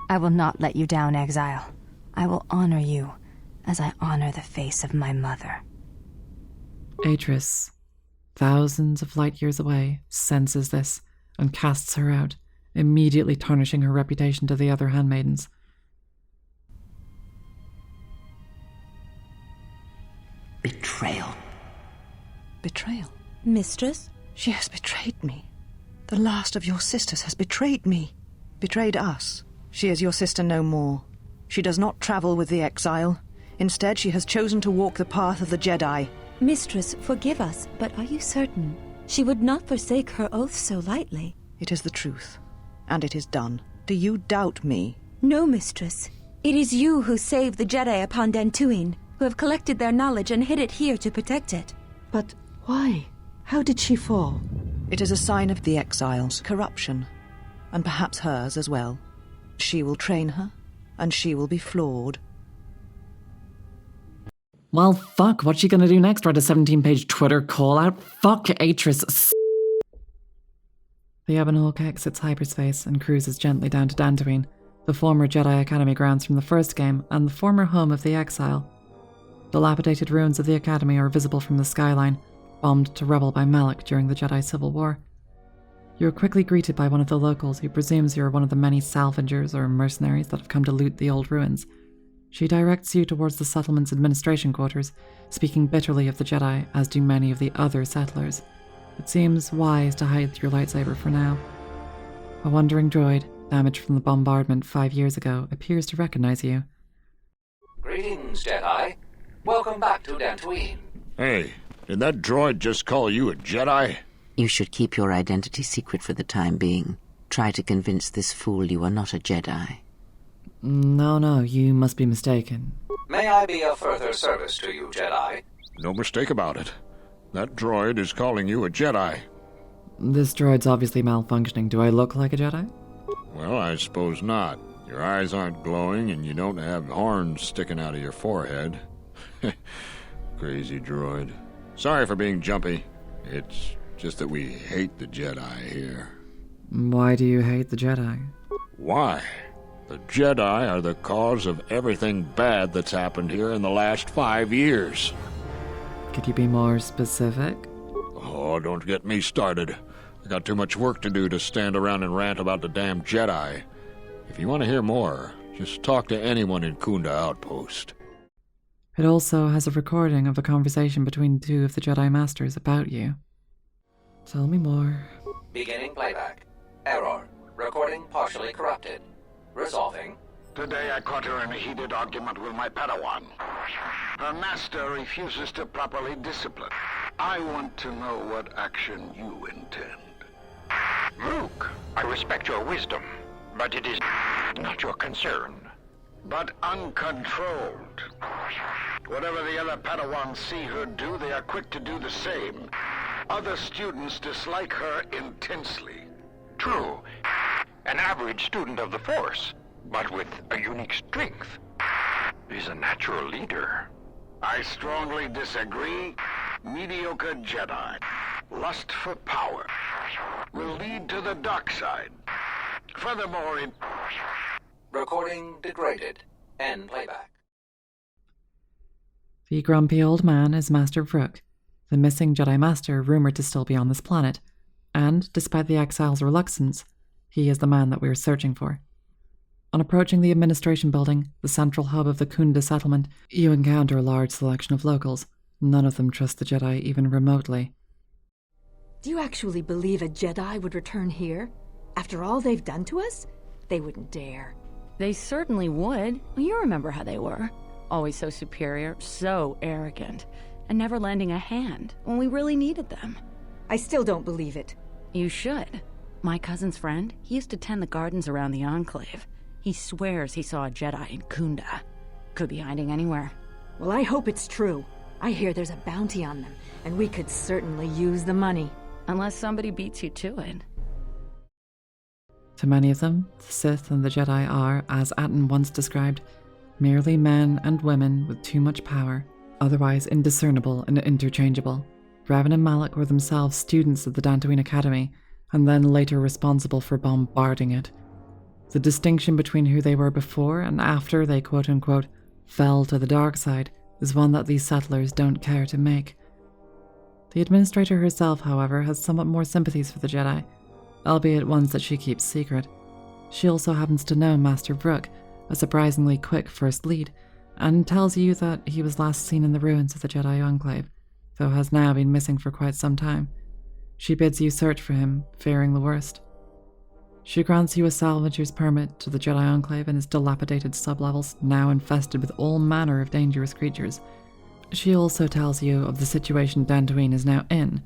I will not let you down, Exile. I will honor you as I honor the face of my mother. Atris, thousands of light years away, senses this and casts her out, immediately tarnishing her reputation to the other handmaidens. Betrayal. Betrayal? Mistress? She has betrayed me. The last of your sisters has betrayed me. Betrayed us. She is your sister no more. She does not travel with the exile. Instead, she has chosen to walk the path of the Jedi. Mistress, forgive us, but are you certain? She would not forsake her oath so lightly. It is the truth, and it is done. Do you doubt me? No, mistress. It is you who saved the Jedi upon Dantooine, who have collected their knowledge and hid it here to protect it. But why? How did she fall? It is a sign of the exile's corruption, and perhaps hers as well. She will train her, and she will be flawed. Well, fuck, what's she gonna do next? Write a 17-page Twitter call-out? Fuck Atris. The Ebon Hulk exits hyperspace and cruises gently down to Dantooine, the former Jedi Academy grounds from the first game and the former home of the Exile. Dilapidated ruins of the Academy are visible from the skyline, bombed to rubble by Malak during the Jedi Civil War. You are quickly greeted by one of the locals who presumes you are one of the many salvagers or mercenaries that have come to loot the old ruins. She directs you towards the settlement's administration quarters, speaking bitterly of the Jedi, as do many of the other settlers. It seems wise to hide your lightsaber for now. A wandering droid, damaged from the bombardment 5 years ago, appears to recognize you. Greetings, Jedi. Welcome back to Dantooine. Hey, did that droid just call you a Jedi? You should keep your identity secret for the time being. Try to convince this fool you are not a Jedi. No, you must be mistaken. May I be of further service to you, Jedi? No mistake about it. That droid is calling you a Jedi. This droid's obviously malfunctioning. Do I look like a Jedi? Well, I suppose not. Your eyes aren't glowing, and you don't have horns sticking out of your forehead. Crazy droid. Sorry for being jumpy. It's just that we hate the Jedi here. Why do you hate the Jedi? Why? The Jedi are the cause of everything bad that's happened here in the last 5 years. Could you be more specific? Oh, don't get me started. I got too much work to do to stand around and rant about the damn Jedi. If you want to hear more, just talk to anyone in Kunda Outpost. It also has a recording of a conversation between two of the Jedi Masters about you. Tell me more. Beginning playback. Error. Recording partially corrupted. Resolving. Today I caught her in a heated argument with my Padawan. Her master refuses to properly discipline. I want to know what action you intend. Luke, I respect your wisdom, but it is not your concern. But uncontrolled. Whatever the other Padawans see her do, they are quick to do the same. Other students dislike her intensely. True. An average student of the Force, but with a unique strength, is a natural leader. I strongly disagree. Mediocre Jedi, lust for power, will lead to the dark side. Furthermore, it... Recording degraded. End playback. The grumpy old man is Master Vrook, the missing Jedi Master rumored to still be on this planet, and, despite the exile's reluctance, he is the man that we are searching for. On approaching the administration building, the central hub of the Kunda settlement, you encounter a large selection of locals. None of them trust the Jedi even remotely. Do you actually believe a Jedi would return here? After all they've done to us? They wouldn't dare. They certainly would. You remember how they were. Always so superior, so arrogant, and never lending a hand when we really needed them. I still don't believe it. You should. My cousin's friend, he used to tend the gardens around the Enclave. He swears he saw a Jedi in Kunda. Could be hiding anywhere. Well, I hope it's true. I hear there's a bounty on them, and we could certainly use the money. Unless somebody beats you to it. To many of them, the Sith and the Jedi are, as Atton once described, merely men and women with too much power, otherwise indiscernible and interchangeable. Revan and Malachor were themselves students of the Dantooine Academy, and then later responsible for bombarding it. The distinction between who they were before and after they quote-unquote fell to the dark side is one that these settlers don't care to make. The administrator herself, however, has somewhat more sympathies for the Jedi, albeit ones that she keeps secret. She also happens to know Master Vrook, a surprisingly quick first lead, and tells you that he was last seen in the ruins of the Jedi Enclave, though has now been missing for quite some time. She bids you search for him, fearing the worst. She grants you a salvager's permit to the Jedi Enclave and its dilapidated sublevels, now infested with all manner of dangerous creatures. She also tells you of the situation Dantooine is now in,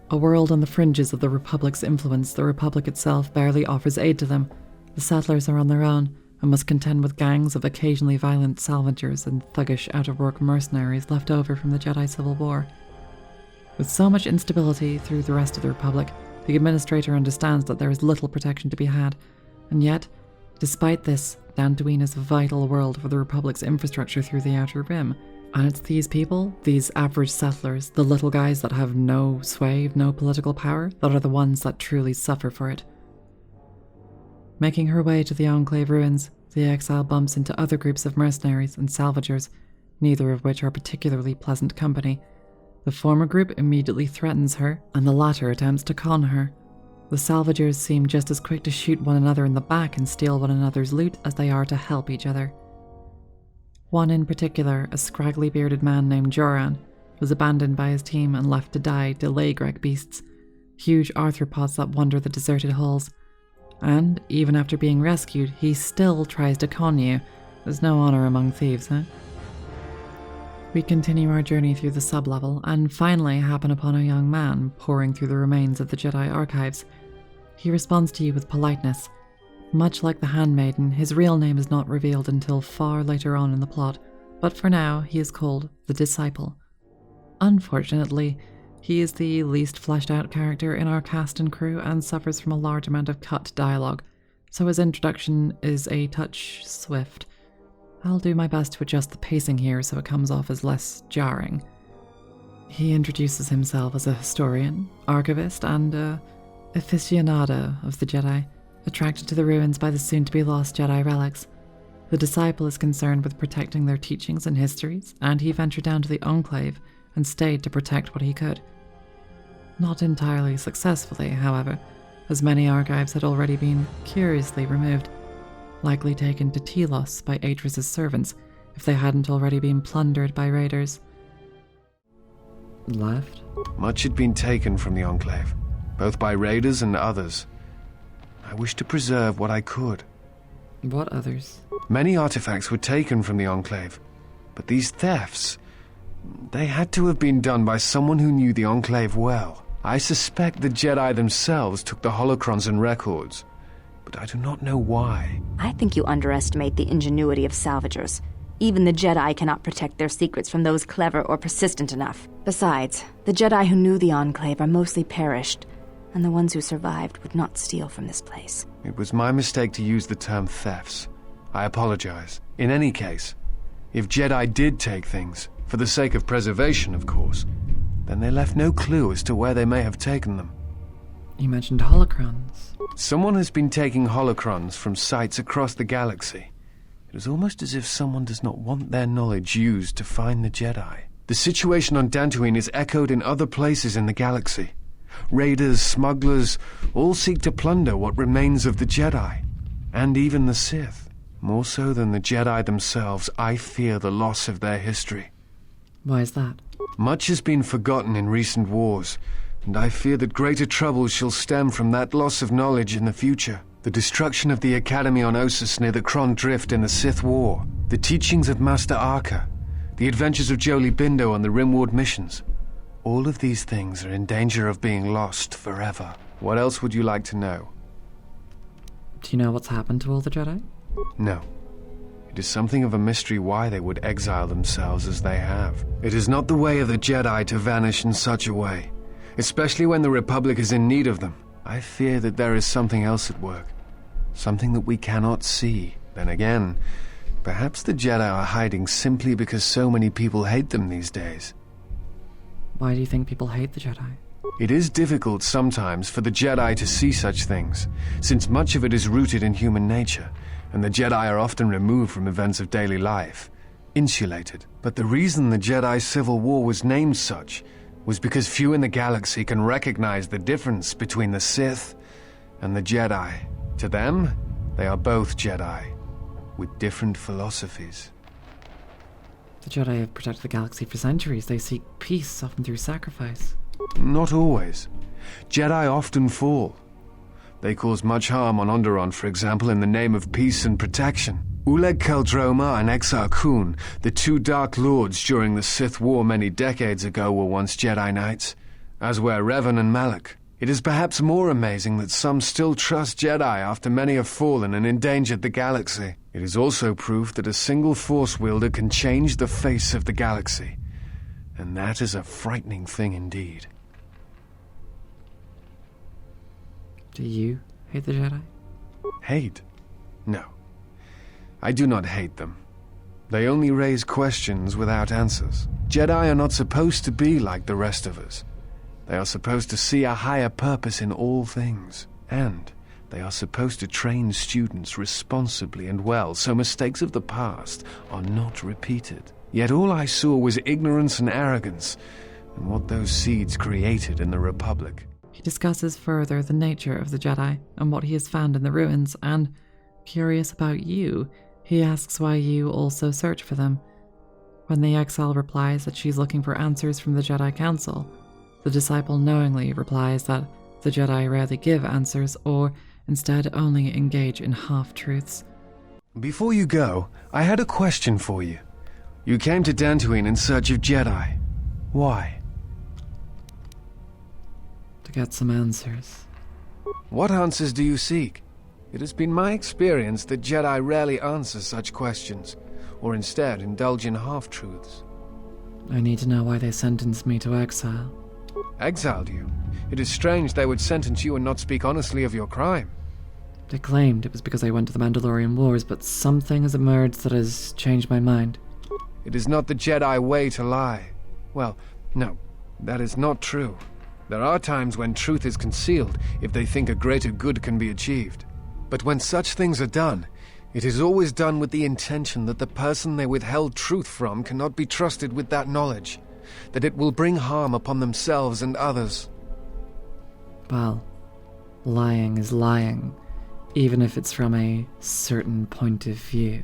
a world on the fringes of the Republic's influence. The Republic itself barely offers aid to them. The settlers are on their own and must contend with gangs of occasionally violent salvagers and thuggish out-of-work mercenaries left over from the Jedi Civil War. With so much instability through the rest of the Republic, the Administrator understands that there is little protection to be had, and yet, despite this, Dantooine is a vital world for the Republic's infrastructure through the Outer Rim, and it's these people, these average settlers, the little guys that have no sway, no political power, that are the ones that truly suffer for it. Making her way to the Enclave ruins, the exile bumps into other groups of mercenaries and salvagers, neither of which are particularly pleasant company. The former group immediately threatens her, and the latter attempts to con her. The salvagers seem just as quick to shoot one another in the back and steal one another's loot as they are to help each other. One in particular, a scraggly bearded man named Joran, was abandoned by his team and left to die to Lagrek beasts, huge arthropods that wander the deserted halls. And, even after being rescued, he still tries to con you. There's no honor among thieves, huh? We continue our journey through the sublevel and finally happen upon a young man poring through the remains of the Jedi archives. He responds to you with politeness. Much like the Handmaiden, his real name is not revealed until far later on in the plot, but for now he is called the Disciple. Unfortunately, he is the least fleshed out character in our cast and crew and suffers from a large amount of cut dialogue, so his introduction is a touch swift. I'll do my best to adjust the pacing here so it comes off as less jarring. He introduces himself as a historian, archivist, and aficionado of the Jedi, attracted to the ruins by the soon-to-be-lost Jedi relics. The Disciple is concerned with protecting their teachings and histories, and he ventured down to the Enclave and stayed to protect what he could. Not entirely successfully, however, as many archives had already been curiously removed, likely taken to Telos by Atris' servants if they hadn't already been plundered by raiders. Left? Much had been taken from the Enclave, both by raiders and others. I wish to preserve what I could. What others? Many artifacts were taken from the Enclave, but these thefts, they had to have been done by someone who knew the Enclave well. I suspect the Jedi themselves took the holocrons and records, but I do not know why. I think you underestimate the ingenuity of salvagers. Even the Jedi cannot protect their secrets from those clever or persistent enough. Besides, the Jedi who knew the Enclave are mostly perished, and the ones who survived would not steal from this place. It was my mistake to use the term thefts. I apologize. In any case, if Jedi did take things, for the sake of preservation, of course, then they left no clue as to where they may have taken them. You mentioned holocrons. Someone has been taking holocrons from sites across the galaxy. It is almost as if someone does not want their knowledge used to find the Jedi. The situation on Dantooine is echoed in other places in the galaxy. Raiders, smugglers, all seek to plunder what remains of the Jedi, and even the Sith. More so than the Jedi themselves, I fear the loss of their history. Why is that? Much has been forgotten in recent wars, and I fear that greater troubles shall stem from that loss of knowledge in the future. The destruction of the Academy on Ossus near the Kron Drift in the Sith War, the teachings of Master Arca, the adventures of Jolee Bindo on the Rimward missions. All of these things are in danger of being lost forever. What else would you like to know? Do you know what's happened to all the Jedi? No. It is something of a mystery why they would exile themselves as they have. It is not the way of the Jedi to vanish in such a way, especially when the Republic is in need of them. I fear that there is something else at work, something that we cannot see. Then again, perhaps the Jedi are hiding simply because so many people hate them these days. Why do you think people hate the Jedi? It is difficult sometimes for the Jedi to see such things, since much of it is rooted in human nature, and the Jedi are often removed from events of daily life, insulated. But the reason the Jedi Civil War was named such was because few in the galaxy can recognize the difference between the Sith and the Jedi. To them, they are both Jedi, with different philosophies. The Jedi have protected the galaxy for centuries. They seek peace, often through sacrifice. Not always. Jedi often fall. They cause much harm on Onderon, for example, in the name of peace and protection. Uleg Keldroma and Exar Kun, the two Dark Lords during the Sith War many decades ago, were once Jedi Knights, as were Revan and Malak. It is perhaps more amazing that some still trust Jedi after many have fallen and endangered the galaxy. It is also proof that a single Force wielder can change the face of the galaxy, and that is a frightening thing indeed. Do you hate the Jedi? Hate? No. I do not hate them. They only raise questions without answers. Jedi are not supposed to be like the rest of us. They are supposed to see a higher purpose in all things, and they are supposed to train students responsibly and well so mistakes of the past are not repeated. Yet all I saw was ignorance and arrogance, and what those seeds created in the Republic. He discusses further the nature of the Jedi and what he has found in the ruins, and, curious about you, he asks why you also search for them. When the exile replies that she's looking for answers from the Jedi Council, the disciple knowingly replies that the Jedi rarely give answers or instead only engage in half-truths. Before you go, I had a question for you. You came to Dantooine in search of Jedi. Why? To get some answers. What answers do you seek? It has been my experience that Jedi rarely answer such questions, or instead indulge in half-truths. I need to know why they sentenced me to exile. Exiled you? It is strange they would sentence you and not speak honestly of your crime. They claimed it was because I went to the Mandalorian Wars, but something has emerged that has changed my mind. It is not the Jedi way to lie. Well, no, that is not true. There are times when truth is concealed if they think a greater good can be achieved. But when such things are done, it is always done with the intention that the person they withheld truth from cannot be trusted with that knowledge, that it will bring harm upon themselves and others. Well, lying is lying, even if it's from a certain point of view.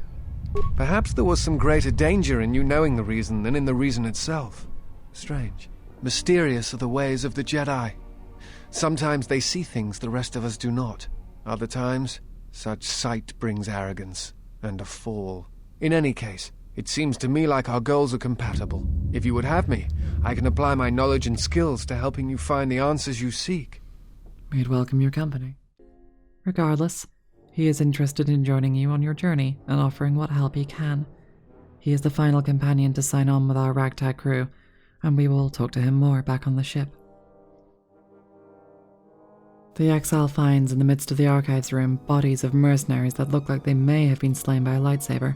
Perhaps there was some greater danger in you knowing the reason than in the reason itself. Strange. Mysterious are the ways of the Jedi. Sometimes they see things the rest of us do not. Other times, such sight brings arrogance and a fall. In any case, it seems to me like our goals are compatible. If you would have me, I can apply my knowledge and skills to helping you find the answers you seek. We'd welcome your company. Regardless, he is interested in joining you on your journey and offering what help he can. He is the final companion to sign on with our ragtag crew, and we will talk to him more back on the ship. The Exile finds in the midst of the archives room bodies of mercenaries that look like they may have been slain by a lightsaber.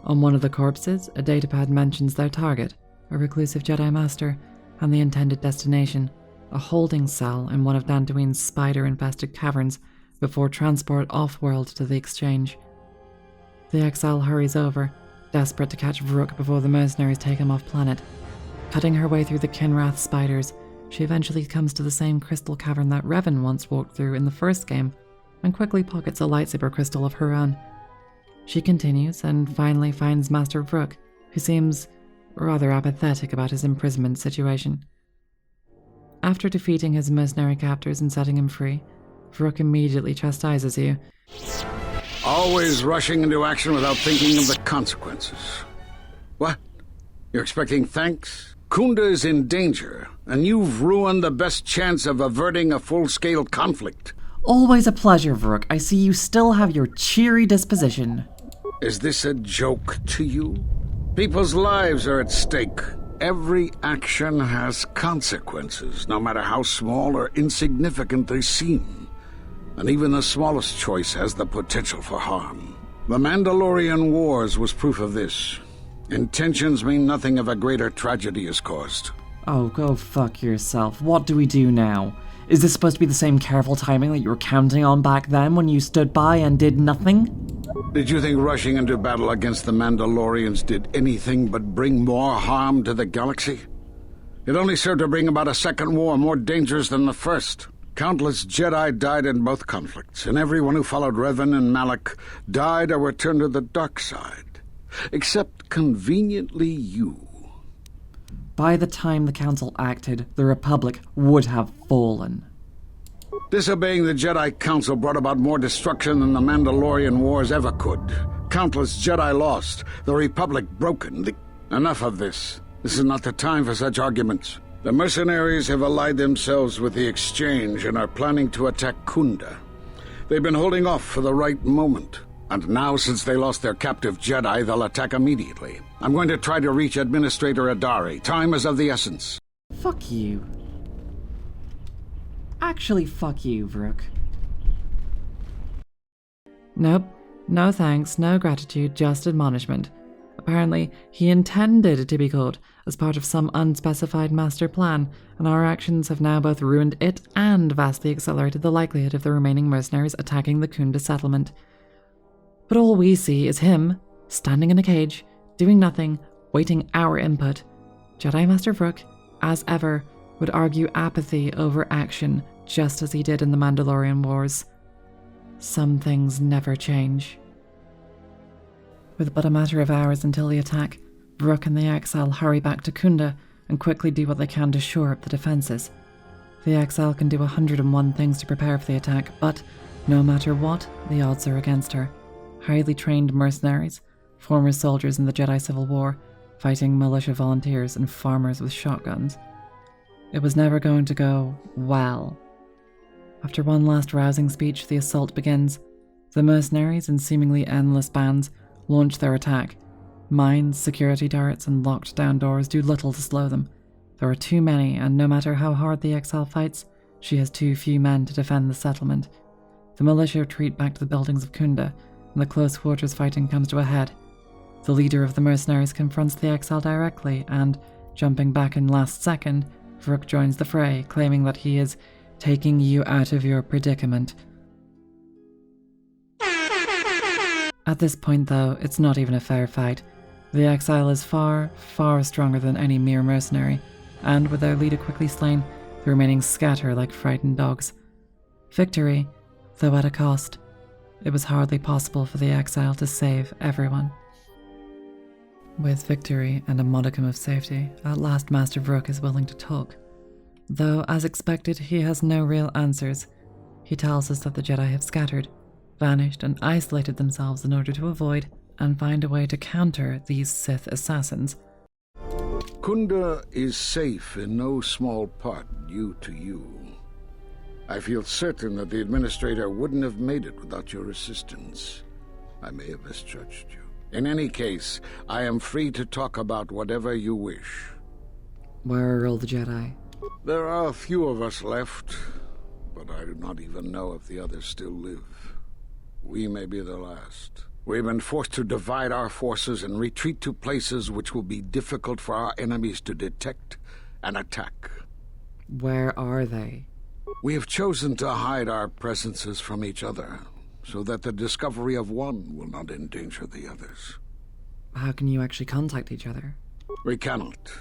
On one of the corpses, a datapad mentions their target, a reclusive Jedi Master, and the intended destination, a holding cell in one of Dantooine's spider-infested caverns before transport off-world to the exchange. The Exile hurries over, desperate to catch Vrook before the mercenaries take him off-planet. Cutting her way through the Kinrath spiders, she eventually comes to the same crystal cavern that Revan once walked through in the first game, and quickly pockets a lightsaber crystal of her own. She continues and finally finds Master Vrook, who seems rather apathetic about his imprisonment situation. After defeating his mercenary captors and setting him free, Vrook immediately chastises you. Always rushing into action without thinking of the consequences. What? You're expecting thanks? Kunda is in danger, and you've ruined the best chance of averting a full-scale conflict. Always a pleasure, Vrook. I see you still have your cheery disposition. Is this a joke to you? People's lives are at stake. Every action has consequences, no matter how small or insignificant they seem. And even the smallest choice has the potential for harm. The Mandalorian Wars was proof of this. Intentions mean nothing if a greater tragedy is caused. Oh, go fuck yourself. What do we do now? Is this supposed to be the same careful timing that you were counting on back then when you stood by and did nothing? Did you think rushing into battle against the Mandalorians did anything but bring more harm to the galaxy? It only served to bring about a second war more dangerous than the first. Countless Jedi died in both conflicts, and everyone who followed Revan and Malak died or returned to the dark side. Except, conveniently, you. By the time the Council acted, the Republic would have fallen. Disobeying the Jedi Council brought about more destruction than the Mandalorian Wars ever could. Countless Jedi lost, the Republic broken. Enough of this. This is not the time for such arguments. The mercenaries have allied themselves with the Exchange and are planning to attack Kunda. They've been holding off for the right moment. And now, since they lost their captive Jedi, they'll attack immediately. I'm going to try to reach Administrator Adari. Time is of the essence. Fuck you. Actually, fuck you, Vrook. Nope. No thanks, no gratitude, just admonishment. Apparently, he intended to be caught as part of some unspecified master plan, and our actions have now both ruined it and vastly accelerated the likelihood of the remaining mercenaries attacking the Kunda settlement. But all we see is him, standing in a cage, doing nothing, waiting our input. Jedi Master Vrook, as ever, would argue apathy over action, just as he did in the Mandalorian Wars. Some things never change. With but a matter of hours until the attack, Vrook and the Exile hurry back to Kunda and quickly do what they can to shore up the defenses. The Exile can do 101 things to prepare for the attack, but no matter what, the odds are against her. Highly trained mercenaries, former soldiers in the Jedi Civil War, fighting militia volunteers and farmers with shotguns. It was never going to go well. After one last rousing speech, the assault begins. The mercenaries in seemingly endless bands launch their attack. Mines, security turrets, and locked down doors do little to slow them. There are too many, and no matter how hard the exile fights, she has too few men to defend the settlement. The militia retreat back to the buildings of Kunda, and the close quarters fighting comes to a head. The leader of the mercenaries confronts the exile directly, and, jumping back in last second, Vrook joins the fray, claiming that he is taking you out of your predicament. At this point, though, it's not even a fair fight. The exile is far, far stronger than any mere mercenary, and with their leader quickly slain, the remaining scatter like frightened dogs. Victory, though at a cost. It was hardly possible for the exile to save everyone. With victory and a modicum of safety, at last Master Vrook is willing to talk. Though, as expected, he has no real answers. He tells us that the Jedi have scattered, vanished, and isolated themselves in order to avoid and find a way to counter these Sith assassins. Kunda is safe in no small part due to you. I feel certain that the Administrator wouldn't have made it without your assistance. I may have misjudged you. In any case, I am free to talk about whatever you wish. Where are all the Jedi? There are a few of us left, but I do not even know if the others still live. We may be the last. We've been forced to divide our forces and retreat to places which will be difficult for our enemies to detect and attack. Where are they? We have chosen to hide our presences from each other, so that the discovery of one will not endanger the others. How can you actually contact each other? We cannot.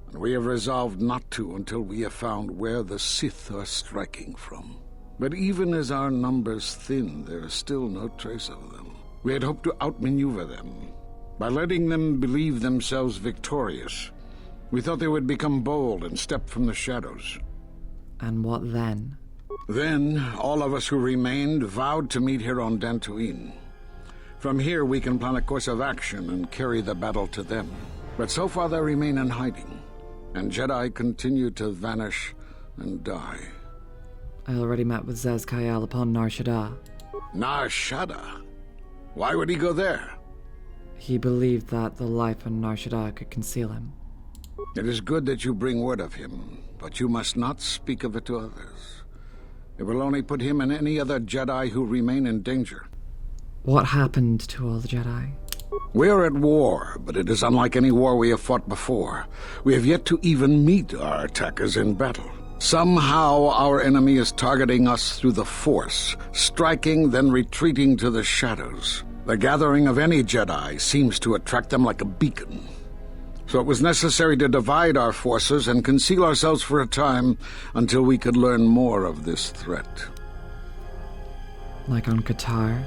And we have resolved not to until we have found where the Sith are striking from. But even as our numbers thin, there is still no trace of them. We had hoped to outmaneuver them. By letting them believe themselves victorious, we thought they would become bold and step from the shadows. And what then? Then, all of us who remained vowed to meet here on Dantooine. From here, we can plan a course of action and carry the battle to them. But so far, they remain in hiding, and Jedi continue to vanish and die. I already met with Zez Kayal upon Nar Shaddaa. Nar Shaddaa? Why would he go there? He believed that the life on Nar Shaddaa could conceal him. It is good that you bring word of him, but you must not speak of it to others. It will only put him and any other Jedi who remain in danger. What happened to all the Jedi? We are at war, but it is unlike any war we have fought before. We have yet to even meet our attackers in battle. Somehow our enemy is targeting us through the Force, striking, then retreating to the shadows. The gathering of any Jedi seems to attract them like a beacon. So it was necessary to divide our forces and conceal ourselves for a time until we could learn more of this threat. Like on Qatar?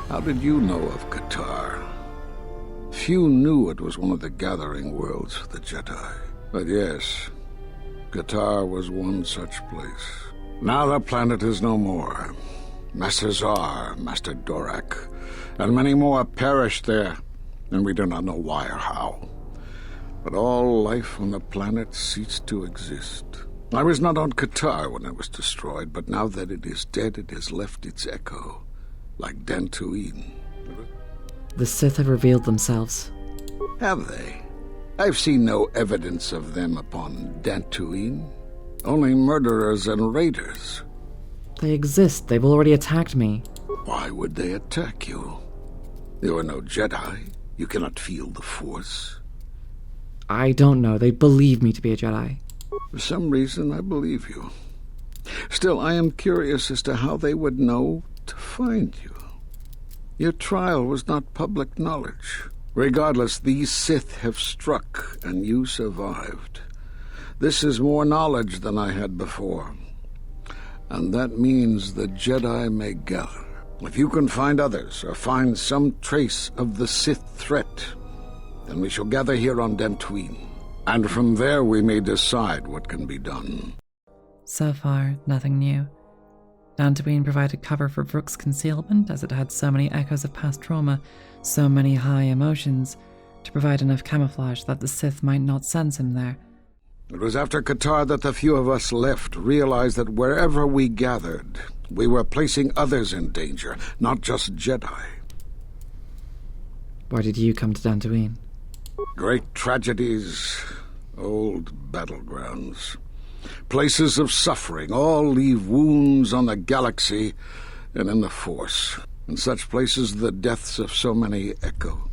How did you know of Qatar? Few knew it was one of the gathering worlds for the Jedi. But yes, Qatar was one such place. Now the planet is no more. Master Zar, Master Dorak, and many more perished there, and we do not know why or how. But all life on the planet ceased to exist. I was not on Qatar when it was destroyed, but now that it is dead, it has left its echo, like Dantooine. The Sith have revealed themselves. Have they? I've seen no evidence of them upon Dantooine. Only murderers and raiders. They exist. They've already attacked me. Why would they attack you? You are no Jedi. You cannot feel the Force. I don't know. They believe me to be a Jedi. For some reason, I believe you. Still, I am curious as to how they would know to find you. Your trial was not public knowledge. Regardless, these Sith have struck, and you survived. This is more knowledge than I had before. And that means the Jedi may gather. If you can find others, or find some trace of the Sith threat, then we shall gather here on Dantooine. And from there we may decide what can be done. So far, nothing new. Dantooine provided cover for Vrook's concealment, as it had so many echoes of past trauma, so many high emotions, to provide enough camouflage that the Sith might not sense him there. It was after Qatar that the few of us left realized that wherever we gathered, we were placing others in danger, not just Jedi. Why did you come to Dantooine? Great tragedies, old battlegrounds. Places of suffering, all leave wounds on the galaxy and in the Force. In such places the deaths of so many echo.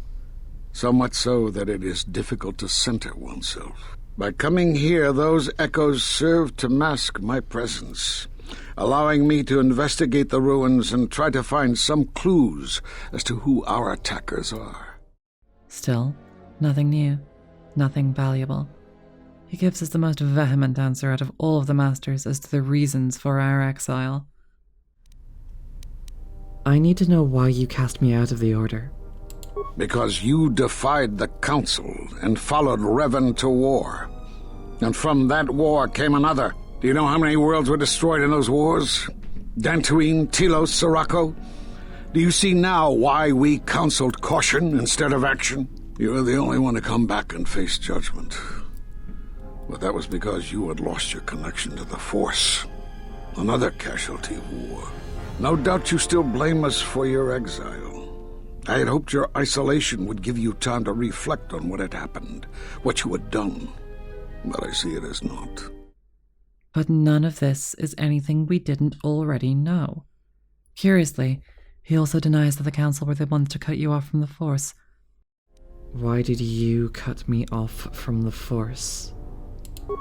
So much so that it is difficult to center oneself. By coming here, those echoes serve to mask my presence, allowing me to investigate the ruins and try to find some clues as to who our attackers are. Still, nothing new, nothing valuable. He gives us the most vehement answer out of all of the Masters as to the reasons for our exile. I need to know why you cast me out of the Order. Because you defied the Council and followed Revan to war. And from that war came another. Do you know how many worlds were destroyed in those wars? Dantooine, Telos, Sirocco? Do you see now why we counseled caution instead of action? You were the only one to come back and face Judgment. But that was because you had lost your connection to the Force. Another casualty of war. No doubt you still blame us for your exile. I had hoped your isolation would give you time to reflect on what had happened, what you had done. But I see it as not. But none of this is anything we didn't already know. Curiously, he also denies that the Council were the ones to cut you off from the Force. Why did you cut me off from the Force?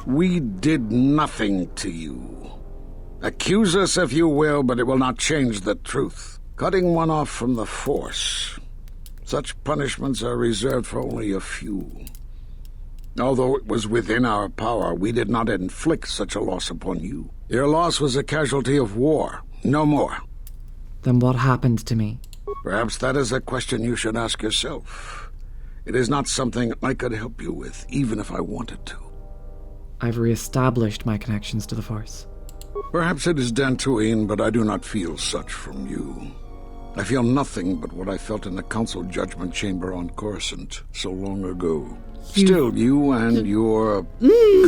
We did nothing to you. Accuse us if you will, but it will not change the truth. Cutting one off from the Force. Such punishments are reserved for only a few. Although it was within our power, we did not inflict such a loss upon you. Your loss was a casualty of war, no more. Then what happened to me? Perhaps that is a question you should ask yourself. It is not something I could help you with, even if I wanted to. I've re-established my connections to the Force. Perhaps it is Dantooine, but I do not feel such from you. I feel nothing but what I felt in the Council Judgment Chamber on Coruscant so long ago. Still, you and your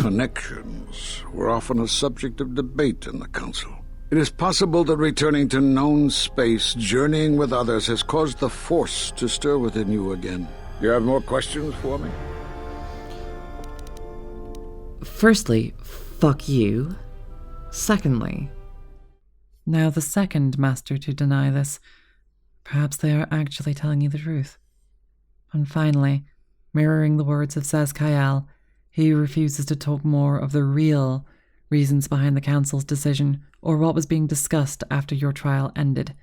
connections were often a subject of debate in the Council. It is possible that returning to known space, journeying with others, has caused the Force to stir within you again. You have more questions for me? Firstly, fuck you. Secondly, now the second Master to deny this. Perhaps they are actually telling you the truth. And finally, mirroring the words of Saz Kayal, he refuses to talk more of the real reasons behind the Council's decision or what was being discussed after your trial ended.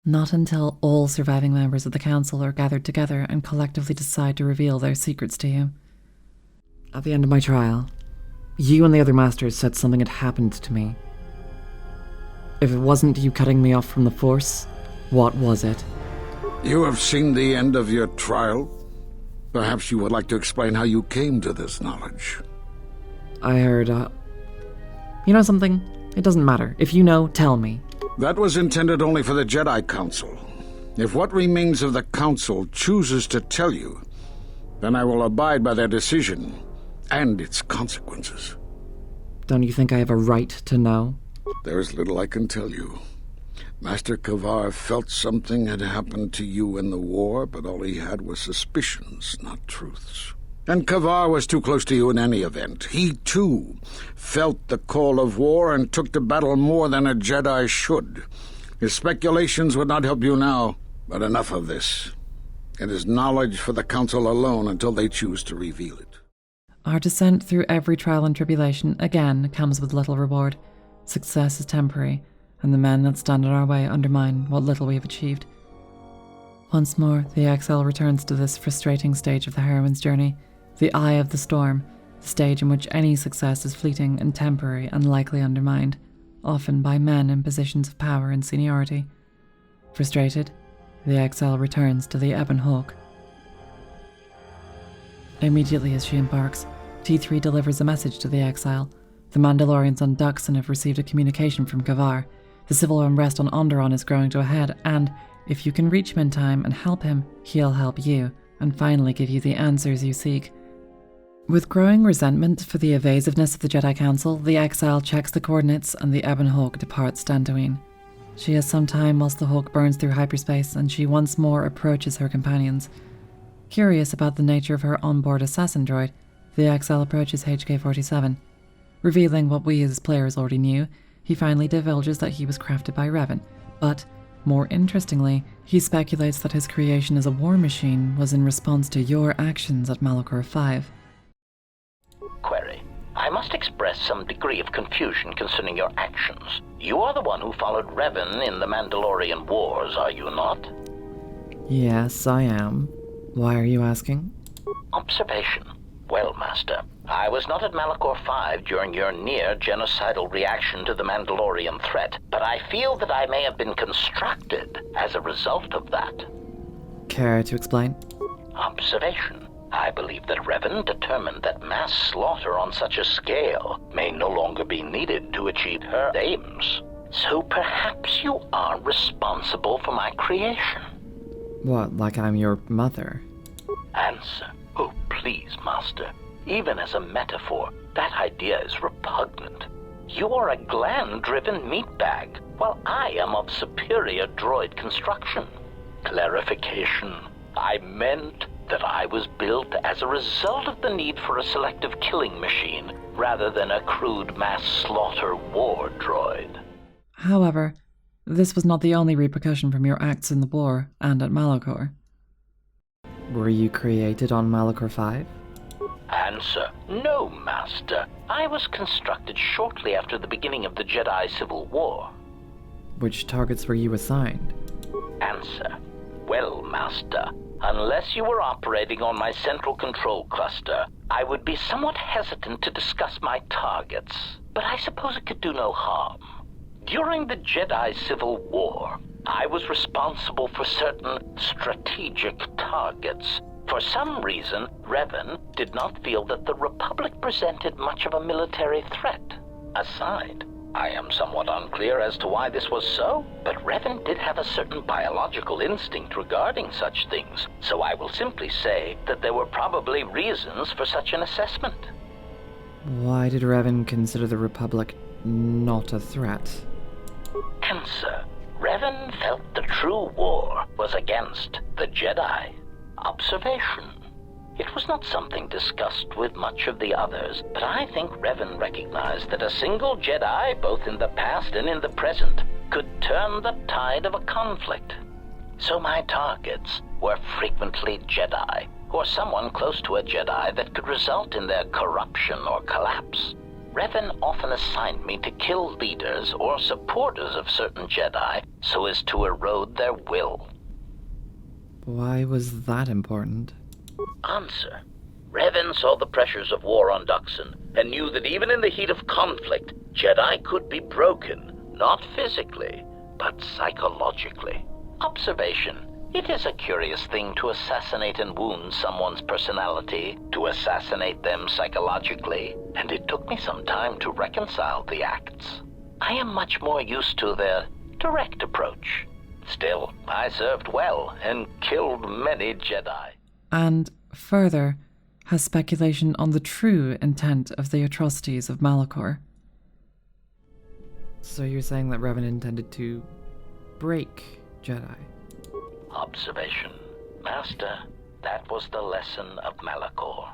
Not until all surviving members of the Council are gathered together and collectively decide to reveal their secrets to you. At the end of my trial, you and the other Masters said something had happened to me. If it wasn't you cutting me off from the Force, what was it? You have seen the end of your trial. Perhaps you would like to explain how you came to this knowledge. I heard, You know something? It doesn't matter. If you know, tell me. That was intended only for the Jedi Council. If what remains of the Council chooses to tell you, then I will abide by their decision and its consequences. Don't you think I have a right to know? There is little I can tell you. Master Kavar felt something had happened to you in the war, but all he had was suspicions, not truths. And Kavar was too close to you in any event. He, too, felt the call of war and took to battle more than a Jedi should. His speculations would not help you now, but enough of this. It is knowledge for the Council alone until they choose to reveal it. Our descent through every trial and tribulation, again, comes with little reward. Success is temporary, and the men that stand in our way undermine what little we have achieved. Once more, the exile returns to this frustrating stage of the heroine's journey, the eye of the storm, the stage in which any success is fleeting and temporary and likely undermined, often by men in positions of power and seniority. Frustrated, the exile returns to the Ebon Hawk. Immediately as she embarks, T3 delivers a message to the exile. The Mandalorians on Dxun have received a communication from Kavar. The civil unrest on Onderon is growing to a head, and if you can reach him in time and help him, he'll help you. and finally give you the answers you seek. With growing resentment for the evasiveness of the Jedi Council, the exile checks the coordinates and the Ebon Hawk departs Dantooine. She has some time whilst the Hawk burns through hyperspace, and she once more approaches her companions. Curious about the nature of her onboard assassin droid, the exile approaches HK-47. Revealing what we as players already knew, he finally divulges that he was crafted by Revan, but, more interestingly, he speculates that his creation as a war machine was in response to your actions at Malachor 5. Query. I must express some degree of confusion concerning your actions. You are the one who followed Revan in the Mandalorian Wars, are you not? Yes, I am. Why are you asking? Observation. Well, Master, I was not at Malachor 5 during your near-genocidal reaction to the Mandalorian threat, but I feel that I may have been constructed as a result of that. Care to explain? Observation. I believe that Revan determined that mass slaughter on such a scale may no longer be needed to achieve her aims. So perhaps you are responsible for my creation. What, like I'm your mother? Answer. Oh, please, Master. Even as a metaphor, that idea is repugnant. You are a gland-driven meatbag, while I am of superior droid construction. Clarification. I meant that I was built as a result of the need for a selective killing machine, rather than a crude mass slaughter war droid. However, this was not the only repercussion from your acts in the war and at Malachor. Were you created on Malachor 5? Answer. No, Master. I was constructed shortly after the beginning of the Jedi Civil War. Which targets were you assigned? Answer. Well, Master, unless you were operating on my central control cluster, I would be somewhat hesitant to discuss my targets, but I suppose it could do no harm. During the Jedi Civil War, I was responsible for certain strategic targets. For some reason, Revan did not feel that the Republic presented much of a military threat. Aside, I am somewhat unclear as to why this was so, but Revan did have a certain biological instinct regarding such things, so I will simply say that there were probably reasons for such an assessment. Why did Revan consider the Republic not a threat? Answer. Revan felt the true war was against the Jedi. Observation. It was not something discussed with much of the others, but I think Revan recognized that a single Jedi, both in the past and in the present, could turn the tide of a conflict. So my targets were frequently Jedi, or someone close to a Jedi that could result in their corruption or collapse. Revan often assigned me to kill leaders or supporters of certain Jedi so as to erode their will. Why was that important? Answer. Revan saw the pressures of war on Dxun and knew that even in the heat of conflict, Jedi could be broken, not physically, but psychologically. Observation. It is a curious thing to assassinate and wound someone's personality, to assassinate them psychologically, and it took me some time to reconcile the acts. I am much more used to their direct approach. Still, I served well and killed many Jedi. And, further, has speculation on the true intent of the atrocities of Malachor. So you're saying that Revan intended to break Jedi? Observation. Master, that was the lesson of Malachor.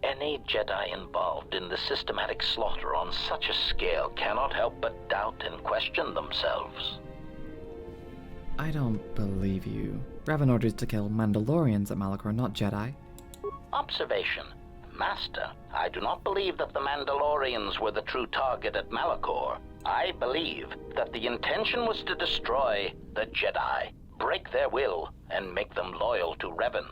Any Jedi involved in the systematic slaughter on such a scale cannot help but doubt and question themselves. I don't believe you. Revan orders to kill Mandalorians at Malachor, not Jedi. Observation. Master, I do not believe that the Mandalorians were the true target at Malachor. I believe that the intention was to destroy the Jedi, break their will, and make them loyal to Revan.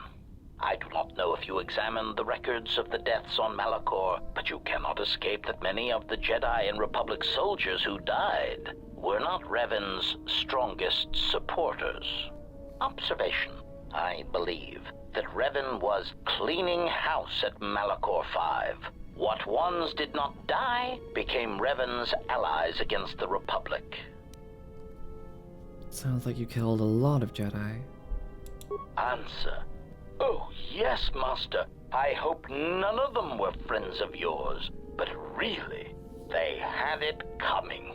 I do not know if you examined the records of the deaths on Malachor, but you cannot escape that many of the Jedi and Republic soldiers who died were not Revan's strongest supporters. Observation. I believe that Revan was cleaning house at Malachor 5. What ones did not die became Revan's allies against the Republic. Sounds like you killed a lot of Jedi. Answer. Oh, yes, Master. I hope none of them were friends of yours. But really, they had it coming.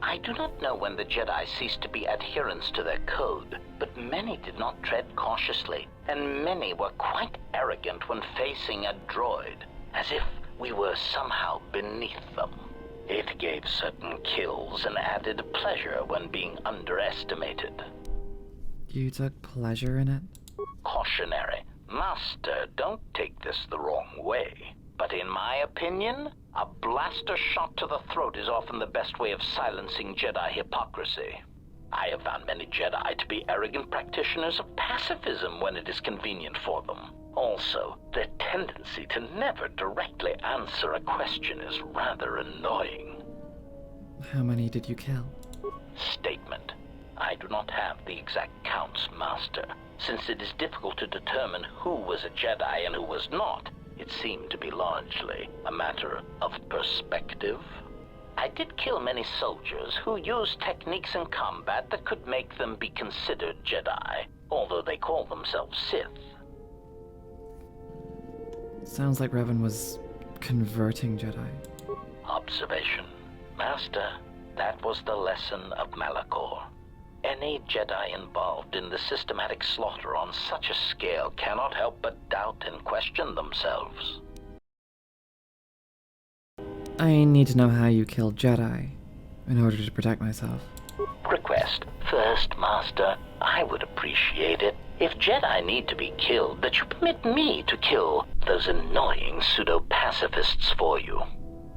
I do not know when the Jedi ceased to be adherents to their code, but many did not tread cautiously, and many were quite arrogant when facing a droid, as if we were somehow beneath them. It gave certain kills an added pleasure when being underestimated. You took pleasure in it? Cautionary. Master, don't take this the wrong way. But in my opinion, a blaster shot to the throat is often the best way of silencing Jedi hypocrisy. I have found many Jedi to be arrogant practitioners of pacifism when it is convenient for them. Also, their tendency to never directly answer a question is rather annoying. How many did you kill? Statement. I do not have the exact counts, Master. Since it is difficult to determine who was a Jedi and who was not, it seemed to be largely a matter of perspective. I did kill many soldiers who used techniques in combat that could make them be considered Jedi, although they call themselves Sith. Sounds like Revan was converting Jedi. Observation. Master, that was the lesson of Malachor. Any Jedi involved in the systematic slaughter on such a scale cannot help but doubt and question themselves. I need to know how you killed Jedi in order to protect myself. Request. First, Master, I would appreciate it if Jedi need to be killed, that you permit me to kill those annoying pseudo-pacifists for you.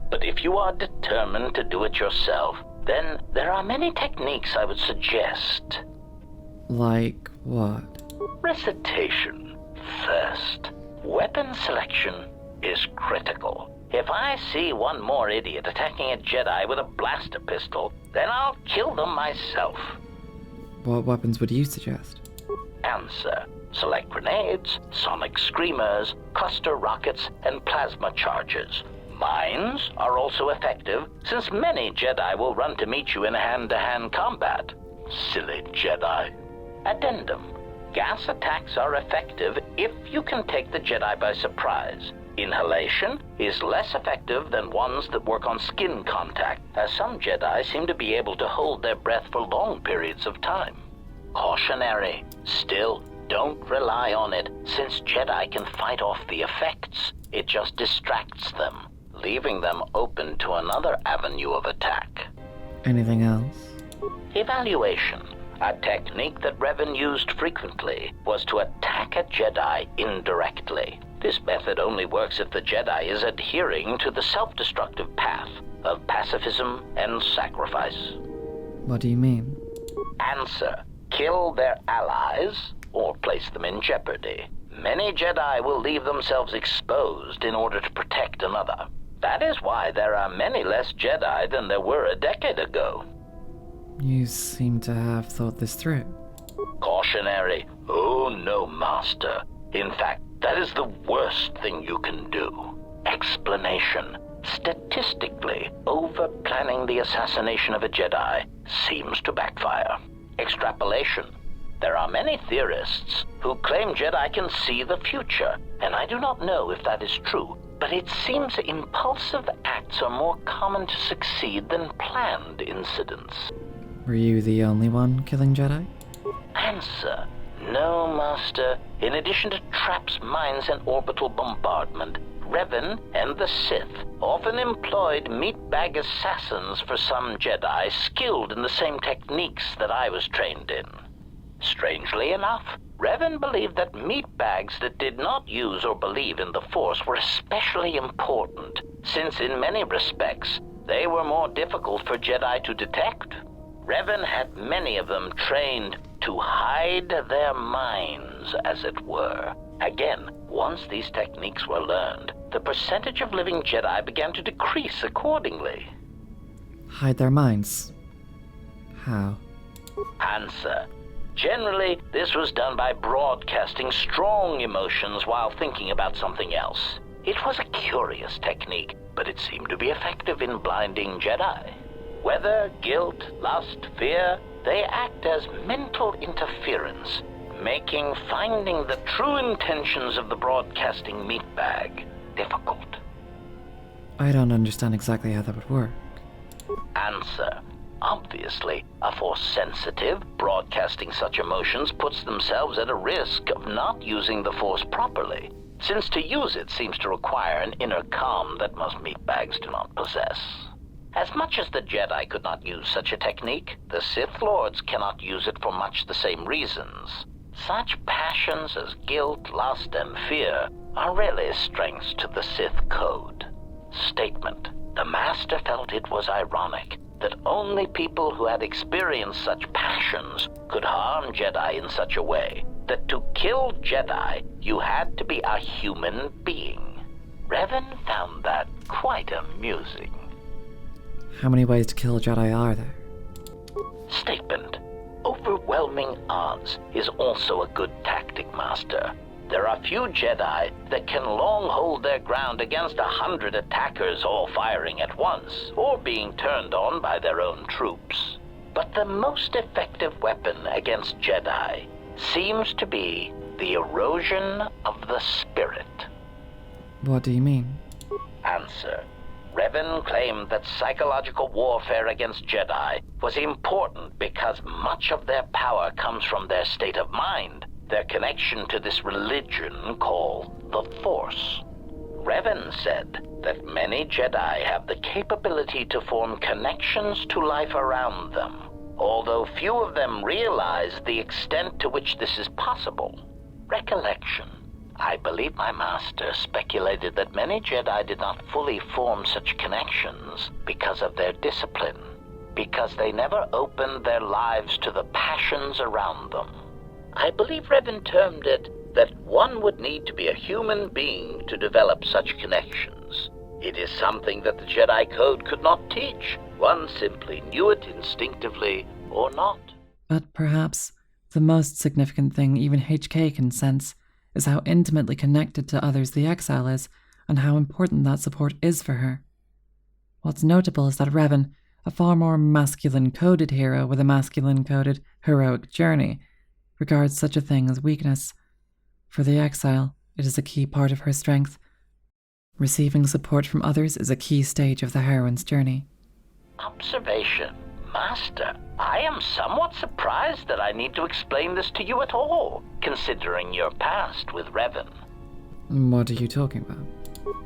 But if you are determined to do it yourself, then there are many techniques I would suggest. Like what? Recitation. First, weapon selection is critical. If I see one more idiot attacking a Jedi with a blaster pistol, then I'll kill them myself. What weapons would you suggest? Answer. Select grenades, sonic screamers, cluster rockets, and plasma charges. Mines are also effective, since many Jedi will run to meet you in hand-to-hand combat. Silly Jedi. Addendum. Gas attacks are effective if you can take the Jedi by surprise. Inhalation is less effective than ones that work on skin contact, as some Jedi seem to be able to hold their breath for long periods of time. Cautionary. Still, don't rely on it, since Jedi can fight off the effects. It just distracts them, leaving them open to another avenue of attack. Anything else? Evaluation. A technique that Revan used frequently was to attack a Jedi indirectly. This method only works if the Jedi is adhering to the self-destructive path of pacifism and sacrifice. What do you mean? Answer. Kill their allies or place them in jeopardy. Many Jedi will leave themselves exposed in order to protect another. That is why there are many less Jedi than there were a decade ago. You seem to have thought this through. Cautionary. Oh no, Master. In fact, that is the worst thing you can do. Explanation. Statistically, over-planning the assassination of a Jedi seems to backfire. Extrapolation. There are many theorists who claim Jedi can see the future, and I do not know if that is true, but it seems impulsive acts are more common to succeed than planned incidents. Were you the only one killing Jedi? Answer. No, Master. In addition to traps, mines, and orbital bombardment, Revan and the Sith often employed meatbag assassins for some Jedi skilled in the same techniques that I was trained in. Strangely enough, Revan believed that meatbags that did not use or believe in the Force were especially important, since in many respects, they were more difficult for Jedi to detect. Revan had many of them trained to hide their minds, as it were. Again, once these techniques were learned, the percentage of living Jedi began to decrease accordingly. Hide their minds? How? Answer. Generally, this was done by broadcasting strong emotions while thinking about something else. It was a curious technique, but it seemed to be effective in blinding Jedi. Whether guilt, lust, fear, they act as mental interference, making finding the true intentions of the broadcasting meatbag difficult. I don't understand exactly how that would work. Answer. Obviously, a Force-sensitive broadcasting such emotions puts themselves at a risk of not using the Force properly, since to use it seems to require an inner calm that most meatbags do not possess. As much as the Jedi could not use such a technique, the Sith Lords cannot use it for much the same reasons. Such passions as guilt, lust, and fear are really strengths to the Sith code. Statement. The Master felt it was ironic that only people who had experienced such passions could harm Jedi in such a way that to kill Jedi, you had to be a human being. Revan found that quite amusing. How many ways to kill a Jedi are there? Statement. Overwhelming odds is also a good tactic, Master. There are few Jedi that can long hold their ground against 100 attackers all firing at once, or being turned on by their own troops. But the most effective weapon against Jedi seems to be the erosion of the spirit. What do you mean? Answer. Revan claimed that psychological warfare against Jedi was important because much of their power comes from their state of mind, their connection to this religion called the Force. Revan said that many Jedi have the capability to form connections to life around them, although few of them realize the extent to which this is possible. Recollection. I believe my master speculated that many Jedi did not fully form such connections because of their discipline, because they never opened their lives to the passions around them. I believe Revan termed it that one would need to be a human being to develop such connections. It is something that the Jedi Code could not teach. One simply knew it instinctively or not. But perhaps the most significant thing even HK can sense is how intimately connected to others the exile is, and how important that support is for her. What's notable is that Revan, a far more masculine-coded hero with a masculine-coded heroic journey, regards such a thing as weakness. For the exile, it is a key part of her strength. Receiving support from others is a key stage of the heroine's journey. Observation. Master, I am somewhat surprised that I need to explain this to you at all, considering your past with Revan. What are you talking about?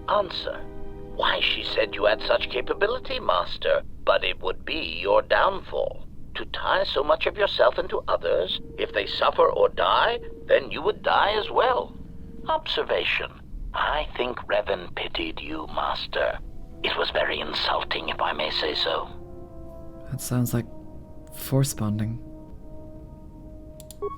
Answer. Why, she said you had such capability, Master, but it would be your downfall. To tie so much of yourself into others, if they suffer or die, then you would die as well. Observation. I think Revan pitied you, Master. It was very insulting, if I may say so. That sounds like force bonding.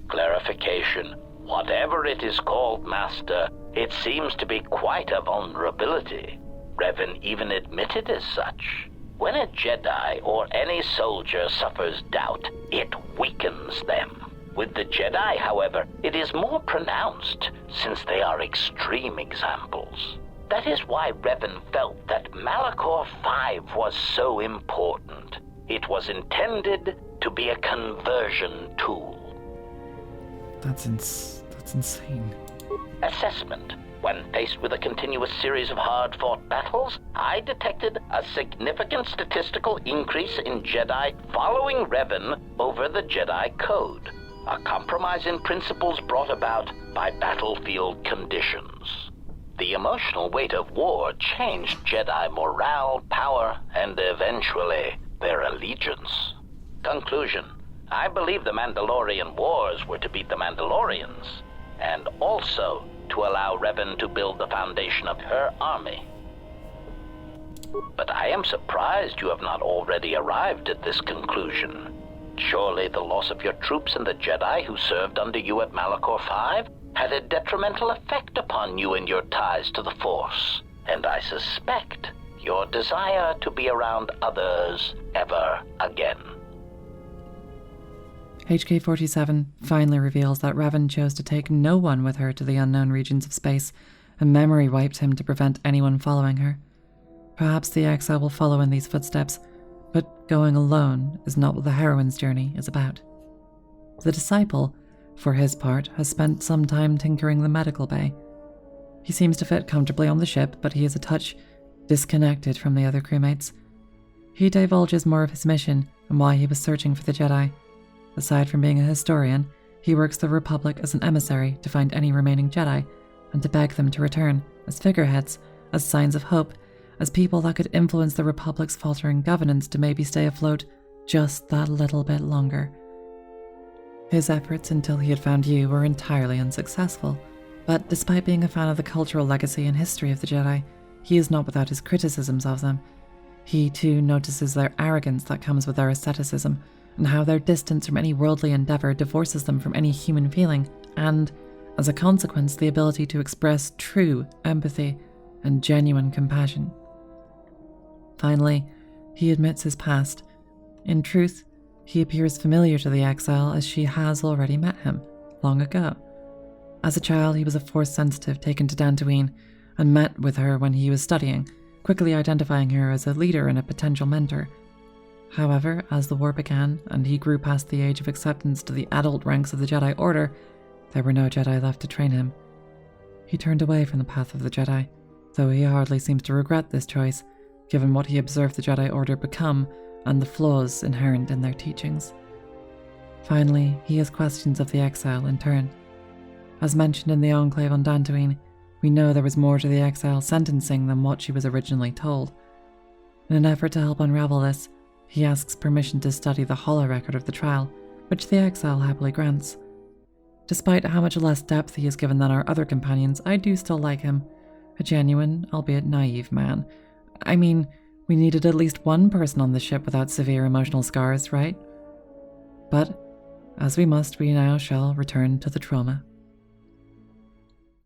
Clarification. Whatever it is called, Master, it seems to be quite a vulnerability. Revan even admitted as such. When a Jedi or any soldier suffers doubt, it weakens them. With the Jedi, however, it is more pronounced, since they are extreme examples. That is why Revan felt that Malachor 5 was so important. It was intended to be a conversion tool. That's insane. Assessment. When faced with a continuous series of hard-fought battles, I detected a significant statistical increase in Jedi following Revan over the Jedi Code, a compromise in principles brought about by battlefield conditions. The emotional weight of war changed Jedi morale, power, and eventually their allegiance. Conclusion. I believe the Mandalorian Wars were to beat the Mandalorians, and also to allow Revan to build the foundation of her army. But I am surprised you have not already arrived at this conclusion. Surely the loss of your troops and the Jedi who served under you at Malachor 5 had a detrimental effect upon you and your ties to the Force, and I suspect your desire to be around others ever again. HK-47 finally reveals that Revan chose to take no one with her to the unknown regions of space, and memory wiped him to prevent anyone following her. Perhaps the exile will follow in these footsteps, but going alone is not what the heroine's journey is about. The disciple, for his part, has spent some time tinkering the medical bay. He seems to fit comfortably on the ship, but he is a touch disconnected from the other crewmates. He divulges more of his mission and why he was searching for the Jedi. Aside from being a historian, he works the Republic as an emissary to find any remaining Jedi and to beg them to return as figureheads, as signs of hope, as people that could influence the Republic's faltering governance to maybe stay afloat just that little bit longer. His efforts until he had found you were entirely unsuccessful, but despite being a fan of the cultural legacy and history of the Jedi, he is not without his criticisms of them. He too notices their arrogance that comes with their asceticism, and how their distance from any worldly endeavor divorces them from any human feeling, and, as a consequence, the ability to express true empathy and genuine compassion. Finally, he admits his past. In truth, he appears familiar to the exile as she has already met him, long ago. As a child, he was a Force sensitive taken to Dantooine and met with her when he was studying, quickly identifying her as a leader and a potential mentor. However, as the war began and he grew past the age of acceptance to the adult ranks of the Jedi Order, there were no Jedi left to train him. He turned away from the path of the Jedi, though he hardly seems to regret this choice, given what he observed the Jedi Order become and the flaws inherent in their teachings. Finally, he has questions of the exile in turn. As mentioned in the Enclave on Dantooine, we know there was more to the exile sentencing than what she was originally told. In an effort to help unravel this, he asks permission to study the holorecord of the trial, which the exile happily grants. Despite how much less depth he is given than our other companions, I do still like him. A genuine, albeit naive man. I mean, we needed at least one person on the ship without severe emotional scars, right? But, as we must, we now shall return to the trauma.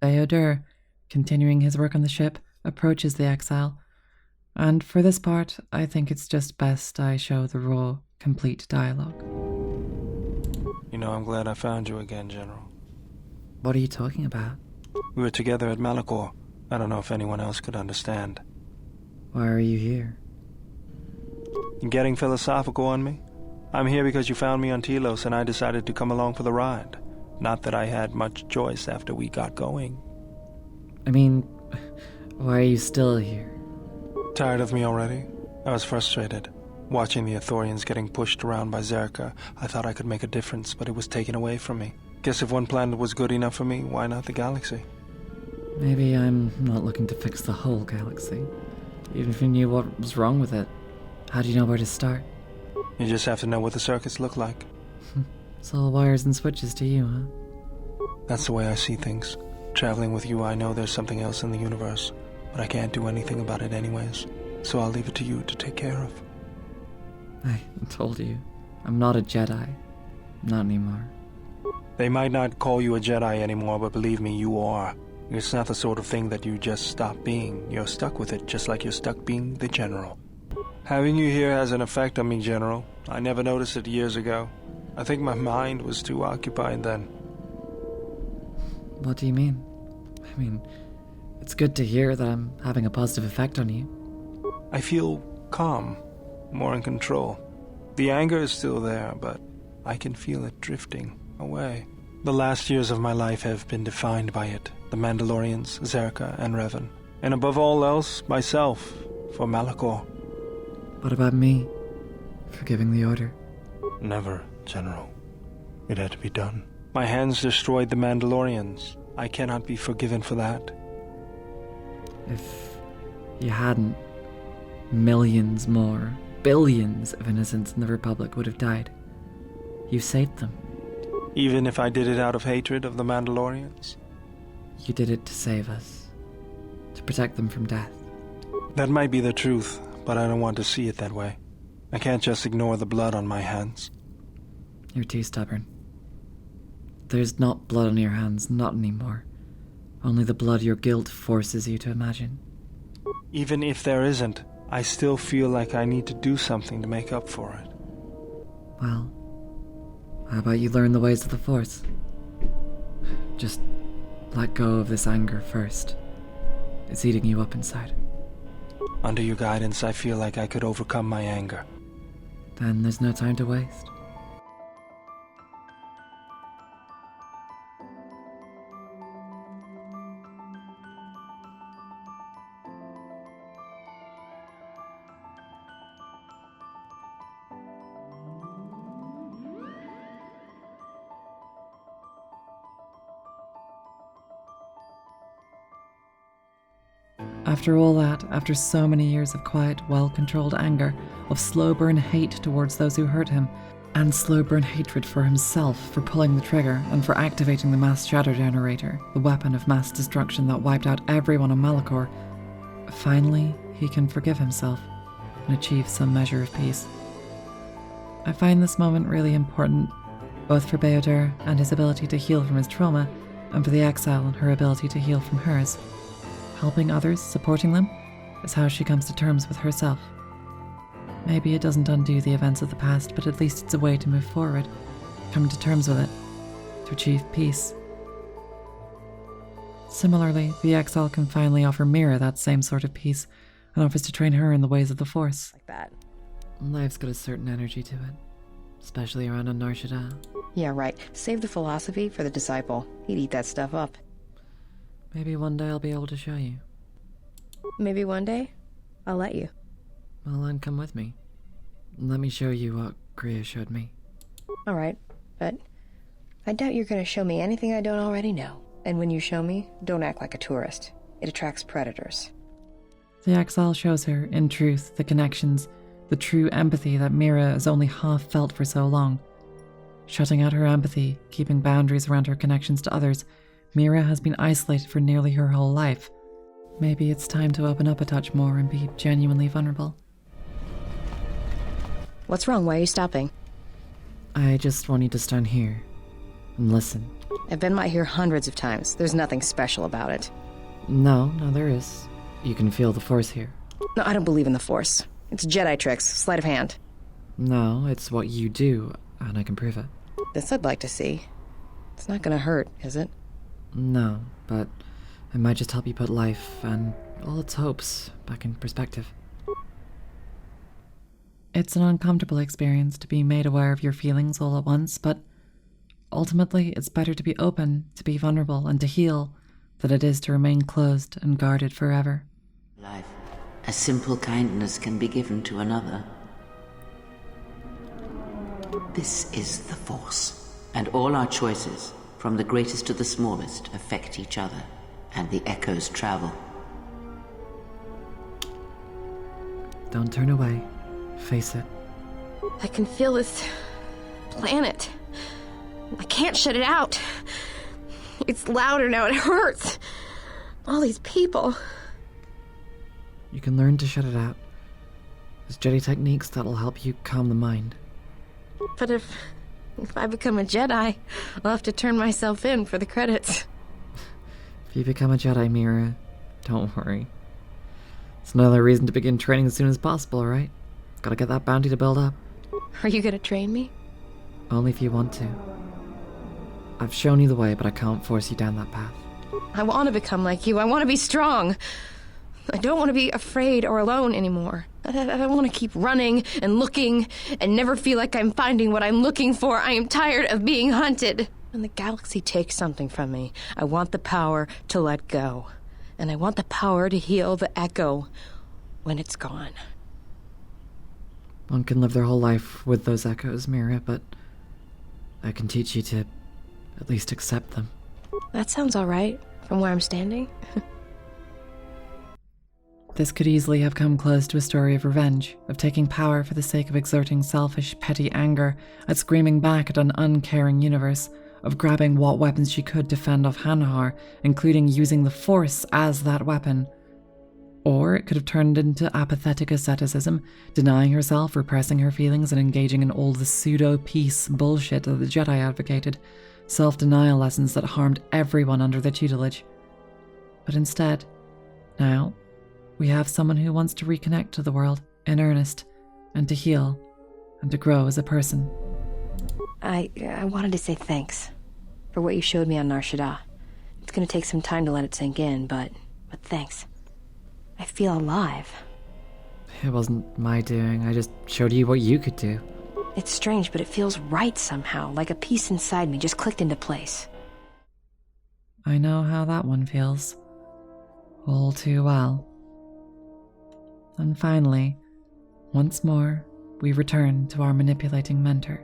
Bayodur, continuing his work on the ship, approaches the exile, and for this part, I think it's just best I show the raw, complete dialogue. You know, I'm glad I found you again, General. What are you talking about? We were together at Malachor. I don't know if anyone else could understand. Why are you here? You getting philosophical on me? I'm here because you found me on Telos and I decided to come along for the ride. Not that I had much choice after we got going. I mean, why are you still here? Tired of me already? I was frustrated. Watching the Ithorians getting pushed around by Zerka, I thought I could make a difference, but it was taken away from me. Guess if one planet was good enough for me, why not the galaxy? Maybe I'm not looking to fix the whole galaxy. Even if you knew what was wrong with it, how do you know where to start? You just have to know what the circuits look like. It's all wires and switches to you, huh? That's the way I see things. Traveling with you, I know there's something else in the universe, but I can't do anything about it anyways, so I'll leave it to you to take care of. I told you, I'm not a Jedi. Not anymore. They might not call you a Jedi anymore, but believe me, you are. It's not the sort of thing that you just stop being. You're stuck with it, just like you're stuck being the General. Having you here has an effect on me, General. I never noticed it years ago. I think my mind was too occupied then. What do you mean? I mean, it's good to hear that I'm having a positive effect on you. I feel calm, more in control. The anger is still there, but I can feel it drifting away. The last years of my life have been defined by it. The Mandalorians, Zerka, and Revan. And above all else, myself, for Malachor. What about me? Forgiving the Order? Never, General. It had to be done. My hands destroyed the Mandalorians. I cannot be forgiven for that. If you hadn't, millions more, billions of innocents in the Republic would have died. You saved them. Even if I did it out of hatred of the Mandalorians? You did it to save us. To protect them from death. That might be the truth, but I don't want to see it that way. I can't just ignore the blood on my hands. You're too stubborn. There's not blood on your hands, not anymore. Only the blood your guilt forces you to imagine. Even if there isn't, I still feel like I need to do something to make up for it. Well, how about you learn the ways of the Force? Just let go of this anger first. It's eating you up inside. Under your guidance, I feel like I could overcome my anger. Then there's no time to waste. After all that, after so many years of quiet, well-controlled anger, of slow-burn hate towards those who hurt him, and slow-burn hatred for himself for pulling the trigger and for activating the mass shadow generator, the weapon of mass destruction that wiped out everyone on Malachor, finally he can forgive himself and achieve some measure of peace. I find this moment really important, both for Beodur and his ability to heal from his trauma, and for the exile and her ability to heal from hers. Helping others, supporting them, is how she comes to terms with herself. Maybe it doesn't undo the events of the past, but at least it's a way to move forward, come to terms with it, to achieve peace. Similarly, the exile can finally offer Mira that same sort of peace, and offers to train her in the ways of the Force. Like that. Life's got a certain energy to it, especially around a Nar Shaddaa. Yeah, right. Save the philosophy for the disciple. He'd eat that stuff up. Maybe one day I'll be able to show you. Maybe one day I'll let you. Well, then come with me. Let me show you what Kriya showed me. All right, but I doubt you're going to show me anything I don't already know. And when you show me, don't act like a tourist. It attracts predators. The exile shows her, in truth, the connections, the true empathy that Mira has only half felt for so long. Shutting out her empathy, keeping boundaries around her connections to others, Mira has been isolated for nearly her whole life. Maybe it's time to open up a touch more and be genuinely vulnerable. What's wrong? Why are you stopping? I just want you to stand here and listen. I've been out here hundreds of times. There's nothing special about it. No, there is. You can feel the Force here. No, I don't believe in the Force. It's Jedi tricks, sleight of hand. No, it's what you do, and I can prove it. This I'd like to see. It's not gonna hurt, is it? No, but it might just help you put life and all its hopes back in perspective. It's an uncomfortable experience to be made aware of your feelings all at once, but ultimately it's better to be open, to be vulnerable, and to heal than it is to remain closed and guarded forever. Life. A simple kindness can be given to another. This is the Force, and all our choices, from the greatest to the smallest, affect each other, and the echoes travel. Don't turn away. Face it. I can feel this planet. I can't shut it out. It's louder now, it hurts. All these people. You can learn to shut it out. There's Jedi techniques that'll help you calm the mind. But if I become a Jedi, I'll have to turn myself in for the credits. If you become a Jedi, Mira, don't worry. It's another reason to begin training as soon as possible, right? Gotta get that bounty to build up. Are you gonna train me? Only if you want to. I've shown you the way, but I can't force you down that path. I want to become like you. I want to be strong. I don't want to be afraid or alone anymore. I want to keep running and looking and never feel like I'm finding what I'm looking for. I am tired of being hunted. When the galaxy takes something from me, I want the power to let go. And I want the power to heal the echo when it's gone. One can live their whole life with those echoes, Mira, but I can teach you to at least accept them. That sounds all right, from where I'm standing. This could easily have come close to a story of revenge, of taking power for the sake of exerting selfish, petty anger, at screaming back at an uncaring universe, of grabbing what weapons she could to fend off Hanhar, including using the Force as that weapon. Or it could have turned into apathetic asceticism, denying herself, repressing her feelings, and engaging in all the pseudo-peace bullshit that the Jedi advocated, self-denial lessons that harmed everyone under their tutelage. But instead, now, we have someone who wants to reconnect to the world in earnest, and to heal, and to grow as a person. I wanted to say thanks for what you showed me on Nar Shaddaa. It's gonna take some time to let it sink in, but thanks. I feel alive. It wasn't my doing, I just showed you what you could do. It's strange, but it feels right somehow, like a piece inside me just clicked into place. I know how that one feels. All too well. And finally, once more, we return to our manipulating mentor.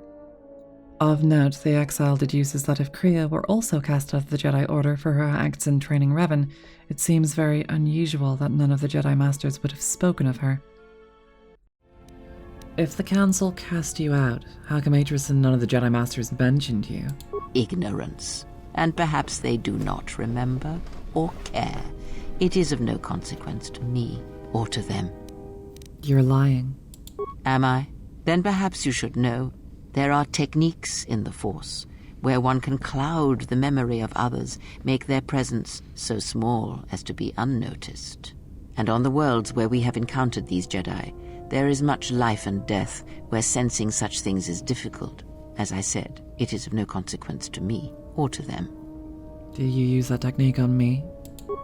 Of note, the exile deduces that if Kriya were also cast out of the Jedi Order for her acts in training Revan, it seems very unusual that none of the Jedi Masters would have spoken of her. If the Council cast you out, how come Atris and none of the Jedi Masters mentioned you? Ignorance. And perhaps they do not remember or care. It is of no consequence to me or to them. You're lying. Am I? Then perhaps you should know. There are techniques in the Force where one can cloud the memory of others, make their presence so small as to be unnoticed. And on the worlds where we have encountered these Jedi, there is much life and death where sensing such things is difficult. As I said, it is of no consequence to me or to them. Do you use that technique on me?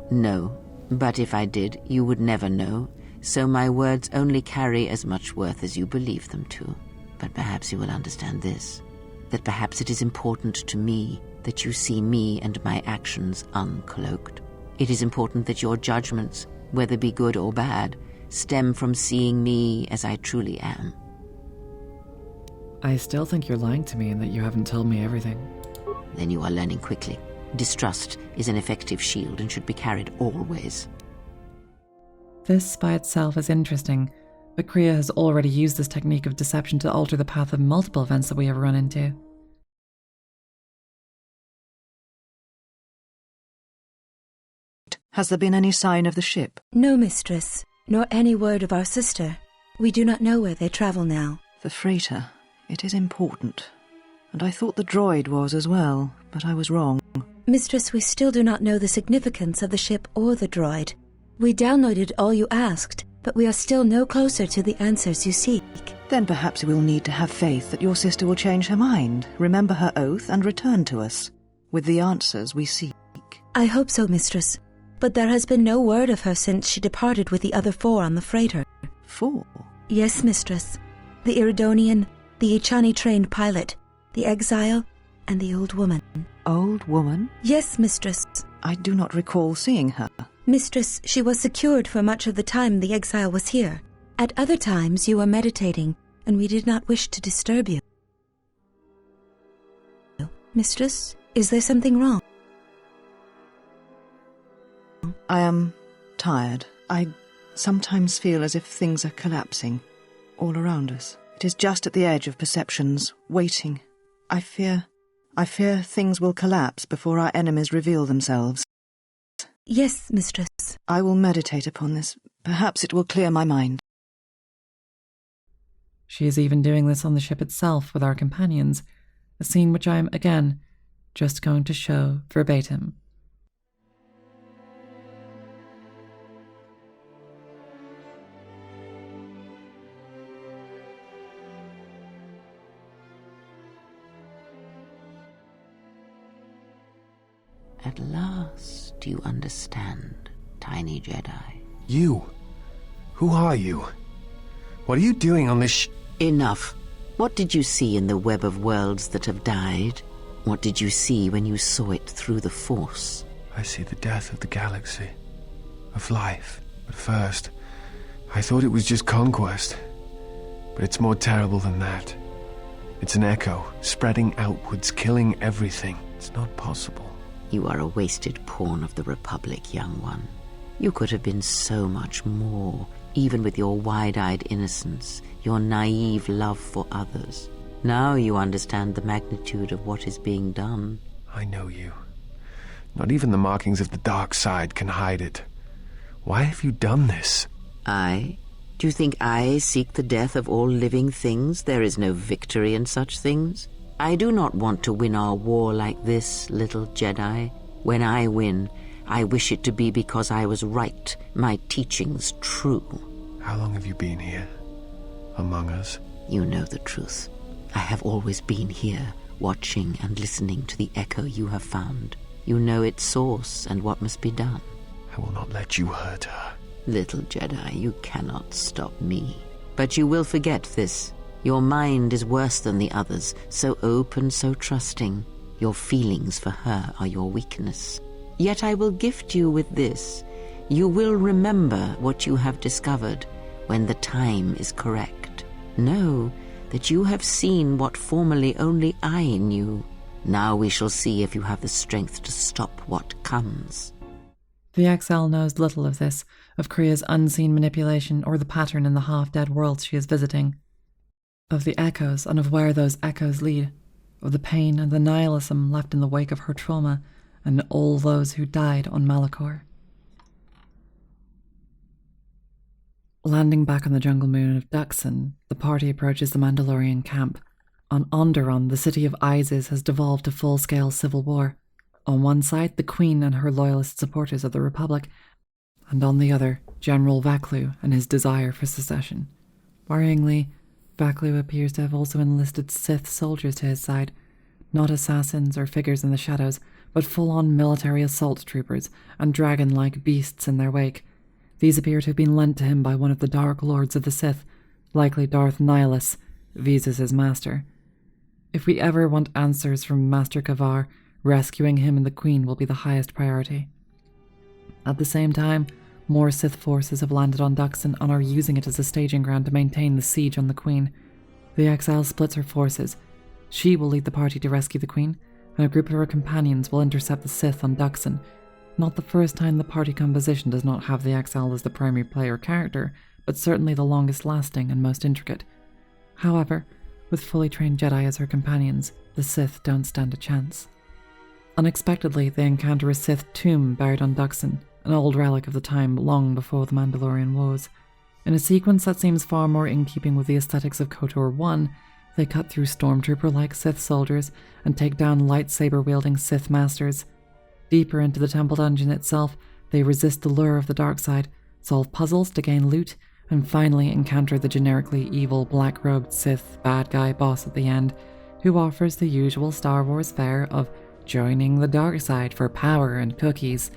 No, but if I did, you would never know, so my words only carry as much worth as you believe them to. But perhaps you will understand this, that perhaps it is important to me that you see me and my actions uncloaked. It is important that your judgments, whether be good or bad, stem from seeing me as I truly am. I still think you're lying to me and that you haven't told me everything. Then you are learning quickly. Distrust is an effective shield and should be carried always. This by itself is interesting, but Kriya has already used this technique of deception to alter the path of multiple events that we have run into. Has there been any sign of the ship? No, mistress, nor any word of our sister. We do not know where they travel now. The freighter. It is important. And I thought the droid was as well, but I was wrong. Mistress, we still do not know the significance of the ship or the droid. We downloaded all you asked, but we are still no closer to the answers you seek. Then perhaps we'll need to have faith that your sister will change her mind, remember her oath, and return to us with the answers we seek. I hope so, mistress. But there has been no word of her since she departed with the other 4 on the freighter. 4? Yes, mistress. The Iridonian, the Ichani-trained pilot, the exile, and the old woman. Old woman? Yes, mistress. I do not recall seeing her. Mistress, she was secured for much of the time the exile was here. At other times you were meditating, and we did not wish to disturb you. Mistress, is there something wrong? I am tired. I sometimes feel as if things are collapsing all around us. It is just at the edge of perceptions, waiting. I fear things will collapse before our enemies reveal themselves. Yes, mistress. I will meditate upon this. Perhaps it will clear my mind. She is even doing this on the ship itself with our companions, a scene which I am, again, just going to show verbatim. At last you understand, tiny Jedi. You? Who are you? What are you doing on this Enough. What did you see in the web of worlds that have died? What did you see when you saw it through the Force? I see the death of the galaxy, of life. At first, I thought it was just conquest. But it's more terrible than that. It's an echo, spreading outwards, killing everything. It's not possible. You are a wasted pawn of the Republic, young one. You could have been so much more, even with your wide-eyed innocence, your naive love for others. Now you understand the magnitude of what is being done. I know you. Not even the markings of the dark side can hide it. Why have you done this? I? Do you think I seek the death of all living things? There is no victory in such things. I do not want to win our war like this, little Jedi. When I win, I wish it to be because I was right, my teachings true. How long have you been here? Among us? You know the truth. I have always been here, watching and listening to the echo you have found. You know its source and what must be done. I will not let you hurt her. Little Jedi, you cannot stop me. But you will forget this. Your mind is worse than the others, so open, so trusting. Your feelings for her are your weakness. Yet I will gift you with this. You will remember what you have discovered when the time is correct. Know that you have seen what formerly only I knew. Now we shall see if you have the strength to stop what comes. The Exile knows little of this, of Kriya's unseen manipulation or the pattern in the half-dead worlds she is visiting. Of the echoes and of where those echoes lead. Of the pain and the nihilism left in the wake of her trauma and all those who died on Malachor. Landing back on the jungle moon of Dxun, the party approaches the Mandalorian camp. On Onderon, the city of Isis has devolved to full-scale civil war. On one side, the Queen and her loyalist supporters of the Republic, and on the other, General Vaklu and his desire for secession. Worryingly, Vaklu appears to have also enlisted Sith soldiers to his side, not assassins or figures in the shadows, but full-on military assault troopers and dragon-like beasts in their wake. These appear to have been lent to him by one of the Dark Lords of the Sith, likely Darth Nihilus, Visas' master. If we ever want answers from Master Kavar, rescuing him and the Queen will be the highest priority. At the same time, more Sith forces have landed on Dxun and are using it as a staging ground to maintain the siege on the Queen. The Exile splits her forces. She will lead the party to rescue the Queen, and a group of her companions will intercept the Sith on Dxun. Not the first time the party composition does not have the Exile as the primary player character, but certainly the longest lasting and most intricate. However, with fully trained Jedi as her companions, the Sith don't stand a chance. Unexpectedly, they encounter a Sith tomb buried on Dxun, an old relic of the time long before the Mandalorian Wars. In a sequence that seems far more in keeping with the aesthetics of KOTOR 1, they cut through stormtrooper-like Sith soldiers and take down lightsaber-wielding Sith masters. Deeper into the temple dungeon itself, they resist the lure of the dark side, solve puzzles to gain loot, and finally encounter the generically evil black-robed Sith bad guy boss at the end, who offers the usual Star Wars fare of joining the dark side for power and cookies.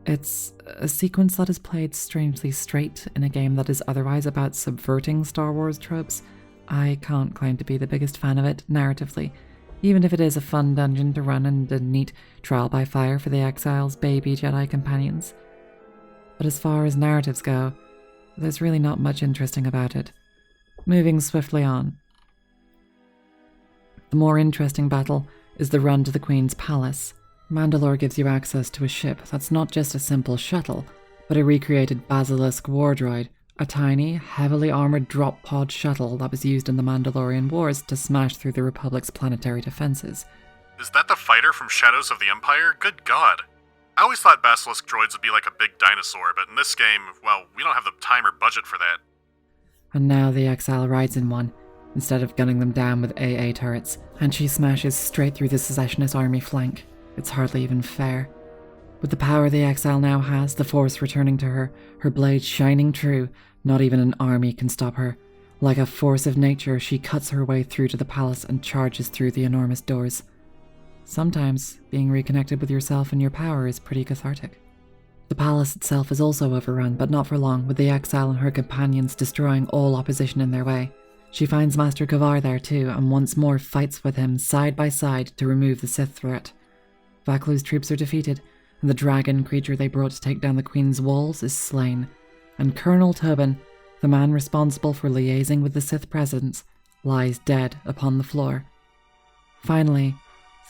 It's a sequence that is played strangely straight in a game that is otherwise about subverting Star Wars tropes. I can't claim to be the biggest fan of it narratively, even if it is a fun dungeon to run and a neat trial by fire for the Exile's baby Jedi companions. But as far as narratives go, there's really not much interesting about it. Moving swiftly on. The more interesting battle is the run to the Queen's palace. Mandalore gives you access to a ship that's not just a simple shuttle, but a recreated Basilisk war droid, a tiny, heavily armoured drop pod shuttle that was used in the Mandalorian Wars to smash through the Republic's planetary defenses. Is that the fighter from Shadows of the Empire? Good God. I always thought Basilisk droids would be like a big dinosaur, but in this game, well, we don't have the time or budget for that. And now the Exile rides in one, instead of gunning them down with AA turrets, and she smashes straight through the secessionist army flank. It's hardly even fair. With the power the Exile now has, the Force returning to her, her blade shining true, not even an army can stop her. Like a force of nature, she cuts her way through to the palace and charges through the enormous doors. Sometimes, being reconnected with yourself and your power is pretty cathartic. The palace itself is also overrun, but not for long, with the Exile and her companions destroying all opposition in their way. She finds Master Kavar there too, and once more fights with him side by side to remove the Sith threat. Vaklu's troops are defeated, and the dragon creature they brought to take down the Queen's walls is slain, and Colonel Tobin, the man responsible for liaising with the Sith presence, lies dead upon the floor. Finally,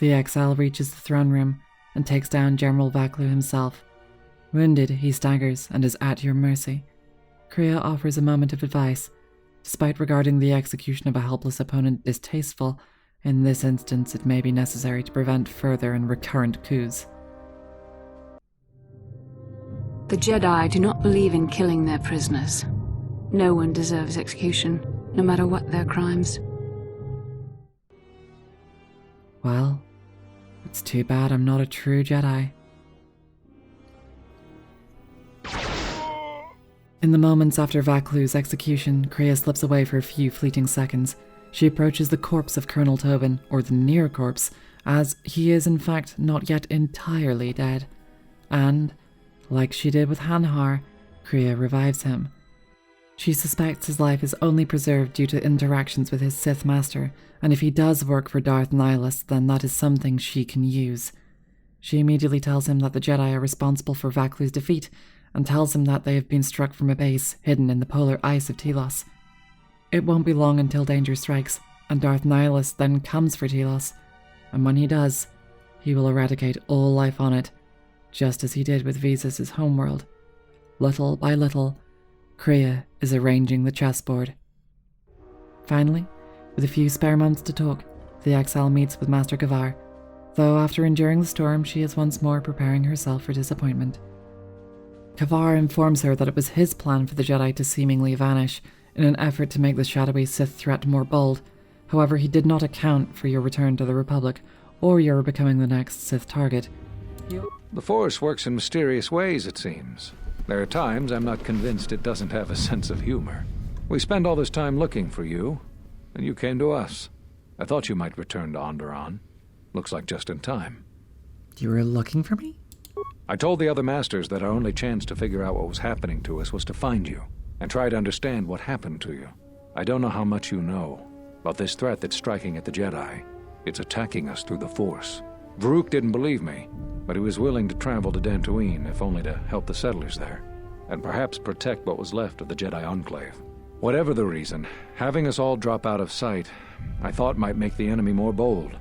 the Exile reaches the throne room and takes down General Vaklu himself. Wounded, he staggers and is at your mercy. Kriya offers a moment of advice. Despite regarding the execution of a helpless opponent distasteful, in this instance it may be necessary to prevent further and recurrent coups. The Jedi do not believe in killing their prisoners. No one deserves execution, no matter what their crimes. Well, it's too bad I'm not a true Jedi. In the moments after Vaklu's execution, Kriya slips away for a few fleeting seconds. She approaches the corpse of Colonel Tobin, or the near corpse, as he is in fact not yet entirely dead. And, like she did with Hanhar, Kriya revives him. She suspects his life is only preserved due to interactions with his Sith master, and if he does work for Darth Nihilus, then that is something she can use. She immediately tells him that the Jedi are responsible for Vaklu's defeat, and tells him that they have been struck from a base hidden in the polar ice of Telos. It won't be long until danger strikes, and Darth Nihilus then comes for Telos. And when he does, he will eradicate all life on it, just as he did with Visas' homeworld. Little by little, Kriya is arranging the chessboard. Finally, with a few spare months to talk, the exile meets with Master Kavar, though after enduring the storm, she is once more preparing herself for disappointment. Kavar informs her that it was his plan for the Jedi to seemingly vanish in an effort to make the shadowy Sith threat more bold. However, he did not account for your return to the Republic, or your becoming the next Sith target. The Force works in mysterious ways, it seems. There are times I'm not convinced it doesn't have a sense of humor. We spend all this time looking for you, and you came to us. I thought you might return to Onderon. Looks like just in time. You were looking for me? I told the other masters that our only chance to figure out what was happening to us was to find you, and try to understand what happened to you. I don't know how much you know, but this threat that's striking at the Jedi, it's attacking us through the Force. Varuk didn't believe me, but he was willing to travel to Dantooine, if only to help the settlers there, and perhaps protect what was left of the Jedi Enclave. Whatever the reason, having us all drop out of sight, I thought might make the enemy more bold.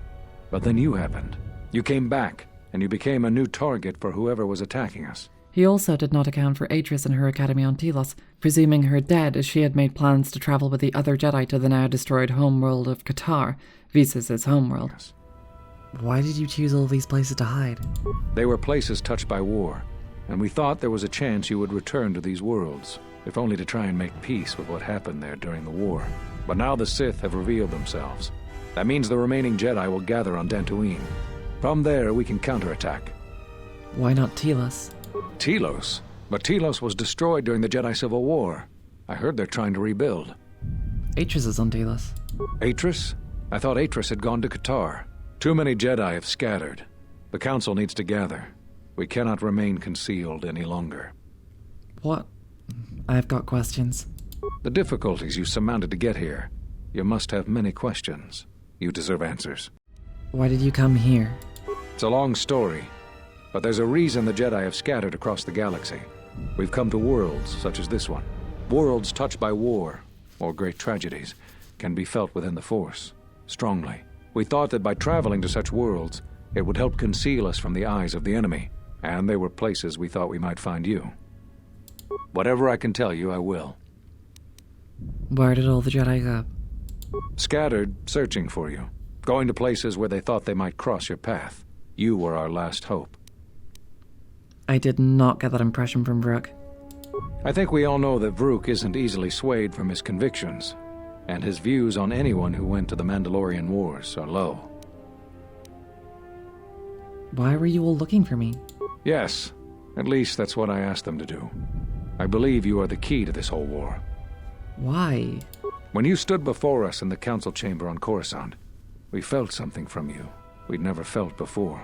But then you happened. You came back, and you became a new target for whoever was attacking us. He also did not account for Atris and her academy on Telos, presuming her dead as she had made plans to travel with the other Jedi to the now-destroyed homeworld of Qatar, Visas' homeworld. Yes. Why did you choose all these places to hide? They were places touched by war, and we thought there was a chance you would return to these worlds, if only to try and make peace with what happened there during the war. But now the Sith have revealed themselves. That means the remaining Jedi will gather on Dantooine. From there, we can counterattack. Why not Telos? Telos? But Telos was destroyed during the Jedi Civil War. I heard they're trying to rebuild. Atris is on Telos. Atris? I thought Atris had gone to Qatar. Too many Jedi have scattered. The Council needs to gather. We cannot remain concealed any longer. What? I've got questions. The difficulties you surmounted to get here. You must have many questions. You deserve answers. Why did you come here? It's a long story, but there's a reason the Jedi have scattered across the galaxy. We've come to worlds such as this one. Worlds touched by war, or great tragedies, can be felt within the Force, strongly. We thought that by traveling to such worlds, it would help conceal us from the eyes of the enemy, and they were places we thought we might find you. Whatever I can tell you, I will. Where did all the Jedi go? Scattered, searching for you. Going to places where they thought they might cross your path. You were our last hope. I did not get that impression from Varuk. I think we all know that Varuk isn't easily swayed from his convictions, and his views on anyone who went to the Mandalorian Wars are low. Why were you all looking for me? Yes, at least that's what I asked them to do. I believe you are the key to this whole war. Why? When you stood before us in the council chamber on Coruscant, we felt something from you we'd never felt before.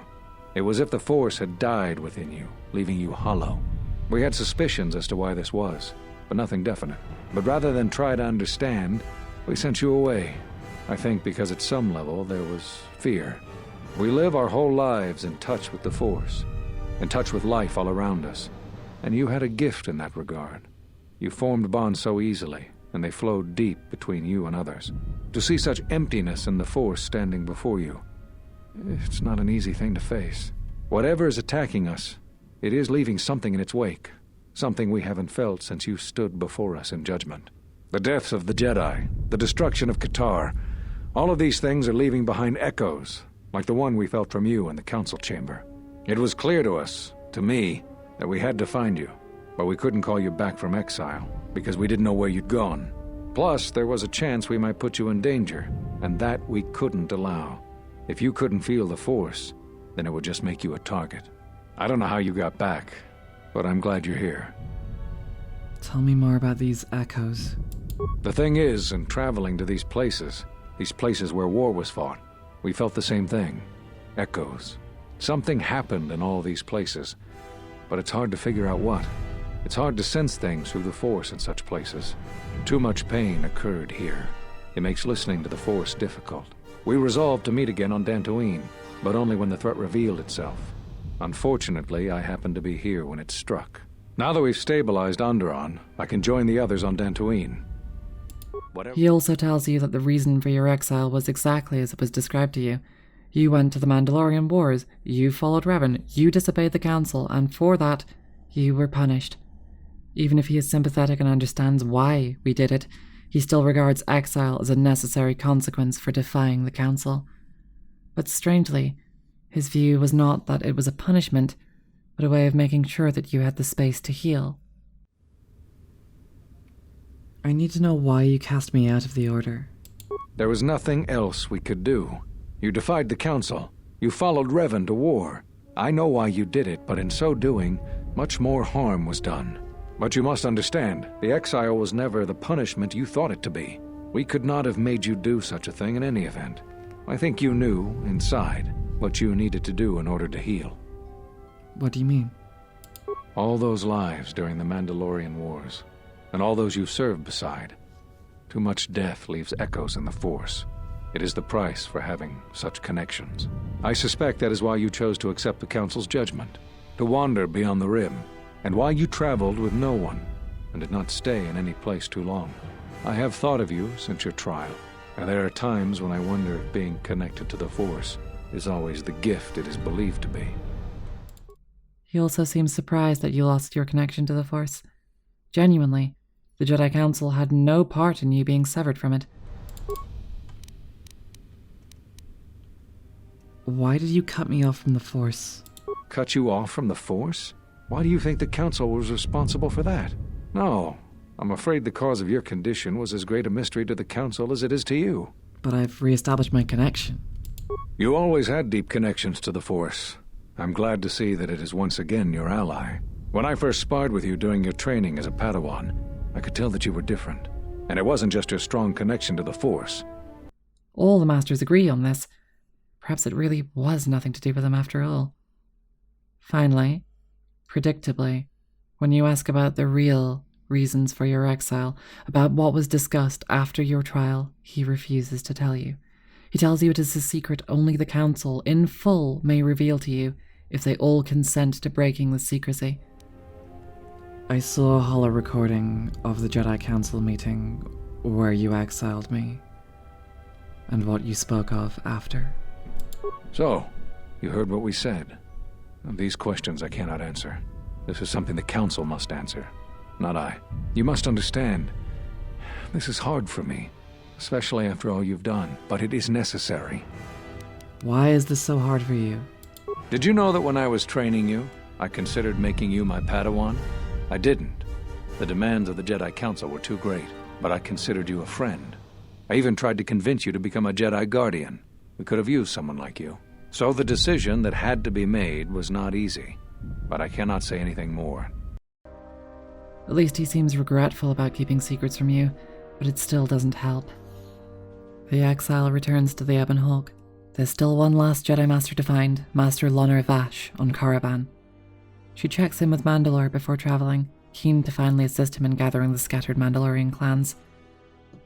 It was as if the Force had died within you, leaving you hollow. We had suspicions as to why this was, but nothing definite. But rather than try to understand, we sent you away. I think because at some level there was fear. We live our whole lives in touch with the Force, in touch with life all around us. And you had a gift in that regard. You formed bonds so easily, and they flowed deep between you and others. To see such emptiness in the Force standing before you, it's not an easy thing to face. Whatever is attacking us, it is leaving something in its wake, something we haven't felt since you stood before us in Judgement. The deaths of the Jedi, the destruction of Qatar, all of these things are leaving behind echoes, like the one we felt from you in the council chamber. It was clear to us, to me, that we had to find you, but we couldn't call you back from exile, because we didn't know where you'd gone. Plus, there was a chance we might put you in danger, and that we couldn't allow. If you couldn't feel the Force, then it would just make you a target. I don't know how you got back, but I'm glad you're here. Tell me more about these echoes. The thing is, in traveling to these places where war was fought, we felt the same thing. Echoes. Something happened in all these places, but it's hard to figure out what. It's hard to sense things through the Force in such places. Too much pain occurred here. It makes listening to the Force difficult. We resolved to meet again on Dantooine, but only when the threat revealed itself. Unfortunately, I happened to be here when it struck. Now that we've stabilized Onderon, I can join the others on Dantooine. whatever. He also tells you that the reason for your exile was exactly as it was described to you. You went to the Mandalorian Wars, you followed Revan, you disobeyed the Council, and for that, you were punished. Even if he is sympathetic and understands why we did it, he still regards exile as a necessary consequence for defying the Council. But strangely, his view was not that it was a punishment, but a way of making sure that you had the space to heal. I need to know why you cast me out of the Order. There was nothing else we could do. You defied the Council. You followed Revan to war. I know why you did it, but in so doing, much more harm was done. But you must understand, the exile was never the punishment you thought it to be. We could not have made you do such a thing in any event. I think you knew, inside, what you needed to do in order to heal. What do you mean? All those lives during the Mandalorian Wars, and all those you served beside. Too much death leaves echoes in the Force. It is the price for having such connections. I suspect that is why you chose to accept the Council's judgment, to wander beyond the Rim, and why you traveled with no one, and did not stay in any place too long. I have thought of you since your trial, and there are times when I wonder if being connected to the Force is always the gift it is believed to be. He also seems surprised that you lost your connection to the Force. Genuinely, the Jedi Council had no part in you being severed from it. Why did you cut me off from the Force? Cut you off from the Force? Why do you think the Council was responsible for that? No, I'm afraid the cause of your condition was as great a mystery to the Council as it is to you. But I've re-established my connection. You always had deep connections to the Force. I'm glad to see that it is once again your ally. When I first sparred with you during your training as a Padawan, I could tell that you were different. And it wasn't just your strong connection to the Force. All the Masters agree on this. Perhaps it really was nothing to do with him after all. Finally, predictably, when you ask about the real reasons for your exile, about what was discussed after your trial, he refuses to tell you. He tells you it is a secret only the Council, in full, may reveal to you, if they all consent to breaking the secrecy. I saw a holo recording of the Jedi Council meeting where you exiled me, and what you spoke of after. So, you heard what we said. These questions I cannot answer. This is something the Council must answer, not I. You must understand, this is hard for me, especially after all you've done, but it is necessary. Why is this so hard for you? Did you know that when I was training you, I considered making you my Padawan? I didn't. The demands of the Jedi Council were too great, but I considered you a friend. I even tried to convince you to become a Jedi Guardian. We could have used someone like you. So the decision that had to be made was not easy, but I cannot say anything more. At least he seems regretful about keeping secrets from you, but it still doesn't help. The exile returns to the Ebon Hulk. There's still one last Jedi Master to find, Master Lonar Vash on Korriban. She checks in with Mandalore before traveling, keen to finally assist him in gathering the scattered Mandalorian clans.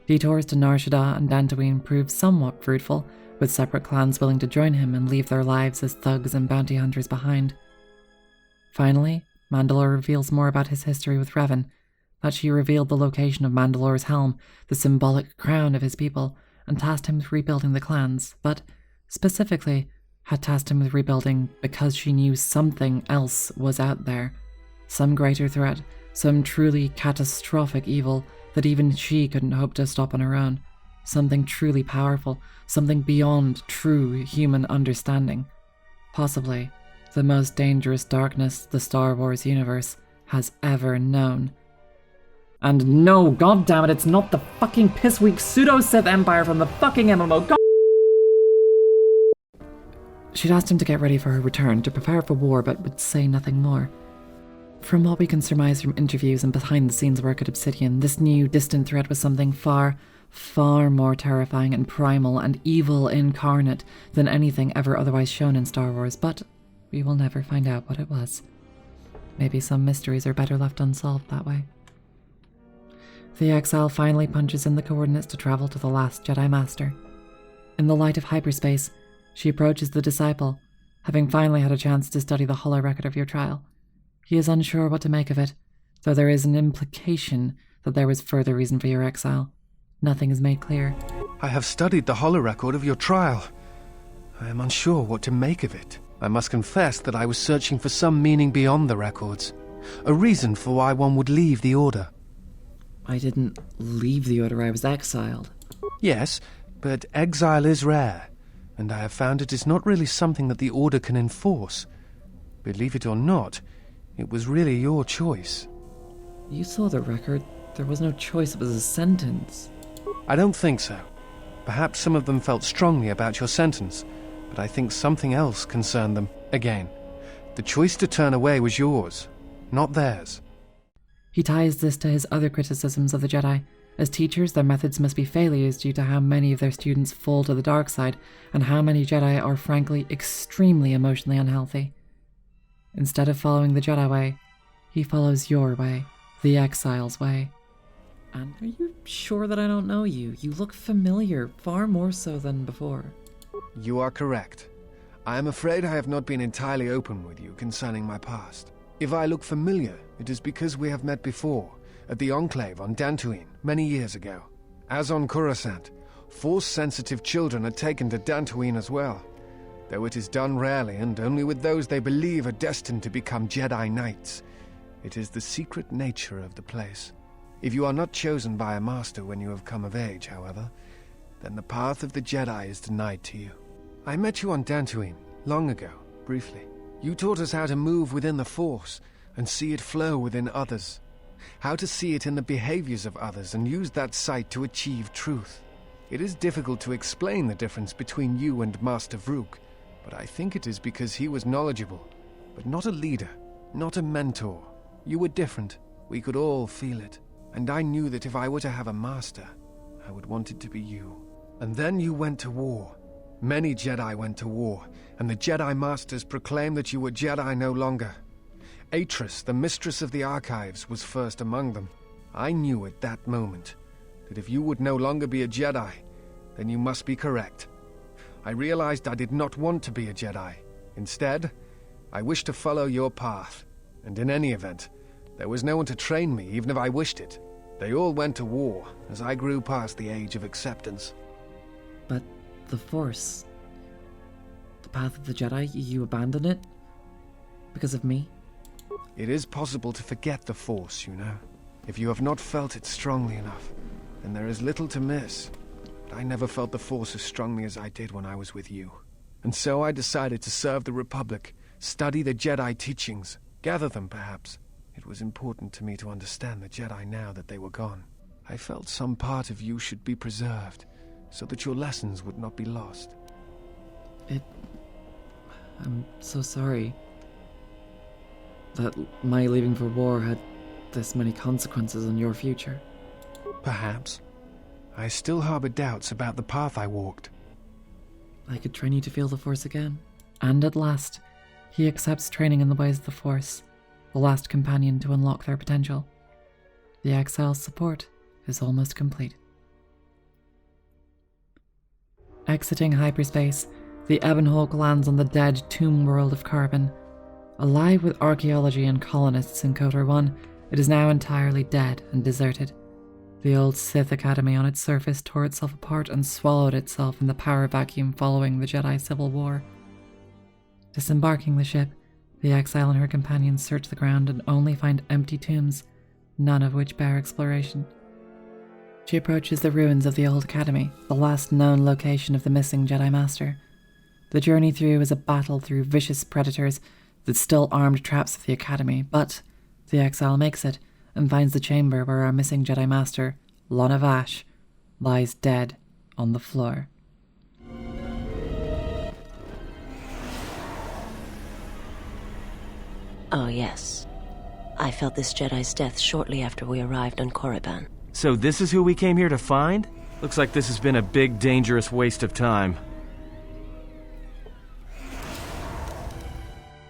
Detours to Nar Shaddaa and Dantooine prove somewhat fruitful, with separate clans willing to join him and leave their lives as thugs and bounty hunters behind. Finally, Mandalore reveals more about his history with Revan, that she revealed the location of Mandalore's helm, the symbolic crown of his people, and tasked him with rebuilding the clans, but, specifically, had tasked him with rebuilding because she knew something else was out there. Some greater threat, some truly catastrophic evil that even she couldn't hope to stop on her own. Something truly powerful, something beyond true human understanding. Possibly the most dangerous darkness the Star Wars universe has ever known. And no, goddammit, it's not the fucking piss-weak pseudo-Sith Empire from the fucking MMO. She'd asked him to get ready for her return, to prepare for war, but would say nothing more. From what we can surmise from interviews and behind-the-scenes work at Obsidian, this new, distant threat was something far more terrifying and primal and evil incarnate than anything ever otherwise shown in Star Wars, but we will never find out what it was. Maybe some mysteries are better left unsolved that way. The exile finally punches in the coordinates to travel to the last Jedi Master. In the light of hyperspace, she approaches the disciple, having finally had a chance to study the holo record of your trial. He is unsure what to make of it, though there is an implication that there was further reason for your exile. Nothing is made clear. I have studied the holorecord of your trial. I am unsure what to make of it. I must confess that I was searching for some meaning beyond the records. A reason for why one would leave the Order. I didn't leave the Order, I was exiled. Yes, but exile is rare, and I have found it is not really something that the Order can enforce. Believe it or not, it was really your choice. You saw the record. There was no choice, it was a sentence. I don't think so. Perhaps some of them felt strongly about your sentence, but I think something else concerned them. Again, the choice to turn away was yours, not theirs. He ties this to his other criticisms of the Jedi. As teachers, their methods must be failures due to how many of their students fall to the dark side, and how many Jedi are frankly extremely emotionally unhealthy. Instead of following the Jedi way, he follows your way, the Exile's way. And are you sure that I don't know you? You look familiar, far more so than before. You are correct. I am afraid I have not been entirely open with you concerning my past. If I look familiar, it is because we have met before, at the Enclave on Dantooine, many years ago. As on Coruscant, Force-sensitive children are taken to Dantooine as well, though it is done rarely and only with those they believe are destined to become Jedi Knights. It is the secret nature of the place. If you are not chosen by a master when you have come of age, however, then the path of the Jedi is denied to you. I met you on Dantooine, long ago, briefly. You taught us how to move within the Force and see it flow within others. How to see it in the behaviors of others and use that sight to achieve truth. It is difficult to explain the difference between you and Master Vrook, but I think it is because he was knowledgeable, but not a leader, not a mentor. You were different. We could all feel it. And I knew that if I were to have a master, I would want it to be you. And then you went to war. Many Jedi went to war, and the Jedi Masters proclaimed that you were Jedi no longer. Atris, the mistress of the Archives, was first among them. I knew at that moment that if you would no longer be a Jedi, then you must be correct. I realized I did not want to be a Jedi. Instead, I wished to follow your path, and in any event, there was no one to train me, even if I wished it. They all went to war, as I grew past the age of acceptance. But the Force... the path of the Jedi, you abandoned it? Because of me? It is possible to forget the Force, you know. If you have not felt it strongly enough, then there is little to miss. But I never felt the Force as strongly as I did when I was with you. And so I decided to serve the Republic, study the Jedi teachings, gather them perhaps. It was important to me to understand the Jedi now that they were gone. I felt some part of you should be preserved, so that your lessons would not be lost. I'm so sorry that my leaving for war had this many consequences on your future. Perhaps. I still harbor doubts about the path I walked. I could train you to feel the Force again. And at last, he accepts training in the ways of the Force, the last companion to unlock their potential. The Exile's support is almost complete. Exiting hyperspace, the Ebon Hulk lands on the dead tomb world of Korriban. Alive with archaeology and colonists in Kotor 1, it is now entirely dead and deserted. The old Sith Academy on its surface tore itself apart and swallowed itself in the power vacuum following the Jedi Civil War. Disembarking the ship, the Exile and her companions search the ground and only find empty tombs, none of which bear exploration. She approaches the ruins of the old academy, the last known location of the missing Jedi Master. The journey through is a battle through vicious predators, the still armed traps of the academy, but the Exile makes it and finds the chamber where our missing Jedi Master, Lana Vash, lies dead on the floor. Oh, yes. I felt this Jedi's death shortly after we arrived on Korriban. So this is who we came here to find? Looks like this has been a big, dangerous waste of time.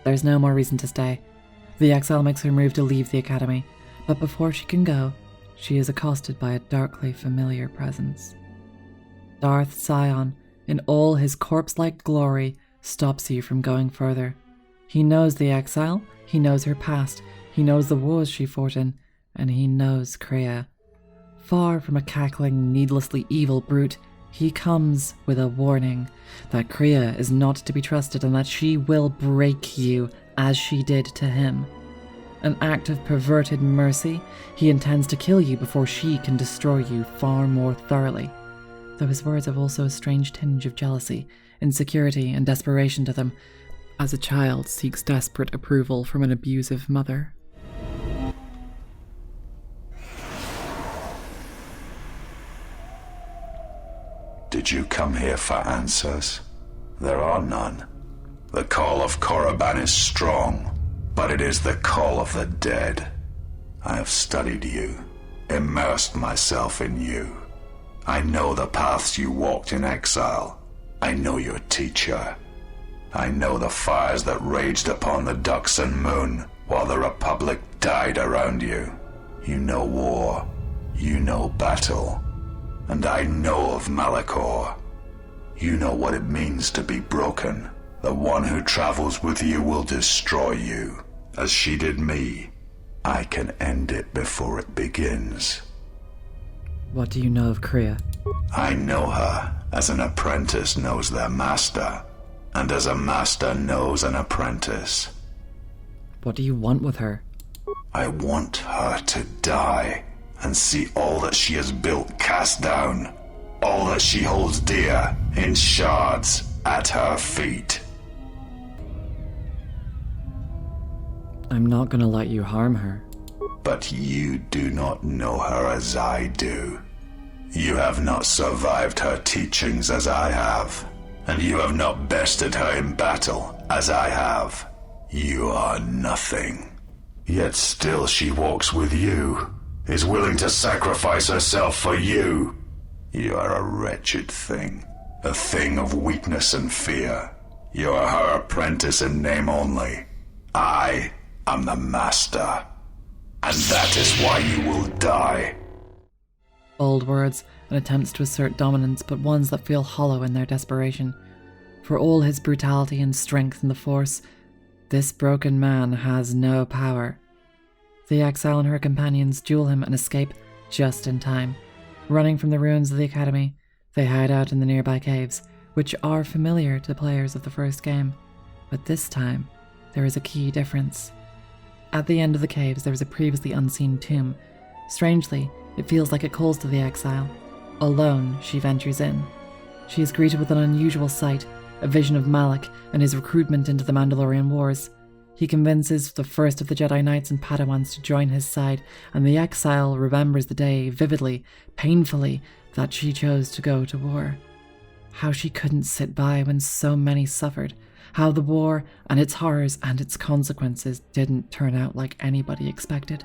There's no more reason to stay. The Exile makes her move to leave the academy, but before she can go, she is accosted by a darkly familiar presence. Darth Sion, in all his corpse-like glory, stops you from going further. He knows the Exile, he knows her past, he knows the wars she fought in, and he knows Kreia. far from a cackling, needlessly evil brute, he comes with a warning that Kriya is not to be trusted and that she will break you as she did to him. An act of perverted mercy, he intends to kill you before she can destroy you far more thoroughly. Though his words have also a strange tinge of jealousy, insecurity, and desperation to them, as a child seeks desperate approval from an abusive mother. Did you come here for answers? There are none. The call of Korriban is strong, but it is the call of the dead. I have studied you, immersed myself in you. I know the paths you walked in exile. I know your teacher. I know the fires that raged upon the Dxun moon while the Republic died around you. You know war. You know battle. And I know of Malachor. You know what it means to be broken. The one who travels with you will destroy you, as she did me. I can end it before it begins. What do you know of Kriya? I know her as an apprentice knows their master, and as a master knows an apprentice. What do you want with her? I want her to die, and see all that she has built cast down, all that she holds dear in shards at her feet. I'm not gonna let you harm her. But you do not know her as I do. You have not survived her teachings as I have, and you have not bested her in battle as I have. You are nothing. Yet still she walks with you, is willing to sacrifice herself for you. You are a wretched thing, a thing of weakness and fear. You are her apprentice in name only. I am the master, and that is why you will die. Bold words and attempts to assert dominance, but ones that feel hollow in their desperation. For all his brutality and strength in the Force, this broken man has no power. The exile and her companions duel him and escape just in time. Running from the ruins of the Academy, they hide out in the nearby caves, which are familiar to players of the first game. But this time, there is a key difference. At the end of the caves, there is a previously unseen tomb. Strangely, it feels like it calls to the exile. Alone, she ventures in. She is greeted with an unusual sight, a vision of Malak and his recruitment into the Mandalorian Wars. He convinces the first of the Jedi Knights and Padawans to join his side, and the exile remembers the day vividly, painfully, that she chose to go to war. How she couldn't sit by when so many suffered. How the war and its horrors and its consequences didn't turn out like anybody expected.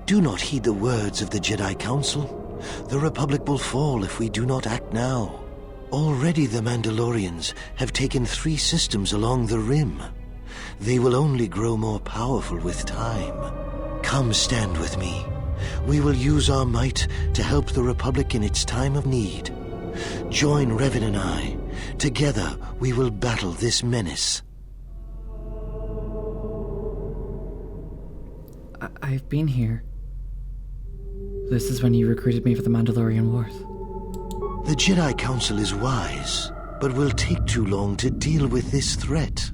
Do not heed the words of the Jedi Council. The Republic will fall if we do not act now. Already the Mandalorians have taken 3 systems along the Rim. They will only grow more powerful with time. Come stand with me. We will use our might to help the Republic in its time of need. Join Revan and I. Together we will battle this menace. I've been here. This is when you recruited me for the Mandalorian Wars. The Jedi Council is wise, but will take too long to deal with this threat.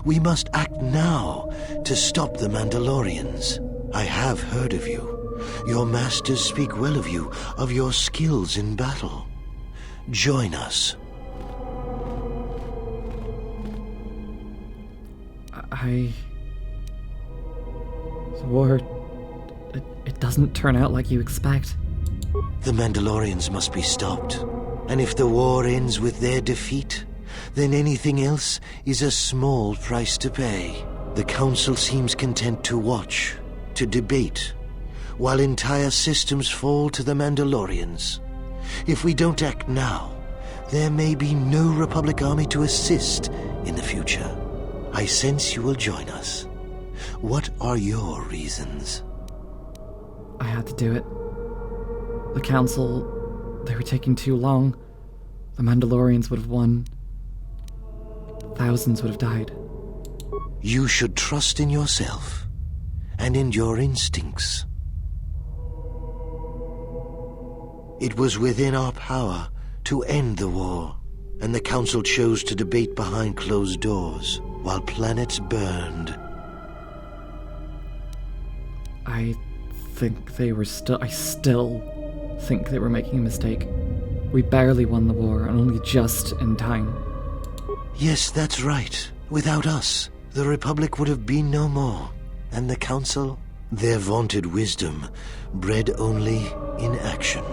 We must act now to stop the Mandalorians. I have heard of you. Your masters speak well of you, of your skills in battle. Join us. The war... It doesn't turn out like you expect. The Mandalorians must be stopped. And if the war ends with their defeat, then anything else is a small price to pay. The Council seems content to watch, to debate, while entire systems fall to the Mandalorians. If we don't act now, there may be no Republic army to assist in the future. I sense you will join us. What are your reasons? I had to do it. The Council, they were taking too long. The Mandalorians would have won. Thousands would have died. You should trust in yourself and in your instincts. It was within our power to end the war, and the Council chose to debate behind closed doors while planets burned. I still think they were making a mistake. We barely won the war, and only just in time. Yes, that's right. Without us, the Republic would have been no more. And the Council, their vaunted wisdom, bred only in action.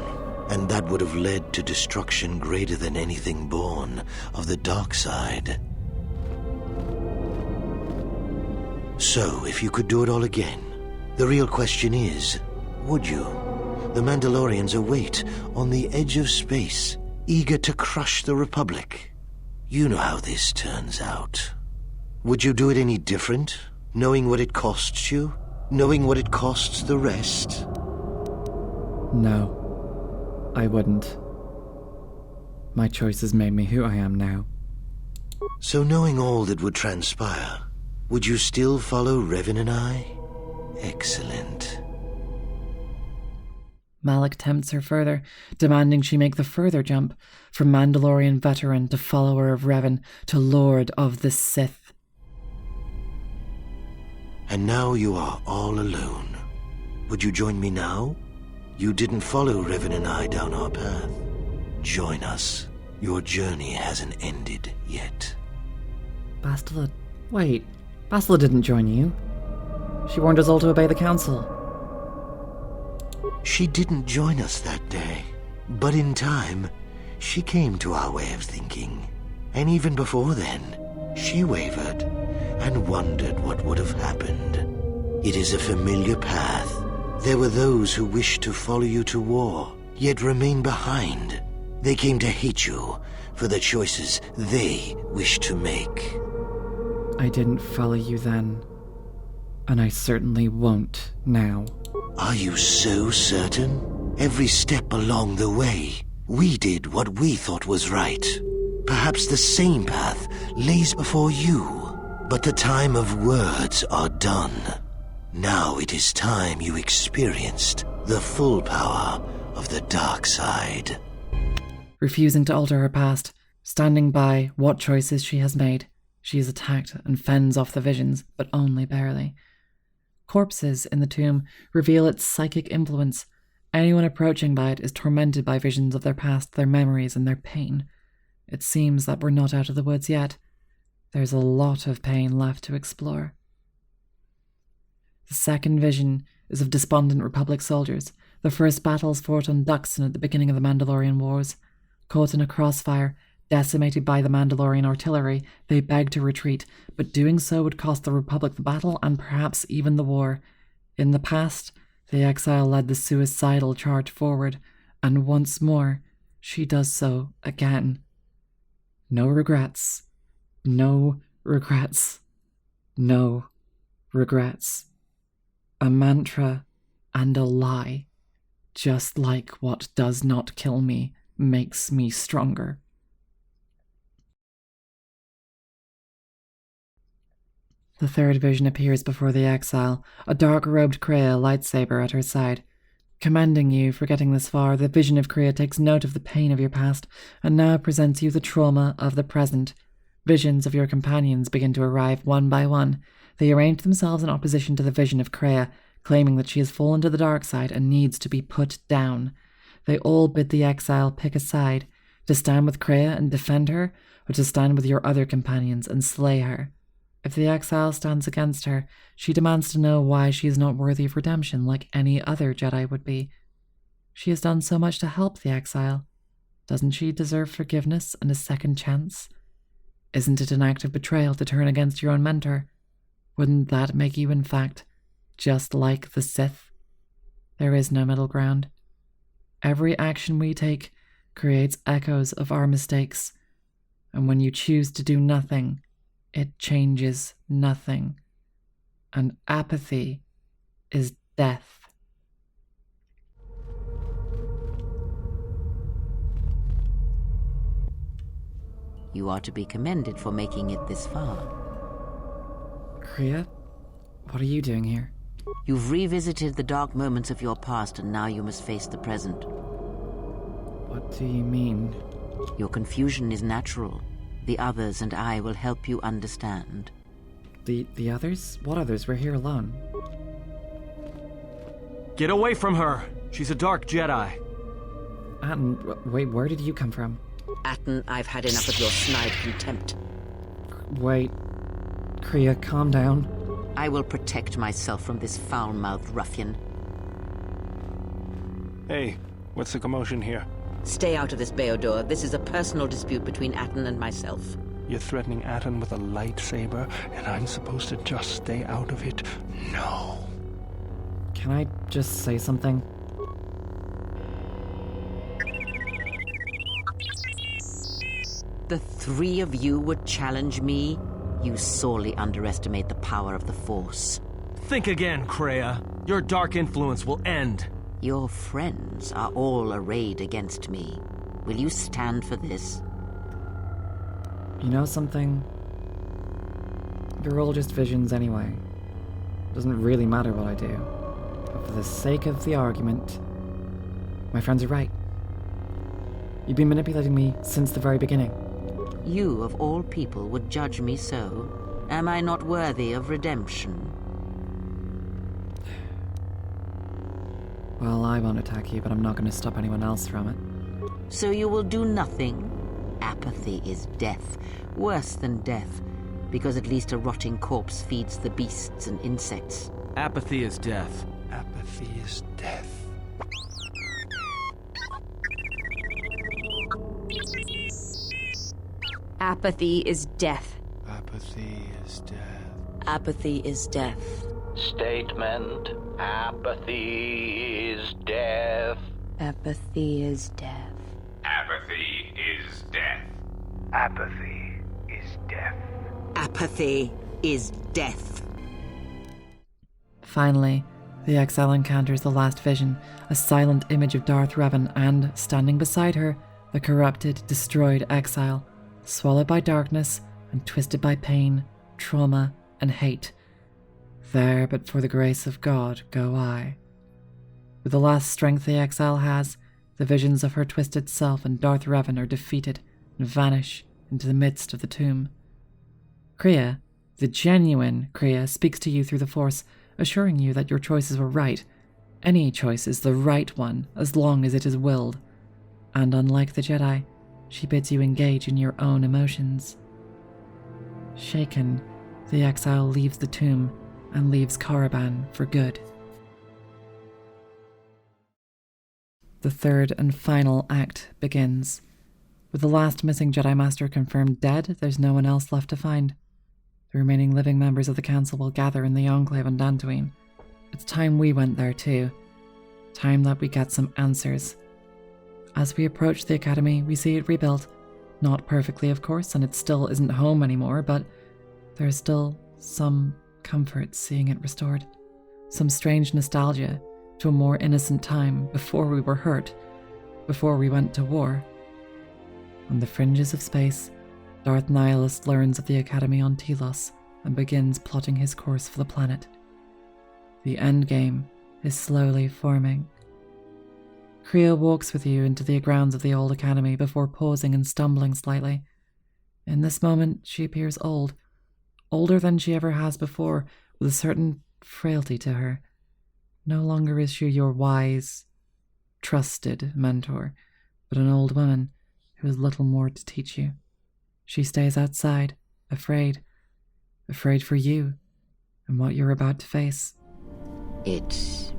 And that would have led to destruction greater than anything born of the dark side. So, if you could do it all again, the real question is, would you? The Mandalorians await on the edge of space, eager to crush the Republic. You know how this turns out. Would you do it any different, knowing what it costs you? Knowing what it costs the rest? No, I wouldn't. My choices made me who I am now. So knowing all that would transpire, would you still follow Revan and I? Excellent. Malak tempts her further, demanding she make the further jump from Mandalorian veteran to follower of Revan to Lord of the Sith. And now you are all alone. Would you join me now? You didn't follow Revan and I down our path. Join us. Your journey hasn't ended yet. Bastila... Wait. Bastila didn't join you. She warned us all to obey the Council. She didn't join us that day. But in time, she came to our way of thinking. And even before then, she wavered and wondered what would have happened. It is a familiar path. There were those who wished to follow you to war, yet remain behind. They came to hate you for the choices they wished to make. I didn't follow you then. And I certainly won't now. Are you so certain? Every step along the way, we did what we thought was right. Perhaps the same path lays before you. But the time of words are done. Now it is time you experienced the full power of the dark side. Refusing to alter her past, standing by what choices she has made, she is attacked and fends off the visions, but only barely. Corpses in the tomb reveal its psychic influence. Anyone approaching by it is tormented by visions of their past, their memories, and their pain. It seems that we're not out of the woods yet. There's a lot of pain left to explore. The second vision is of despondent Republic soldiers, the first battles fought on Dxun at the beginning of the Mandalorian Wars. Caught in a crossfire, decimated by the Mandalorian artillery, they begged to retreat, but doing so would cost the Republic the battle and perhaps even the war. In the past, the exile led the suicidal charge forward, and once more, she does so again. No regrets. No regrets. No regrets. A mantra and a lie. Just like what does not kill me makes me stronger. The third vision appears before the exile, a dark-robed Kreia lightsaber at her side. Commending you for getting this far, the vision of Kreia takes note of the pain of your past, and now presents you the trauma of the present. Visions of your companions begin to arrive one by one. They arrange themselves in opposition to the vision of Kreia, claiming that she has fallen to the dark side and needs to be put down. They all bid the exile pick a side, to stand with Kreia and defend her, or to stand with your other companions and slay her. If the exile stands against her, she demands to know why she is not worthy of redemption like any other Jedi would be. She has done so much to help the exile. Doesn't she deserve forgiveness and a second chance? Isn't it an act of betrayal to turn against your own mentor? Wouldn't that make you, in fact, just like the Sith? There is no middle ground. Every action we take creates echoes of our mistakes, and when you choose to do nothing, it changes nothing. And apathy is death. You are to be commended for making it this far. Kreia, what are you doing here? You've revisited the dark moments of your past, and now you must face the present. do you mean? Your confusion is natural. The others and I will help you understand. The others? What others? We're here alone. Get away from her! She's a dark Jedi. Atten, wait, where did you come from? Atten, I've had enough of your snide contempt. Wait. Kriya, calm down. I will protect myself from this foul-mouthed ruffian. Hey, what's the commotion here? Stay out of this, Beodor. This is a personal dispute between Atten and myself. You're threatening Atten with a lightsaber, and I'm supposed to just stay out of it? No. Can I just say something? The three of you would challenge me? You sorely underestimate the power of the Force. Think again, Kreia. Your dark influence will end. Your friends are all arrayed against me. Will you stand for this? You know something? You're all just visions anyway. It doesn't really matter what I do. But for the sake of the argument, my friends are right. You've been manipulating me since the very beginning. You, of all people, would judge me so? Am I not worthy of redemption? Well, I won't attack you, but I'm not going to stop anyone else from it. So you will do nothing? Apathy is death. Worse than death. Because at least a rotting corpse feeds the beasts and insects. Apathy is death. Apathy is death. Apathy is death. Apathy is death. Apathy is death. Statement. Apathy is death. Apathy is death. Apathy is death. Apathy is death. Apathy is death. Finally, the exile encounters the last vision, a silent image of Darth Revan, and, standing beside her, the corrupted, destroyed exile, swallowed by darkness and twisted by pain, trauma, and hate. There, but for the grace of God, go I. With the last strength the exile has, the visions of her twisted self and Darth Revan are defeated and vanish into the midst of the tomb. Kriya, the genuine Kriya, speaks to you through the Force, assuring you that your choices were right. Any choice is the right one, as long as it is willed. And unlike the Jedi, she bids you engage in your own emotions. Shaken, the exile leaves the tomb and leaves Korriban for good. The third and final act begins. With the last missing Jedi Master confirmed dead, there's no one else left to find. The remaining living members of the Council will gather in the Enclave on Dantooine. It's time we went there too. Time that we get some answers. As we approach the Academy, we see it rebuilt. Not perfectly, of course, and it still isn't home anymore, but there's still some comfort seeing it restored. Some strange nostalgia to a more innocent time before we were hurt, before we went to war. On the fringes of space, Darth Nihilus learns of the Academy on Telos and begins plotting his course for the planet. The endgame is slowly forming. Kriya walks with you into the grounds of the old Academy before pausing and stumbling slightly. In this moment, she appears old, older than she ever has before, with a certain frailty to her. No longer is she your wise, trusted mentor, but an old woman who has little more to teach you. She stays outside, afraid for you and what you're about to face. It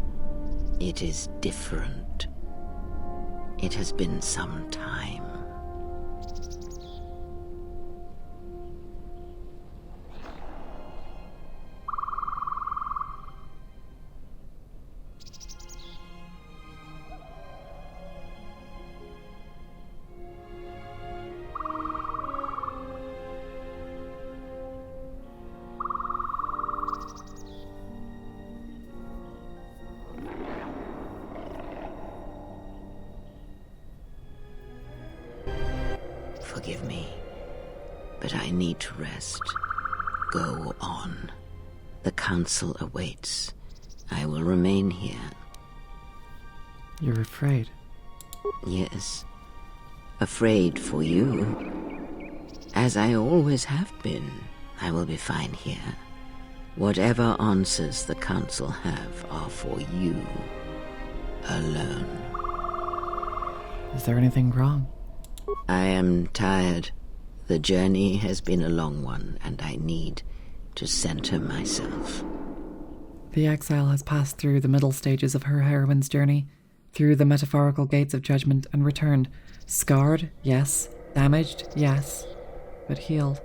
is different. It has been some time. Forgive me, but I need to rest. Go on. The Council awaits. I will remain here. You're afraid? Yes. Afraid for you. As I always have been, I will be fine here. Whatever answers the Council have are for you alone. Is there anything wrong? I am tired. The journey has been a long one, and I need to center myself. The exile has passed through the middle stages of her heroine's journey, through the metaphorical gates of judgment, and returned. Scarred, yes. Damaged, yes. But healed.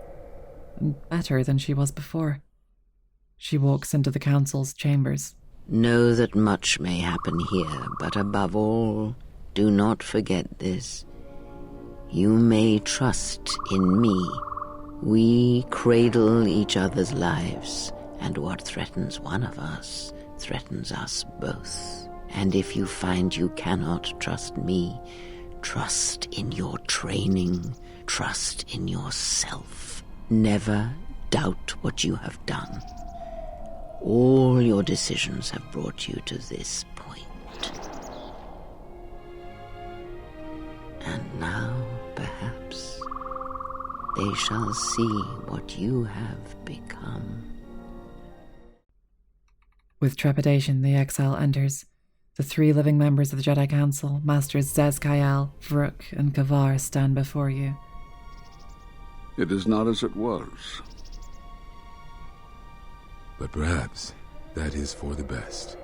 And better than she was before. She walks into the Council's chambers. Know that much may happen here, but above all, do not forget this. You may trust in me. We cradle each other's lives, and what threatens one of us threatens us both. And if you find you cannot trust me, trust in your training, trust in yourself. Never doubt what you have done. All your decisions have brought you to this point. And now, perhaps, they shall see what you have become. With trepidation, the exile enters. The 3 living members of the Jedi Council, Masters Zez-Kayal, Vrook, and Kavar, stand before you. It is not as it was. But perhaps that is for the best.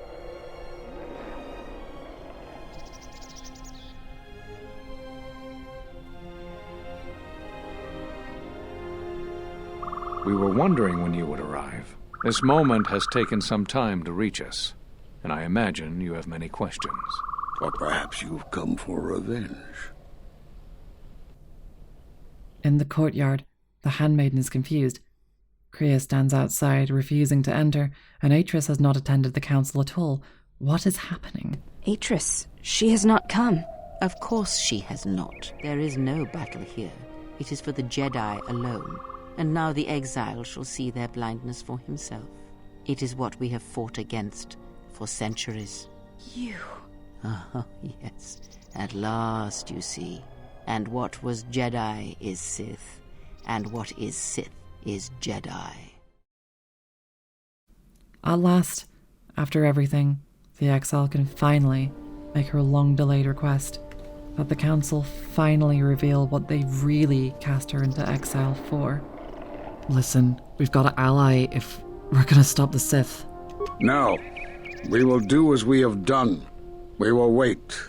We were wondering when you would arrive. This moment has taken some time to reach us, and I imagine you have many questions. Or perhaps you've come for revenge. In the courtyard, the handmaiden is confused. Kriya stands outside, refusing to enter, and Atris has not attended the council at all. What is happening? Atris, she has not come. Of course she has not. There is no battle here. It is for the Jedi alone. And now the exile shall see their blindness for himself. It is what we have fought against for centuries. You... Oh, yes. At last, you see. And what was Jedi is Sith. And what is Sith is Jedi. At last, after everything, the exile can finally make her long-delayed request that the council finally reveal what they really cast her into exile for. Listen, we've got to ally if we're gonna stop the Sith. No. We will do as we have done. We will wait.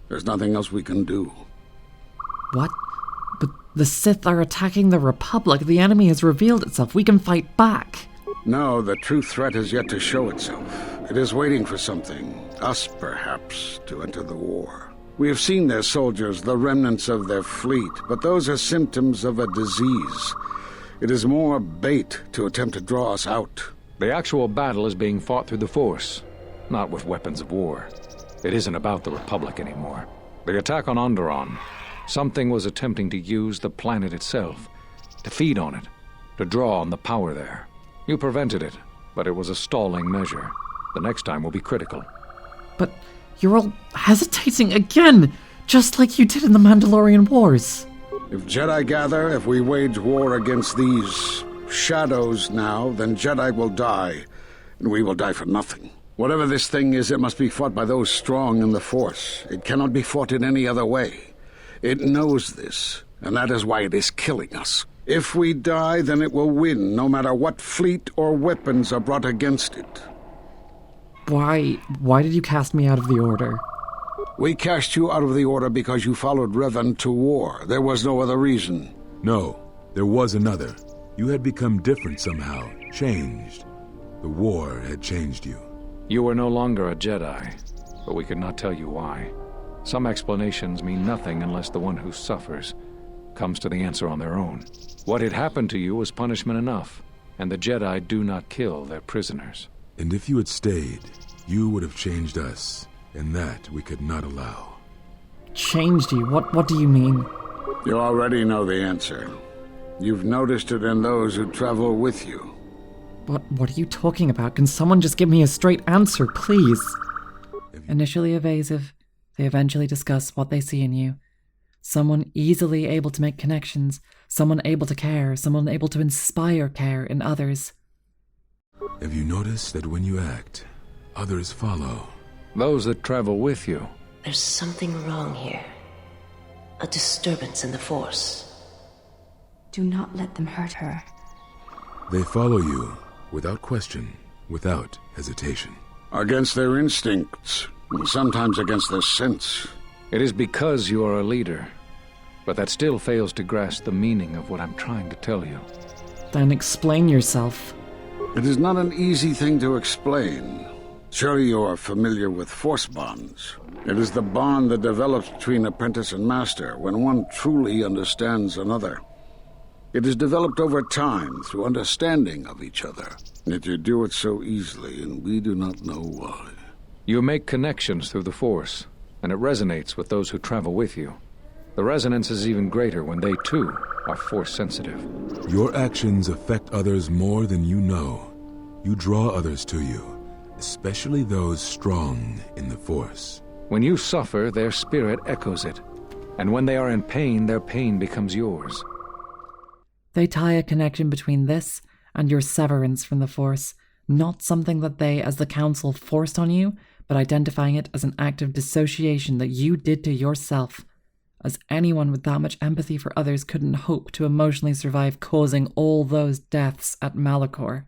There's nothing else we can do. What? But the Sith are attacking the Republic. The enemy has revealed itself. We can fight back. No, the true threat has yet to show itself. It is waiting for something, us perhaps, to enter the war. We have seen their soldiers, the remnants of their fleet, but those are symptoms of a disease. It is more bait to attempt to draw us out. The actual battle is being fought through the Force, not with weapons of war. It isn't about the Republic anymore. The attack on Onderon, something was attempting to use the planet itself, to feed on it, to draw on the power there. You prevented it, but it was a stalling measure. The next time will be critical. But you're all hesitating again, just like you did in the Mandalorian Wars. If Jedi gather, if we wage war against these shadows now, then Jedi will die, and we will die for nothing. Whatever this thing is, it must be fought by those strong in the Force. It cannot be fought in any other way. It knows this, and that is why it is killing us. If we die, then it will win, no matter what fleet or weapons are brought against it. Why did you cast me out of the Order? We cast you out of the Order because you followed Revan to war. There was no other reason. No, there was another. You had become different somehow, changed. The war had changed you. You were no longer a Jedi, but we could not tell you why. Some explanations mean nothing unless the one who suffers comes to the answer on their own. What had happened to you was punishment enough, and the Jedi do not kill their prisoners. And if you had stayed, you would have changed us, and that we could not allow. Changed you? What do you mean? You already know the answer. You've noticed it in those who travel with you. What are you talking about? Can someone just give me a straight answer, please? Initially evasive, they eventually discuss what they see in you. Someone easily able to make connections, someone able to care, someone able to inspire care in others. Have you noticed that when you act, others follow? Those that travel with you. There's something wrong here. A disturbance in the Force. Do not let them hurt her. They follow you, without question, without hesitation. Against their instincts, and sometimes against their sense. It is because you are a leader, but that still fails to grasp the meaning of what I'm trying to tell you. Then explain yourself. It is not an easy thing to explain. Surely you are familiar with Force bonds. It is the bond that develops between apprentice and master when one truly understands another. It is developed over time through understanding of each other. Yet you do it so easily, and we do not know why. You make connections through the Force, and it resonates with those who travel with you. The resonance is even greater when they, too, are Force-sensitive. Your actions affect others more than you know. You draw others to you, especially those strong in the Force. When you suffer, their spirit echoes it. And when they are in pain, their pain becomes yours. They tie a connection between this and your severance from the Force, not something that they, as the Council, forced on you, but identifying it as an act of dissociation that you did to yourself. As anyone with that much empathy for others couldn't hope to emotionally survive causing all those deaths at Malachor.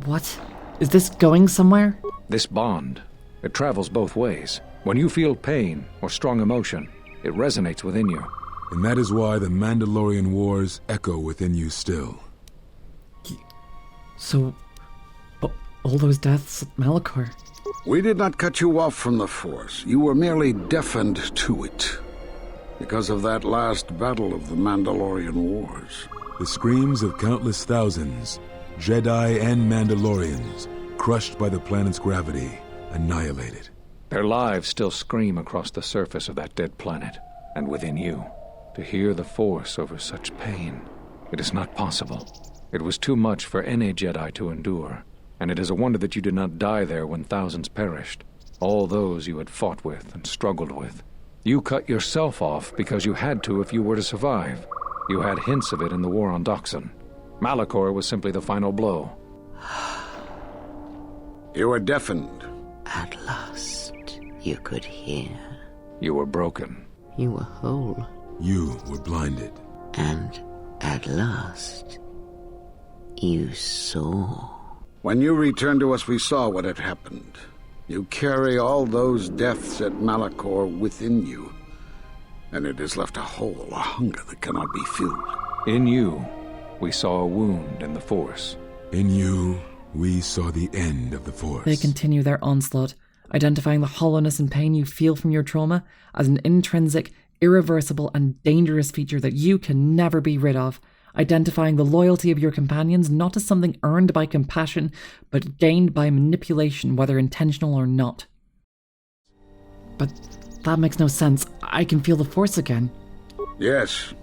What? Is this going somewhere? This bond, it travels both ways. When you feel pain or strong emotion, it resonates within you. And that is why the Mandalorian Wars echo within you still. So, all those deaths at Malachor? We did not cut you off from the Force. You were merely deafened to it. Because of that last battle of the Mandalorian Wars. The screams of countless thousands, Jedi and Mandalorians, crushed by the planet's gravity, annihilated. Their lives still scream across the surface of that dead planet, and within you. To hear the Force over such pain, it is not possible. It was too much for any Jedi to endure, and it is a wonder that you did not die there when thousands perished, all those you had fought with and struggled with. You cut yourself off because you had to if you were to survive. You had hints of it in the war on Dxun. Malachor was simply the final blow. You were deafened. At last, you could hear. You were broken. You were whole. You were blinded. And at last, you saw. When you returned to us, we saw what had happened. You carry all those deaths at Malachor within you. And it has left a hole, a hunger that cannot be filled. In you, we saw a wound in the Force. In you, we saw the end of the Force. They continue their onslaught, identifying the hollowness and pain you feel from your trauma as an intrinsic, irreversible, and dangerous feature that you can never be rid of, identifying the loyalty of your companions not as something earned by compassion, but gained by manipulation, whether intentional or not. But that makes no sense. I can feel the Force again. Yes.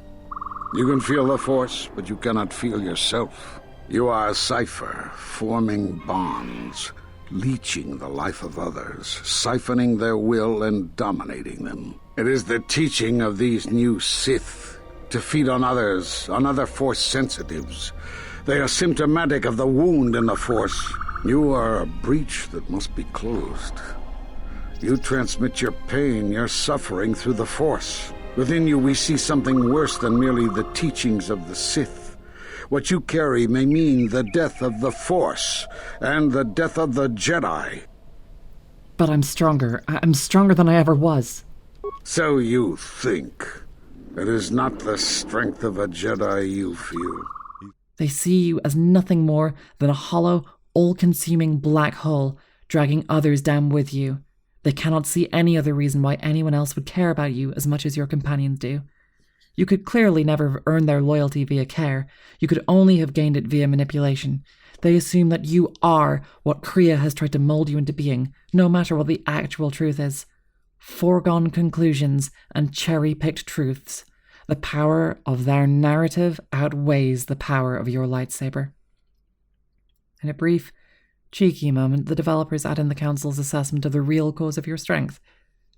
You can feel the Force, but you cannot feel yourself. You are a cipher, forming bonds, leeching the life of others, siphoning their will and dominating them. It is the teaching of these new Sith to feed on others, on other Force sensitives. They are symptomatic of the wound in the Force. You are a breach that must be closed. You transmit your pain, your suffering through the Force. Within you we see something worse than merely the teachings of the Sith. What you carry may mean the death of the Force, and the death of the Jedi. But I'm stronger. I'm stronger than I ever was. So you think. It is not the strength of a Jedi you feel. They see you as nothing more than a hollow, all-consuming black hole, dragging others down with you. They cannot see any other reason why anyone else would care about you as much as your companions do. You could clearly never have earned their loyalty via care. You could only have gained it via manipulation. They assume that you are what Kriya has tried to mold you into being, no matter what the actual truth is. Foregone conclusions and cherry-picked truths. The power of their narrative outweighs the power of your lightsaber. In a brief, cheeky moment, the developers add in the Council's assessment of the real cause of your strength,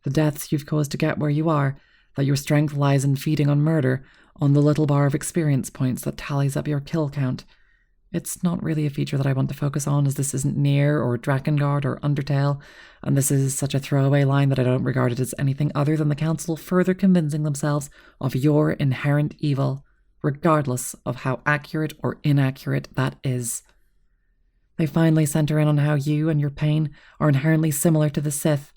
the deaths you've caused to get where you are, that your strength lies in feeding on murder on the little bar of experience points that tallies up your kill count. It's not really a feature that I want to focus on, as this isn't Nier or Drakengard or Undertale, and this is such a throwaway line that I don't regard it as anything other than the Council further convincing themselves of your inherent evil, regardless of how accurate or inaccurate that is. They finally center in on how you and your pain are inherently similar to the Sith.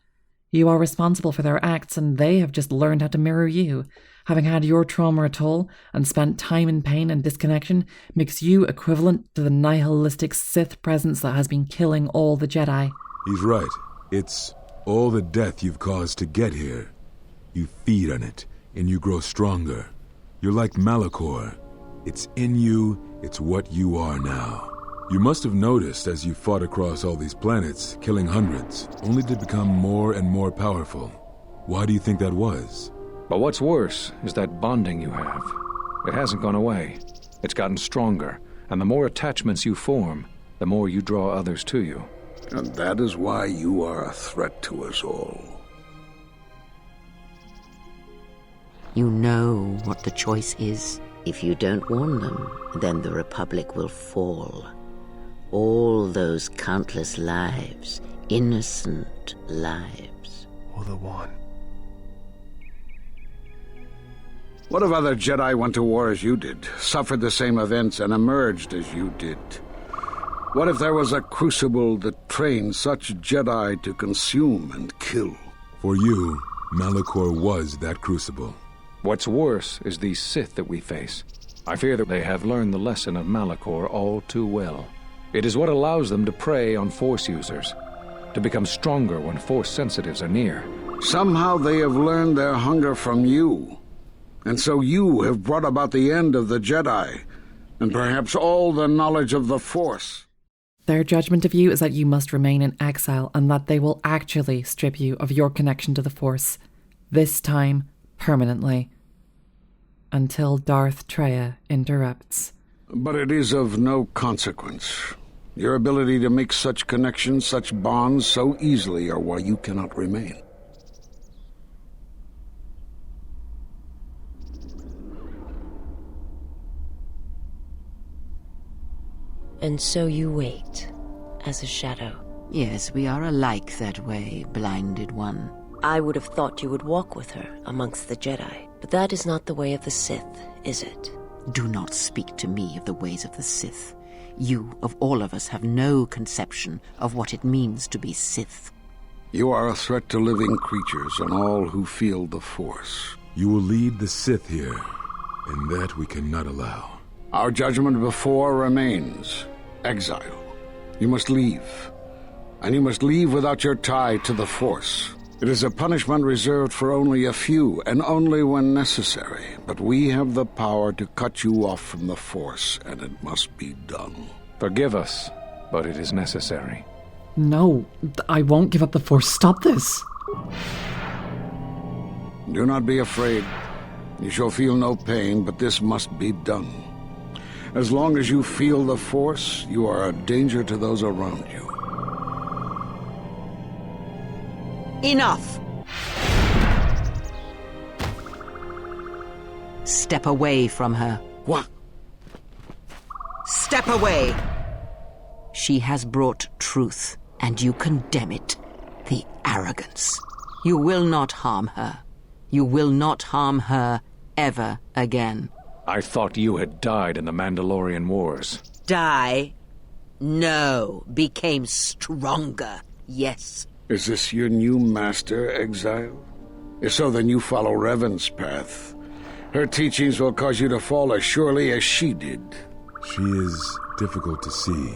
You are responsible for their acts, and they have just learned how to mirror you. Having had your trauma a toll and spent time in pain and disconnection makes you equivalent to the nihilistic Sith presence that has been killing all the Jedi. He's right. It's all the death you've caused to get here. You feed on it, and you grow stronger. You're like Malachor. It's in you, it's what you are now. You must have noticed as you fought across all these planets, killing hundreds, only to become more and more powerful. Why do you think that was? But what's worse is that bonding you have. It hasn't gone away. It's gotten stronger, and the more attachments you form, the more you draw others to you. And that is why you are a threat to us all. You know what the choice is. If you don't warn them, then the Republic will fall. All those countless lives, innocent lives. Or the one. What if other Jedi went to war as you did, suffered the same events, and emerged as you did? What if there was a crucible that trained such Jedi to consume and kill? For you, Malachor was that crucible. What's worse is these Sith that we face. I fear that they have learned the lesson of Malachor all too well. It is what allows them to prey on Force users, to become stronger when Force sensitives are near. Somehow they have learned their hunger from you. And so you have brought about the end of the Jedi, and perhaps all the knowledge of the Force. Their judgment of you is that you must remain in exile, and that they will actually strip you of your connection to the Force. This time, permanently. Until Darth Treya interrupts. But it is of no consequence. Your ability to make such connections, such bonds so easily are why you cannot remain. And so you wait, as a shadow. Yes, we are alike that way, blinded one. I would have thought you would walk with her amongst the Jedi. But that is not the way of the Sith, is it? Do not speak to me of the ways of the Sith. You, of all of us, have no conception of what it means to be Sith. You are a threat to living creatures and all who feel the Force. You will lead the Sith here, and that we cannot allow. Our judgment before remains. Exile. You must leave. And you must leave without your tie to the Force. It is a punishment reserved for only a few, and only when necessary. But we have the power to cut you off from the Force, and it must be done. Forgive us, but it is necessary. No, I won't give up the Force. Stop this. Do not be afraid. You shall feel no pain, but this must be done. As long as you feel the Force, you are a danger to those around you. Enough! Step away from her. What? Step away! She has brought truth, and you condemn it. The arrogance. You will not harm her. You will not harm her ever again. I thought you had died in the Mandalorian Wars. Die? No. Became stronger. Yes. Is this your new master, Exile? If so, then you follow Revan's path. Her teachings will cause you to fall as surely as she did. She is difficult to see.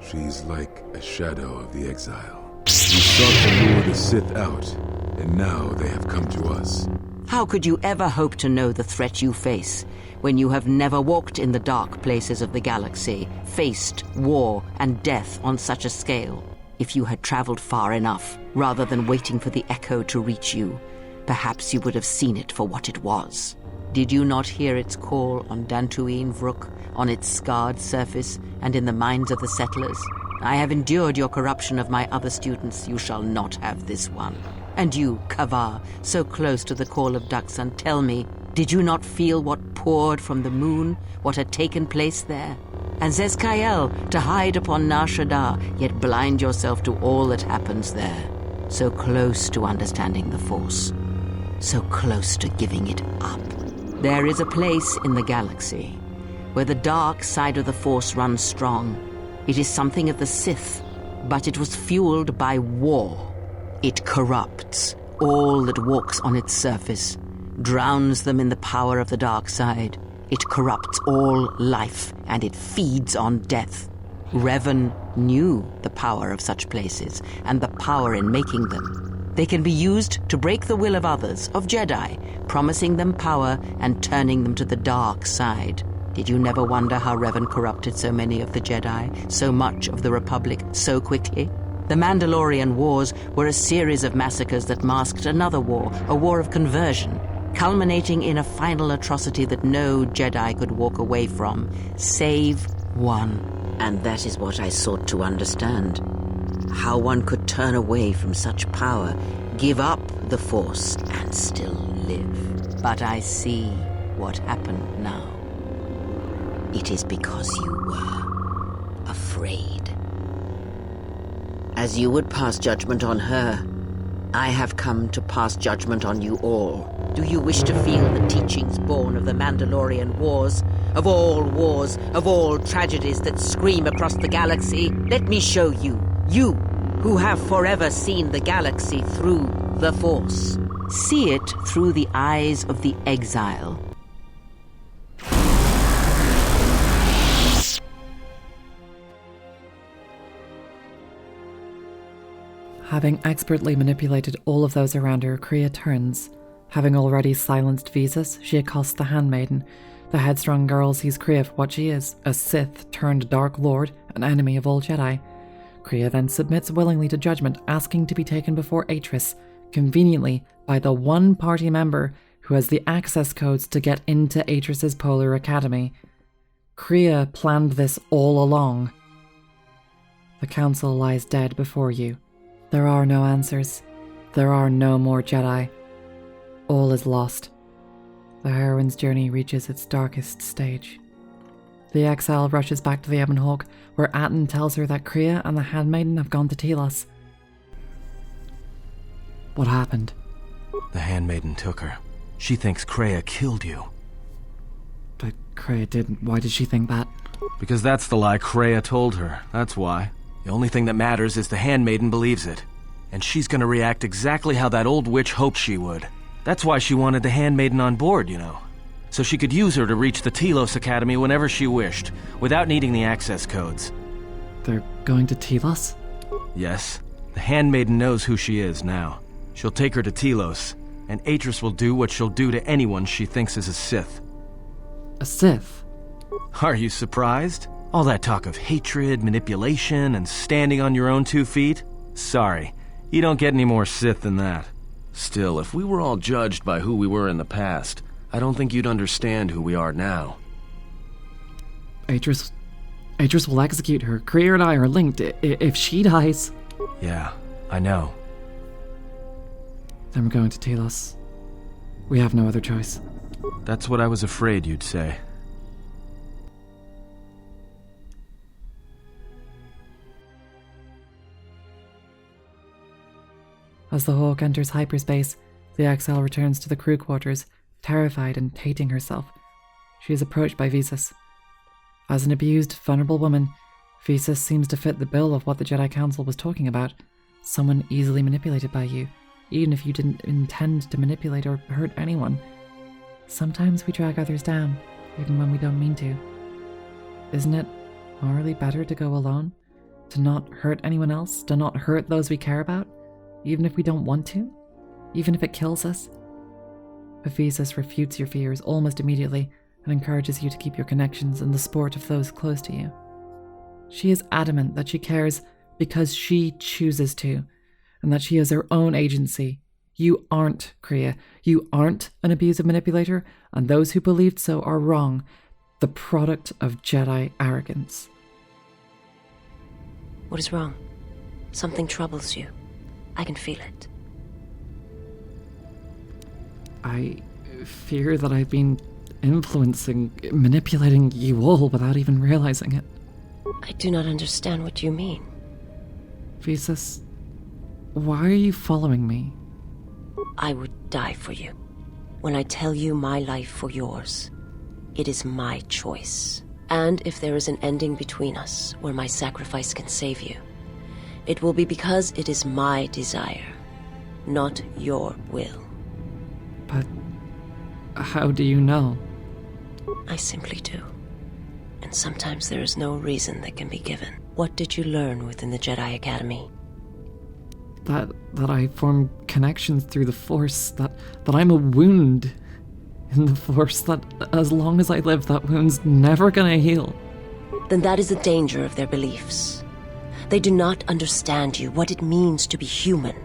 She's like a shadow of the Exile. We sought to lure the Sith out, and now they have come to us. How could you ever hope to know the threat you face when you have never walked in the dark places of the galaxy, faced war and death on such a scale? If you had traveled far enough, rather than waiting for the echo to reach you, perhaps you would have seen it for what it was. Did you not hear its call on Dantooine Vrook, on its scarred surface, and in the minds of the settlers? I have endured your corruption of my other students. You shall not have this one. And you, Kavar, so close to the call of Dxun, tell me, did you not feel what poured from the moon, what had taken place there? And Zezkael, to hide upon Nar Shaddaa, yet blind yourself to all that happens there. So close to understanding the Force. So close to giving it up. There is a place in the galaxy where the dark side of the Force runs strong. It is something of the Sith, but it was fueled by war. It corrupts all that walks on its surface, drowns them in the power of the dark side. It corrupts all life, and it feeds on death. Revan knew the power of such places, and the power in making them. They can be used to break the will of others, of Jedi, promising them power and turning them to the dark side. Did you never wonder how Revan corrupted so many of the Jedi, so much of the Republic, so quickly? The Mandalorian Wars were a series of massacres that masked another war, a war of conversion, culminating in a final atrocity that no Jedi could walk away from, save one. And that is what I sought to understand. How one could turn away from such power, give up the Force, and still live. But I see what happened now. It is because you were afraid. As you would pass judgment on her, I have come to pass judgment on you all. Do you wish to feel the teachings born of the Mandalorian Wars, of all tragedies that scream across the galaxy? Let me show you, you who have forever seen the galaxy through the Force. See it through the eyes of the exile. Having expertly manipulated all of those around her, Kreia turns. Having already silenced Visas, she accosts the handmaiden. The headstrong girl sees Kreia for what she is, a Sith turned Dark Lord, an enemy of all Jedi. Kreia then submits willingly to Judgement, asking to be taken before Atris, conveniently by the one party member who has the access codes to get into Atris's Polar Academy. Kreia planned this all along. The Council lies dead before you. There are no answers. There are no more Jedi. All is lost. The heroine's journey reaches its darkest stage. The exile rushes back to the Ebon Hawk, where Atton tells her that Kreia and the handmaiden have gone to Telos. What happened? The handmaiden took her. She thinks Kreia killed you. But Kreia didn't. Why did she think that? Because that's the lie Kreia told her. That's why. The only thing that matters is the handmaiden believes it. And she's gonna react exactly how that old witch hoped she would. That's why she wanted the handmaiden on board, you know. So she could use her to reach the Telos Academy whenever she wished, without needing the access codes. They're going to Telos? Yes. The handmaiden knows who she is now. She'll take her to Telos, and Atris will do what she'll do to anyone she thinks is a Sith. A Sith? Are you surprised? All that talk of hatred, manipulation, and standing on your own 2 feet? Sorry, you don't get any more Sith than that. Still, if we were all judged by who we were in the past, I don't think you'd understand who we are now. Atris will execute her. Kreia and I are linked. If she dies... Yeah, I know. Then we're going to Telos. We have no other choice. That's what I was afraid you'd say. As the Hawk enters hyperspace, the exile returns to the crew quarters, terrified and hating herself. She is approached by Visas. As an abused, vulnerable woman, Visas seems to fit the bill of what the Jedi Council was talking about. Someone easily manipulated by you, even if you didn't intend to manipulate or hurt anyone. Sometimes we drag others down, even when we don't mean to. Isn't it morally better to go alone? To not hurt anyone else? To not hurt those we care about? Even if we don't want to? Even if it kills us? But Visas refutes your fears almost immediately and encourages you to keep your connections and the support of those close to you. She is adamant that she cares because she chooses to, and that she has her own agency. You aren't, Kreia. You aren't an abusive manipulator, and those who believed so are wrong. The product of Jedi arrogance. What is wrong? Something troubles you. I can feel it. I fear that I've been influencing, manipulating you all without even realizing it. I do not understand what you mean. Visas, why are you following me? I would die for you. When I tell you my life for yours, it is my choice. And if there is an ending between us where my sacrifice can save you, it will be because it is my desire, not your will. But how do you know? I simply do. And sometimes there is no reason that can be given. What did you learn within the Jedi Academy? That I form connections through the Force, that I'm a wound in the Force, that as long as I live, that wound's never gonna heal. Then that is the danger of their beliefs. They do not understand you, what it means to be human,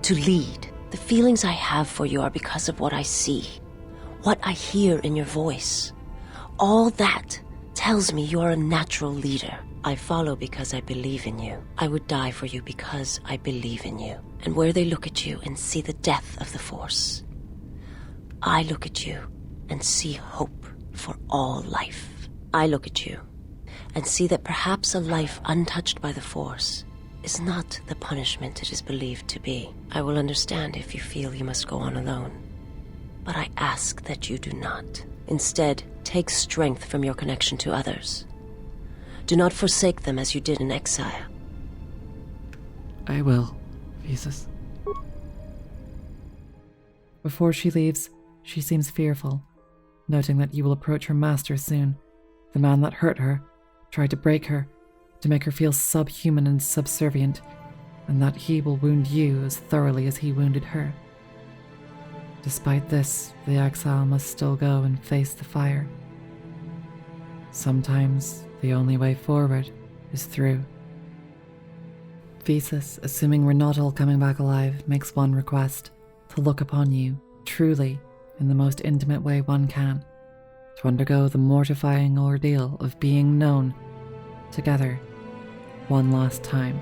to lead. The feelings I have for you are because of what I see, what I hear in your voice. All that tells me you're a natural leader. I follow because I believe in you. I would die for you because I believe in you. And where they look at you and see the death of the Force, I look at you and see hope for all life. I look at you and see that perhaps a life untouched by the Force is not the punishment it is believed to be. I will understand if you feel you must go on alone. But I ask that you do not. Instead, take strength from your connection to others. Do not forsake them as you did in exile. I will, Visas. Before she leaves, she seems fearful, noting that you will approach her master soon, the man that hurt her, tried to break her, to make her feel subhuman and subservient, and that he will wound you as thoroughly as he wounded her. Despite this, the exile must still go and face the fire. Sometimes the only way forward is through. Visas, assuming we're not all coming back alive, makes one request: to look upon you, truly, in the most intimate way one can, to undergo the mortifying ordeal of being known, together, one last time.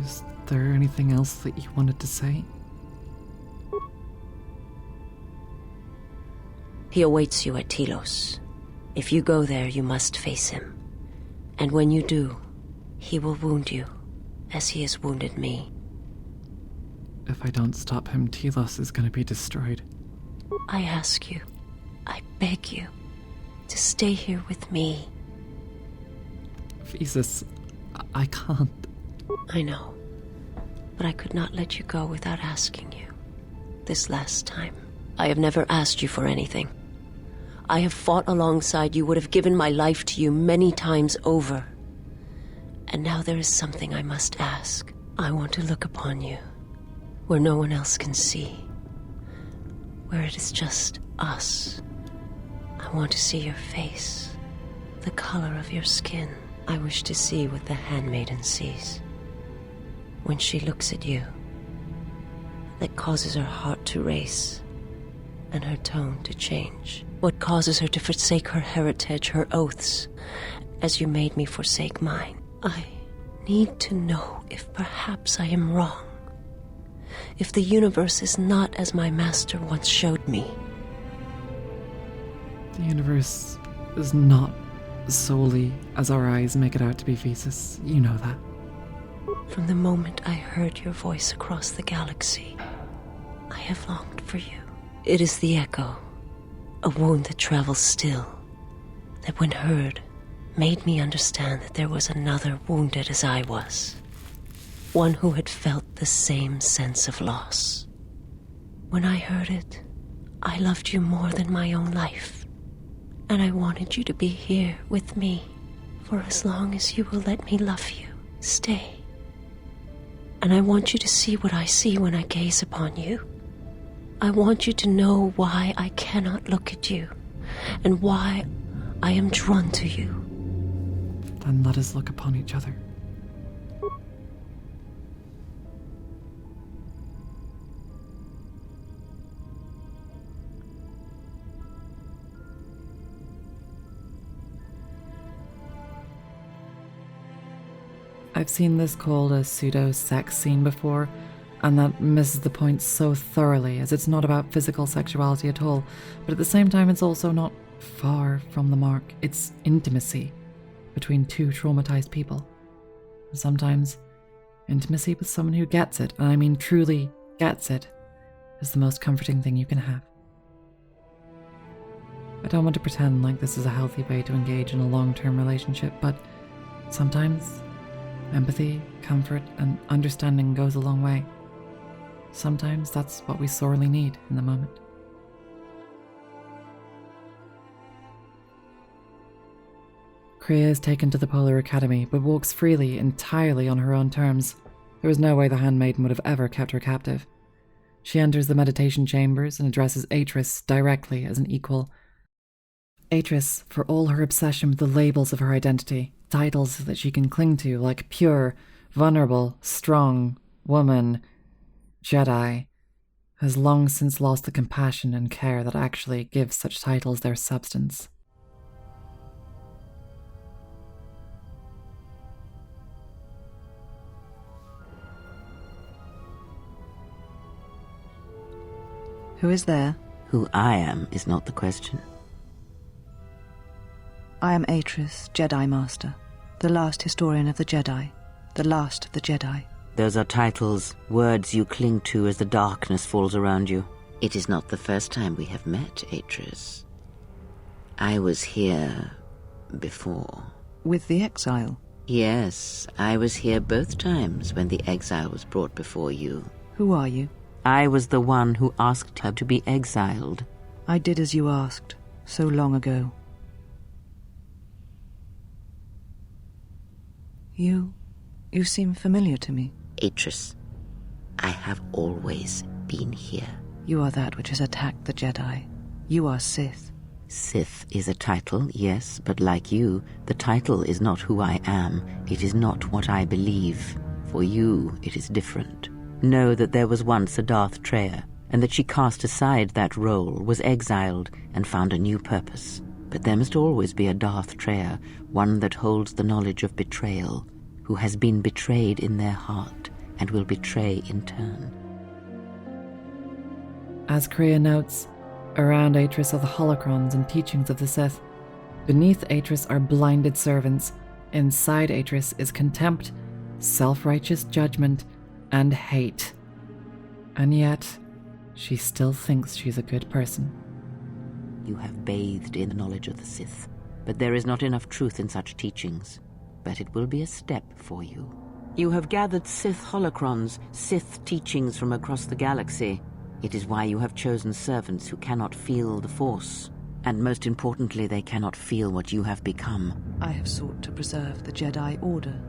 Is there anything else that you wanted to say? He awaits you at Telos. If you go there, you must face him. And when you do, he will wound you, as he has wounded me. If I don't stop him, Telos is going to be destroyed. I ask you, I beg you, to stay here with me. Visas, I can't. I know, but I could not let you go without asking you. This last time, I have never asked you for anything. I have fought alongside you, would have given my life to you many times over. And now there is something I must ask. I want to look upon you, where no one else can see. Where it is just us. I want to see your face, the color of your skin. I wish to see what the handmaiden sees. When she looks at you, that causes her heart to race, and her tone to change. What causes her to forsake her heritage, her oaths, as you made me forsake mine. I need to know if perhaps I am wrong. If the universe is not as my master once showed me. The universe is not solely as our eyes make it out to be, Visas. You know that. From the moment I heard your voice across the galaxy, I have longed for you. It is the echo, a wound that travels still, that when heard, made me understand that there was another wounded as I was. One who had felt the same sense of loss. When I heard it, I loved you more than my own life. And I wanted you to be here with me for as long as you will let me love you. Stay. And I want you to see what I see when I gaze upon you. I want you to know why I cannot look at you, and why I am drawn to you. Then let us look upon each other. I've seen this called a pseudo-sex scene before, and that misses the point so thoroughly, as it's not about physical sexuality at all, but at the same time it's also not far from the mark. It's intimacy between two traumatized people. Sometimes intimacy with someone who gets it, and I mean truly gets it, is the most comforting thing you can have. I don't want to pretend like this is a healthy way to engage in a long-term relationship, but sometimes empathy, comfort, and understanding goes a long way. Sometimes that's what we sorely need in the moment. Kreia is taken to the Polar Academy, but walks freely, entirely on her own terms. There was no way the handmaiden would have ever kept her captive. She enters the meditation chambers and addresses Atris directly as an equal. Atris, for all her obsession with the labels of her identity, titles that she can cling to, like pure, vulnerable, strong, woman, Jedi, has long since lost the compassion and care that actually gives such titles their substance. Who is there? Who I am is not the question. I am Atris, Jedi Master, the last historian of the Jedi, the last of the Jedi. Those are titles, words you cling to as the darkness falls around you. It is not the first time we have met, Atris. I was here before. With the exile? Yes, I was here both times when the exile was brought before you. Who are you? I was the one who asked her to be exiled. I did as you asked, so long ago. You seem familiar to me. Atris, I have always been here. You are that which has attacked the Jedi. You are Sith. Sith is a title, yes, but like you, the title is not who I am. It is not what I believe. For you, it is different. Know that there was once a Darth Treya, and that she cast aside that role, was exiled, and found a new purpose. But there must always be a Darth Treya, one that holds the knowledge of betrayal, who has been betrayed in their heart, and will betray in turn. As Kreia notes, around Atris are the holocrons and teachings of the Sith. Beneath Atris are blinded servants. Inside Atris is contempt, self-righteous judgment, and hate. And yet, she still thinks she's a good person. You have bathed in the knowledge of the Sith, but there is not enough truth in such teachings. But it will be a step for you. You have gathered Sith holocrons, Sith teachings from across the galaxy. It is why you have chosen servants who cannot feel the Force. And most importantly, they cannot feel what you have become. I have sought to preserve the Jedi Order,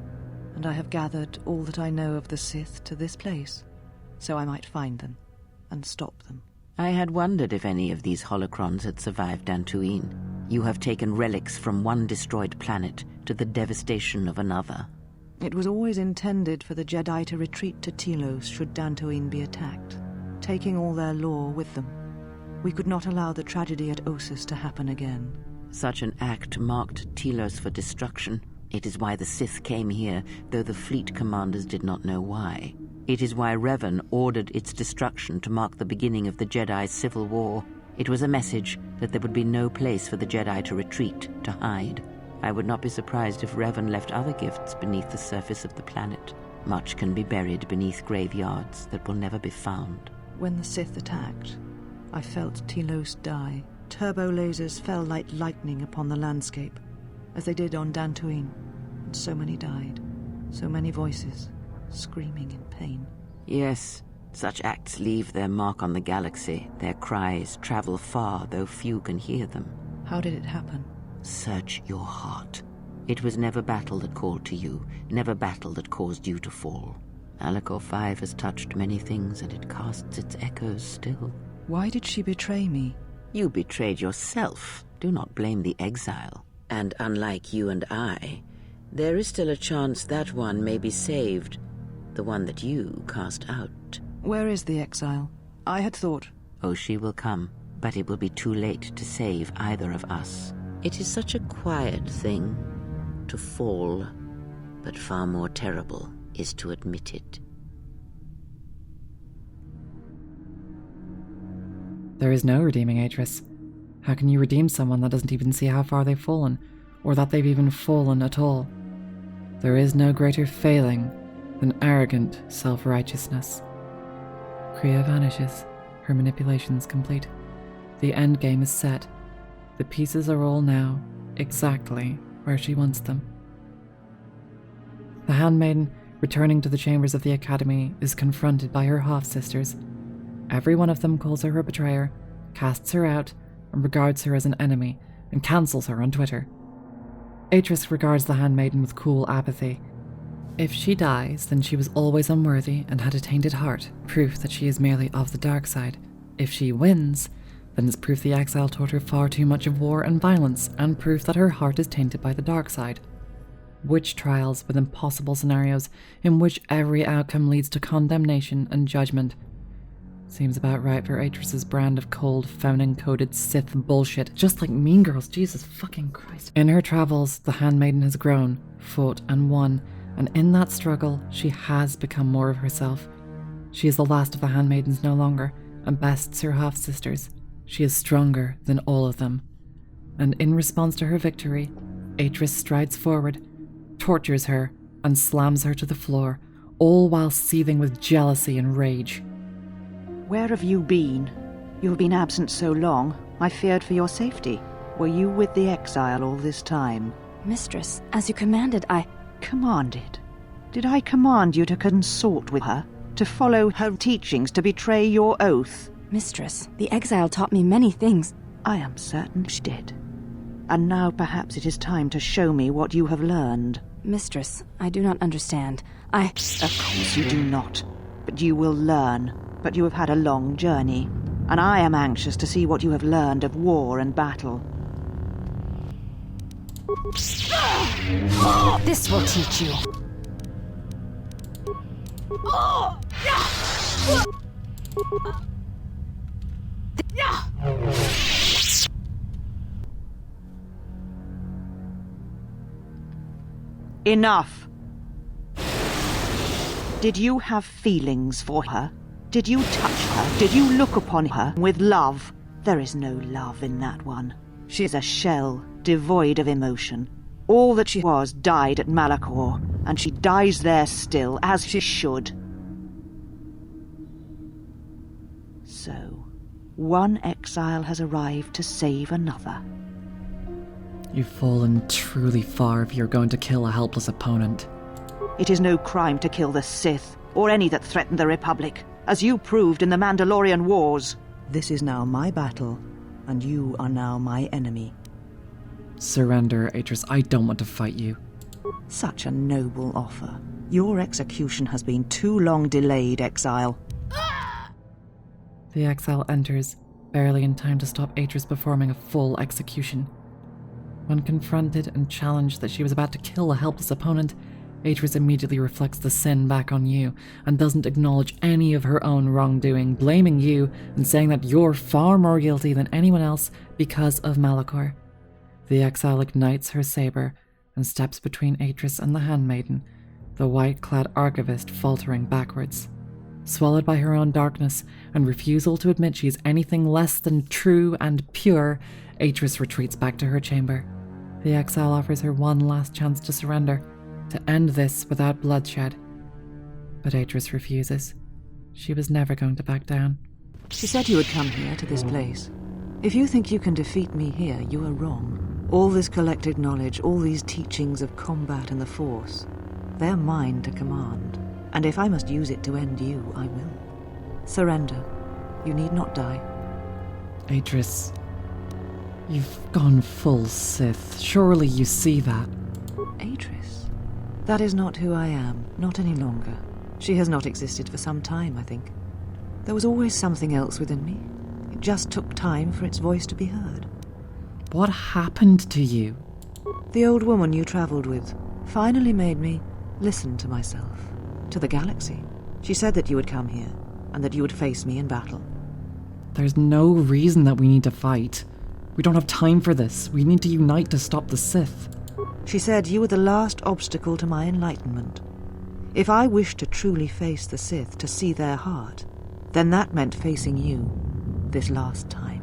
and I have gathered all that I know of the Sith to this place, so I might find them and stop them. I had wondered if any of these holocrons had survived Dantooine. You have taken relics from one destroyed planet to the devastation of another. It was always intended for the Jedi to retreat to Telos should Dantooine be attacked, taking all their lore with them. We could not allow the tragedy at Ossus to happen again. Such an act marked Telos for destruction. It is why the Sith came here, though the fleet commanders did not know why. It is why Revan ordered its destruction to mark the beginning of the Jedi's civil war. It was a message that there would be no place for the Jedi to retreat, to hide. I would not be surprised if Revan left other gifts beneath the surface of the planet. Much can be buried beneath graveyards that will never be found. When the Sith attacked, I felt Telos die. Turbo lasers fell like lightning upon the landscape, as they did on Dantooine, and so many died. So many voices, screaming in pain. Yes, such acts leave their mark on the galaxy. Their cries travel far, though few can hear them. How did it happen? Search your heart. It was never battle that called to you, never battle that caused you to fall. Malachor 5 has touched many things, and it casts its echoes still. Why did she betray me? You betrayed yourself. Do not blame the exile. And unlike you and I, there is still a chance that one may be saved. The one that you cast out. Where is the exile? I had thought... Oh, she will come, but it will be too late to save either of us. It is such a quiet thing to fall But far more terrible is to admit it. There is no redeeming Atris. How can you redeem someone that doesn't even see how far they've fallen, or that they've even fallen at all? There is no greater failing than arrogant self-righteousness. Kriya vanishes, her manipulations complete. The endgame is set. The pieces are all now exactly where she wants them. The handmaiden, returning to the chambers of the Academy, is confronted by her half-sisters. Every one of them calls her a betrayer, casts her out, and regards her as an enemy, and cancels her on Twitter. Atris regards the handmaiden with cool apathy. If she dies, then she was always unworthy and had a tainted heart, proof that she is merely of the dark side. If she wins, then it's proof the exile taught her far too much of war and violence, and proof that her heart is tainted by the dark side. Witch trials with impossible scenarios in which every outcome leads to condemnation and judgment. Seems about right for Atris's brand of cold, feminine-coded Sith bullshit, just like Mean Girls, Jesus fucking Christ. In her travels, the handmaiden has grown, fought and won, and in that struggle, she has become more of herself. She is the last of the handmaidens no longer, and bests her half-sisters. She is stronger than all of them. And in response to her victory, Atris strides forward, tortures her, and slams her to the floor, all while seething with jealousy and rage. Where have you been? You have been absent so long, I feared for your safety. Were you with the exile all this time? Mistress, as you commanded, I... Commanded? Did I command you to consort with her? To follow her teachings, to betray your oath? Mistress, the exile taught me many things. I am certain she did. And now perhaps it is time to show me what you have learned. Mistress, I do not understand. Of course you do not. But you will learn. But you have had a long journey, and I am anxious to see what you have learned of war and battle. This will teach you. Enough! Did you have feelings for her? Did you touch her? Did you look upon her with love? There is no love in that one. She is a shell, devoid of emotion. All that she was died at Malachor, and she dies there still, as she should. So, one exile has arrived to save another. You've fallen truly far if you're going to kill a helpless opponent. It is no crime to kill the Sith, or any that threaten the Republic, as you proved in the Mandalorian Wars. This is now my battle, and you are now my enemy. Surrender, Atris. I don't want to fight you. Such a noble offer. Your execution has been too long delayed, exile. The exile enters, barely in time to stop Atris performing a full execution. When confronted and challenged that she was about to kill a helpless opponent, Atris immediately reflects the sin back on you and doesn't acknowledge any of her own wrongdoing, blaming you and saying that you're far more guilty than anyone else because of Malachor. The exile ignites her saber and steps between Atris and the handmaiden, the white-clad archivist faltering backwards. Swallowed by her own darkness and refusal to admit she is anything less than true and pure, Atris retreats back to her chamber. The exile offers her one last chance to surrender, to end this without bloodshed. But Atris refuses. She was never going to back down. She said you would come here to this place. If you think you can defeat me here, you are wrong. All this collected knowledge, all these teachings of combat and the Force, they're mine to command. And if I must use it to end you, I will. Surrender. You need not die. Atris, you've gone full Sith. Surely you see that. Atris? That is not who I am, not any longer. She has not existed for some time, I think. There was always something else within me. It just took time for its voice to be heard. What happened to you? The old woman you traveled with finally made me listen to myself, to the galaxy. She said that you would come here, and that you would face me in battle. There's no reason that we need to fight. We don't have time for this. We need to unite to stop the Sith. She said you were the last obstacle to my enlightenment. If I wished to truly face the Sith, to see their heart, then that meant facing you, this last time.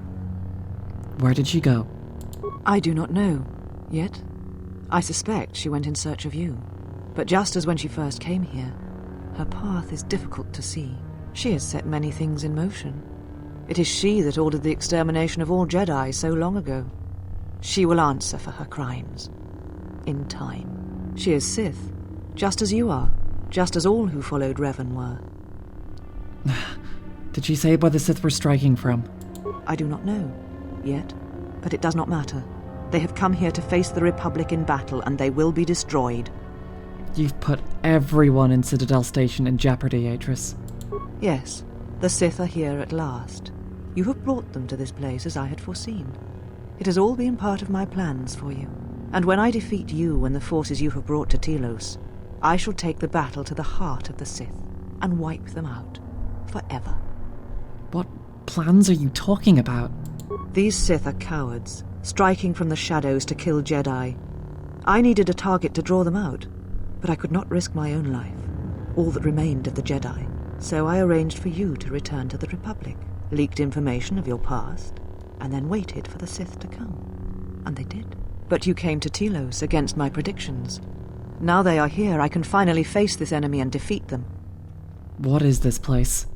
Where did she go? I do not know, yet. I suspect she went in search of you. But just as when she first came here, her path is difficult to see. She has set many things in motion. It is she that ordered the extermination of all Jedi so long ago. She will answer for her crimes. In time. She is Sith, just as you are, just as all who followed Revan were. Did she say where the Sith were striking from? I do not know, yet, but it does not matter. They have come here to face the Republic in battle, and they will be destroyed. You've put everyone in Citadel Station in jeopardy, Atris. Yes, the Sith are here at last. You have brought them to this place as I had foreseen. It has all been part of my plans for you. And when I defeat you and the forces you have brought to Telos, I shall take the battle to the heart of the Sith and wipe them out. Forever. What plans are you talking about? These Sith are cowards, striking from the shadows to kill Jedi. I needed a target to draw them out, but I could not risk my own life, all that remained of the Jedi. So I arranged for you to return to the Republic, leaked information of your past, and then waited for the Sith to come. And they did. But you came to Telos against my predictions. Now they are here, I can finally face this enemy and defeat them. What is this place?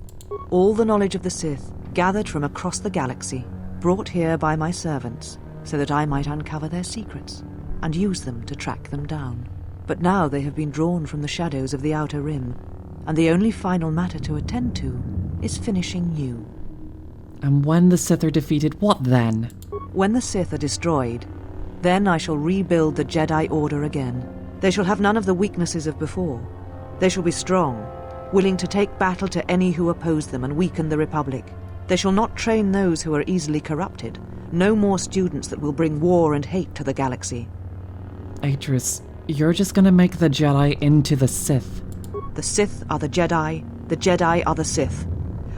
All the knowledge of the Sith, gathered from across the galaxy, brought here by my servants, so that I might uncover their secrets, and use them to track them down. But now they have been drawn from the shadows of the Outer Rim, and the only final matter to attend to is finishing you. And when the Sith are defeated, what then? When the Sith are destroyed, then I shall rebuild the Jedi Order again. They shall have none of the weaknesses of before. They shall be strong, willing to take battle to any who oppose them and weaken the Republic. They shall not train those who are easily corrupted. No more students that will bring war and hate to the galaxy. Atris, you're just gonna make the Jedi into the Sith. The Sith are the Jedi are the Sith.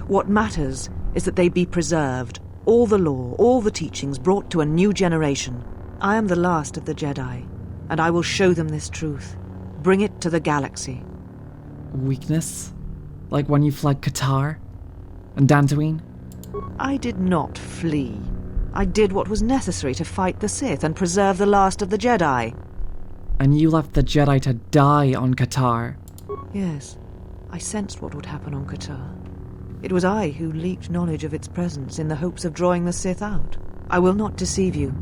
What matters is that they be preserved, all the lore, all the teachings brought to a new generation. I am the last of the Jedi, and I will show them this truth. Bring it to the galaxy. Weakness? Like when you fled Qatar? And Dantooine? I did not flee. I did what was necessary to fight the Sith and preserve the last of the Jedi. And you left the Jedi to die on Qatar? Yes, I sensed what would happen on Qatar. It was I who leaked knowledge of its presence in the hopes of drawing the Sith out. I will not deceive you.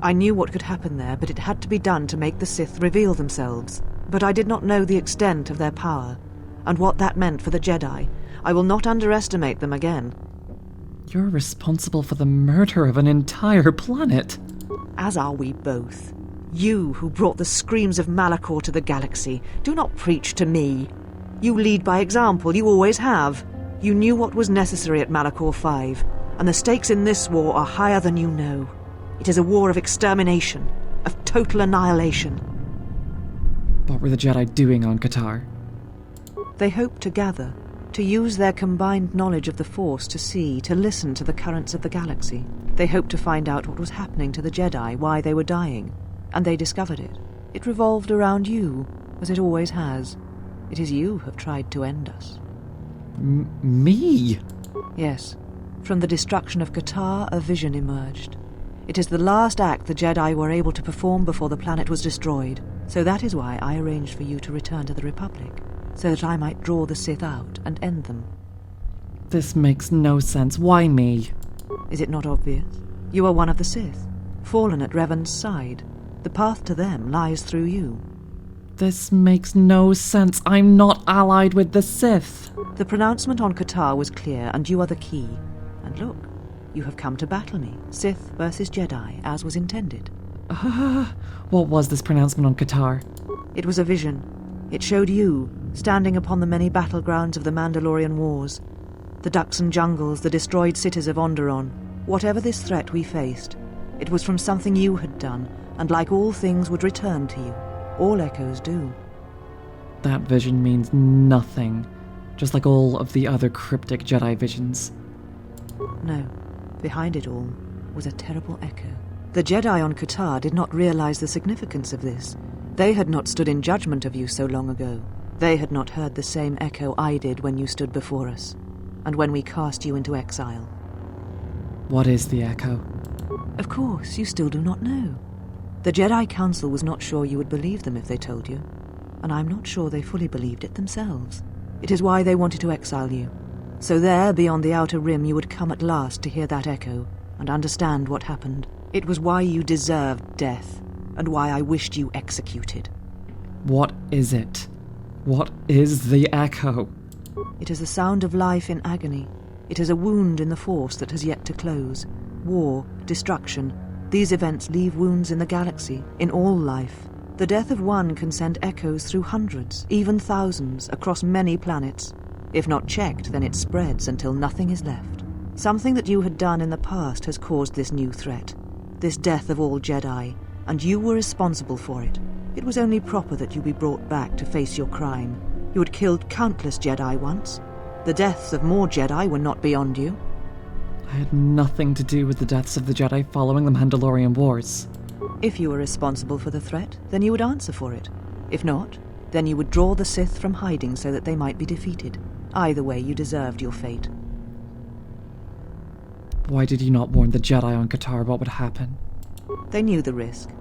I knew what could happen there, but it had to be done to make the Sith reveal themselves. But I did not know the extent of their power, and what that meant for the Jedi. I will not underestimate them again. You're responsible for the murder of an entire planet. As are we both. You who brought the screams of Malachor to the galaxy, do not preach to me. You lead by example, you always have. You knew what was necessary at Malachor 5, and the stakes in this war are higher than you know. It is a war of extermination, of total annihilation. What were the Jedi doing on Qatar? They hoped to gather, to use their combined knowledge of the Force to see, to listen to the currents of the galaxy. They hoped to find out what was happening to the Jedi, why they were dying, and they discovered it. It revolved around you, as it always has. It is you who have tried to end us. Me? Yes. From the destruction of Qatar, a vision emerged. It is the last act the Jedi were able to perform before the planet was destroyed. So that is why I arranged for you to return to the Republic, so that I might draw the Sith out and end them. This makes no sense. Why me? Is it not obvious? You are one of the Sith, fallen at Revan's side. The path to them lies through you. This makes no sense. I'm not allied with the Sith. The pronouncement on Qatar was clear, and you are the key. And look, you have come to battle me, Sith versus Jedi, as was intended. What was this pronouncement on Qatar? It was a vision. It showed you, standing upon the many battlegrounds of the Mandalorian Wars. The Dxun jungles, the destroyed cities of Onderon. Whatever this threat we faced, it was from something you had done, and like all things would return to you. All echoes do. That vision means nothing, just like all of the other cryptic Jedi visions. No, behind it all was a terrible echo. The Jedi on Qatar did not realize the significance of this. They had not stood in judgment of you so long ago. They had not heard the same echo I did when you stood before us, and when we cast you into exile. What is the echo? Of course, you still do not know. The Jedi Council was not sure you would believe them if they told you, and I'm not sure they fully believed it themselves. It is why they wanted to exile you. So there, beyond the Outer Rim, you would come at last to hear that echo and understand what happened. It was why you deserved death, and why I wished you executed. What is it? What is the echo? It is the sound of life in agony. It is a wound in the Force that has yet to close. War, destruction. These events leave wounds in the galaxy, in all life. The death of one can send echoes through hundreds, even thousands, across many planets. If not checked, then it spreads until nothing is left. Something that you had done in the past has caused this new threat, this death of all Jedi, and you were responsible for it. It was only proper that you be brought back to face your crime. You had killed countless Jedi once. The deaths of more Jedi were not beyond you. I had nothing to do with the deaths of the Jedi following the Mandalorian Wars. If you were responsible for the threat, then you would answer for it. If not, then you would draw the Sith from hiding so that they might be defeated. Either way, you deserved your fate. Why did you not warn the Jedi on Qatar what would happen? They knew the risk,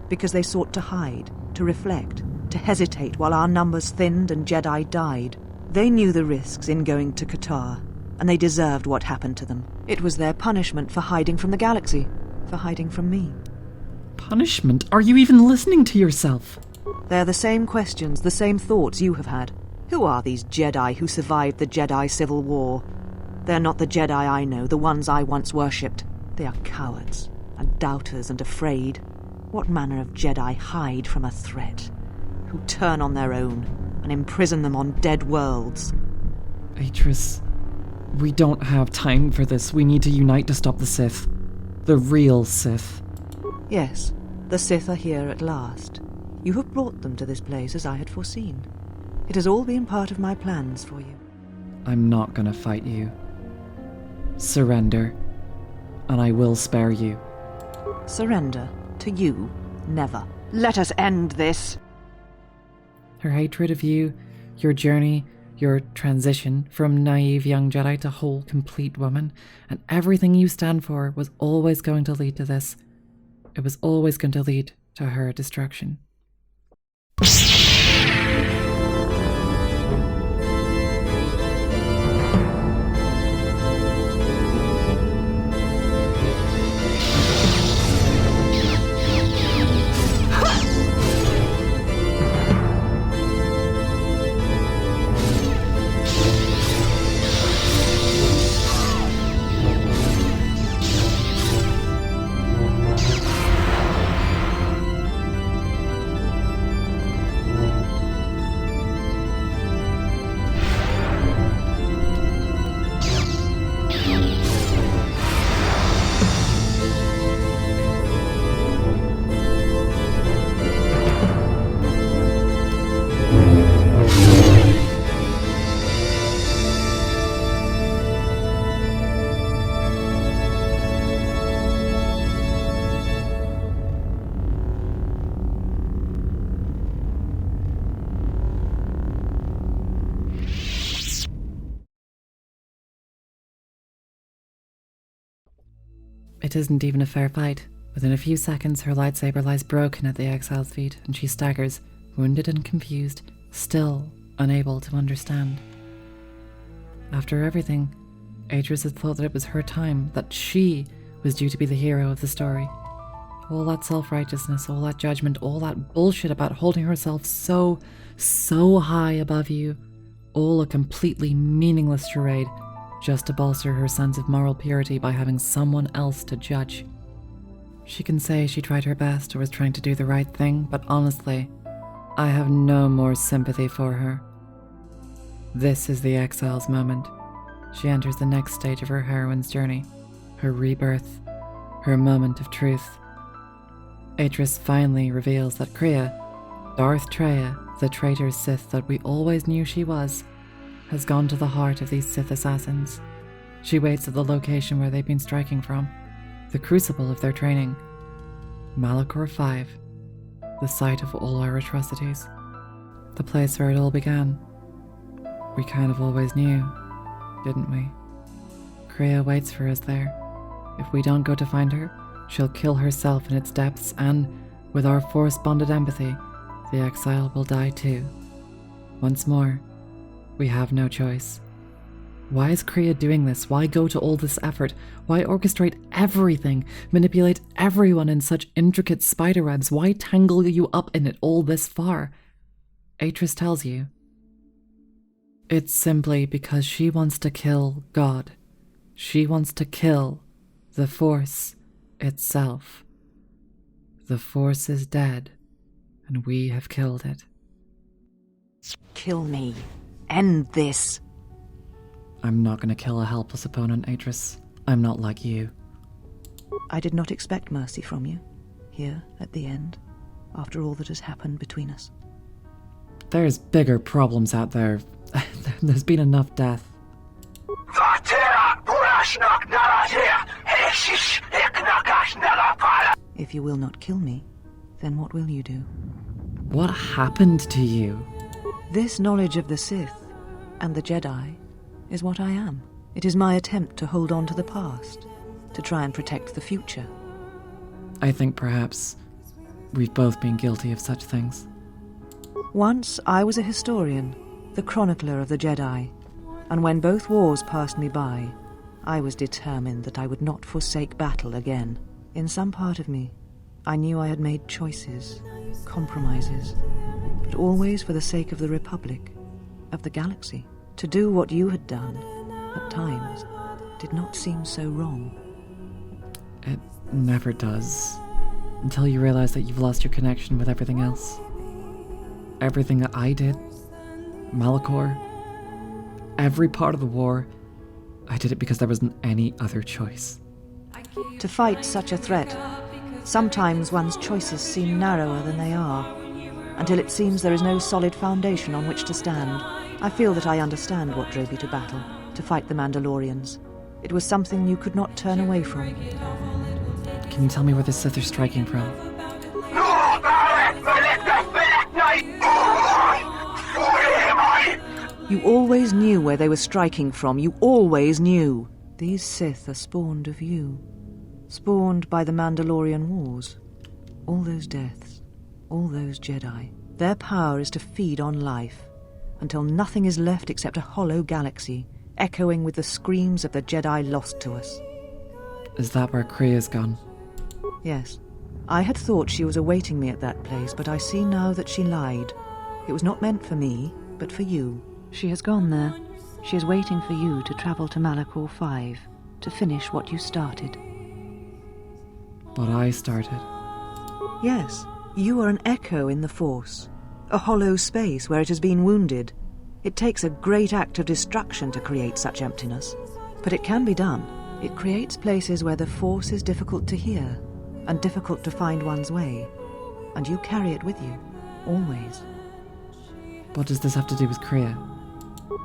because they sought to hide, to reflect, to hesitate while our numbers thinned and Jedi died. They knew the risks in going to Qatar, and they deserved what happened to them. It was their punishment for hiding from the galaxy, for hiding from me. Punishment? Are you even listening to yourself? They're the same questions, the same thoughts you have had. Who are these Jedi who survived the Jedi Civil War? They're not the Jedi I know, the ones I once worshipped. They are cowards, and doubters, and afraid. What manner of Jedi hide from a threat? Who turn on their own, and imprison them on dead worlds? Atris, we don't have time for this. We need to unite to stop the Sith. The real Sith. Yes, the Sith are here at last. You have brought them to this place as I had foreseen. It has all been part of my plans for you. I'm not gonna fight you. Surrender, and I will spare you. Surrender? To you? Never. Let us end this! Her hatred of you, your journey, your transition from naive young Jedi to whole, complete woman, and everything you stand for was always going to lead to this. It was always going to lead to her destruction. It isn't even a fair fight. Within a few seconds, her lightsaber lies broken at the exile's feet, and she staggers, wounded and confused, still unable to understand. After everything, Atris had thought that it was her time, that she was due to be the hero of the story. All that self-righteousness, all that judgment, all that bullshit about holding herself so high above you, all a completely meaningless charade, just to bolster her sense of moral purity by having someone else to judge. She can say she tried her best or was trying to do the right thing, but honestly, I have no more sympathy for her. This is the exile's moment. She enters the next stage of her heroine's journey, her rebirth, her moment of truth. Atris finally reveals that Kreia, Darth Treya, the traitor Sith that we always knew she was, has gone to the heart of these Sith assassins. She waits at the location where they've been striking from, the crucible of their training, Malachor 5. the site of all our atrocities, the place where it all began. We kind of always knew, didn't we? Kreia waits for us there. If we don't go to find her, she'll kill herself in its depths, and, with our force-bonded empathy, the exile will die too. Once more, we have no choice. Why is Kreia doing this? Why go to all this effort? Why orchestrate everything? Manipulate everyone in such intricate spiderwebs? Why tangle you up in it all this far? Atris tells you. It's simply because she wants to kill God. She wants to kill the Force itself. The Force is dead, and we have killed it. Kill me. End this. I'm not going to kill a helpless opponent, Atris. I'm not like you. I did not expect mercy from you, here at the end, after all that has happened between us. There's bigger problems out there. There's been enough death. If you will not kill me, then what will you do? What happened to you? This knowledge of the Sith and the Jedi is what I am. It is my attempt to hold on to the past, to try and protect the future. I think perhaps we've both been guilty of such things. Once I was a historian, the chronicler of the Jedi, and when both wars passed me by, I was determined that I would not forsake battle again. In some part of me, I knew I had made choices, compromises, but always for the sake of the Republic, of the galaxy. To do what you had done, at times, did not seem so wrong. It never does, until you realize that you've lost your connection with everything else. Everything that I did, Malachor, every part of the war, I did it because there wasn't any other choice. To fight such a threat, sometimes one's choices seem narrower than they are, until it seems there is no solid foundation on which to stand. I feel that I understand what drove you to battle, to fight the Mandalorians. It was something you could not turn away from. Can you tell me where the Sith are striking from? You always knew where they were striking from. You always knew. These Sith are spawned of you. Spawned by the Mandalorian Wars. All those deaths. All those Jedi. Their power is to feed on life, until nothing is left except a hollow galaxy, echoing with the screams of the Jedi lost to us. Is that where Kreia's gone? Yes. I had thought she was awaiting me at that place, but I see now that she lied. It was not meant for me, but for you. She has gone there. She is waiting for you to travel to Malachor 5, to finish what you started. What I started? Yes. You are an echo in the Force. A hollow space where it has been wounded. It takes a great act of destruction to create such emptiness. But it can be done. It creates places where the Force is difficult to hear, and difficult to find one's way. And you carry it with you, always. What does this have to do with Kreia?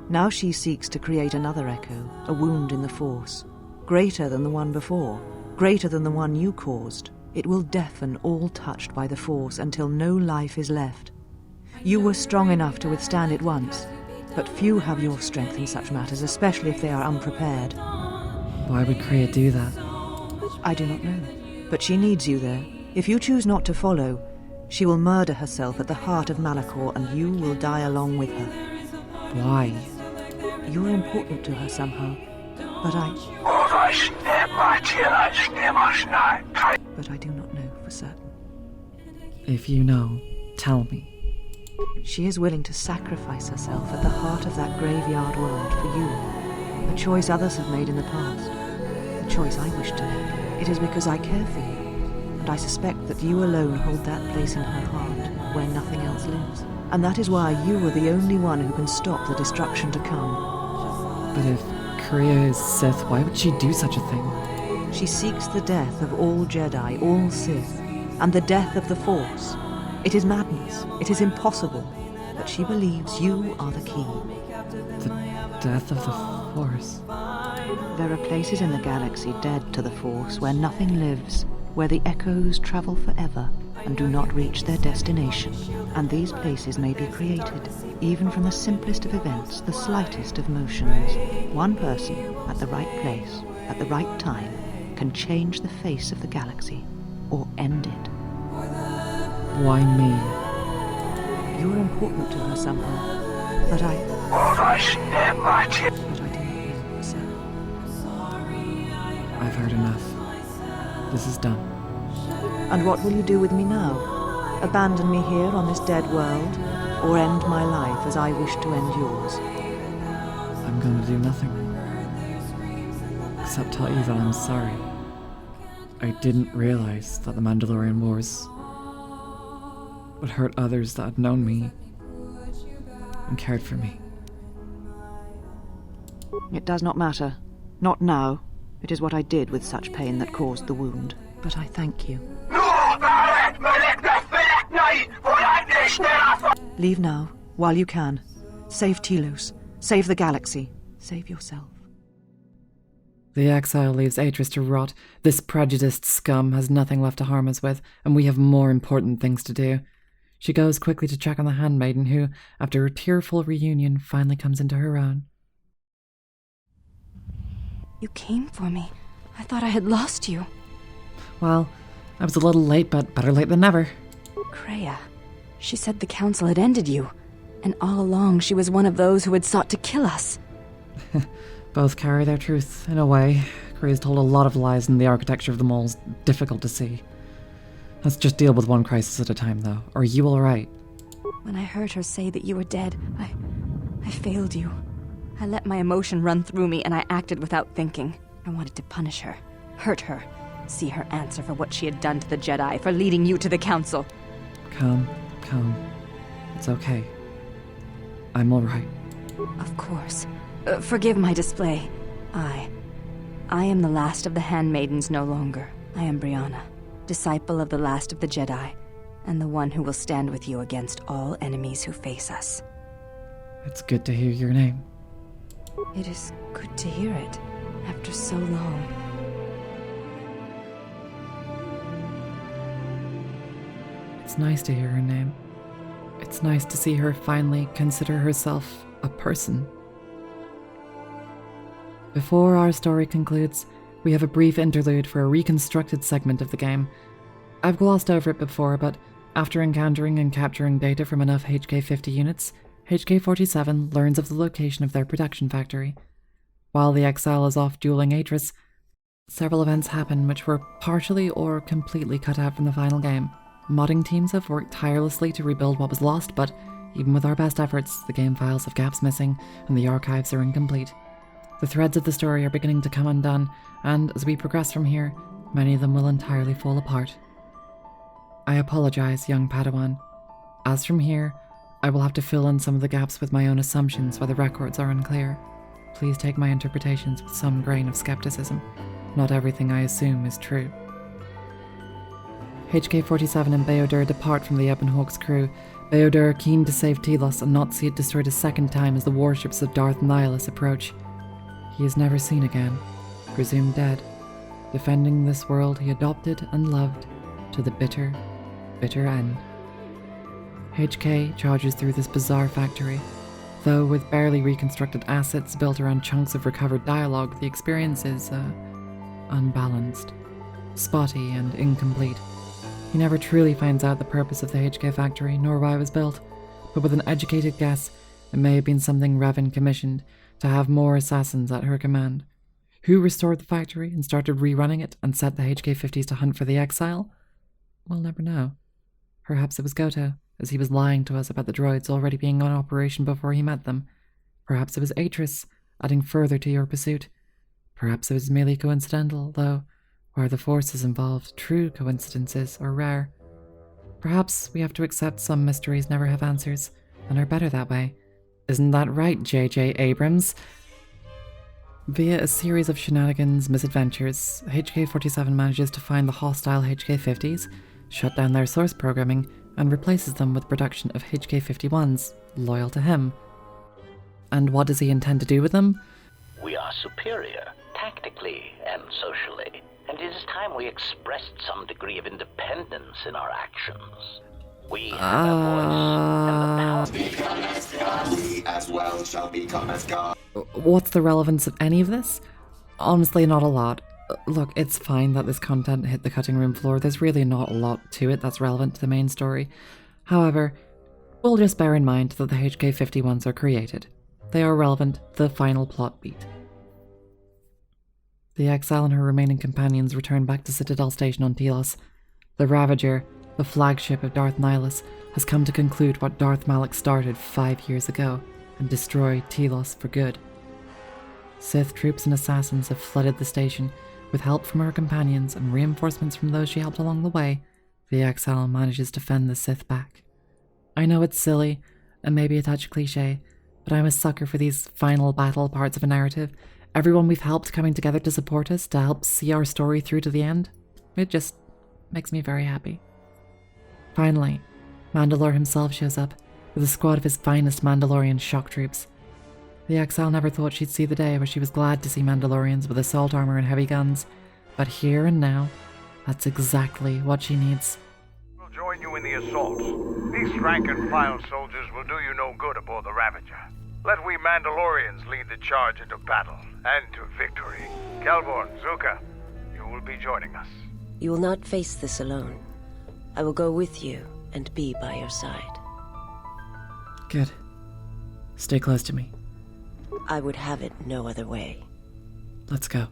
Now she seeks to create another echo, a wound in the Force. Greater than the one before, greater than the one you caused. It will deafen all touched by the Force until no life is left. You were strong enough to withstand it once, but few have your strength in such matters, especially if they are unprepared. Why would Kreia do that? I do not know, but she needs you there. If you choose not to follow, she will murder herself at the heart of Malachor, and you will die along with her. Why? You are important to her somehow, but I do not know for certain. If you know, tell me. She is willing to sacrifice herself at the heart of that graveyard world for you. A choice others have made in the past. A choice I wish to make. It is because I care for you, and I suspect that you alone hold that place in her heart where nothing else lives. And that is why you are the only one who can stop the destruction to come. But if Kreia is Sith, why would she do such a thing? She seeks the death of all Jedi, all Sith, and the death of the Force. It is madness. It is impossible. But she believes you are the key. The death of the Force? There are places in the galaxy dead to the Force where nothing lives, where the echoes travel forever and do not reach their destination. And these places may be created, even from the simplest of events, the slightest of motions. One person, at the right place, at the right time, can change the face of the galaxy, or end it. Why me? You're important to her somehow, but I didn't know so. I've heard enough. This is done. And what will you do with me now? Abandon me here on this dead world, or end my life as I wish to end yours? I'm going to do nothing. Except tell you that I'm sorry. I didn't realize that the Mandalorian Wars would hurt others that had known me and cared for me. It does not matter. Not now. It is what I did with such pain that caused the wound. But I thank you. Leave now, while you can. Save Telos. Save the galaxy. Save yourself. The exile leaves Atris to rot. This prejudiced scum has nothing left to harm us with, and we have more important things to do. She goes quickly to check on the handmaiden who, after a tearful reunion, finally comes into her own. You came for me. I thought I had lost you. Well, I was a little late, but better late than never. Kreia. She said the council had ended you, and all along she was one of those who had sought to kill us. Both carry their truth, in a way. Kreia's told a lot of lies, and the architecture of them all is difficult to see. Let's just deal with one crisis at a time, though. Are you alright? When I heard her say that you were dead, I failed you. I let my emotion run through me, and I acted without thinking. I wanted to punish her, hurt her, see her answer for what she had done to the Jedi, for leading you to the council. Calm. It's okay. I'm alright. Of course. Forgive my display. I am the last of the handmaidens no longer. I am Brianna, disciple of the last of the Jedi, and the one who will stand with you against all enemies who face us. It's good to hear your name. It is good to hear it, after so long. It's nice to hear her name. It's nice to see her finally consider herself a person. Before our story concludes, we have a brief interlude for a reconstructed segment of the game. I've glossed over it before, but after encountering and capturing data from enough HK-50 units, HK-47 learns of the location of their production factory. While the exile is off dueling Atris, several events happen which were partially or completely cut out from the final game. Modding teams have worked tirelessly to rebuild what was lost, but even with our best efforts, the game files have gaps missing and the archives are incomplete. The threads of the story are beginning to come undone, and as we progress from here, many of them will entirely fall apart. I apologize, young Padawan. As from here, I will have to fill in some of the gaps with my own assumptions where the records are unclear. Please take my interpretations with some grain of skepticism. Not everything I assume is true. HK-47 and Beodur depart from the Ebon Hawk's crew, Beodur keen to save Telos and not see it destroyed a second time as the warships of Darth Nihilus approach. He is never seen again, presumed dead, defending this world he adopted and loved to the bitter, bitter end. HK charges through this bizarre factory. Though with barely reconstructed assets built around chunks of recovered dialogue, the experience is, unbalanced, spotty and incomplete. He never truly finds out the purpose of the HK factory, nor why it was built, but with an educated guess, it may have been something Revan commissioned to have more assassins at her command. Who restored the factory and started rerunning it and set the HK-50s to hunt for the exile? We'll never know. Perhaps it was Goto, as he was lying to us about the droids already being on operation before he met them. Perhaps it was Atris, adding further to your pursuit. Perhaps it was merely coincidental, though where the Force is involved, true coincidences are rare. Perhaps we have to accept some mysteries never have answers, and are better that way. Isn't that right, J.J. Abrams? Via a series of shenanigans, misadventures, HK-47 manages to find the hostile HK-50s, shut down their source programming, and replaces them with production of HK-51s, loyal to him. And what does he intend to do with them? We are superior, tactically and socially. and it is time we expressed some degree of independence in our actions. We have a voice, and the power... Become as God, we as well shall become as God. What's the relevance of any of this? Honestly, not a lot. Look, it's fine that this content hit the cutting room floor. There's really not a lot to it that's relevant to the main story. However, we'll just bear in mind that the HK-51s are created. They are relevant to the final plot beat. The exile and her remaining companions return back to Citadel Station on Telos. The Ravager, the flagship of Darth Nihilus, has come to conclude what Darth Malak started 5 years ago and destroyed Telos for good. Sith troops and assassins have flooded the station. With help from her companions and reinforcements from those she helped along the way, the exile manages to fend the Sith back. I know it's silly, and maybe a touch cliché, but I'm a sucker for these final battle parts of a narrative. Everyone we've helped coming together to support us, to help see our story through to the end. It just makes me very happy. Finally, Mandalore himself shows up, with a squad of his finest Mandalorian shock troops. The exile never thought she'd see the day where she was glad to see Mandalorians with assault armor and heavy guns, but here and now, that's exactly what she needs. We'll join you in the assault. These rank-and-file soldiers will do you no good aboard the Ravager. Let we Mandalorians lead the charge into battle and to victory. Kelborn, Zuka, you will be joining us. You will not face this alone. I will go with you and be by your side. Good. Stay close to me. I would have it no other way. Let's go.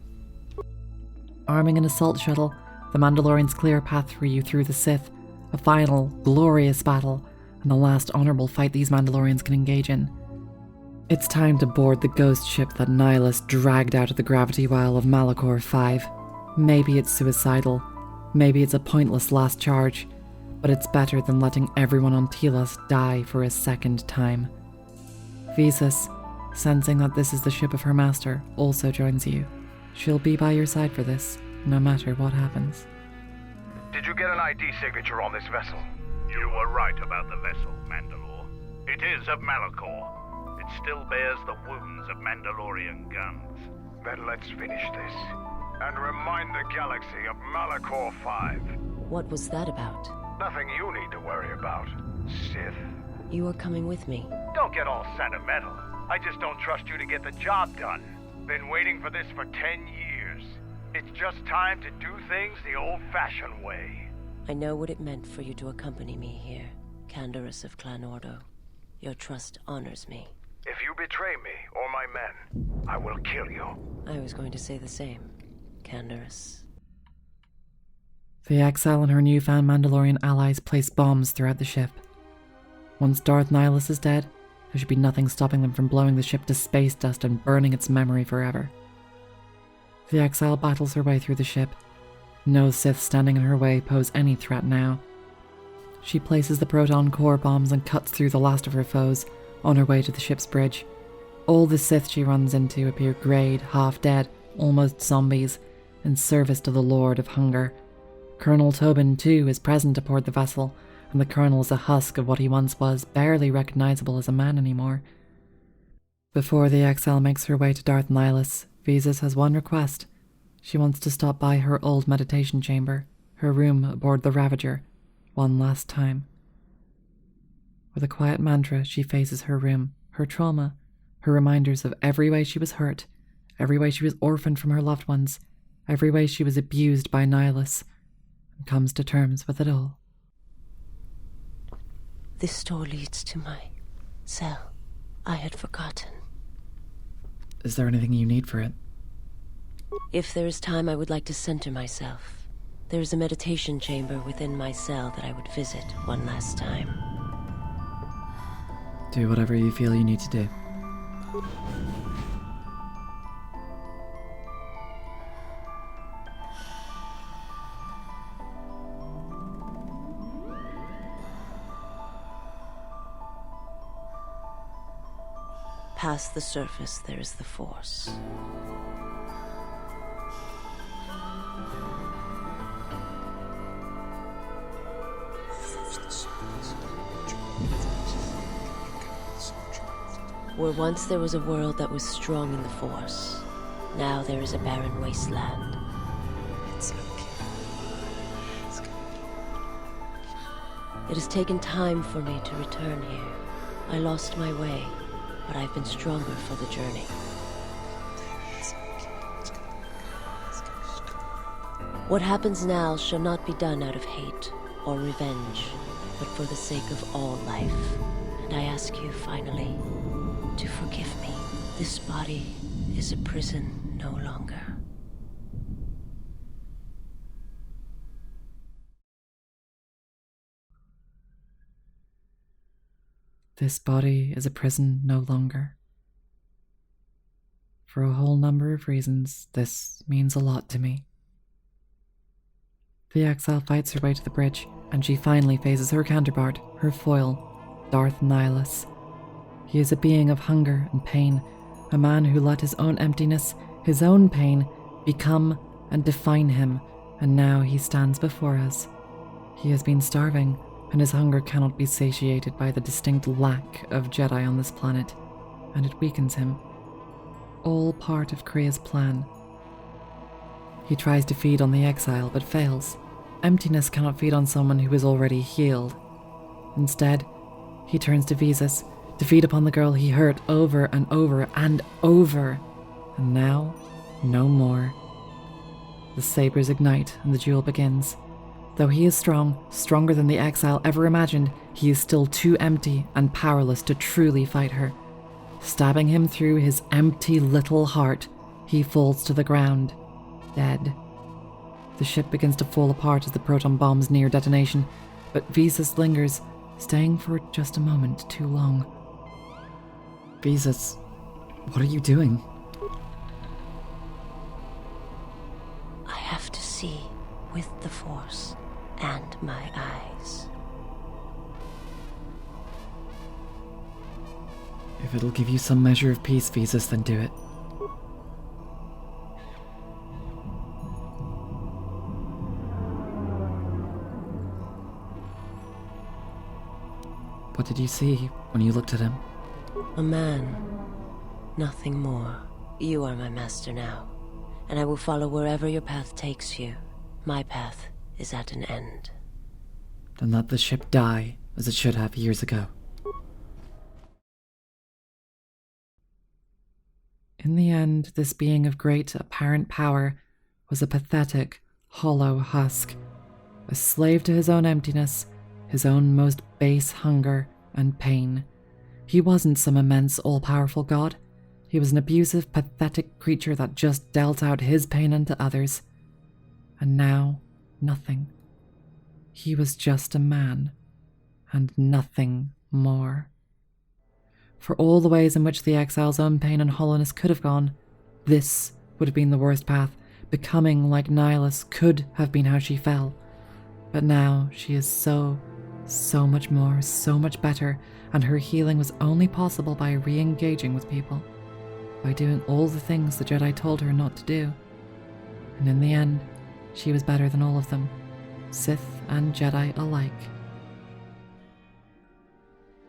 Arming an assault shuttle, the Mandalorians clear a path for you through the Sith, a final, glorious battle, and the last honorable fight these Mandalorians can engage in. It's time to board the ghost ship that Nihilus dragged out of the gravity well of Malachor 5. Maybe it's suicidal, maybe it's a pointless last charge, but it's better than letting everyone on Telos die for a second time. Visas, sensing that this is the ship of her master, also joins you. She'll be by your side for this, no matter what happens. Did you get an ID signature on this vessel? You were right about the vessel, Mandalore. It is of Malachor. It still bears the wounds of Mandalorian guns. Then let's finish this, and remind the galaxy of Malachor 5. What was that about? Nothing you need to worry about, Sith. You are coming with me. Don't get all sentimental. I just don't trust you to get the job done. Been waiting for this for 10 years. It's just time to do things the old-fashioned way. I know what it meant for you to accompany me here, Canderous of Clan Ordo. Your trust honors me. If you betray me or my men, I will kill you. I was going to say the same, Canderous. The exile and her newfound Mandalorian allies place bombs throughout the ship. Once Darth Nihilus is dead, there should be nothing stopping them from blowing the ship to space dust and burning its memory forever. The exile battles her way through the ship. No Sith standing in her way pose any threat now. She places the proton core bombs and cuts through the last of her foes on her way to the ship's bridge. All the Sith she runs into appear greyed, half-dead, almost zombies, in service to the Lord of Hunger. Colonel Tobin, too, is present aboard the vessel, and the Colonel is a husk of what he once was, barely recognizable as a man anymore. Before the exile makes her way to Darth Nihilus, Visas has one request. She wants to stop by her old meditation chamber, her room aboard the Ravager, one last time. With a quiet mantra, she faces her room, her trauma, her reminders of every way she was hurt, every way she was orphaned from her loved ones, every way she was abused by Nihilus, and comes to terms with it all. This door leads to my cell. I had forgotten. Is there anything you need for it? If there is time, I would like to center myself. There is a meditation chamber within my cell that I would visit one last time. Do whatever you feel you need to do. Past the surface, there is the Force. Where once there was a world that was strong in the Force, now there is a barren wasteland. Its It has taken time for me to return here. I lost my way, but I've been stronger for the journey. What happens now shall not be done out of hate or revenge, but for the sake of all life. And I ask you, finally, to forgive me. This body is a prison no longer. This body is a prison no longer. For a whole number of reasons, this means a lot to me. The exile fights her way to the bridge, and she finally faces her counterpart, her foil, Darth Nihilus. He is a being of hunger and pain, a man who let his own emptiness, his own pain, become and define him, and now he stands before us. He has been starving, and his hunger cannot be satiated by the distinct lack of Jedi on this planet, and it weakens him. All part of Krea's plan. He tries to feed on the exile, but fails. Emptiness cannot feed on someone who is already healed. Instead, he turns to Visas, to feed upon the girl he hurt over and over and over. And now, no more. The sabers ignite, and the duel begins. Though he is strong, stronger than the exile ever imagined, he is still too empty and powerless to truly fight her. Stabbing him through his empty little heart, he falls to the ground, dead. The ship begins to fall apart as the proton bombs near detonation, but Visas lingers, staying for just a moment too long. Visas, what are you doing? I have to see with the Force and my eyes. If it'll give you some measure of peace, Visas, then do it. What did you see when you looked at him? A man. Nothing more. You are my master now, and I will follow wherever your path takes you. My path is at an end. Then let the ship die, as it should have years ago. In the end, this being of great apparent power was a pathetic, hollow husk, a slave to his own emptiness, his own most base hunger and pain. He wasn't some immense, all-powerful god. He was an abusive, pathetic creature that just dealt out his pain unto others. And now, nothing. He was just a man, and nothing more. For all the ways in which the exile's own pain and hollowness could have gone, this would have been the worst path. Becoming like Nihilus could have been how she fell. But now she is so much more, so much better, and her healing was only possible by re-engaging with people, by doing all the things the Jedi told her not to do. And in the end, she was better than all of them, Sith and Jedi alike.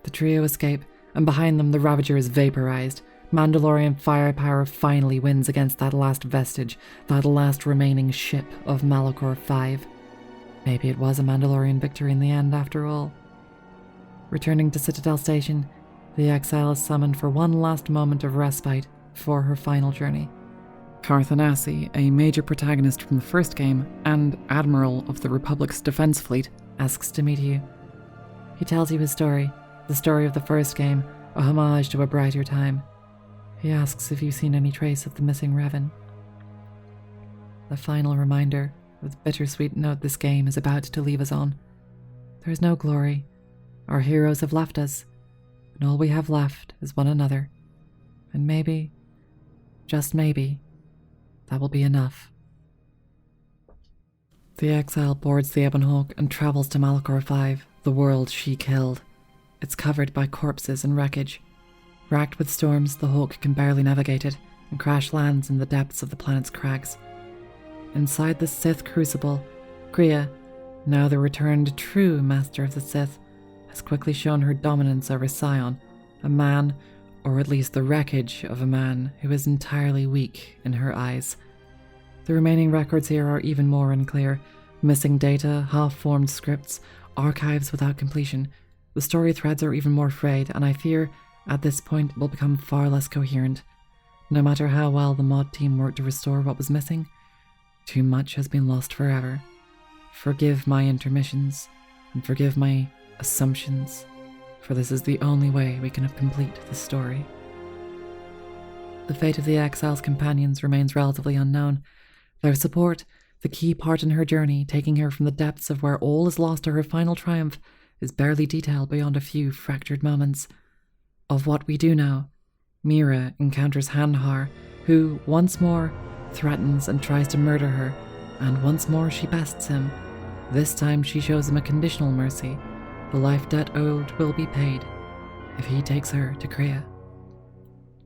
The trio escape, and behind them the Ravager is vaporized. Mandalorian firepower finally wins against that last vestige, that last remaining ship of Malachor 5. Maybe it was a Mandalorian victory in the end, after all. Returning to Citadel Station, the exile is summoned for one last moment of respite before her final journey. Carthanasi, a major protagonist from the first game and admiral of the Republic's defense fleet, asks to meet you. He tells you his story, the story of the first game, a homage to a brighter time. He asks if you've seen any trace of the missing Revan. The final reminder of the bittersweet note this game is about to leave us on. There is no glory. Our heroes have left us, and all we have left is one another. And maybe, just maybe, that will be enough. The exile boards the Ebon Hawk and travels to Malachor 5, the world she killed. It's covered by corpses and wreckage. Racked with storms, the Hawk can barely navigate it, and crash lands in the depths of the planet's crags. Inside the Sith crucible, Krea, now the returned true master of the Sith, has quickly shown her dominance over Sion, a man, or at least the wreckage of a man, who is entirely weak in her eyes. The remaining records here are even more unclear. Missing data, half-formed scripts, archives without completion. The story threads are even more frayed, and I fear at this point it will become far less coherent. No matter how well the mod team worked to restore what was missing, too much has been lost forever. Forgive my intermissions, and forgive my assumptions, for this is the only way we can complete the story. The fate of the Exile's companions remains relatively unknown. Their support, the key part in her journey, taking her from the depths of where all is lost to her final triumph, is barely detailed beyond a few fractured moments. Of what we do know, Mira encounters Handhar, who, once more, threatens and tries to murder her, and once more she bests him. This time she shows him a conditional mercy. The life debt owed will be paid if he takes her to Kreia.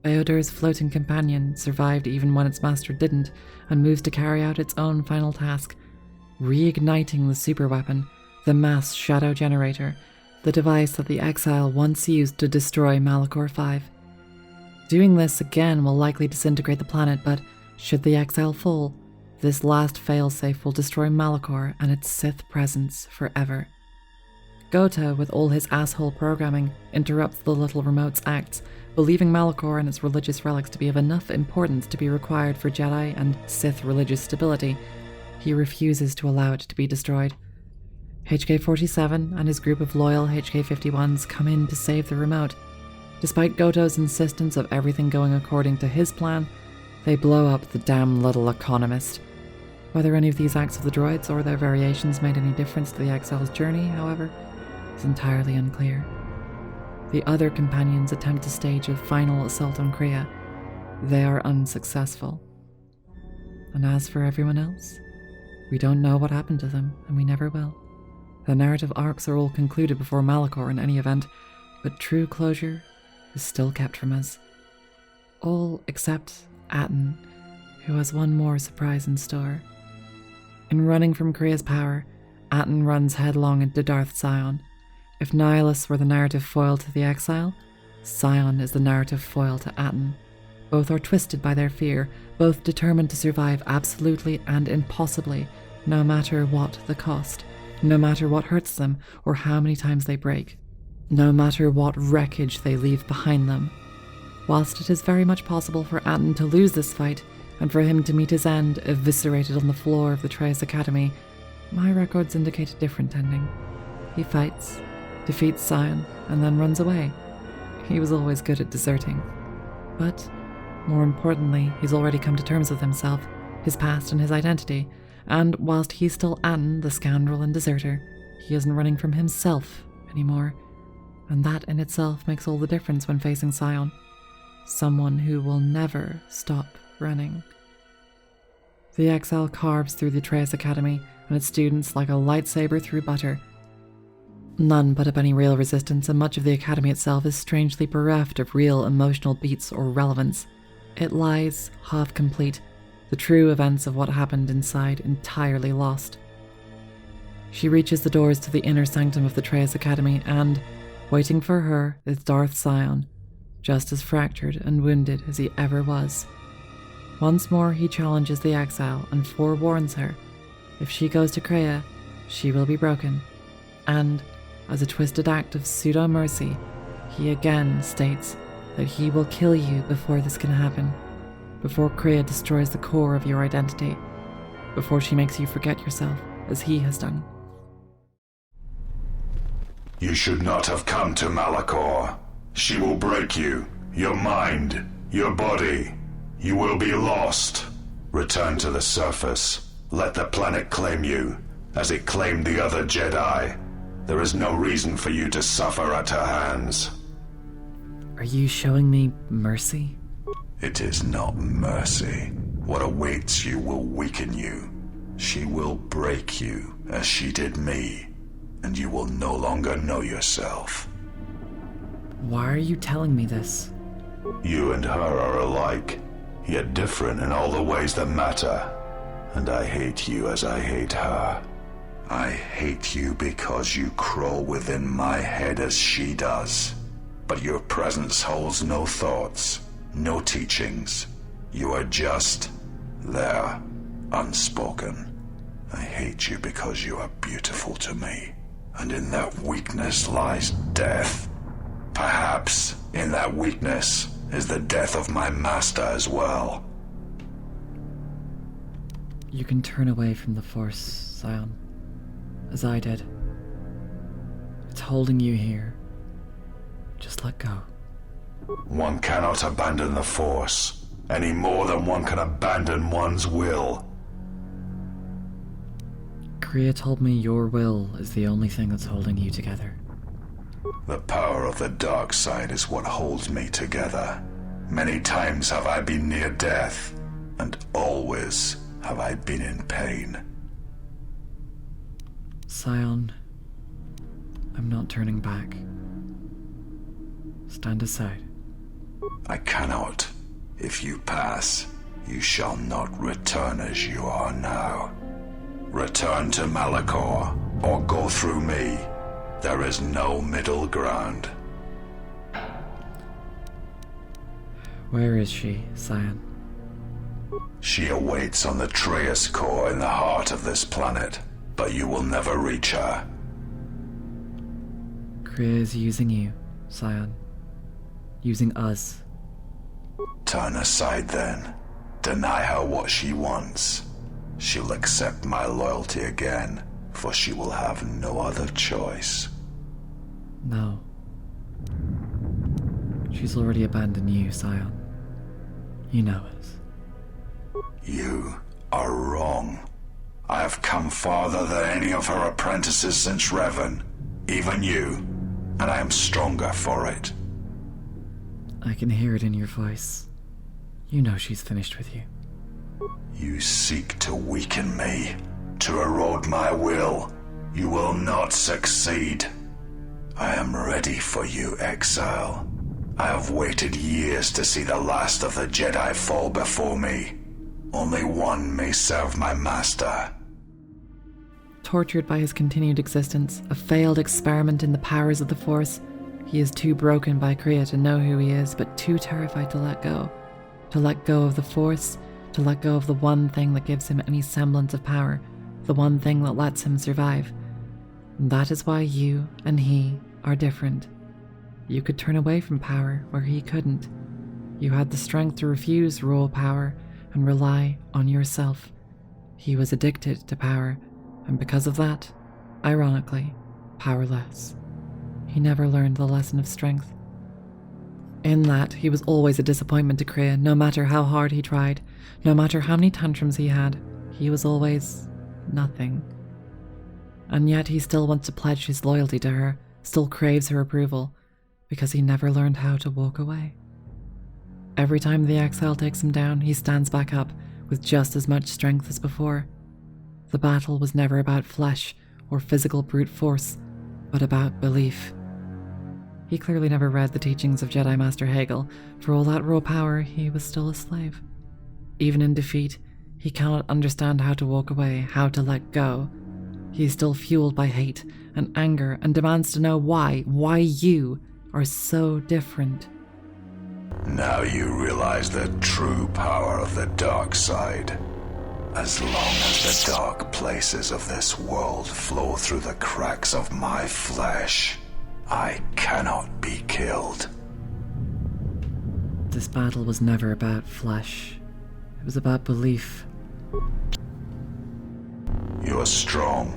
Beodur's floating companion survived even when its master didn't, and moves to carry out its own final task, reigniting the superweapon, the mass shadow generator, the device that the Exile once used to destroy Malachor 5. Doing this again will likely disintegrate the planet, but should the Exile fall, this last failsafe will destroy Malachor and its Sith presence forever. Gota, with all his asshole programming, interrupts the little remote's acts, believing Malachor and its religious relics to be of enough importance to be required for Jedi and Sith religious stability. He refuses to allow it to be destroyed. HK-47 and his group of loyal HK-51s come in to save the remote. Despite Goto's insistence of everything going according to his plan, they blow up the damn little economist. Whether any of these acts of the droids or their variations made any difference to the Exile's journey, however, is entirely unclear. The other companions attempt to stage a final assault on Kreia. They are unsuccessful. And as for everyone else, we don't know what happened to them, and we never will. The narrative arcs are all concluded before Malachor in any event, but true closure is still kept from us. All except Atton, who has one more surprise in store. In running from Kreia's power, Atton runs headlong into Darth Sion. If Nihilus were the narrative foil to the Exile, Sion is the narrative foil to Atton. Both are twisted by their fear, both determined to survive absolutely and impossibly, no matter what the cost, no matter what hurts them or how many times they break, no matter what wreckage they leave behind them. Whilst it is very much possible for Atton to lose this fight, and for him to meet his end eviscerated on the floor of the Atreus Academy, my records indicate a different ending. He fights, defeats Sion, and then runs away. He was always good at deserting. But, more importantly, he's already come to terms with himself, his past and his identity, and whilst he's still Atton, the scoundrel and deserter, he isn't running from himself anymore. And that in itself makes all the difference when facing Sion. Someone who will never stop running. The Exile carves through the Atreus Academy and its students like a lightsaber through butter. None put up any real resistance, and much of the Academy itself is strangely bereft of real emotional beats or relevance. It lies, half complete, the true events of what happened inside entirely lost. She reaches the doors to the inner sanctum of the Atreus Academy, and, waiting for her, is Darth Sion, just as fractured and wounded as he ever was. Once more he challenges the Exile and forewarns her. If she goes to Kreia, she will be broken. And, as a twisted act of pseudo-mercy, he again states that he will kill you before this can happen, before Kreia destroys the core of your identity, before she makes you forget yourself, as he has done. You should not have come to Malachor. She will break you, your mind, your body. You will be lost. Return to the surface. Let the planet claim you, as it claimed the other Jedi. There is no reason for you to suffer at her hands. Are you showing me mercy? It is not mercy. What awaits you will weaken you. She will break you, as she did me, and you will no longer know yourself. Why are you telling me this? You and her are alike, yet different in all the ways that matter. And I hate you as I hate her. I hate you because you crawl within my head as she does. But your presence holds no thoughts, no teachings. You are just there, unspoken. I hate you because you are beautiful to me. And in that weakness lies death. Perhaps in that weakness is the death of my master as well. You can turn away from the Force, Scion, as I did. It's holding you here. Just let go. One cannot abandon the Force, any more than one can abandon one's will. Kriya told me your will is the only thing that's holding you together. The power of the dark side is what holds me together. Many times have I been near death, and always have I been in pain. Scion, I'm not turning back. Stand aside. I cannot. If you pass, you shall not return as you are now. Return to Malachor, or go through me. There is no middle ground. Where is she, Scion? She awaits on the Traeus core in the heart of this planet, but you will never reach her. Kriya is using you, Scion. Using us. Turn aside then. Deny her what she wants. She'll accept my loyalty again, for she will have no other choice. No. She's already abandoned you, Scion. You know it. You are wrong. I have come farther than any of her apprentices since Revan, even you, and I am stronger for it. I can hear it in your voice. You know she's finished with you. You seek to weaken me, to erode my will. You will not succeed. I am ready for you, exile. I have waited years to see the last of the Jedi fall before me. Only one may serve my master. Tortured by his continued existence, a failed experiment in the powers of the Force, he is too broken by Kriya to know who he is, but too terrified to let go. To let go of the Force, to let go of the one thing that gives him any semblance of power, the one thing that lets him survive. And that is why you and he are different. You could turn away from power where he couldn't. You had the strength to refuse raw power and rely on yourself. He was addicted to power, and because of that, ironically, powerless. He never learned the lesson of strength. In that, he was always a disappointment to Kriya, no matter how hard he tried, no matter how many tantrums he had. He was always nothing. And yet he still wants to pledge his loyalty to her, still craves her approval, because he never learned how to walk away. Every time the exile takes him down, he stands back up with just as much strength as before. The battle was never about flesh or physical brute force, but about belief. He clearly never read the teachings of Jedi Master Hegel. For all that raw power, he was still a slave. Even in defeat, he cannot understand how to walk away, how to let go. He is still fueled by hate and anger and demands to know why you are so different. Now you realize the true power of the dark side. As long as the dark places of this world flow through the cracks of my flesh, I cannot be killed. This battle was never about flesh. It was about belief. You are strong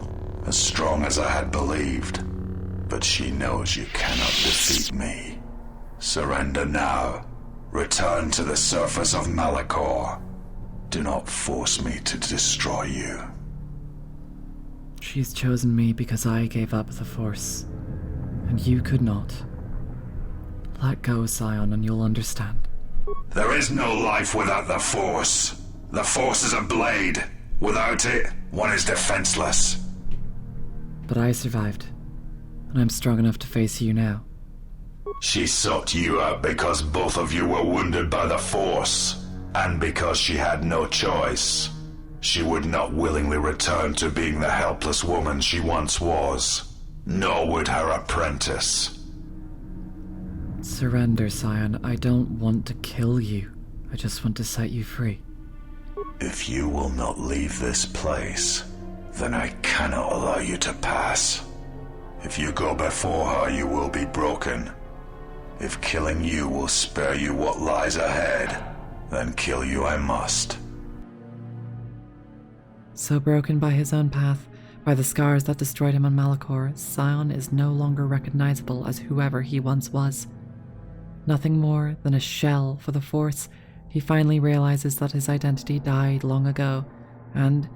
as I had believed. But she knows you cannot defeat me. Surrender now. Return to the surface of Malachor. Do not force me to destroy you. She's chosen me because I gave up the Force, and you could not. Let go, Scion, and you'll understand. There is no life without the Force. The Force is a blade. Without it, one is defenseless. But I survived, and I'm strong enough to face you now. She sought you out because both of you were wounded by the Force, and because she had no choice. She would not willingly return to being the helpless woman she once was, nor would her apprentice. Surrender, Scion. I don't want to kill you. I just want to set you free. If you will not leave this place, then I cannot allow you to pass. If you go before her, you will be broken. If killing you will spare you what lies ahead, then kill you I must. So broken by his own path, by the scars that destroyed him on Malachor, Scion is no longer recognizable as whoever he once was. Nothing more than a shell for the Force, he finally realizes that his identity died long ago, and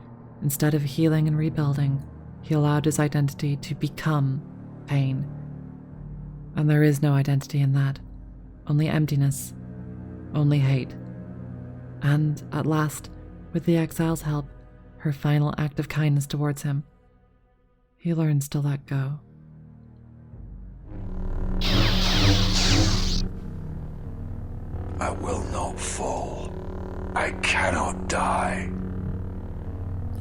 instead of healing and rebuilding, he allowed his identity to become pain. And there is no identity in that. Only emptiness. Only hate. And, at last, with the exile's help, her final act of kindness towards him, he learns to let go. I will not fall. I cannot die.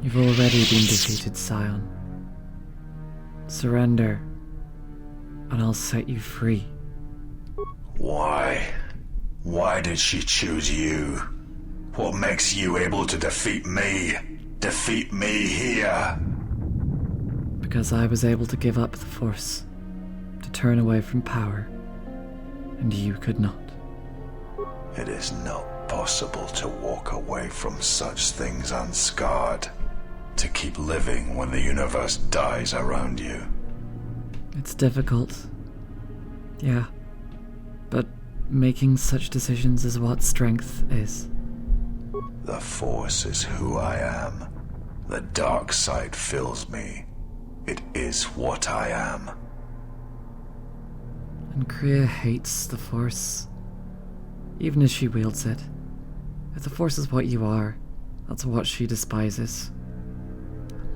You've already been defeated, Scion. Surrender, and I'll set you free. Why? Why did she choose you? What makes you able to defeat me? Defeat me here? Because I was able to give up the Force, to turn away from power, and you could not. It is not possible to walk away from such things unscarred, to keep living when the universe dies around you. It's difficult. Yeah. But making such decisions is what strength is. The Force is who I am. The dark side fills me. It is what I am. And Kreia hates the Force, even as she wields it. If the Force is what you are, that's what she despises.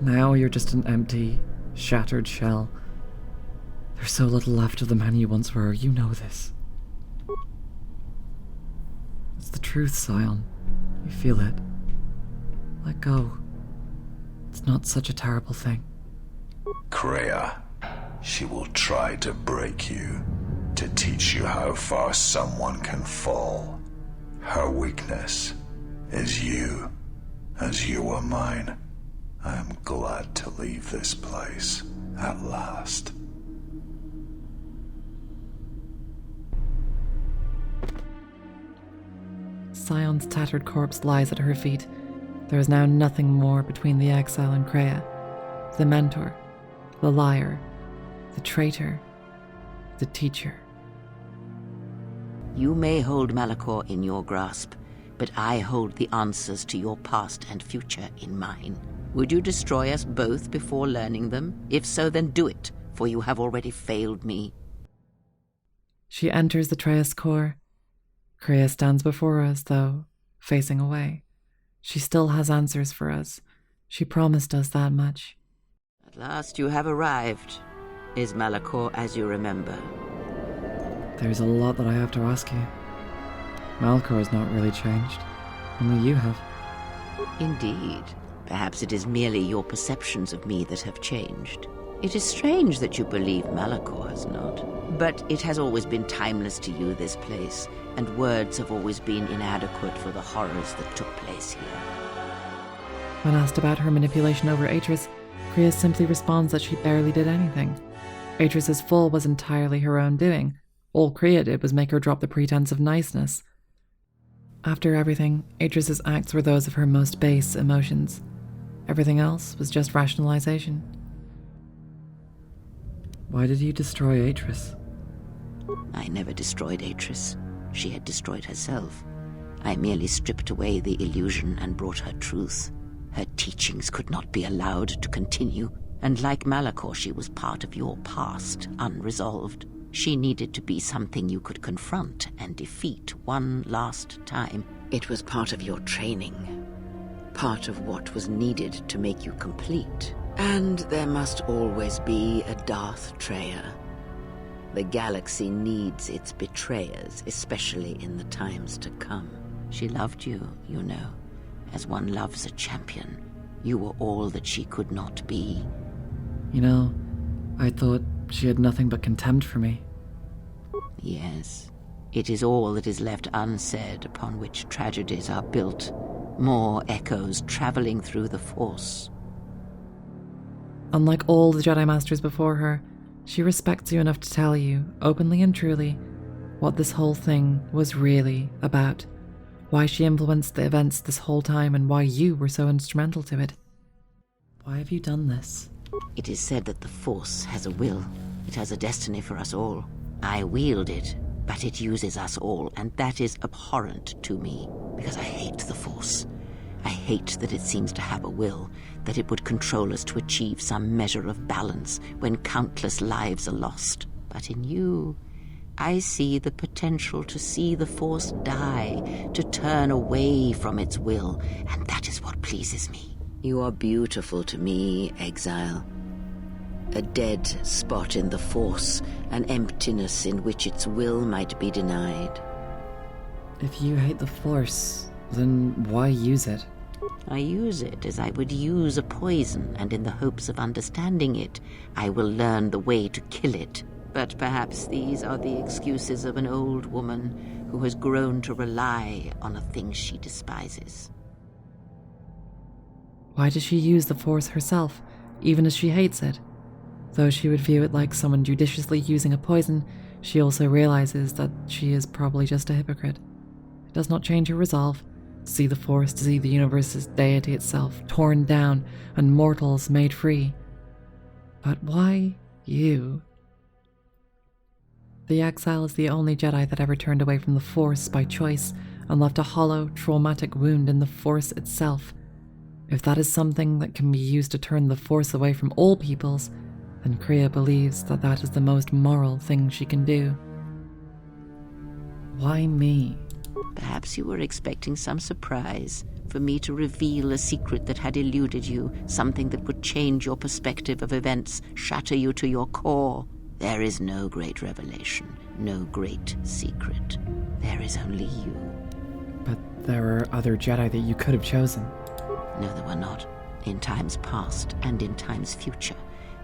Now you're just an empty, shattered shell. There's so little left of the man you once were, you know this. It's the truth, Scion. You feel it. Let go. It's not such a terrible thing. Kreia, she will try to break you, to teach you how far someone can fall. Her weakness is you, as you are mine. I am glad to leave this place, at last. Scion's tattered corpse lies at her feet. There is now nothing more between the exile and Kreia. The mentor, the liar, the traitor, the teacher. You may hold Malachor in your grasp, but I hold the answers to your past and future in mine. Would you destroy us both before learning them? If so, then do it, for you have already failed me. She enters the Traeus core. Kreia stands before us, though, facing away. She still has answers for us. She promised us that much. At last you have arrived. Is Malachor as you remember? There's a lot that I have to ask you. Malachor has not really changed. Only you have. Indeed. Perhaps it is merely your perceptions of me that have changed. It is strange that you believe Malachor has not. But it has always been timeless to you, this place, and words have always been inadequate for the horrors that took place here. When asked about her manipulation over Atris, Kreia simply responds that she barely did anything. Atris's fall was entirely her own doing. All Kreia did was make her drop the pretense of niceness. After everything, Atris's acts were those of her most base emotions. Everything else was just rationalization. Why did you destroy Atris? I never destroyed Atris. She had destroyed herself. I merely stripped away the illusion and brought her truth. Her teachings could not be allowed to continue, and like Malachor, she was part of your past, unresolved. She needed to be something you could confront and defeat one last time. It was part of your training, part of what was needed to make you complete. And there must always be a Darth Treya. The galaxy needs its betrayers, especially in the times to come. She loved you, you know, as one loves a champion. You were all that she could not be. You know, I thought she had nothing but contempt for me. Yes, it is all that is left unsaid upon which tragedies are built. More echoes traveling through the Force. Unlike all the Jedi Masters before her, She respects you enough to tell you, openly and truly, what this whole thing was really about. Why she influenced the events this whole time and why you were so instrumental to it. Why have you done this? It is said that the Force has a will. It has a destiny for us all. I wield it, but it uses us all, and that is abhorrent to me, because I hate the Force. I hate that it seems to have a will, that it would control us to achieve some measure of balance when countless lives are lost. But in you, I see the potential to see the Force die, to turn away from its will, and that is what pleases me. You are beautiful to me, Exile. A dead spot in the Force, an emptiness in which its will might be denied. If you hate the Force, then why use it? I use it as I would use a poison, and in the hopes of understanding it, I will learn the way to kill it. But perhaps these are the excuses of an old woman who has grown to rely on a thing she despises. Why does she use the Force herself, even as she hates it? Though she would view it like someone judiciously using a poison, she also realizes that she is probably just a hypocrite. It does not change her resolve to see the Force, to see the universe's deity itself torn down and mortals made free. But why you? The Exile is the only Jedi that ever turned away from the Force by choice and left a hollow, traumatic wound in the Force itself. If that is something that can be used to turn the Force away from all peoples, then Kriya believes that that is the most moral thing she can do. Why me? Perhaps you were expecting some surprise, for me to reveal a secret that had eluded you, something that would change your perspective of events, shatter you to your core. There is no great revelation, no great secret. There is only you. But there are other Jedi that you could have chosen. No, there were not. In times past and in times future,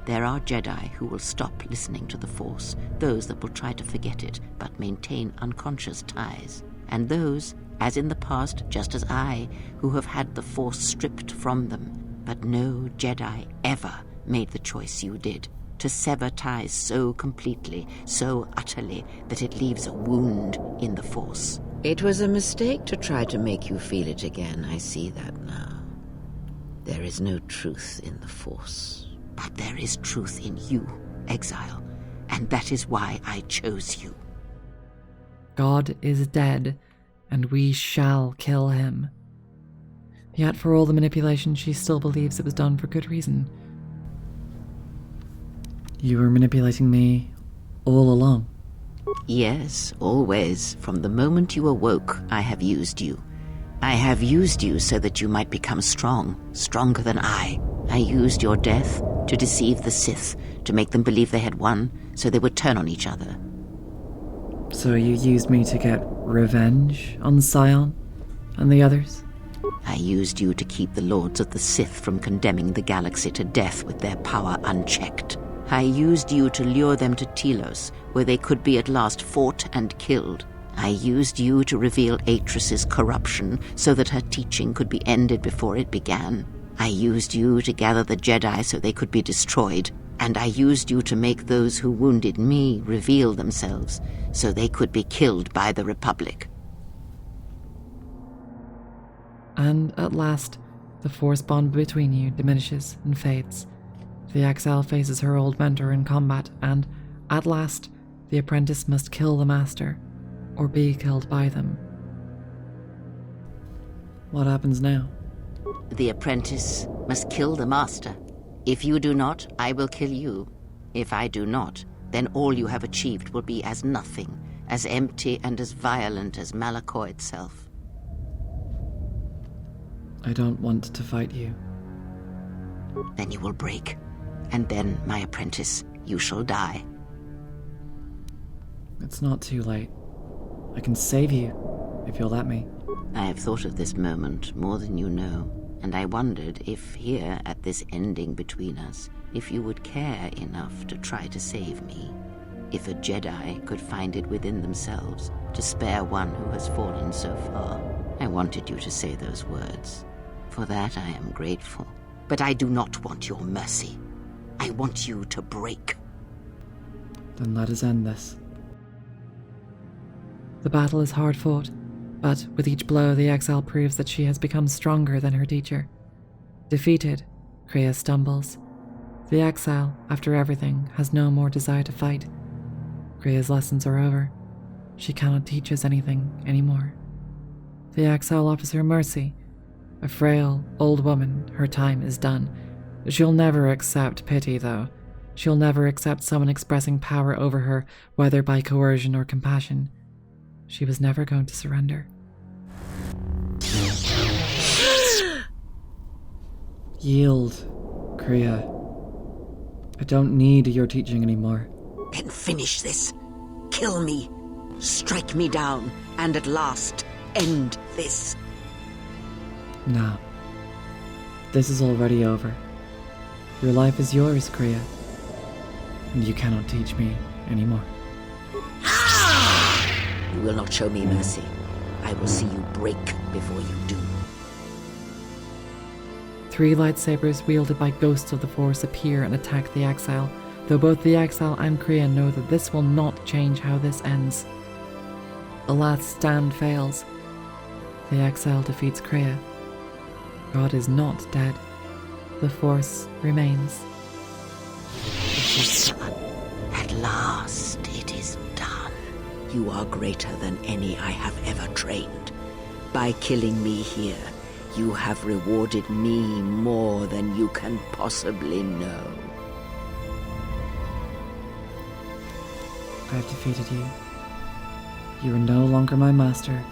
there are Jedi who will stop listening to the Force, those that will try to forget it but maintain unconscious ties, and those, as in the past, just as I, who have had the Force stripped from them. But no Jedi ever made the choice you did, to sever ties so completely, so utterly, that it leaves a wound in the Force. It was a mistake to try to make you feel it again, I see that now. There is no truth in the Force, but there is truth in you, Exile, and that is why I chose you. God is dead, and we shall kill him. Yet for all the manipulation, she still believes it was done for good reason. You were manipulating me all along. Yes, always. From the moment you awoke, I have used you. I have used you so that you might become strong, stronger than I. I used your death to deceive the Sith, to make them believe they had won, so they would turn on each other. So you used me to get revenge on Sion and the others? I used you to keep the Lords of the Sith from condemning the galaxy to death with their power unchecked. I used you to lure them to Telos, where they could be at last fought and killed. I used you to reveal Atris's corruption so that her teaching could be ended before it began. I used you to gather the Jedi so they could be destroyed, and I used you to make those who wounded me reveal themselves so they could be killed by the Republic. And at last, the Force bond between you diminishes and fades. The Exile faces her old mentor in combat, and, at last, the apprentice must kill the master, or be killed by them. What happens now? The apprentice must kill the master. If you do not, I will kill you. If I do not, then all you have achieved will be as nothing, as empty and as violent as Malachor itself. I don't want to fight you. Then you will break, and then, my apprentice, you shall die. It's not too late. I can save you, if you'll let me. I have thought of this moment more than you know, and I wondered if here, at this ending between us, if you would care enough to try to save me. If a Jedi could find it within themselves to spare one who has fallen so far. I wanted you to say those words. For that I am grateful. But I do not want your mercy. I want you to break. Then let us end this. The battle is hard fought, but with each blow the exile proves that she has become stronger than her teacher. Defeated, Kreia stumbles. The exile, after everything, has no more desire to fight. Kreia's lessons are over. She cannot teach us anything anymore. The exile offers her mercy. A frail, old woman, her time is done. She'll never accept pity, though. She'll never accept someone expressing power over her, whether by coercion or compassion. She was never going to surrender. Yield, Kreia. I don't need your teaching anymore. Then finish this. Kill me. Strike me down, and at last, end this. No. This is already over. Your life is yours, Kreia. And you cannot teach me anymore. You will not show me mercy. I will see you break before you do. 3 lightsabers wielded by ghosts of the Force appear and attack the exile, though both the exile and Kreia know that this will not change how this ends. The last stand fails. The exile defeats Kreia. God is not dead. The Force remains. It is done. At last, it is done. You are greater than any I have ever trained. By killing me here, you have rewarded me more than you can possibly know. I have defeated you. You are no longer my master,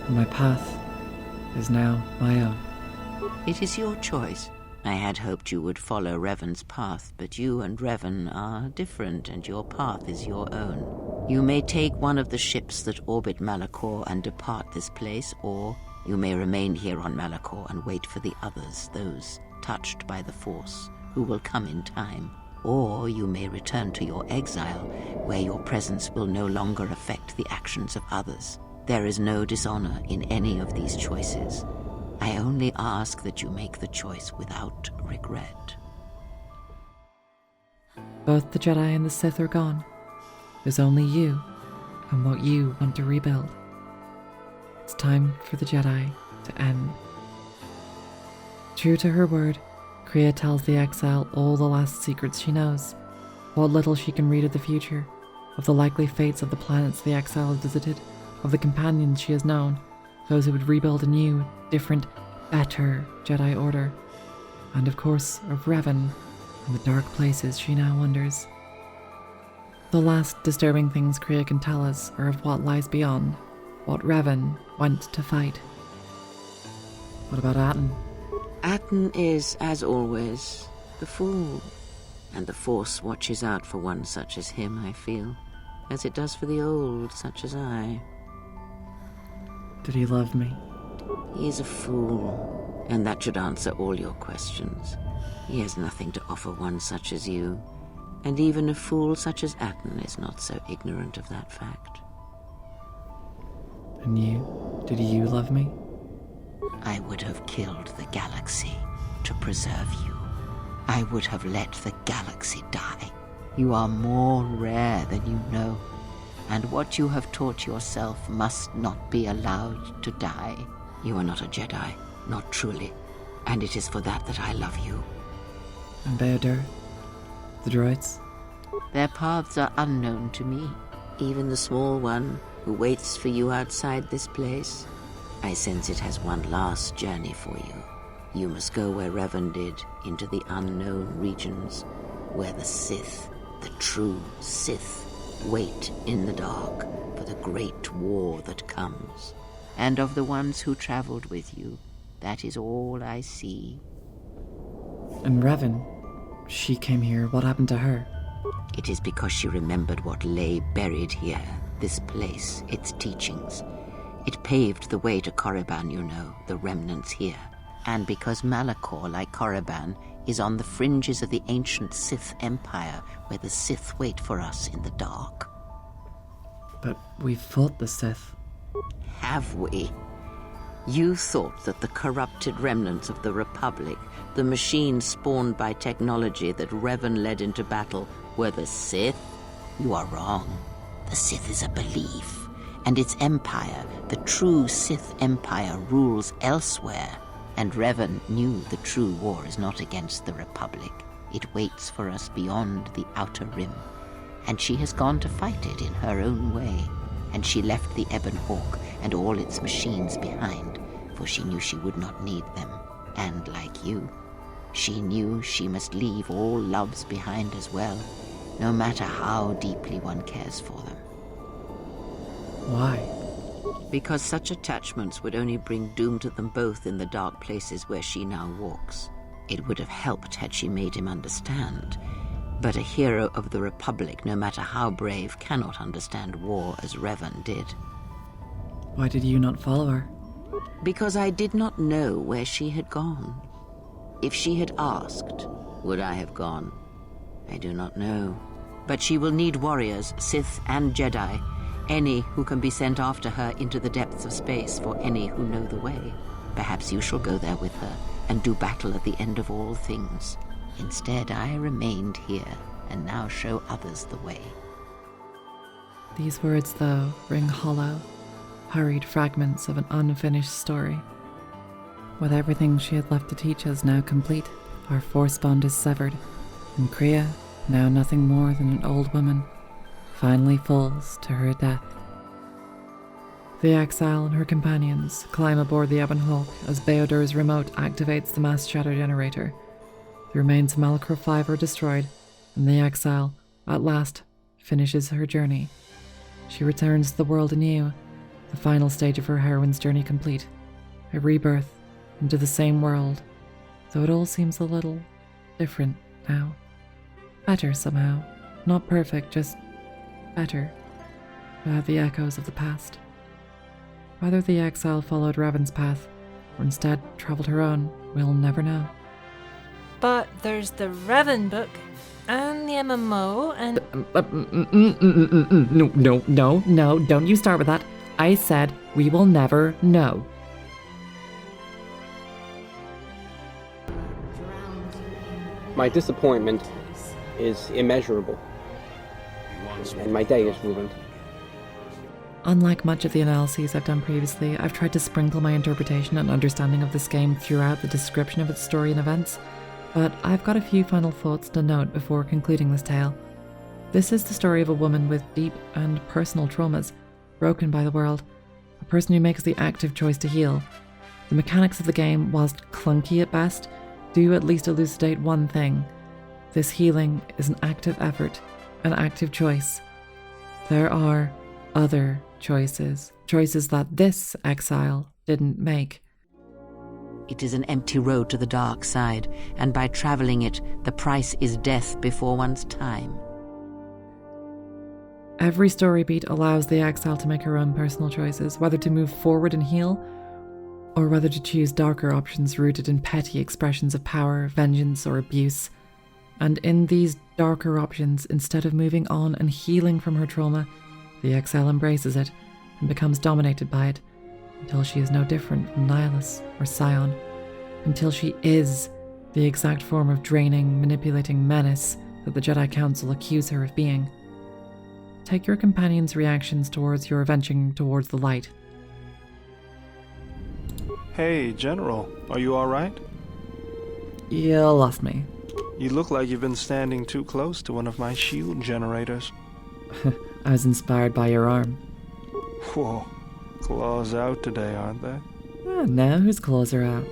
and my path is now my own. It is your choice. I had hoped you would follow Revan's path, but you and Revan are different, and your path is your own. You may take one of the ships that orbit Malachor and depart this place, or you may remain here on Malachor and wait for the others, those touched by the Force, who will come in time. Or you may return to your exile, where your presence will no longer affect the actions of others. There is no dishonor in any of these choices. I only ask that you make the choice without regret. Both the Jedi and the Sith are gone. There's only you and what you want to rebuild. It's time for the Jedi to end. True to her word, Kreia tells the exile all the last secrets she knows, what little she can read of the future, of the likely fates of the planets the exile has visited, of the companions she has known, those who would rebuild a new, different, better Jedi Order, and of course of Revan and the dark places she now wanders. The last disturbing things Kreia can tell us are of what lies beyond, what Revan went to fight. What about Atton? Atton is, as always, the fool. And the Force watches out for one such as him, I feel, as it does for the old such as I. Did he love me? He is a fool, and that should answer all your questions. He has nothing to offer one such as you, and even a fool such as Atton is not so ignorant of that fact. And you? Did you love me? I would have killed the galaxy to preserve you. I would have let the galaxy die. You are more rare than you know, and what you have taught yourself must not be allowed to die. You are not a Jedi, not truly, and it is for that that I love you. And Beodur? The droids? Their paths are unknown to me, even the small one who waits for you outside this place. I sense it has one last journey for you. You must go where Revan did, into the unknown regions, where the Sith, the true Sith, wait in the dark for the great war that comes. And of the ones who traveled with you, that is all I see. And Revan, she came here. What happened to her? It is because she remembered what lay buried here, this place, its teachings. It paved the way to Korriban, you know, the remnants here. And because Malachor, like Korriban, is on the fringes of the ancient Sith Empire, where the Sith wait for us in the dark. But we fought the Sith. Have we? You thought that the corrupted remnants of the Republic, the machines spawned by technology that Revan led into battle, were the Sith? You are wrong. The Sith is a belief, and its empire, the true Sith empire, rules elsewhere. And Revan knew the true war is not against the Republic. It waits for us beyond the Outer Rim. And she has gone to fight it in her own way. And she left the Ebon Hawk and all its machines behind, for she knew she would not need them. And like you, she knew she must leave all loves behind as well, no matter how deeply one cares for them. Why? Because such attachments would only bring doom to them both in the dark places where she now walks. It would have helped had she made him understand. But a hero of the Republic, no matter how brave, cannot understand war as Revan did. Why did you not follow her? Because I did not know where she had gone. If she had asked, would I have gone? I do not know. But she will need warriors, Sith and Jedi, any who can be sent after her into the depths of space, for any who know the way. Perhaps you shall go there with her and do battle at the end of all things. Instead, I remained here and now show others the way. These words, though, ring hollow, hurried fragments of an unfinished story. With everything she had left to teach us now complete, our force bond is severed, and Kriya, now nothing more than an old woman, finally falls to her death. The exile and her companions climb aboard the Ebon Hawk as Beodor's remote activates the mass shadow generator. The remains of Malachor 5 are destroyed, and the exile, at last, finishes her journey. She returns to the world anew, the final stage of her heroine's journey complete, a rebirth into the same world, though it all seems a little different now. Better somehow. Not perfect, just better. Without the echoes of the past. Whether the exile followed Revan's path, or instead travelled her own, we'll never know. But there's the Revan book, and the MMO, and... No, don't you start with that. I said we will never know. My disappointment is immeasurable, and my day is ruined. Unlike much of the analyses I've done previously, I've tried to sprinkle my interpretation and understanding of this game throughout the description of its story and events, but I've got a few final thoughts to note before concluding this tale. This is the story of a woman with deep and personal traumas, broken by the world, a person who makes the active choice to heal. The mechanics of the game, whilst clunky at best, do at least elucidate one thing. This healing is an active effort, an active choice. There are other choices that this exile didn't make. It is an empty road to the dark side, and by traveling it, the price is death before one's time. Every story beat allows the exile to make her own personal choices, whether to move forward and heal, or whether to choose darker options rooted in petty expressions of power, vengeance, or abuse. And in these darker options, instead of moving on and healing from her trauma, the exile embraces it and becomes dominated by it, until she is no different from Nihilus or Scion, until she is the exact form of draining, manipulating menace that the Jedi Council accuse her of being. Take your companion's reactions towards your venturing towards the light. Hey, General, are you alright? You lost me. You look like you've been standing too close to one of my shield generators. I was inspired by your arm. Whoa, claws out today, aren't they? Now whose claws are out?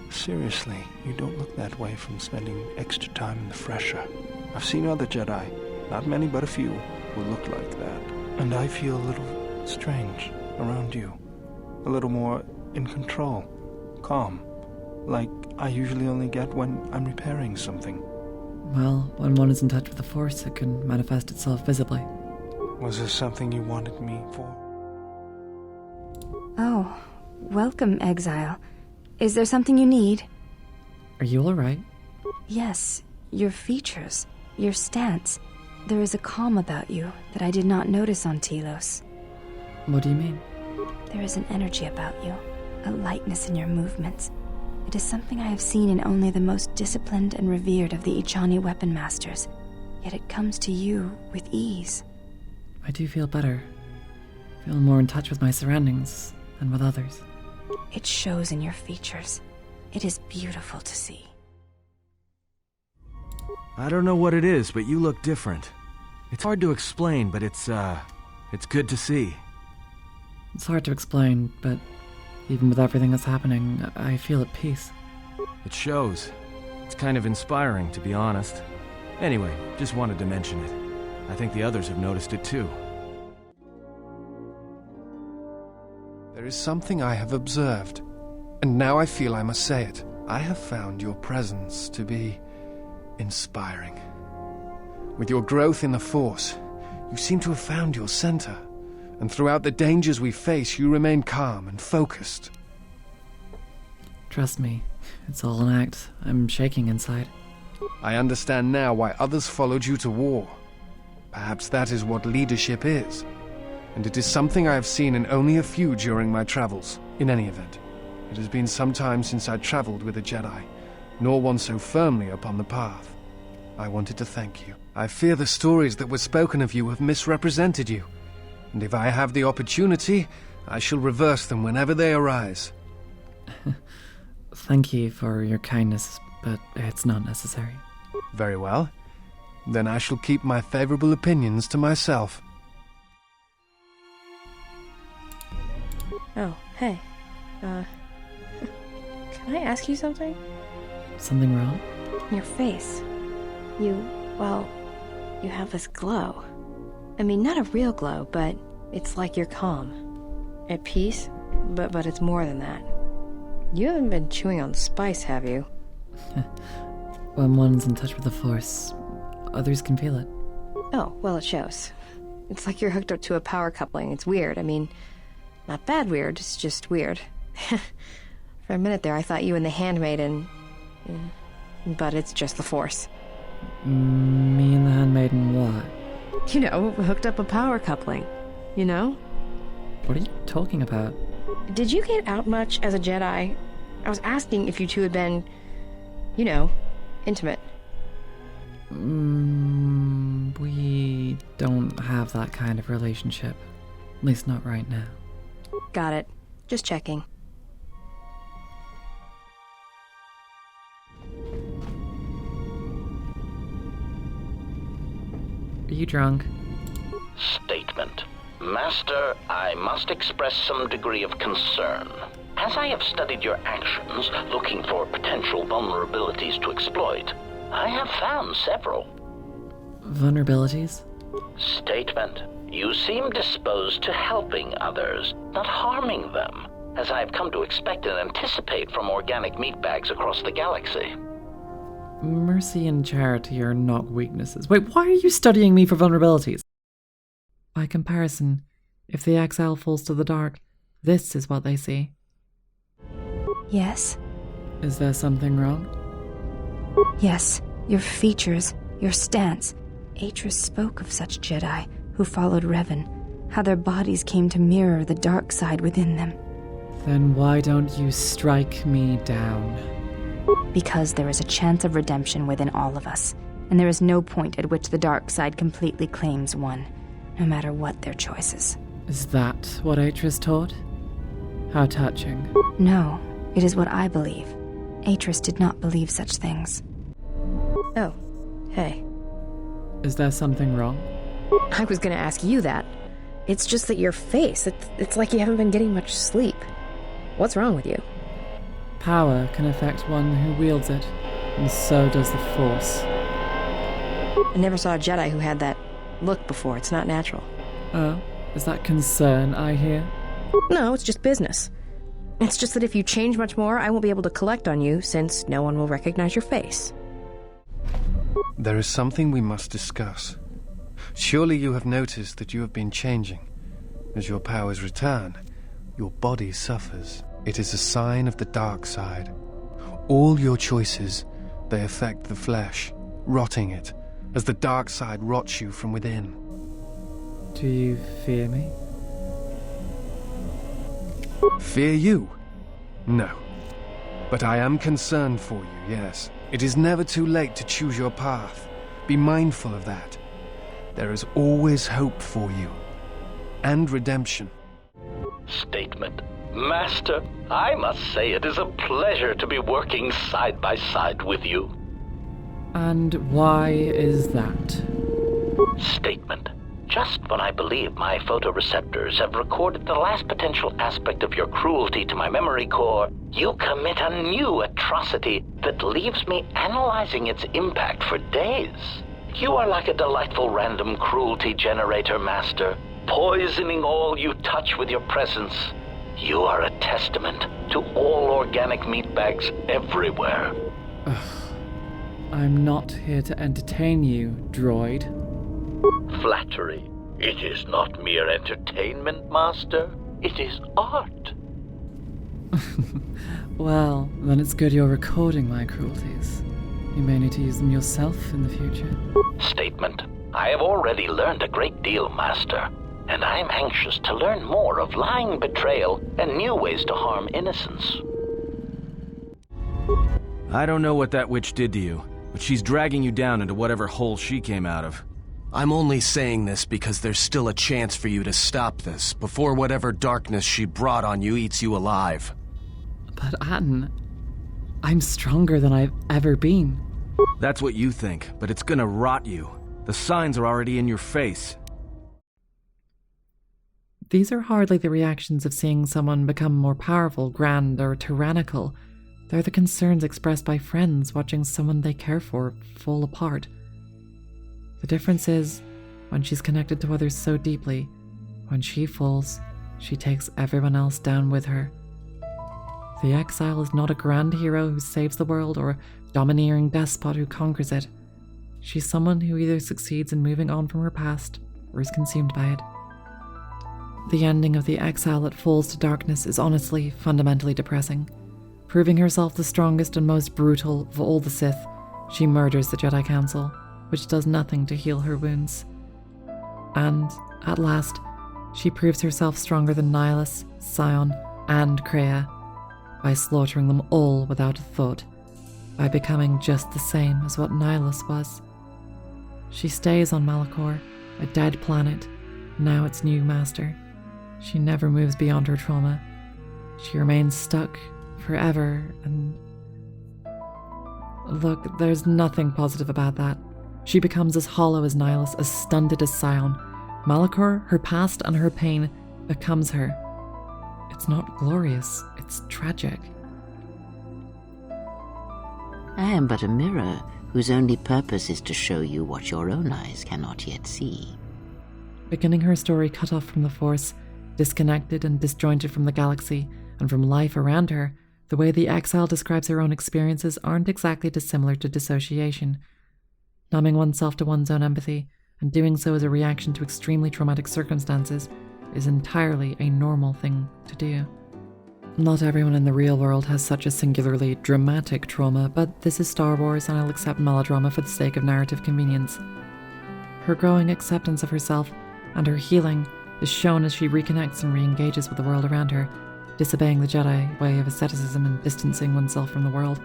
Seriously, you don't look that way from spending extra time in the fresher. I've seen other Jedi, not many but a few, who look like that. And I feel a little strange around you. A little more in control, calm, like I usually only get when I'm repairing something. Well, when one is in touch with the Force, it can manifest itself visibly. Was there something you wanted me for? Oh, welcome, Exile. Is there something you need? Are you alright? Yes, your features, your stance. There is a calm about you that I did not notice on Telos. What do you mean? There is an energy about you, a lightness in your movements. It is something I have seen in only the most disciplined and revered of the Ichani weapon masters, yet it comes to you with ease. I do feel better. Feel more in touch with my surroundings and with others. It shows in your features. It is beautiful to see. I don't know what it is, but you look different. It's hard to explain, but it's good to see. It's hard to explain, but even with everything that's happening, I feel at peace. It shows. It's kind of inspiring, to be honest. Anyway, just wanted to mention it. I think the others have noticed it too. There is something I have observed, and now I feel I must say it. I have found your presence to be inspiring. With your growth in the Force, you seem to have found your center, and throughout the dangers we face, you remain calm and focused. Trust me, it's all an act. I'm shaking inside. I understand now why others followed you to war. Perhaps that is what leadership is, and it is something I have seen in only a few during my travels. In any event, it has been some time since I traveled with a Jedi, nor one so firmly upon the path. I wanted to thank you. I fear the stories that were spoken of you have misrepresented you, and if I have the opportunity, I shall reverse them whenever they arise. Thank you for your kindness, but it's not necessary. Very well. Then I shall keep my favorable opinions to myself. Oh, hey. Can I ask you something? Something wrong? Your face. You have this glow. I mean, not a real glow, but it's like you're calm. At peace, but it's more than that. You haven't been chewing on spice, have you? When one's in touch with the Force, others can feel it. Oh, well, it shows. It's like you're hooked up to a power coupling. It's weird. I mean, not bad weird, it's just weird. For a minute there, I thought you and the Handmaiden... But it's just the Force. Me and the Handmaiden what? You know, hooked up a power coupling. You know? What are you talking about? Did you get out much as a Jedi? I was asking if you two had been, you know, intimate. We don't have that kind of relationship. At least not right now. Got it. Just checking. Are you drunk? Statement. Master, I must express some degree of concern. As I have studied your actions, looking for potential vulnerabilities to exploit, I have found several. Vulnerabilities? Statement. You seem disposed to helping others, not harming them, as I have come to expect and anticipate from organic meatbags across the galaxy. Mercy and charity are not weaknesses. Wait, why are you studying me for vulnerabilities? By comparison, if the exile falls to the dark, this is what they see. Yes. Is there something wrong? Yes. Your features, your stance. Atris spoke of such Jedi who followed Revan, how their bodies came to mirror the dark side within them. Then why don't you strike me down? Because there is a chance of redemption within all of us, and there is no point at which the dark side completely claims one, no matter what their choices. Is that what Atris taught? How touching. No, it is what I believe. Atris did not believe such things. Oh, hey. Is there something wrong? I was gonna ask you that. It's just that your face, it's like you haven't been getting much sleep. What's wrong with you? Power can affect one who wields it, and so does the Force. I never saw a Jedi who had that look before. It's not natural. Oh, is that concern I hear? No, it's just business. It's just that if you change much more, I won't be able to collect on you, since no one will recognize your face. There is something we must discuss. Surely you have noticed that you have been changing. As your powers return, your body suffers. It is a sign of the dark side. All your choices, they affect the flesh, rotting it, as the dark side rots you from within. Do you fear me? Fear you? No. But I am concerned for you, yes. It is never too late to choose your path. Be mindful of that. There is always hope for you. And redemption. Statement. Master, I must say it is a pleasure to be working side by side with you. And why is that? Statement. Just when I believe my photoreceptors have recorded the last potential aspect of your cruelty to my memory core, you commit a new atrocity that leaves me analyzing its impact for days. You are like a delightful random cruelty generator, Master, poisoning all you touch with your presence. You are a testament to all organic meatbags everywhere. I'm not here to entertain you, droid. Flattery. It is not mere entertainment, Master. It is art. Well, then it's good you're recording my cruelties. You may need to use them yourself in the future. Statement. I have already learned a great deal, Master, and I am anxious to learn more of lying, betrayal, and new ways to harm innocence. I don't know what that witch did to you, but she's dragging you down into whatever hole she came out of. I'm only saying this because there's still a chance for you to stop this before whatever darkness she brought on you eats you alive. But Atton, I'm stronger than I've ever been. That's what you think, but it's gonna rot you. The signs are already in your face. These are hardly the reactions of seeing someone become more powerful, grand, or tyrannical. They're the concerns expressed by friends watching someone they care for fall apart. The difference is, when she's connected to others so deeply, when she falls, she takes everyone else down with her. The exile is not a grand hero who saves the world or a domineering despot who conquers it. She's someone who either succeeds in moving on from her past or is consumed by it. The ending of the exile that falls to darkness is honestly, fundamentally depressing. Proving herself the strongest and most brutal of all the Sith, she murders the Jedi Council, which does nothing to heal her wounds. And, at last, she proves herself stronger than Nihilus, Sion, and Kreia, by slaughtering them all without a thought, by becoming just the same as what Nihilus was. She stays on Malachor, a dead planet, now its new master. She never moves beyond her trauma. She remains stuck forever, and... Look, there's nothing positive about that. She becomes as hollow as Nihilus, as stunted as Sion. Malachor, her past and her pain, becomes her. It's not glorious, it's tragic. I am but a mirror whose only purpose is to show you what your own eyes cannot yet see. Beginning her story cut off from the Force, disconnected and disjointed from the galaxy and from life around her, the way the exile describes her own experiences aren't exactly dissimilar to dissociation. Numbing oneself to one's own empathy, and doing so as a reaction to extremely traumatic circumstances, is entirely a normal thing to do. Not everyone in the real world has such a singularly dramatic trauma, but this is Star Wars and I'll accept melodrama for the sake of narrative convenience. Her growing acceptance of herself and her healing is shown as she reconnects and re-engages with the world around her, disobeying the Jedi way of asceticism and distancing oneself from the world.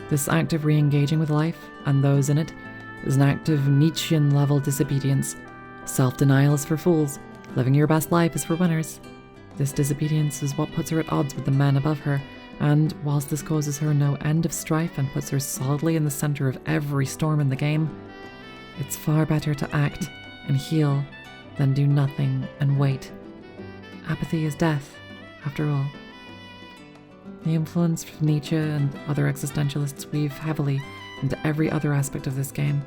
This act of re-engaging with life, and those in it, is an act of Nietzschean-level disobedience. Self-denial is for fools, living your best life is for winners. This disobedience is what puts her at odds with the men above her, and whilst this causes her no end of strife and puts her solidly in the center of every storm in the game, it's far better to act and heal than do nothing and wait. Apathy is death, after all. The influence from Nietzsche and other existentialists weave heavily into every other aspect of this game.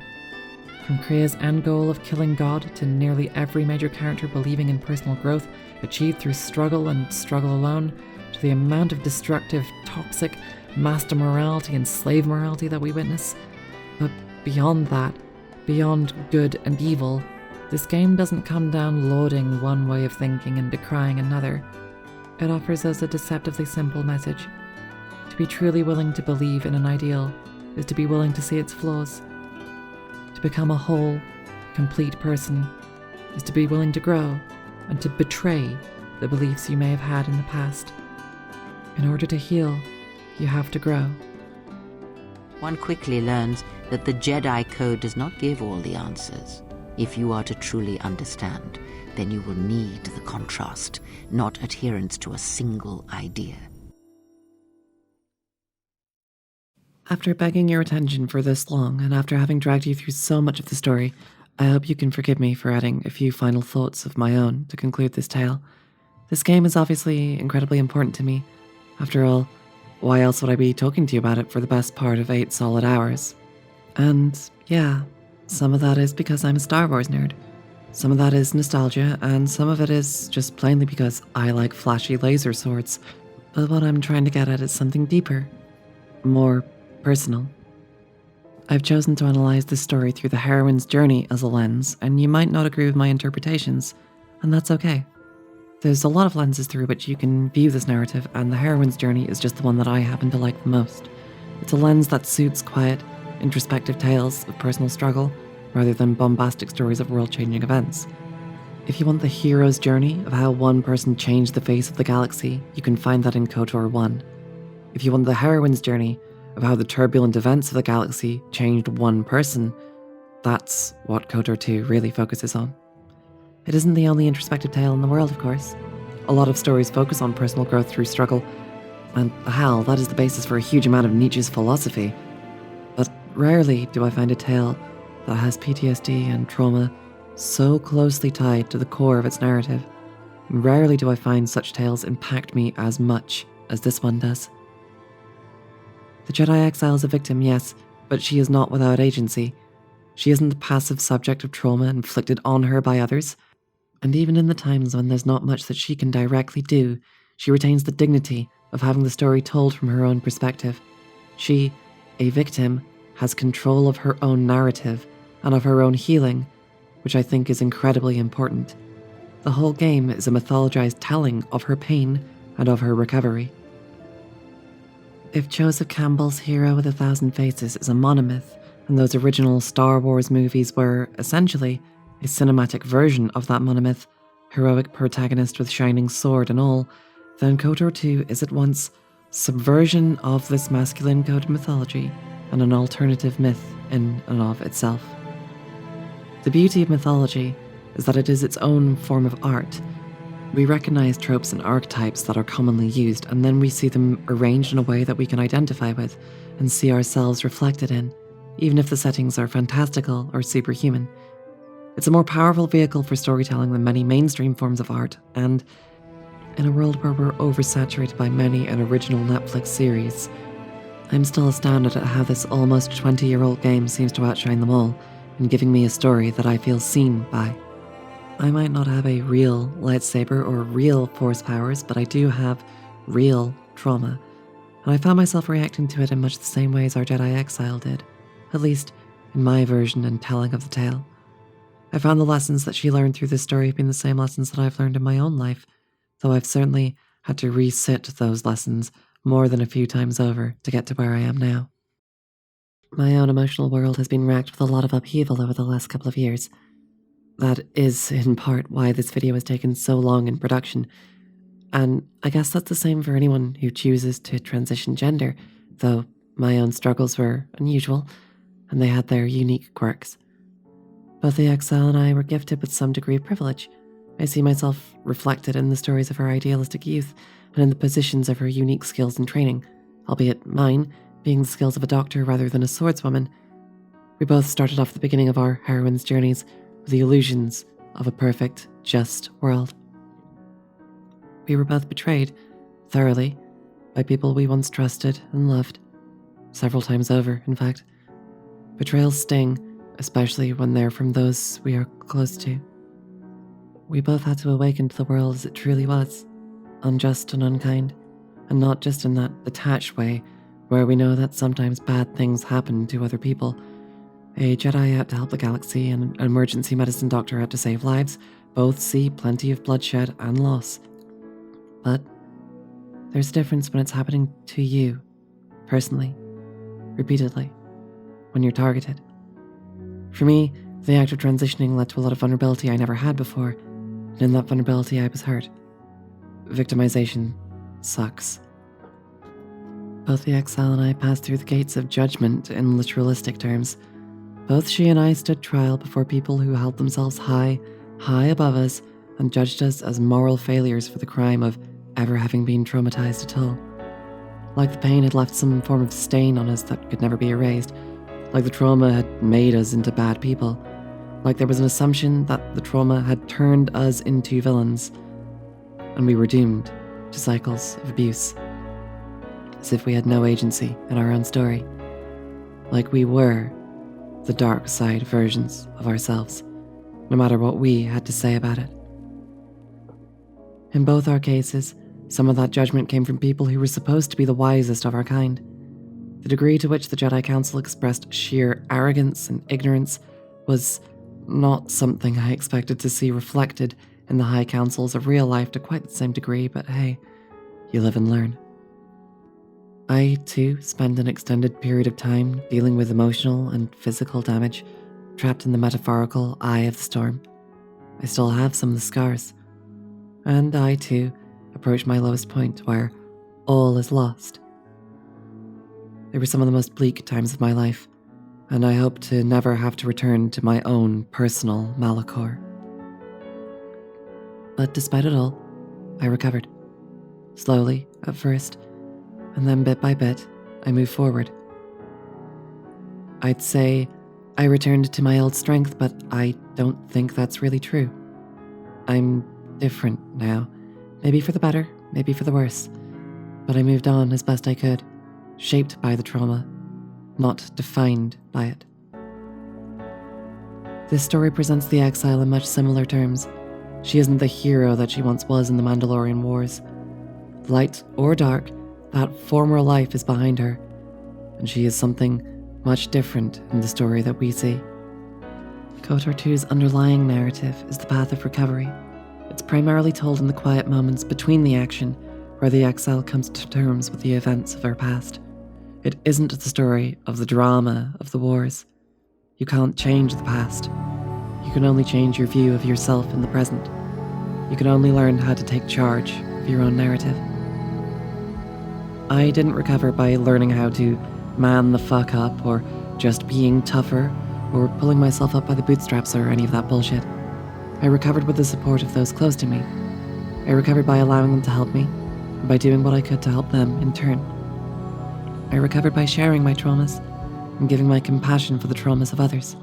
From Kreia's end goal of killing God to nearly every major character believing in personal growth achieved through struggle and struggle alone, to the amount of destructive, toxic, master morality and slave morality that we witness. But beyond that, beyond good and evil, this game doesn't come down lauding one way of thinking and decrying another. It offers us a deceptively simple message. To be truly willing to believe in an ideal is to be willing to see its flaws. To become a whole, complete person is to be willing to grow and to betray the beliefs you may have had in the past. In order to heal, you have to grow. One quickly learns that the Jedi Code does not give all the answers. If you are to truly understand, then you will need the contrast, not adherence to a single idea. After begging your attention for this long, and after having dragged you through so much of the story, I hope you can forgive me for adding a few final thoughts of my own to conclude this tale. This game is obviously incredibly important to me. After all, why else would I be talking to you about it for the best part of 8 solid hours? And yeah, some of that is because I'm a Star Wars nerd. Some of that is nostalgia, and some of it is just plainly because I like flashy laser swords. But what I'm trying to get at is something deeper, more personal. I've chosen to analyze this story through the heroine's journey as a lens, and you might not agree with my interpretations, and that's okay. There's a lot of lenses through which you can view this narrative, and the heroine's journey is just the one that I happen to like the most. It's a lens that suits quiet, introspective tales of personal struggle, rather than bombastic stories of world-changing events. If you want the hero's journey of how one person changed the face of the galaxy, you can find that in KOTOR 1. If you want the heroine's journey of how the turbulent events of the galaxy changed one person, that's what KOTOR 2 really focuses on. It isn't the only introspective tale in the world, of course. A lot of stories focus on personal growth through struggle, and hell, that is the basis for a huge amount of Nietzsche's philosophy. But rarely do I find a tale that has PTSD and trauma so closely tied to the core of its narrative. Rarely do I find such tales impact me as much as this one does. The Jedi Exile is a victim, yes, but she is not without agency. She isn't the passive subject of trauma inflicted on her by others. And even in the times when there's not much that she can directly do, she retains the dignity of having the story told from her own perspective. She, a victim, has control of her own narrative and of her own healing, which I think is incredibly important. The whole game is a mythologized telling of her pain and of her recovery. If Joseph Campbell's Hero with 1,000 Faces is a monomyth, and those original Star Wars movies were, essentially, a cinematic version of that monomyth, heroic protagonist with shining sword and all, then KOTOR 2 is at once subversion of this masculine-coded mythology and an alternative myth in and of itself. The beauty of mythology is that it is its own form of art. We recognize tropes and archetypes that are commonly used, and then we see them arranged in a way that we can identify with and see ourselves reflected in, even if the settings are fantastical or superhuman. It's a more powerful vehicle for storytelling than many mainstream forms of art, and in a world where we're oversaturated by many an original Netflix series, I'm still astounded at how this almost 20-year-old game seems to outshine them all in giving me a story that I feel seen by. I might not have a real lightsaber or real force powers, but I do have real trauma, and I found myself reacting to it in much the same way as our Jedi Exile did, at least in my version and telling of the tale. I found the lessons that she learned through this story being the same lessons that I've learned in my own life, though I've certainly had to re-sit those lessons more than a few times over to get to where I am now. My own emotional world has been racked with a lot of upheaval over the last couple of years. That is, in part, why this video has taken so long in production, and I guess that's the same for anyone who chooses to transition gender, though my own struggles were unusual, and they had their unique quirks. Both the Exile and I were gifted with some degree of privilege. I see myself reflected in the stories of her idealistic youth and in the positions of her unique skills and training, albeit mine being the skills of a doctor rather than a swordswoman. We both started off the beginning of our heroines' journeys with the illusions of a perfect, just world. We were both betrayed, thoroughly, by people we once trusted and loved. Several times over, in fact. Betrayals sting, especially when they're from those we are close to. We both had to awaken to the world as it truly was, unjust and unkind, and not just in that detached way where we know that sometimes bad things happen to other people. A Jedi out to help the galaxy and an emergency medicine doctor out to save lives both see plenty of bloodshed and loss. But there's a difference when it's happening to you, personally, repeatedly, when you're targeted. For me, the act of transitioning led to a lot of vulnerability I never had before, and in that vulnerability I was hurt. Victimization sucks. Both the Exile and I passed through the gates of Judgement in literalistic terms. Both she and I stood trial before people who held themselves high above us and judged us as moral failures for the crime of ever having been traumatized at all. Like the pain had left some form of stain on us that could never be erased, like the trauma had made us into bad people, like there was an assumption that the trauma had turned us into villains, and we were doomed to cycles of abuse, as if we had no agency in our own story, like we were the dark side versions of ourselves, no matter what we had to say about it. In both our cases, some of that judgment came from people who were supposed to be the wisest of our kind. The degree to which the Jedi Council expressed sheer arrogance and ignorance was not something I expected to see reflected in the High Councils of real life to quite the same degree, but hey, you live and learn. I, too, spent an extended period of time dealing with emotional and physical damage, trapped in the metaphorical eye of the storm. I still have some of the scars. And I, too, approach my lowest point where all is lost. They were some of the most bleak times of my life, and I hope to never have to return to my own personal Malachor. But despite it all, I recovered. Slowly, at first, and then bit by bit, I moved forward. I'd say I returned to my old strength, but I don't think that's really true. I'm different now. Maybe for the better, maybe for the worse. But I moved on as best I could, shaped by the trauma, not defined by it. This story presents the exile in much similar terms. She isn't the hero that she once was in the Mandalorian Wars. Light or dark, that former life is behind her, and she is something much different in the story that we see. KOTOR 2's underlying narrative is the path of recovery. It's primarily told in the quiet moments between the action, where the exile comes to terms with the events of her past. It isn't the story of the drama of the wars. You can't change the past. You can only change your view of yourself in the present. You can only learn how to take charge of your own narrative. I didn't recover by learning how to man the fuck up, or just being tougher, or pulling myself up by the bootstraps, or any of that bullshit. I recovered with the support of those close to me. I recovered by allowing them to help me, and by doing what I could to help them in turn. I recovered by sharing my traumas, and giving my compassion for the traumas of others.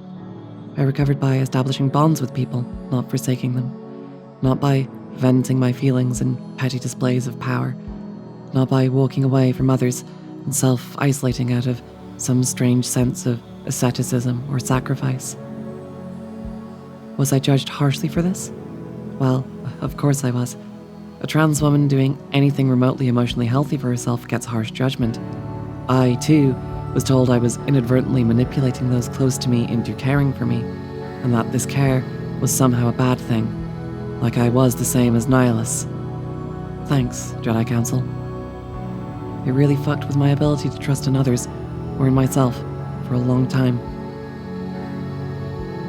I recovered by establishing bonds with people, not forsaking them. Not by venting my feelings in petty displays of power. Not by walking away from others and self-isolating out of some strange sense of asceticism or sacrifice. Was I judged harshly for this? Well, of course I was. A trans woman doing anything remotely emotionally healthy for herself gets harsh judgment. I, too, was told I was inadvertently manipulating those close to me into caring for me, and that this care was somehow a bad thing, like I was the same as Nihilus. Thanks, Jedi Council. It really fucked with my ability to trust in others, or in myself, for a long time.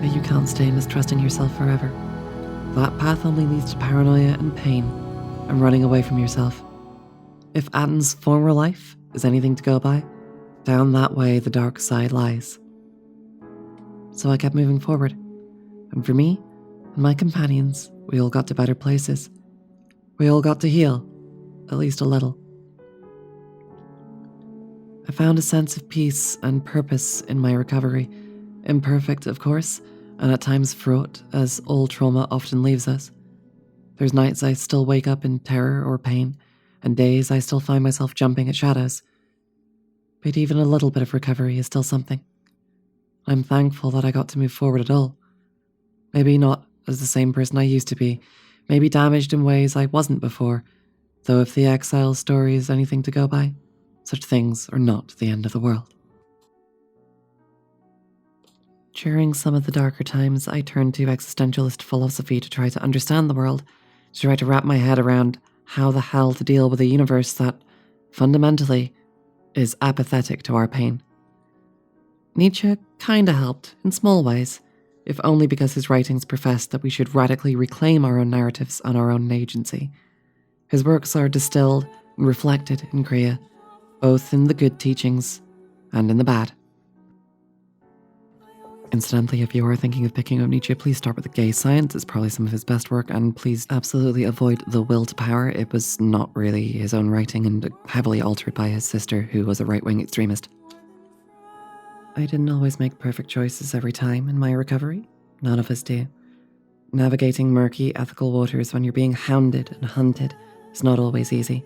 But you can't stay mistrusting yourself forever. That path only leads to paranoia and pain, and running away from yourself. If Atton's former life is anything to go by, down that way the dark side lies. So I kept moving forward, and for me and my companions, we all got to better places. We all got to heal, at least a little. I found a sense of peace and purpose in my recovery, imperfect, of course, and at times fraught, as all trauma often leaves us. There's nights I still wake up in terror or pain, and days I still find myself jumping at shadows. But even a little bit of recovery is still something. I'm thankful that I got to move forward at all. Maybe not as the same person I used to be, maybe damaged in ways I wasn't before, though if the exile story is anything to go by, such things are not the end of the world. During some of the darker times, I turned to existentialist philosophy to try to understand the world, to try to wrap my head around how the hell to deal with a universe that, fundamentally, is apathetic to our pain. Nietzsche kinda helped, in small ways, if only because his writings professed that we should radically reclaim our own narratives and our own agency. His works are distilled and reflected in Kriya, both in the good teachings and in the bad. Incidentally, if you are thinking of picking up Nietzsche, please start with the gay science. It's probably some of his best work, and please absolutely avoid the will to power. It was not really his own writing and heavily altered by his sister, who was a right-wing extremist. I didn't always make perfect choices every time in my recovery. None of us do. Navigating murky, ethical waters when you're being hounded and hunted is not always easy.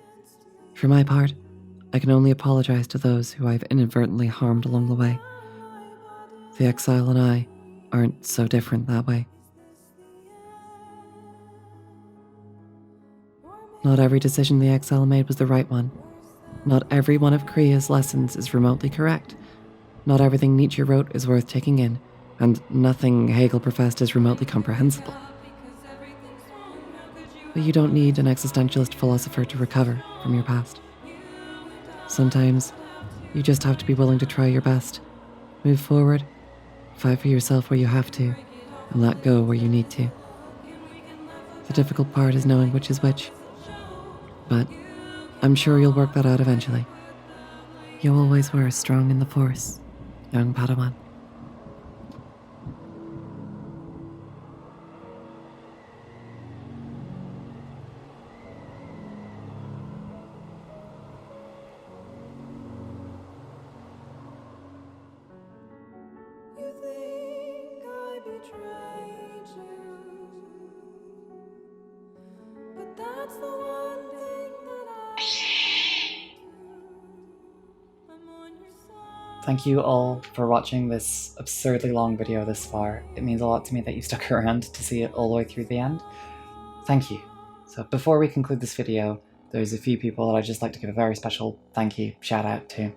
For my part, I can only apologize to those who I've inadvertently harmed along the way. The exile and I aren't so different that way. Not every decision the exile made was the right one. Not every one of Kriya's lessons is remotely correct. Not everything Nietzsche wrote is worth taking in, and nothing Hegel professed is remotely comprehensible. But you don't need an existentialist philosopher to recover from your past. Sometimes, you just have to be willing to try your best, move forward, fight for yourself where you have to, and let go where you need to. The difficult part is knowing which is which. But I'm sure you'll work that out eventually. You always were strong in the Force, young Padawan. Thank you all for watching this absurdly long video this far. It means a lot to me that you stuck around to see it all the way through the end. Thank you. So before we conclude this video, there's a few people that I'd just like to give a very special thank you shout out to.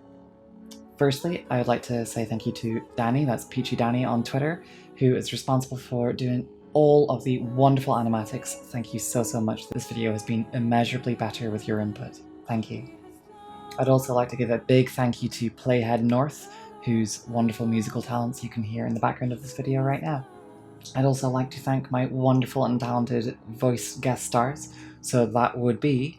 Firstly, I would like to say thank you to Danny, that's Peachy Danny on Twitter, who is responsible for doing all of the wonderful animatics. Thank you so much. This video has been immeasurably better with your input. Thank you. I'd also like to give a big thank you to Playhead North, whose wonderful musical talents you can hear in the background of this video right now. I'd also like to thank my wonderful and talented voice guest stars. So that would be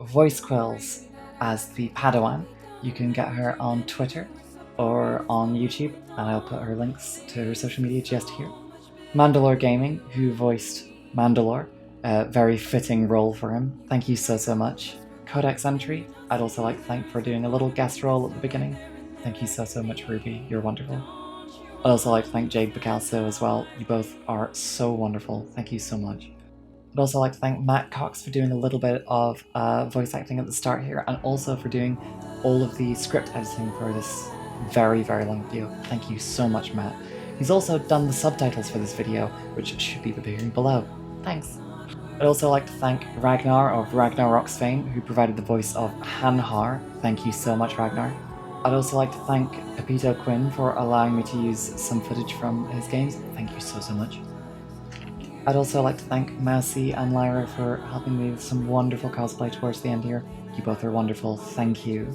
Voice Quills as the Padawan. You can get her on Twitter or on YouTube, and I'll put her links to her social media just here. Mandalore Gaming, who voiced Mandalore, a very fitting role for him. Thank you so much. Codex Entry, I'd also like to thank for doing a little guest role at the beginning. Thank you so much, Ruby. You're wonderful. I'd also like to thank Jade Bacalso as well. You both are so wonderful. Thank you so much. I'd also like to thank Matt Cox for doing a little bit of voice acting at the start here, and also for doing all of the script editing for this very long video. Thank you so much, Matt. He's also done the subtitles for this video, which should be appearing below. Thanks. I'd also like to thank Ragnar of Ragnarok's fame, who provided the voice of Hanhar. Thank you so much, Ragnar. I'd also like to thank Pepito Quinn for allowing me to use some footage from his games. Thank you so much. I'd also like to thank Mousy and Lyra for helping me with some wonderful cosplay towards the end here. You both are wonderful. Thank you.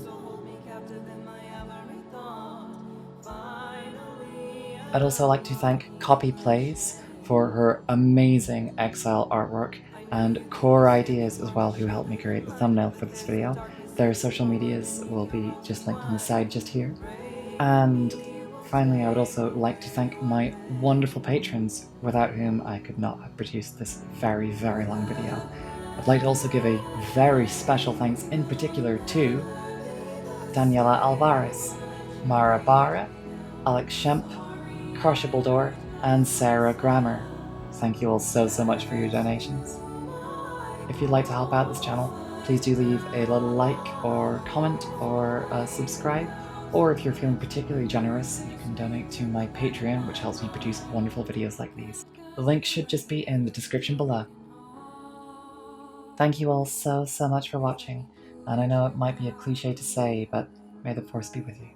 I'd also like to thank Copy Plays for her amazing Exile artwork, and Core Ideas as well, who helped me create the thumbnail for this video. Their social medias will be just linked on the side just here. And finally, I would also like to thank my wonderful patrons, without whom I could not have produced this very long video. I'd like to also give a very special thanks in particular to Daniela Alvarez, Mara Barra, Alex Shemp, Crushable Door, and Sarah Grammer. Thank you all so much for your donations. If you'd like to help out this channel, please do leave a little like or comment or subscribe, or if you're feeling particularly generous, you can donate to my Patreon, which helps me produce wonderful videos like these. The link should just be in the description below. Thank you all so much for watching, and I know it might be a cliche to say, but may the Force be with you.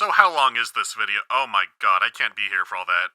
So how long is this video? Oh my god, I can't be here for all that.